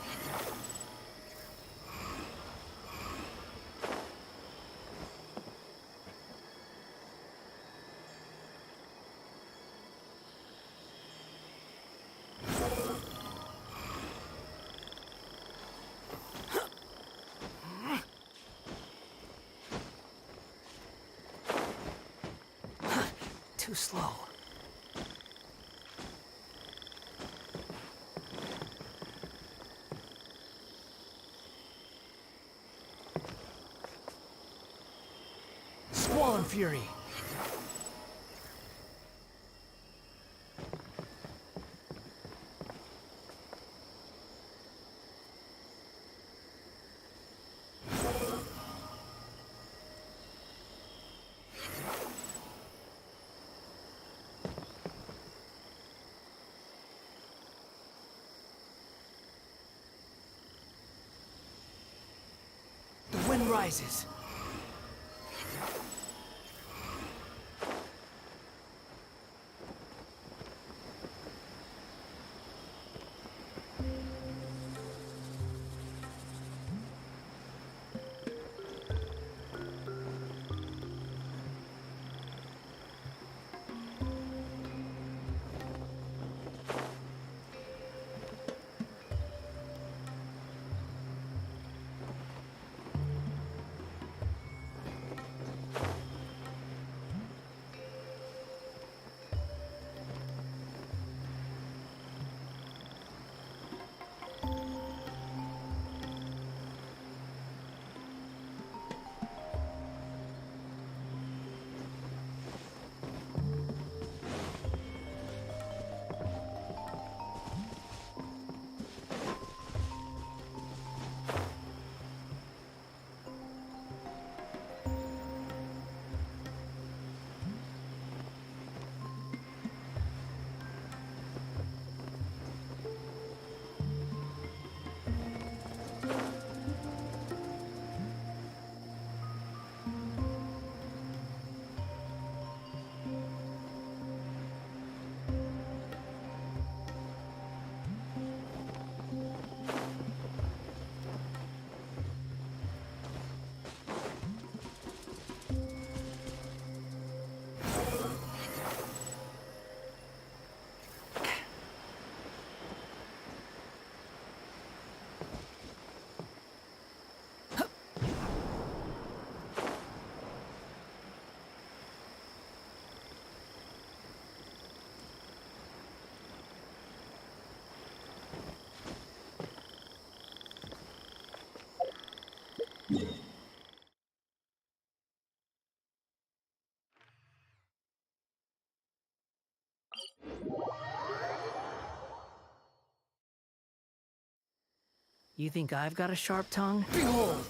Too slow. Squall Fury! The wind rises. You think I've got a sharp tongue? Behold!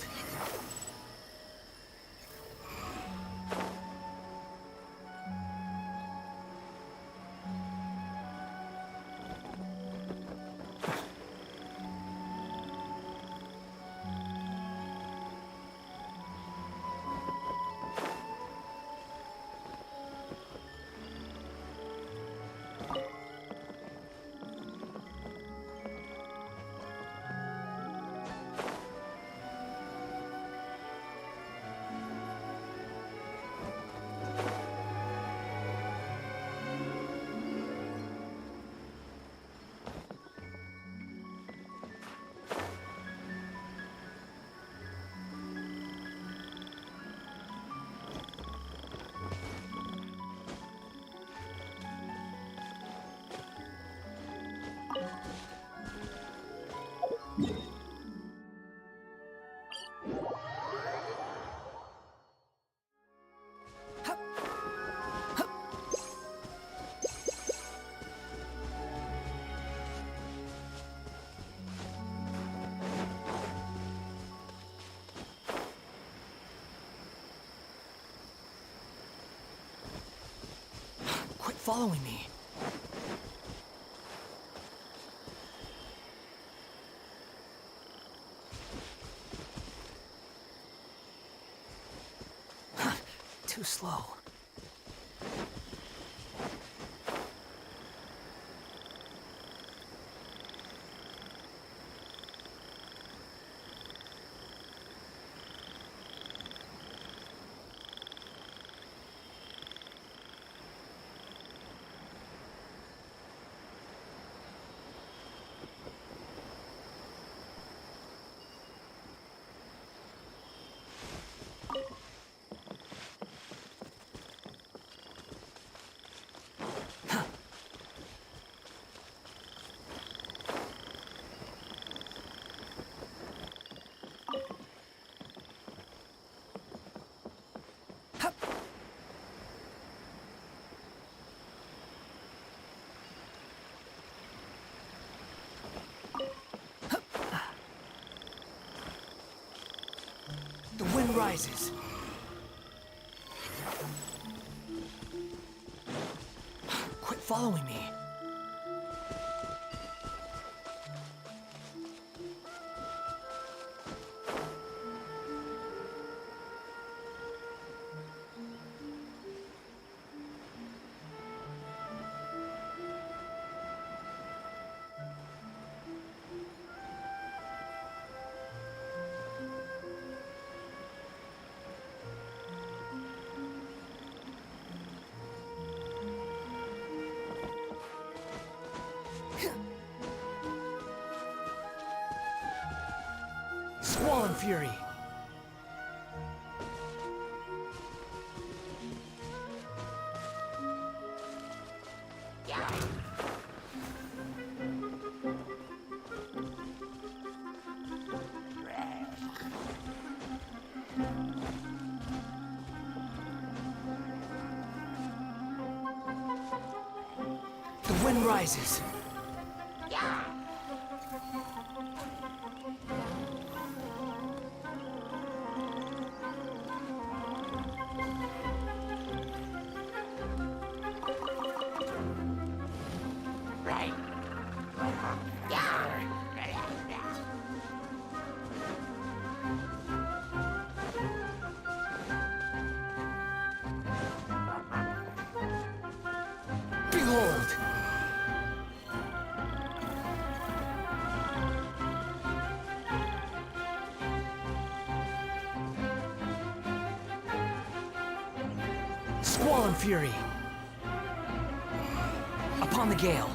following me. Too slow. The wind rises. Quit following me. Squall and Fury. The wind rises. Behold! Squall and Fury. Upon the gale.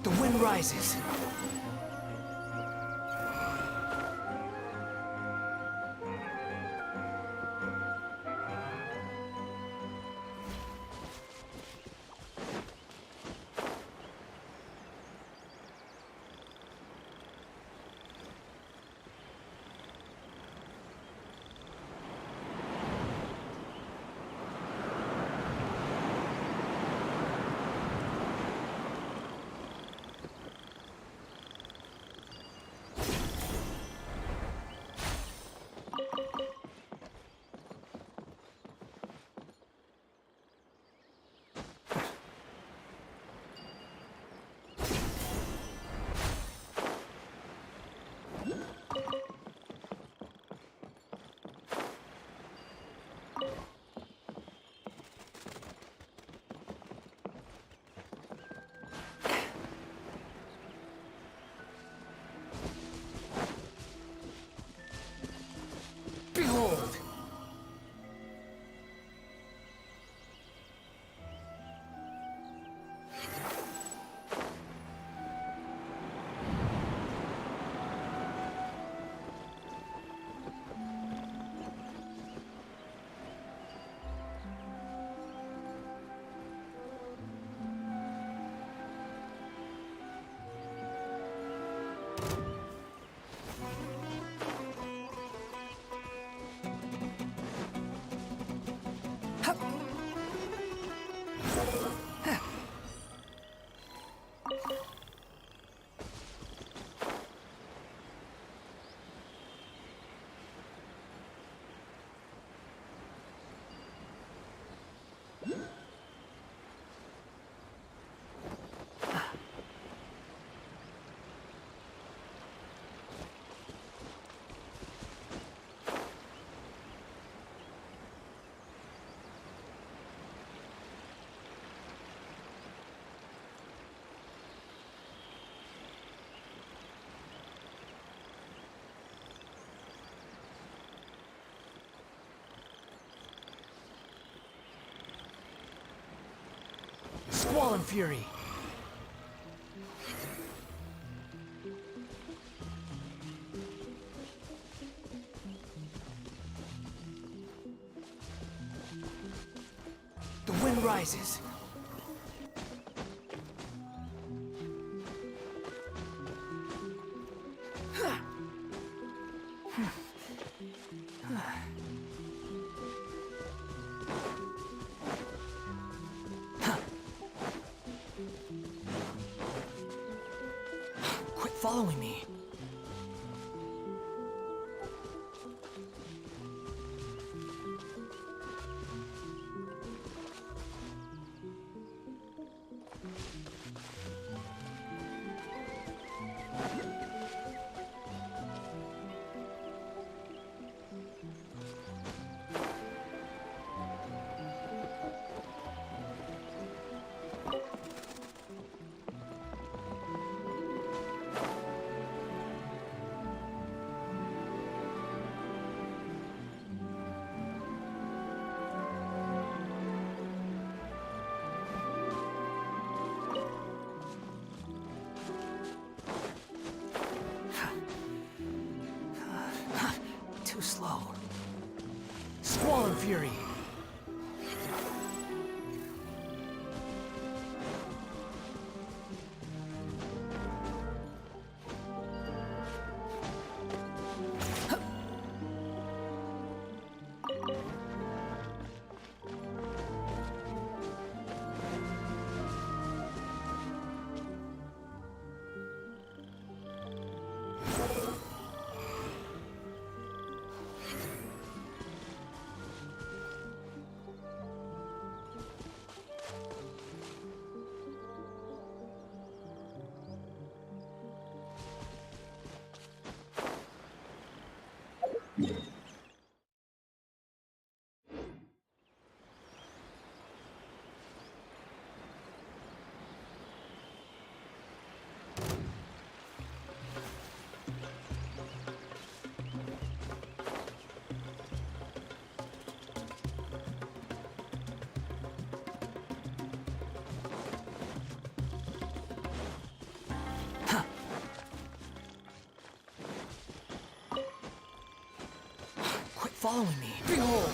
The wind rises. Behold! Squall and Fury. The wind rises. Quit following me. Too slow. Squall and Fury. Quit following me. Behold!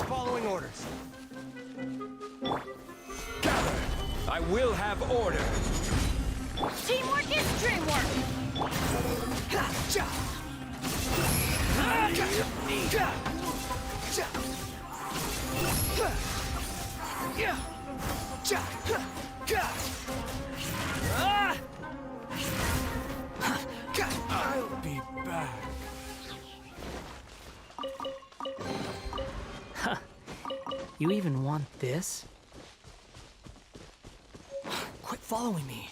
Following orders. Gather! I will have order! Teamwork is dreamwork! I'll be back. You even want this? Quit following me.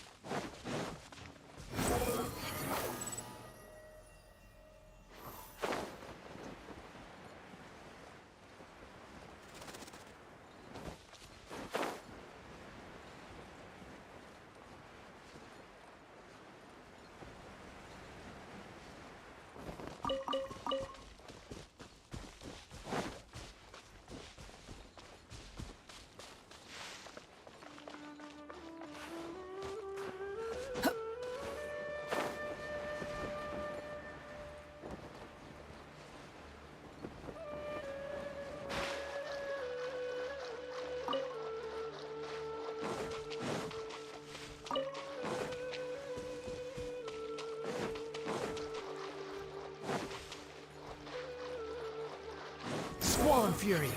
Squall and Fury.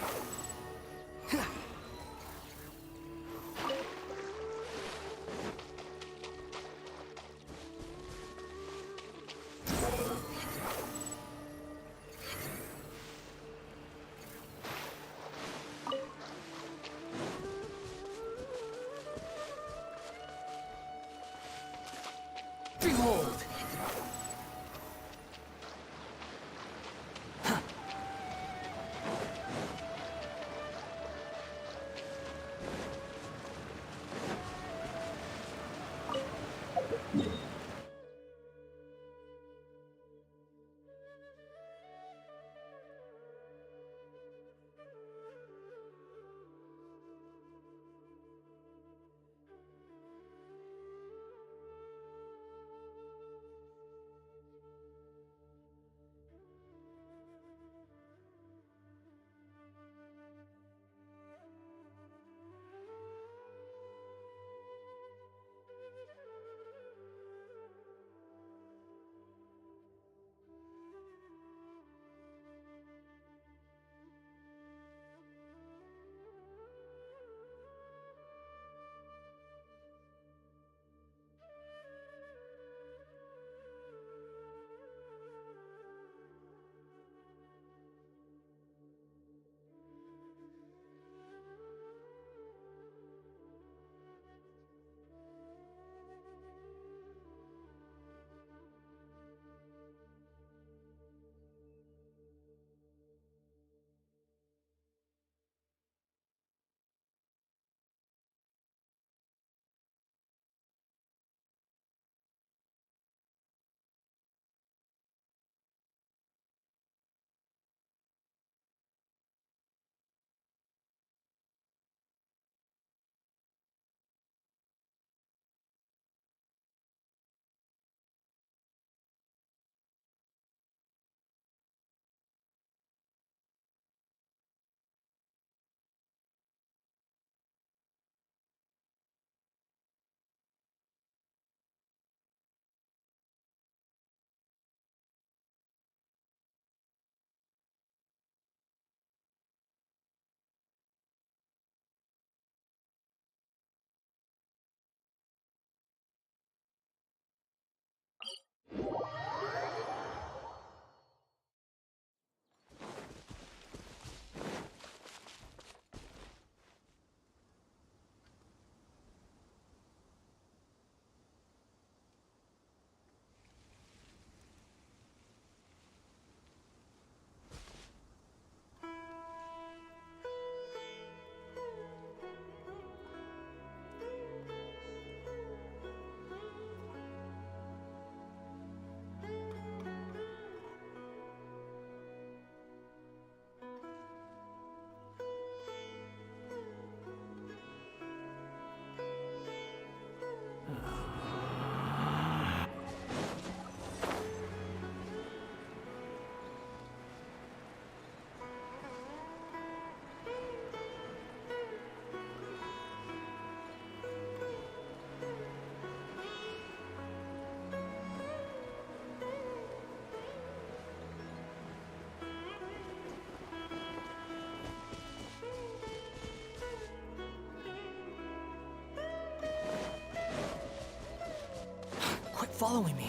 Quit following me.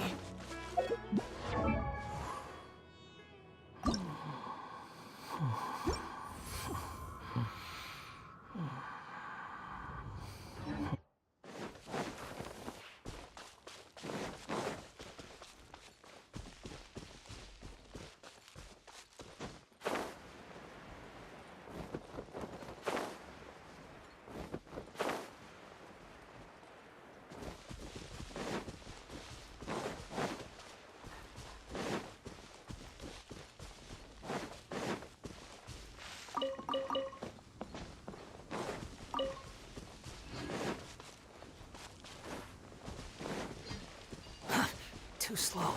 Too slow.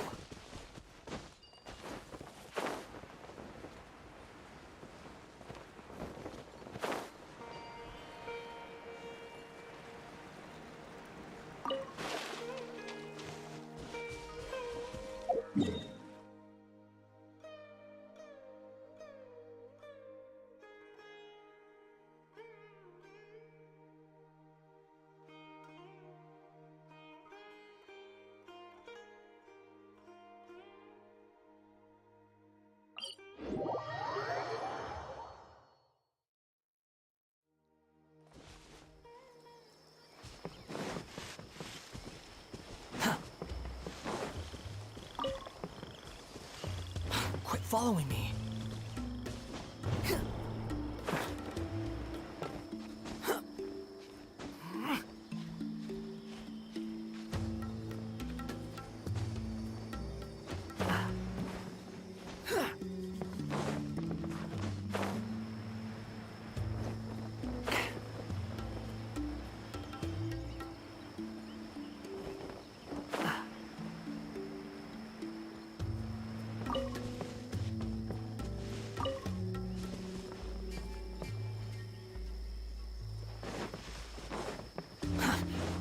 Quit following me.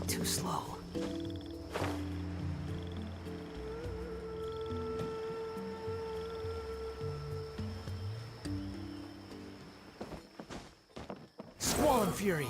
Too slow. Squall Fury.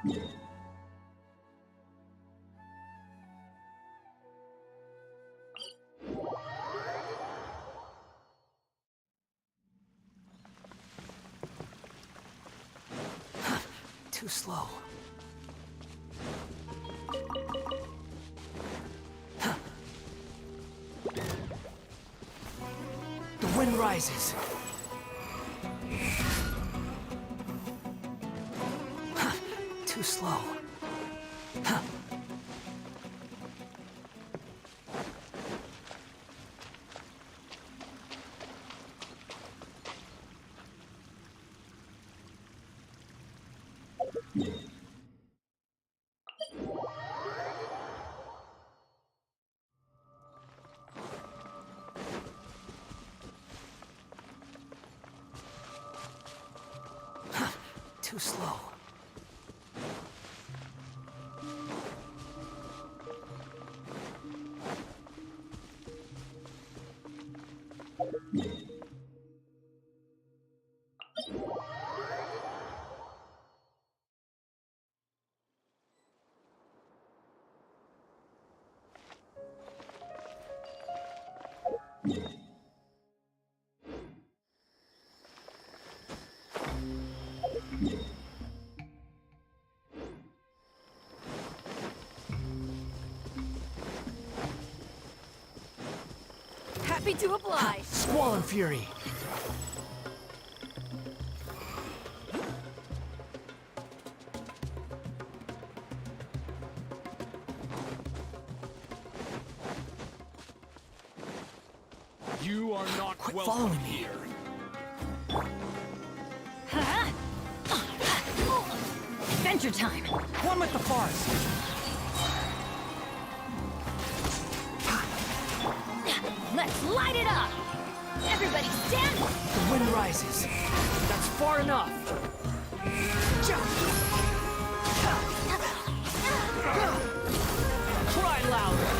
Too slow. The wind rises. Too slow. Too slow. Happy to oblige. Squall and Fury. You are not Quit welcome following me. here. Adventure time. One with the forest. Let's light it up. Everybody stand. The wind rises. That's far enough. Cry louder.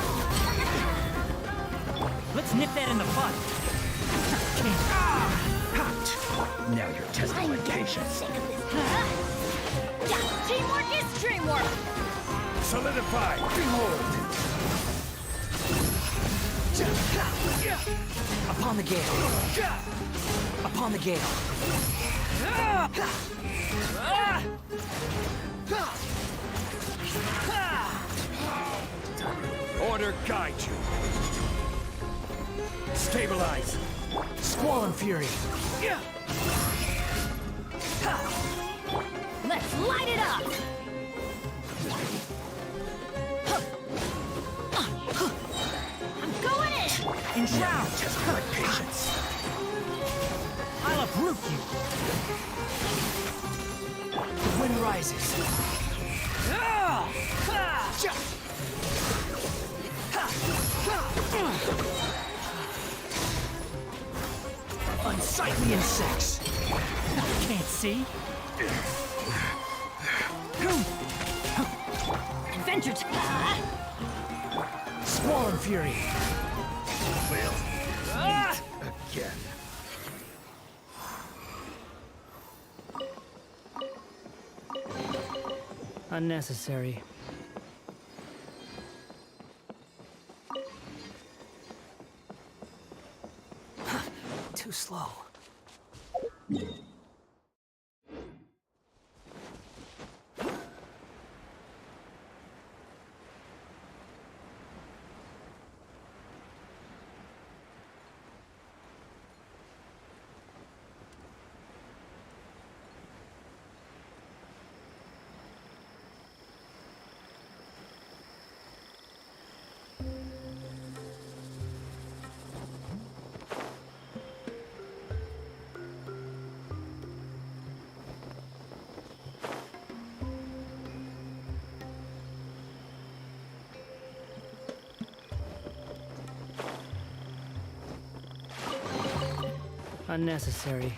Let's nip that in the bud. Now you're testing my patience. Teamwork is dreamwork. Solidify! Behold! Upon the gale. Upon the gale. Order guide you. Stabilize. Squall and Fury. Let's light it up. I'm going in. Enshroud. Just my patience. I'll uproot you. The wind rises. Unsightly insects. Can't see. Adventure time. Squall and Fury. Again. Unnecessary. Too slow. Unnecessary.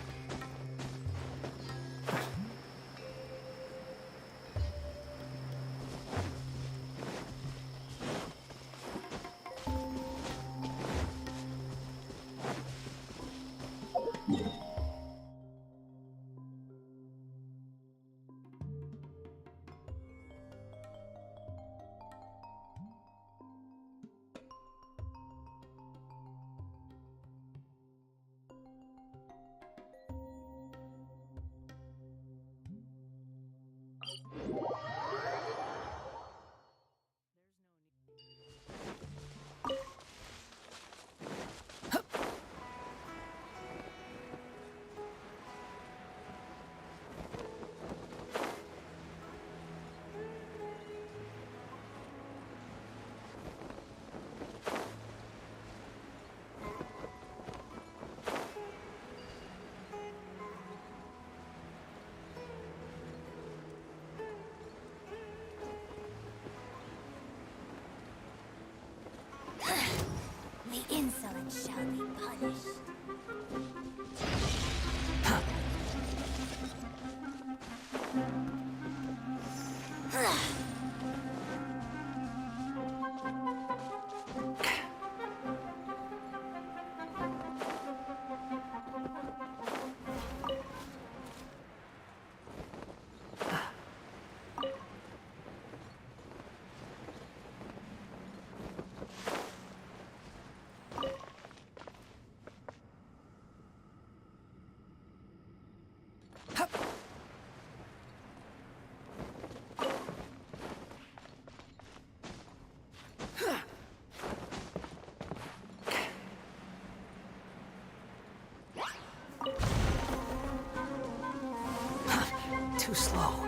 Too slow.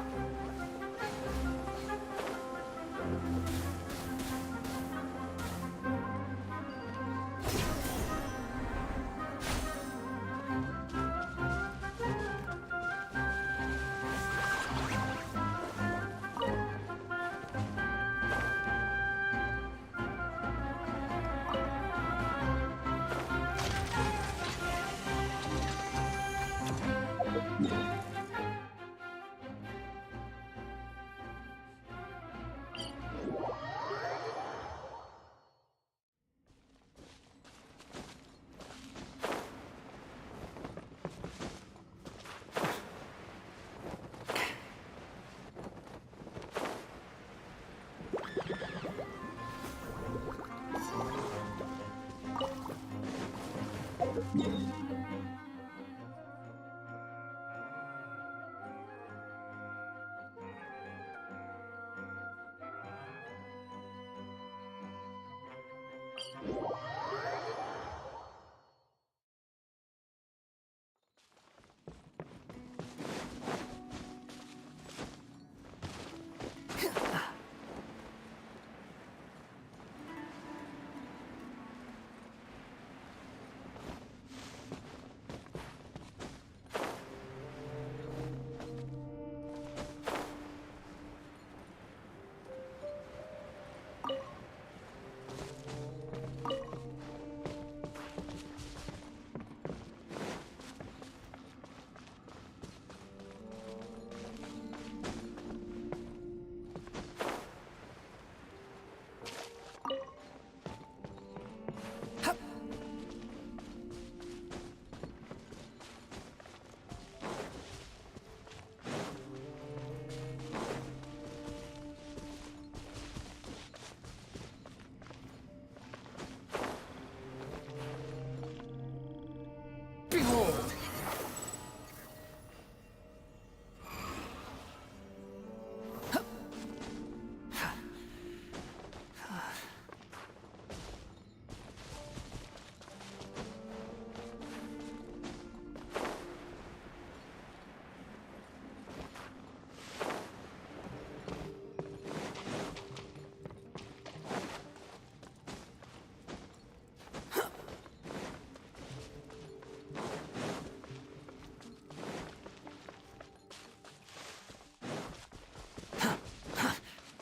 Behold!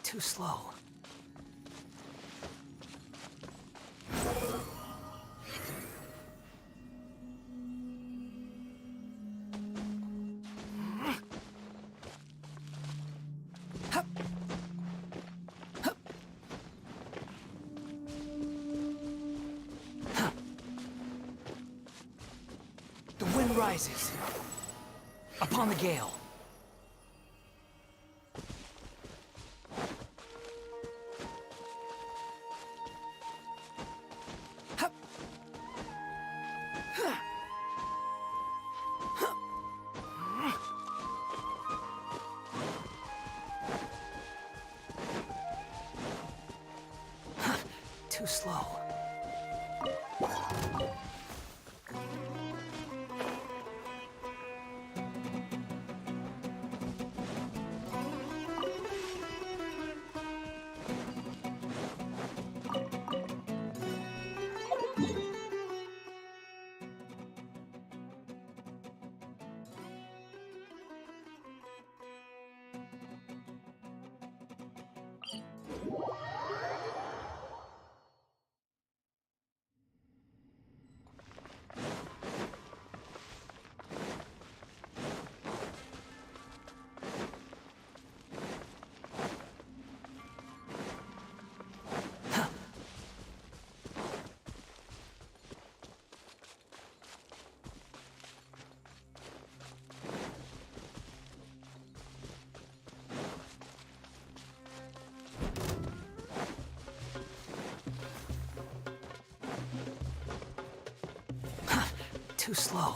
Too slow. The wind rises upon the gale. Too slow. Too slow.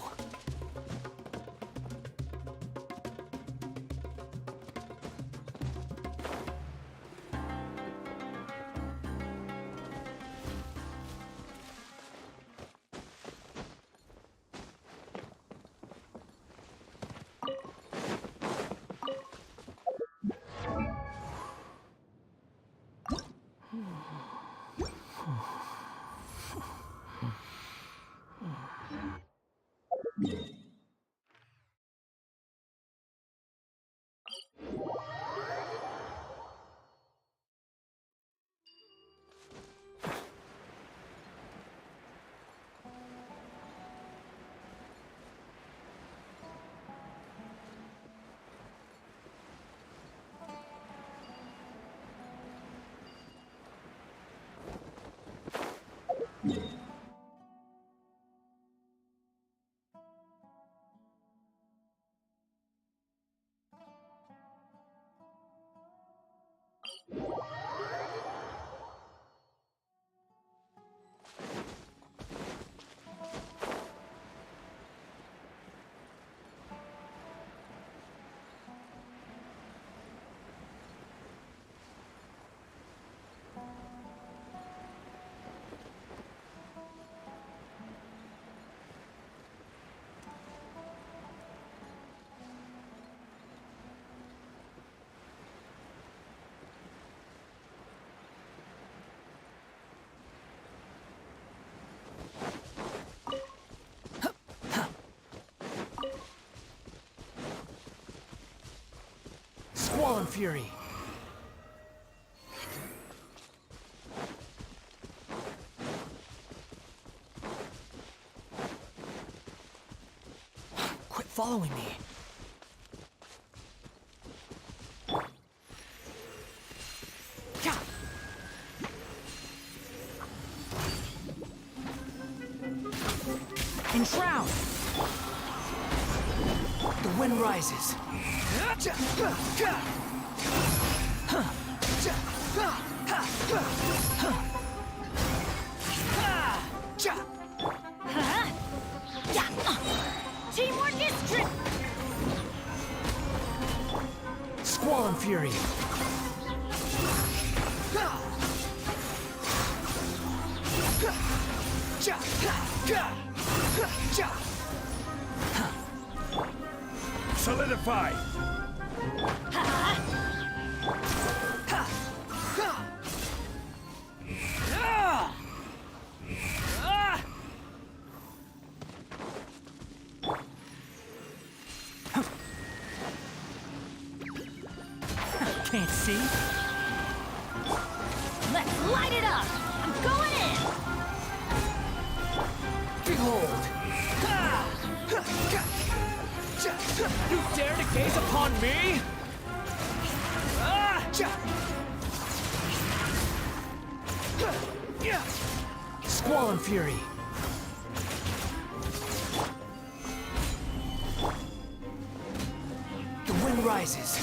Squall and Fury. Quit following me. Enshroud! The wind rises. Teamwork is trick. Squall and Fury. Solidify! Can't see? Let's light it up. I'm going in. Behold! You dare to gaze upon me? Squall and Fury. The wind rises.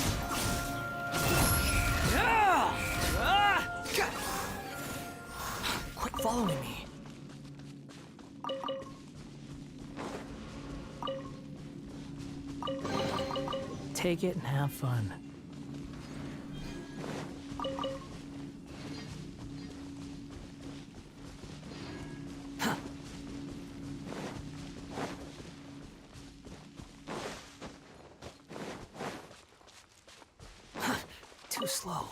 Quit following me. Take it and have fun. Too slow.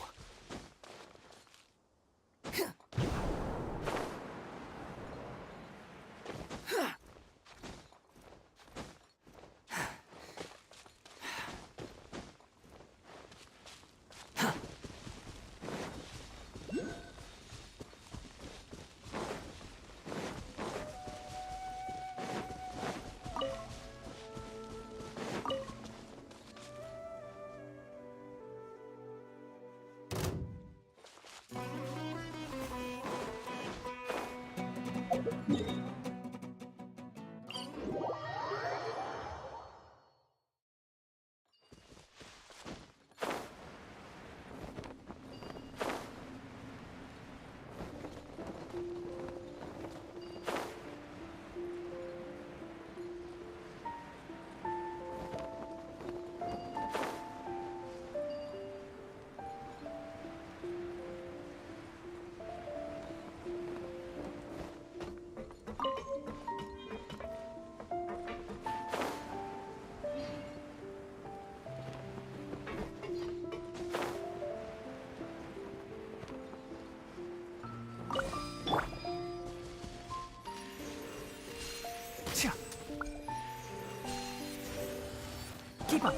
Keep up.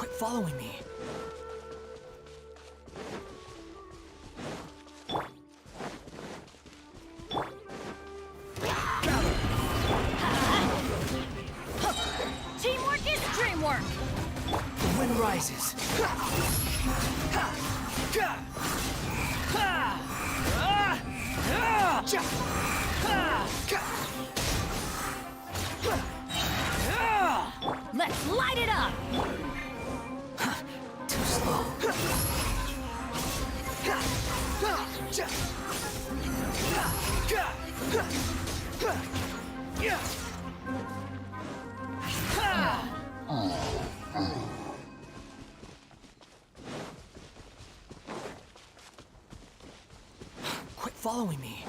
Quit following me. Teamwork is dreamwork! The wind rises. Let's light it up! Too slow. Quit following me.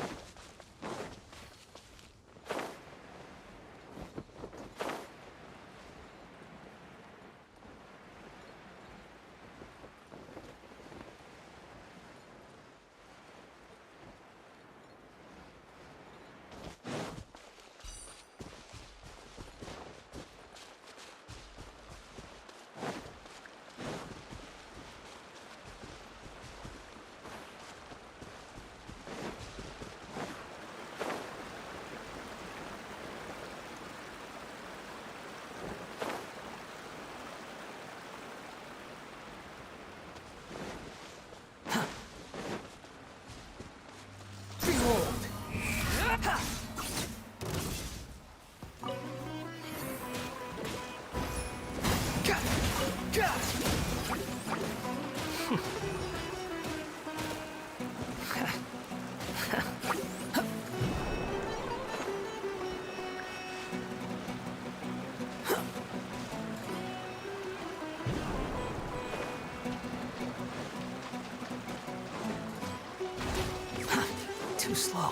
Too slow.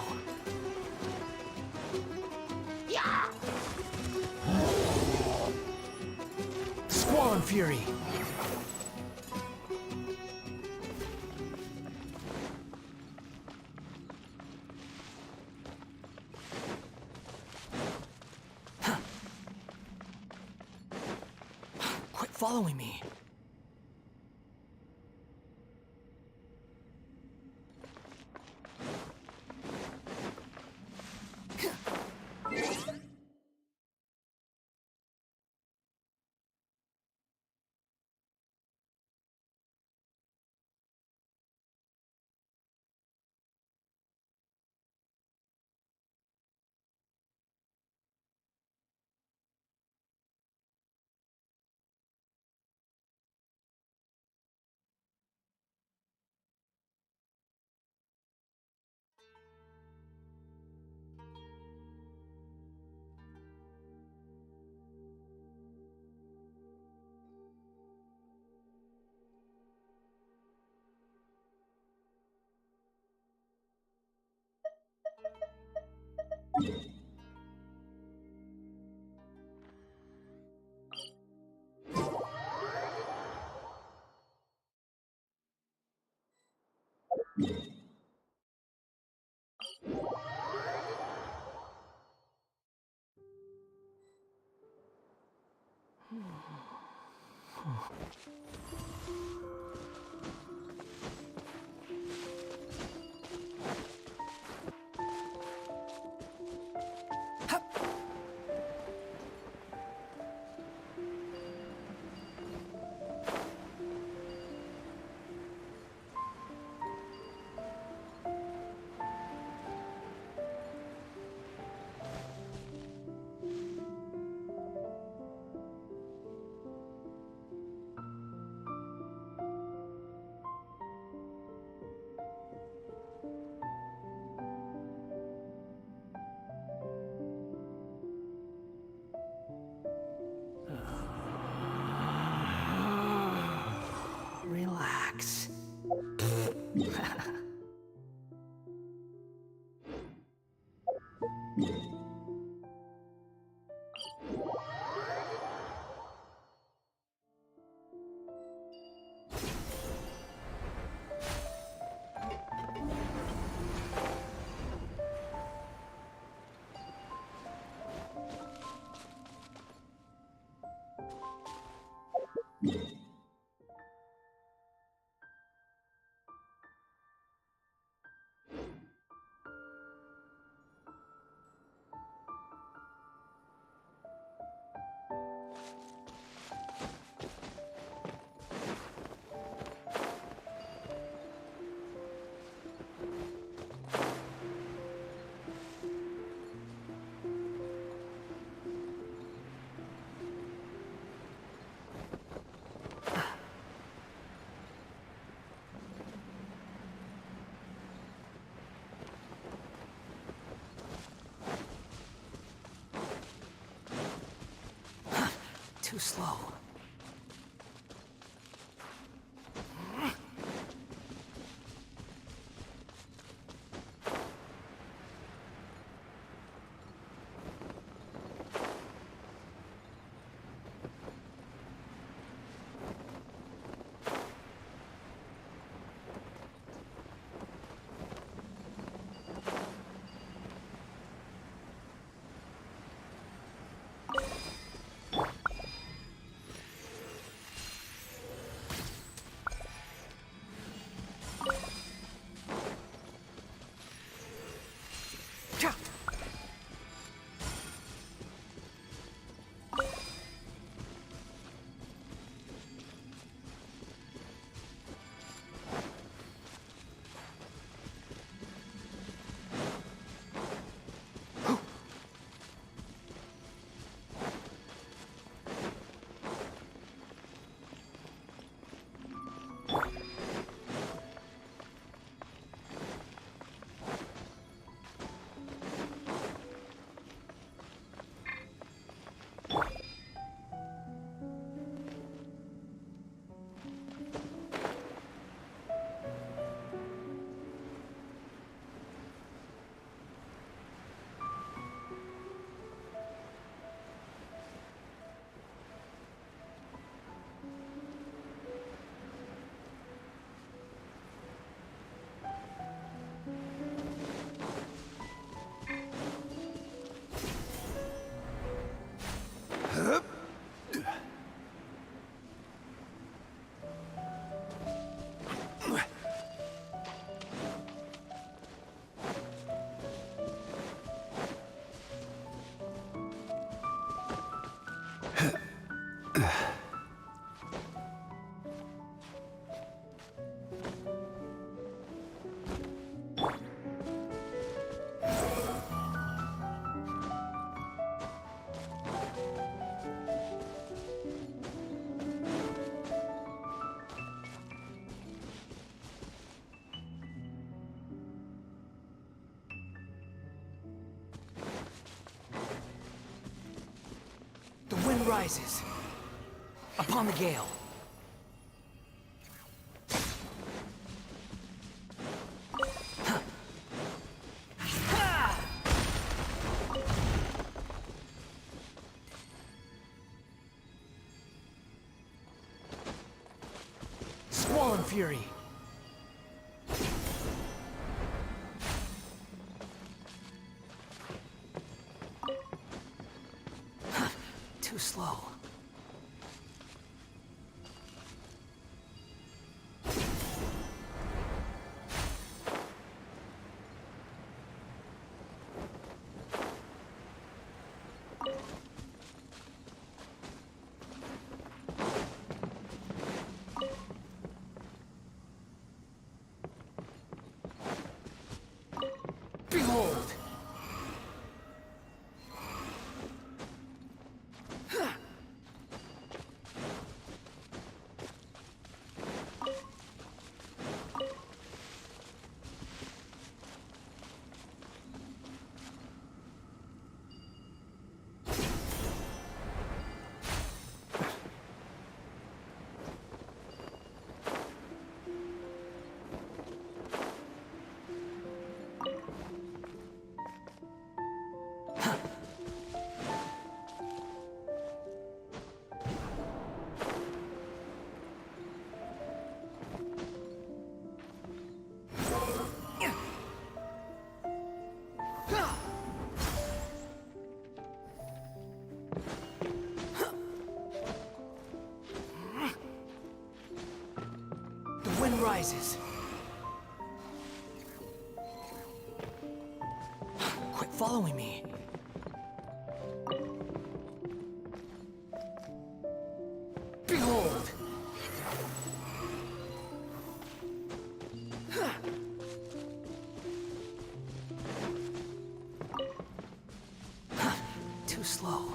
Squall Fury. Quit following me. Relax. Too slow. The wind rises upon the gale. Storm Fury. Too slow. Behold! The wind rises. Quit following me. Behold! Too slow.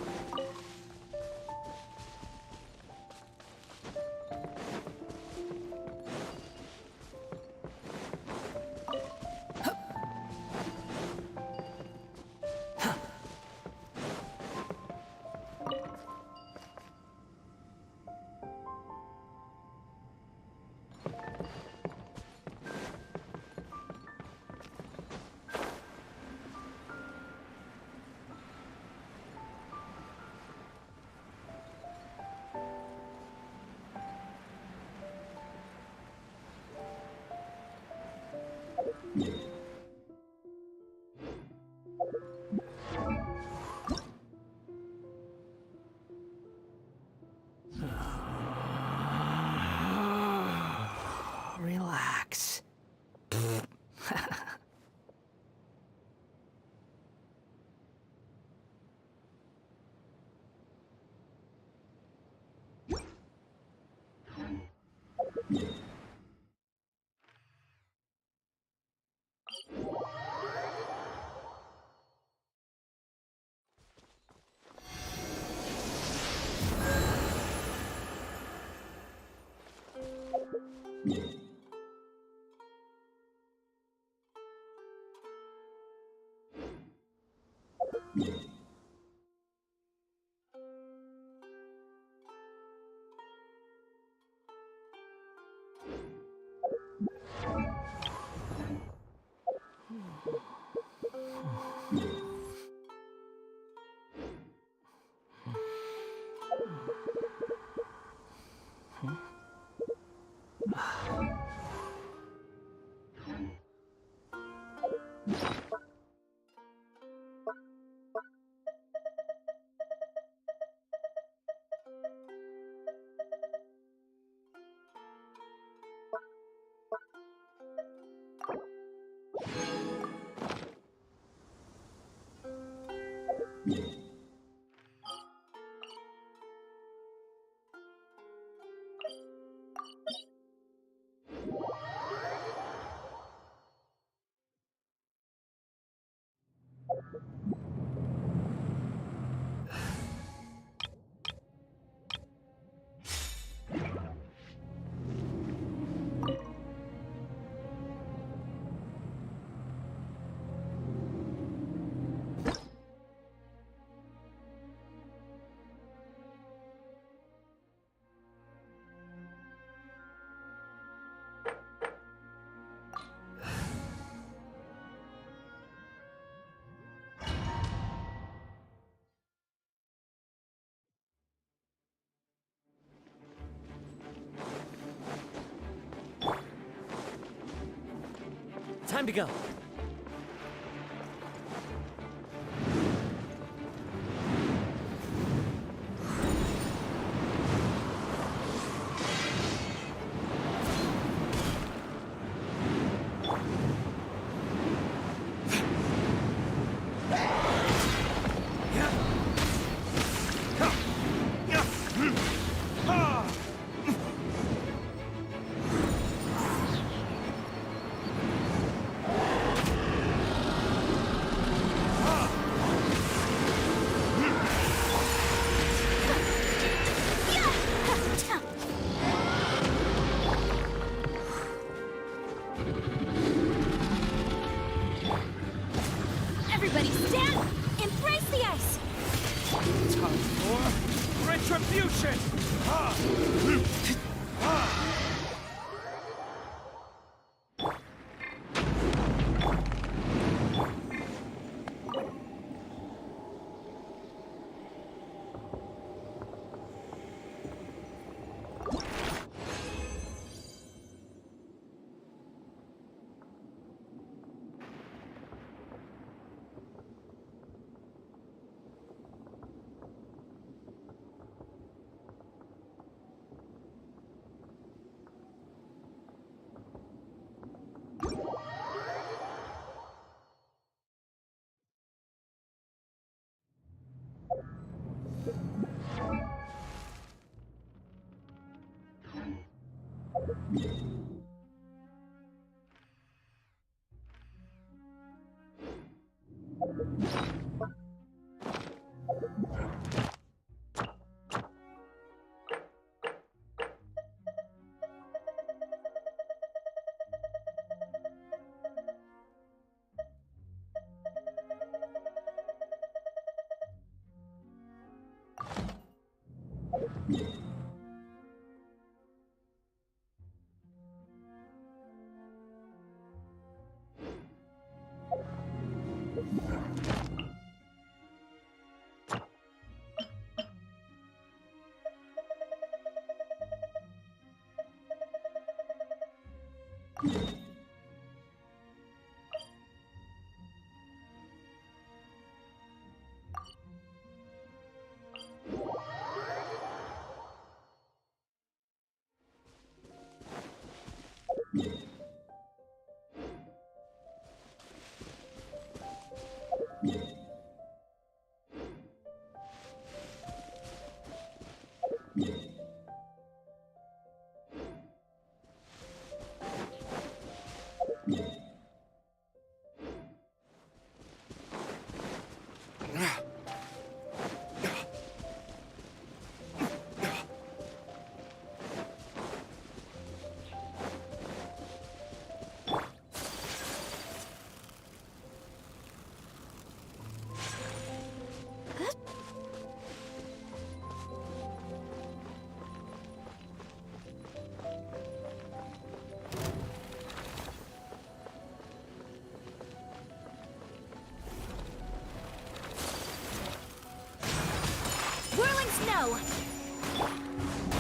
Relax. Time to go. Everybody stand! Embrace the ice! Time for retribution! Snow!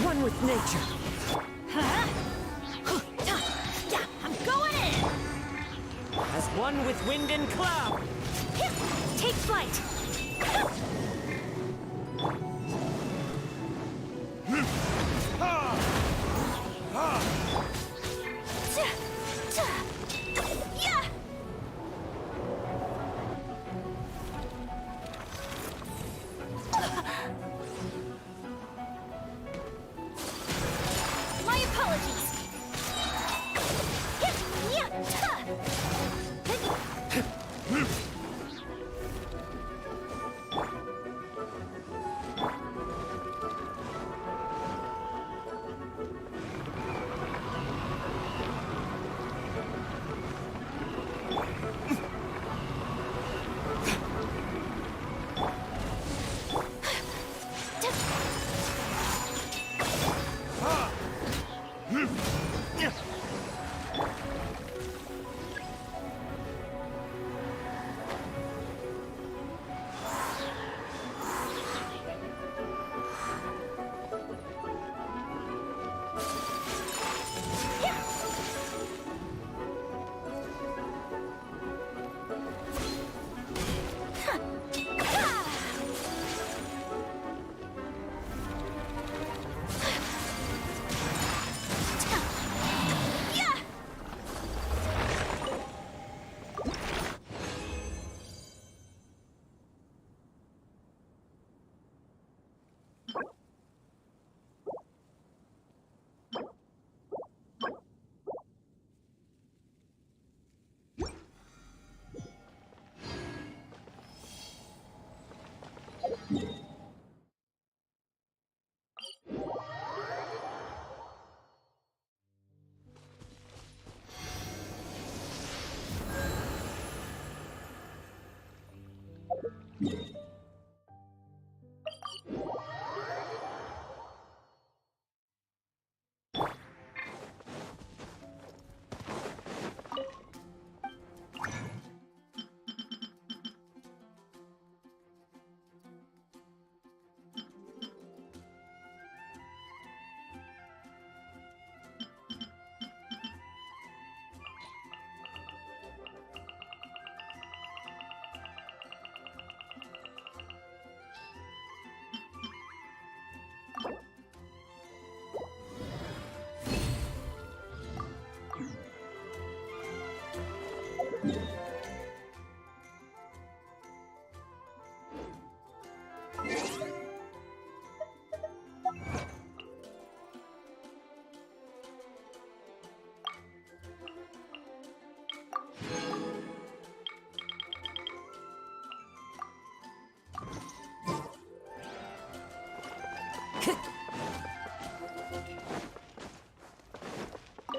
One with nature. Huh? Yeah, I'm going in! As one with wind and cloud. Take flight! My apologies!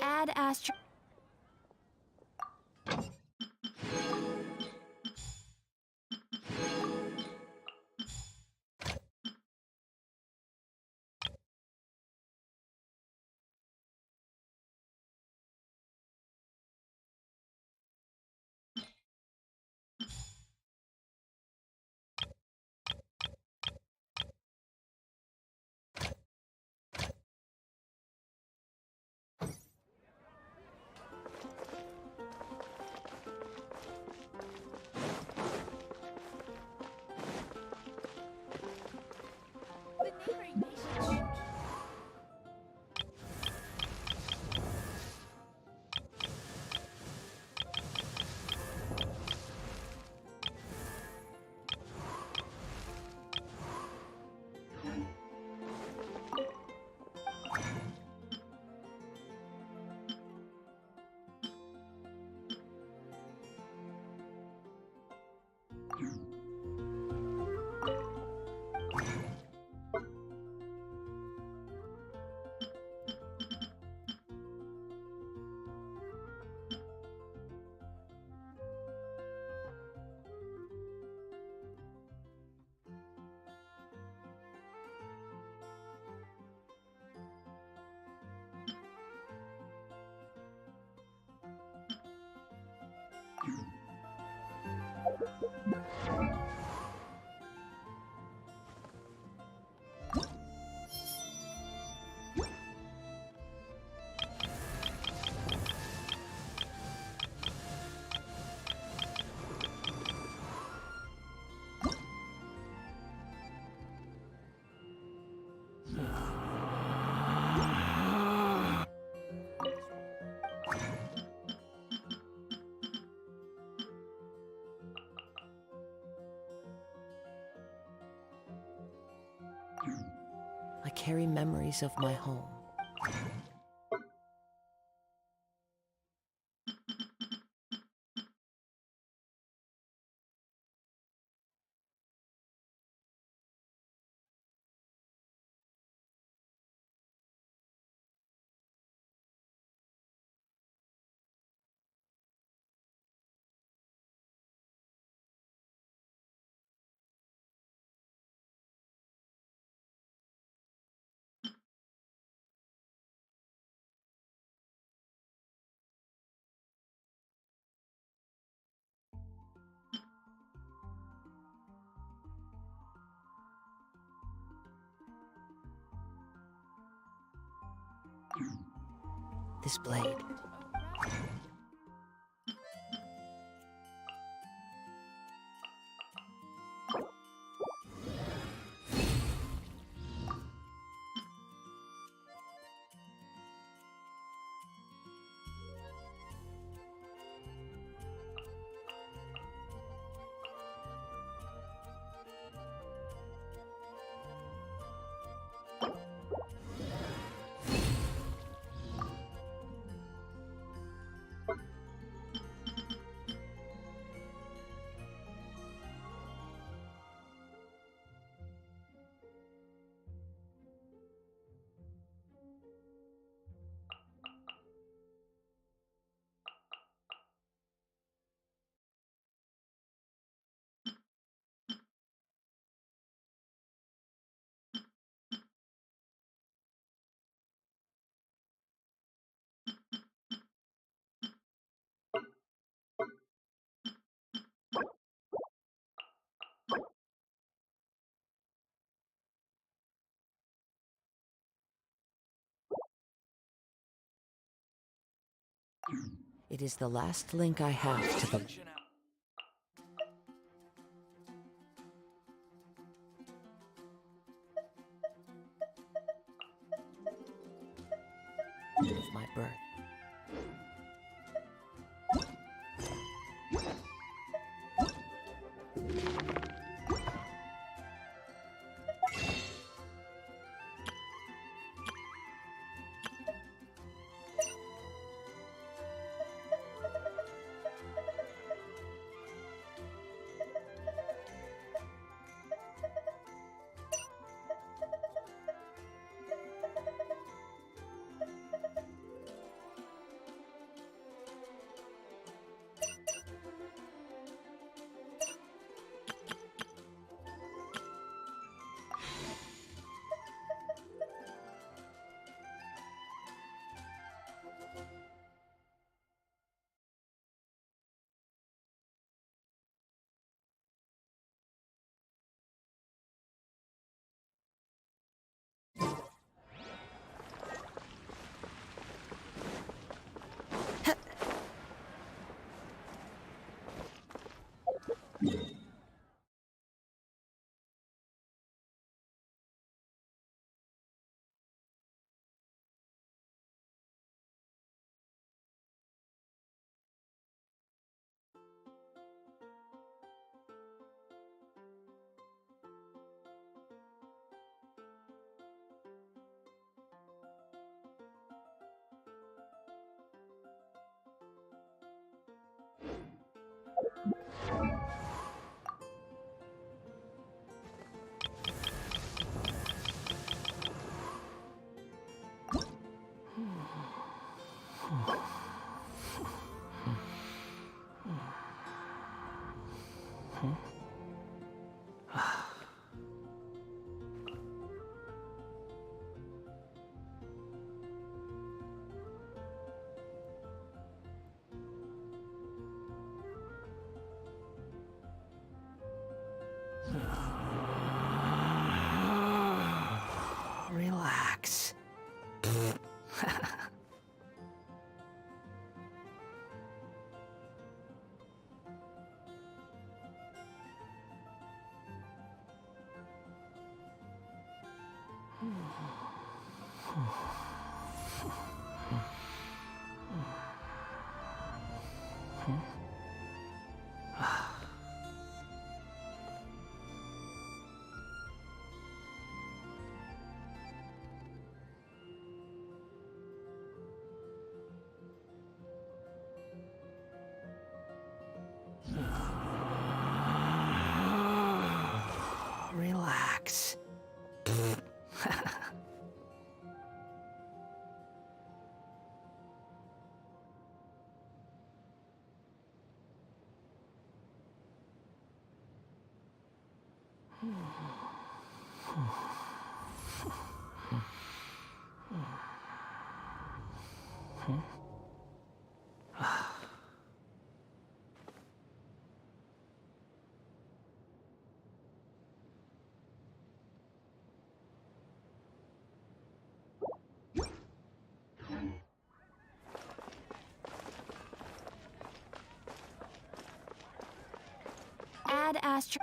Add astro... I carry memories of my home. This blade. It is the last link I have to the... of my birth. Relax. Relax. Add Astro.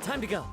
Time to go.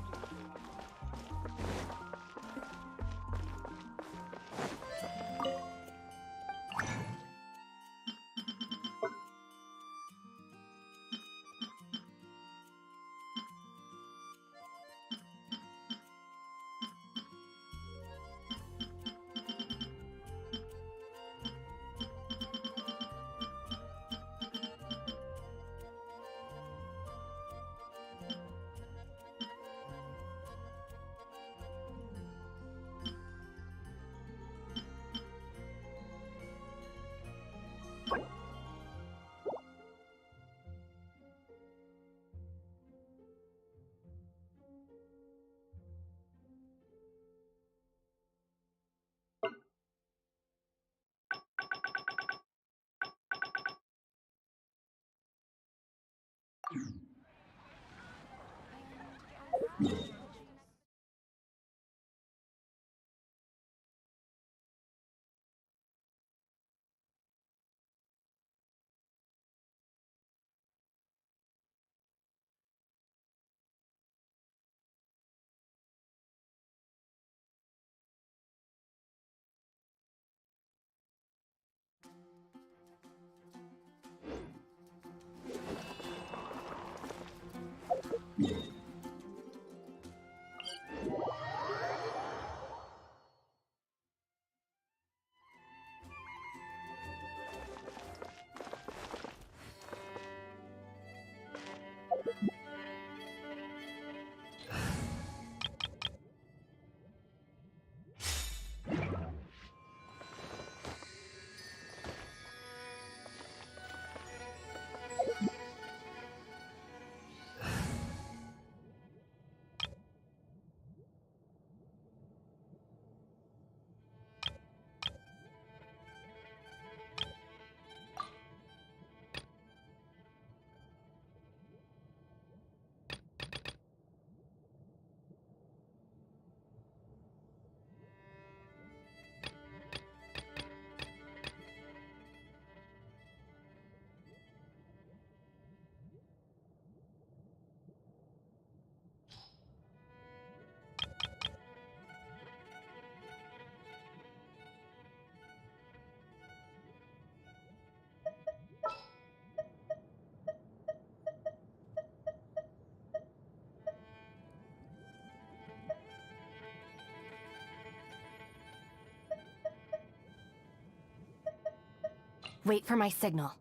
Wait for my signal.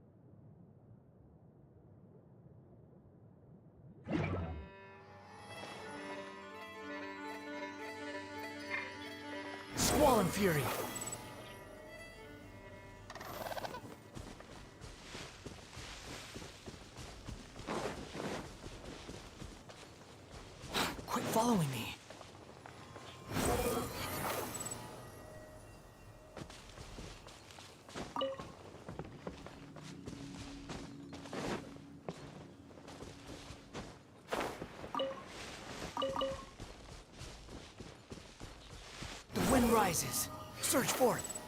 Squall and Fury. Quit following me. The wind rises. Search forth.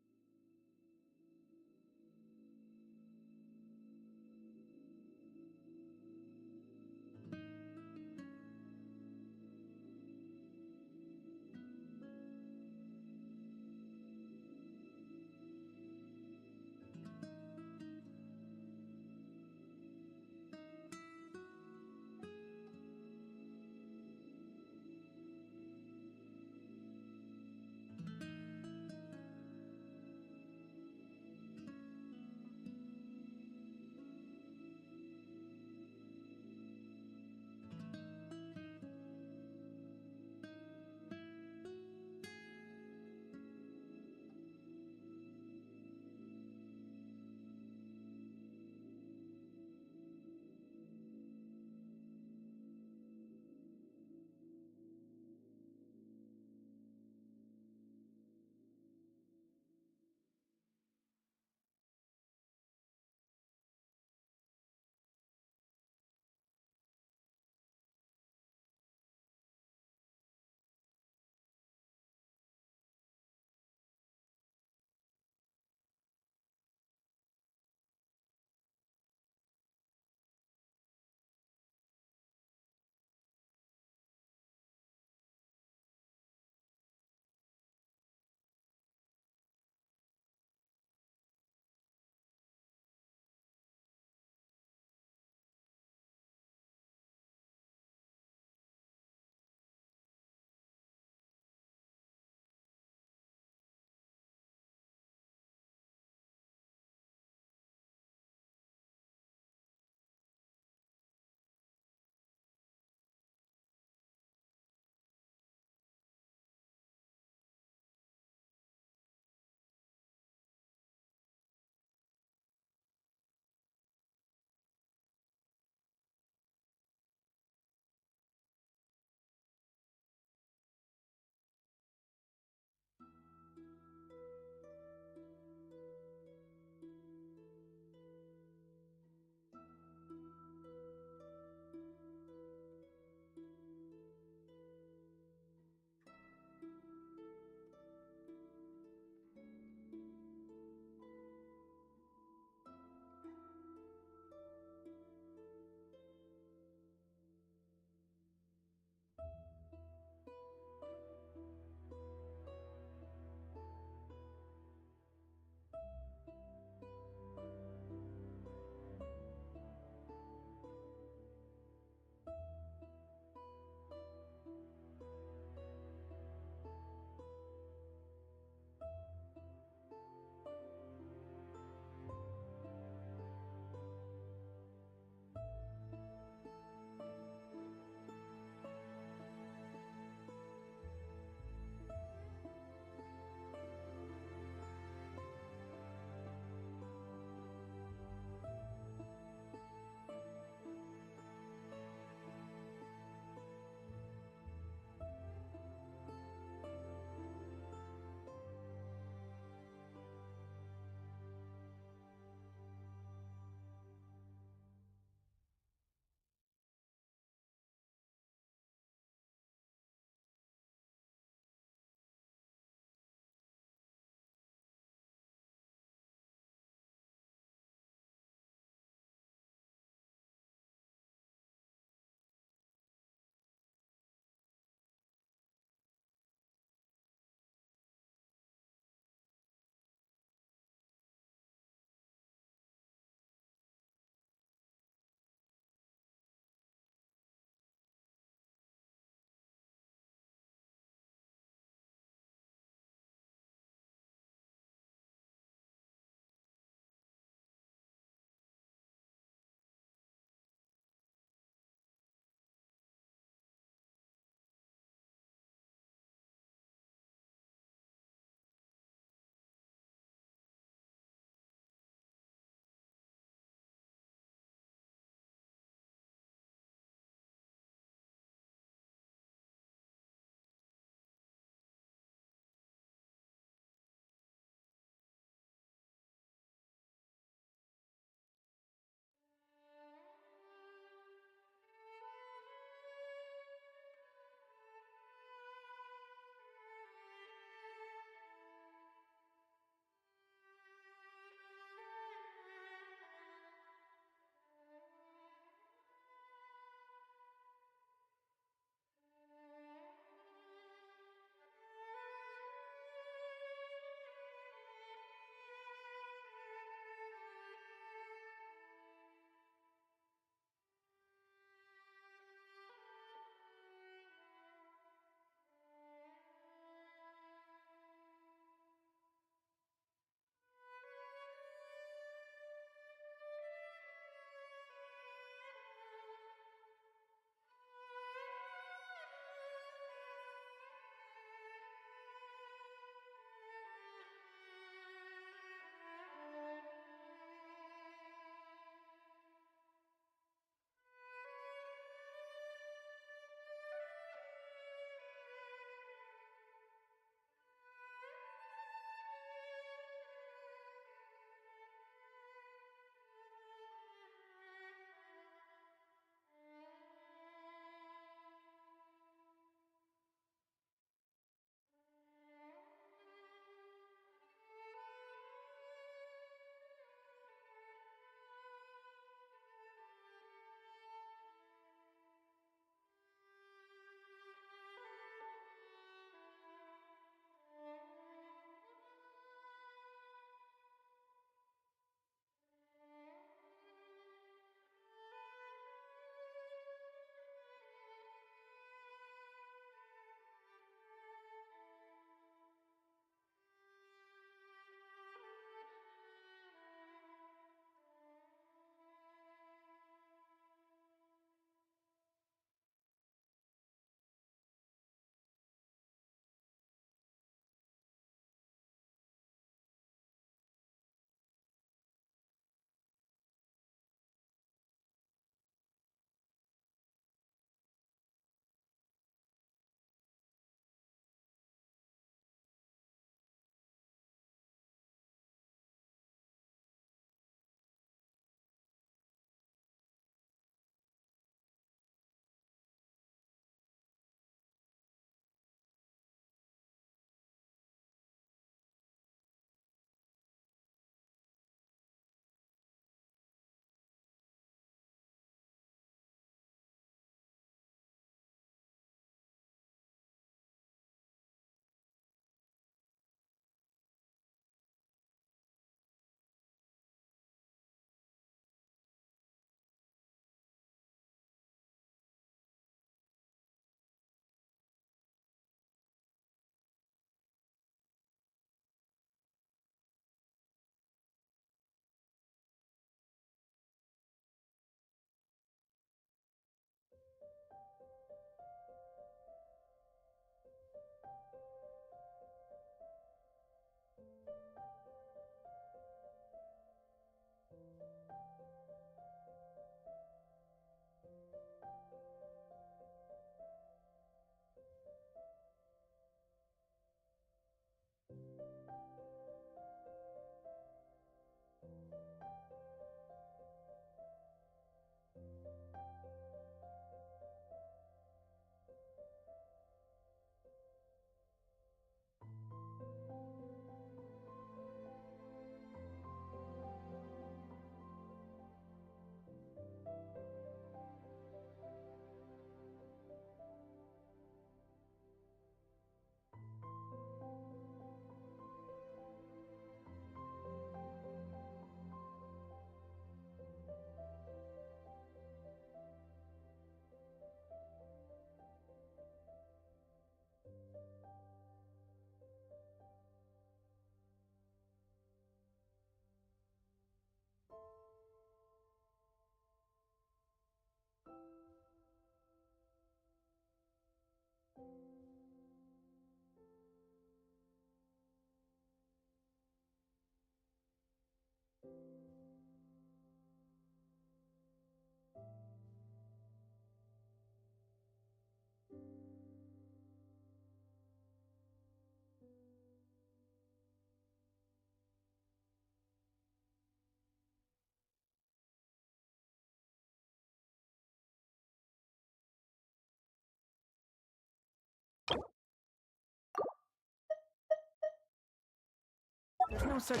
There's no such...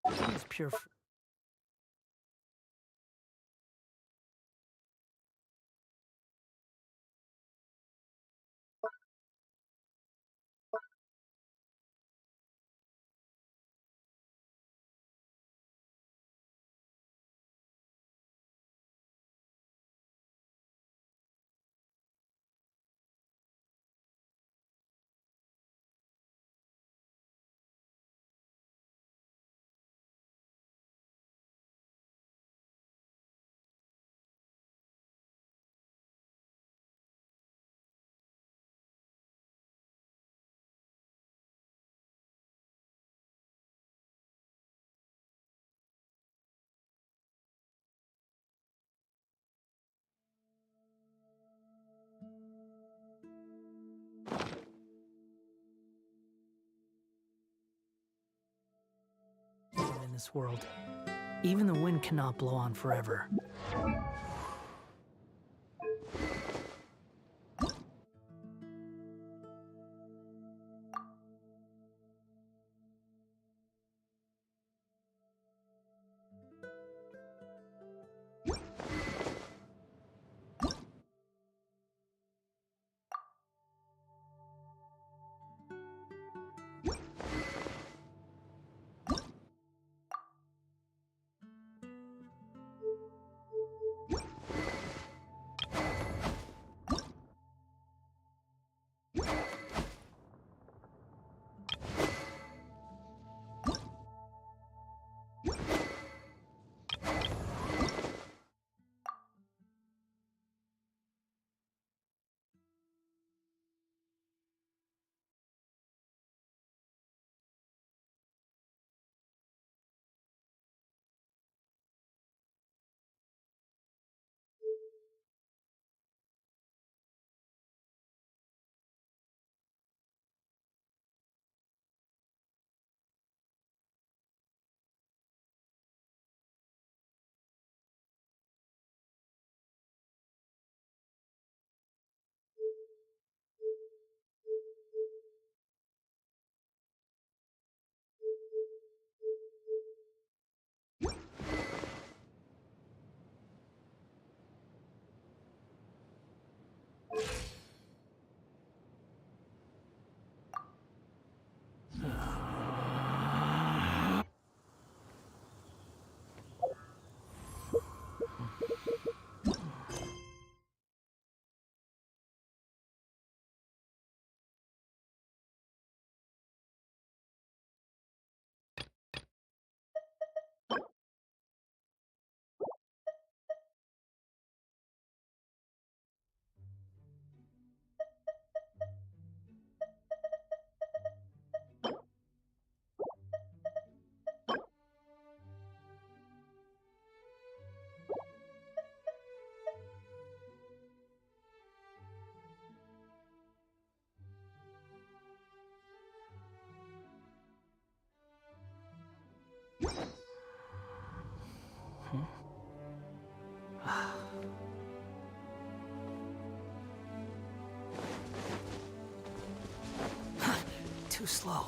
It's pure... in this world. Even the wind cannot blow on forever. Too slow.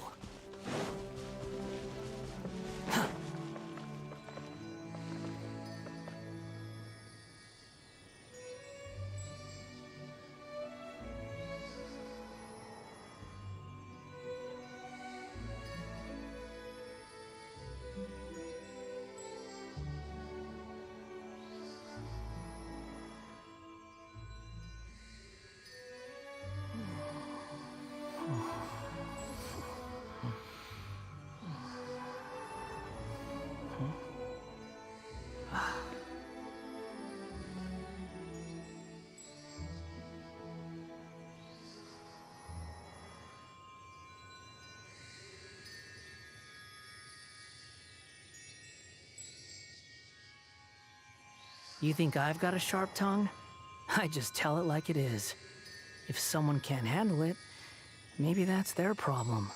You think I've got a sharp tongue? I just tell it like it is. If someone can't handle it, maybe that's their problem.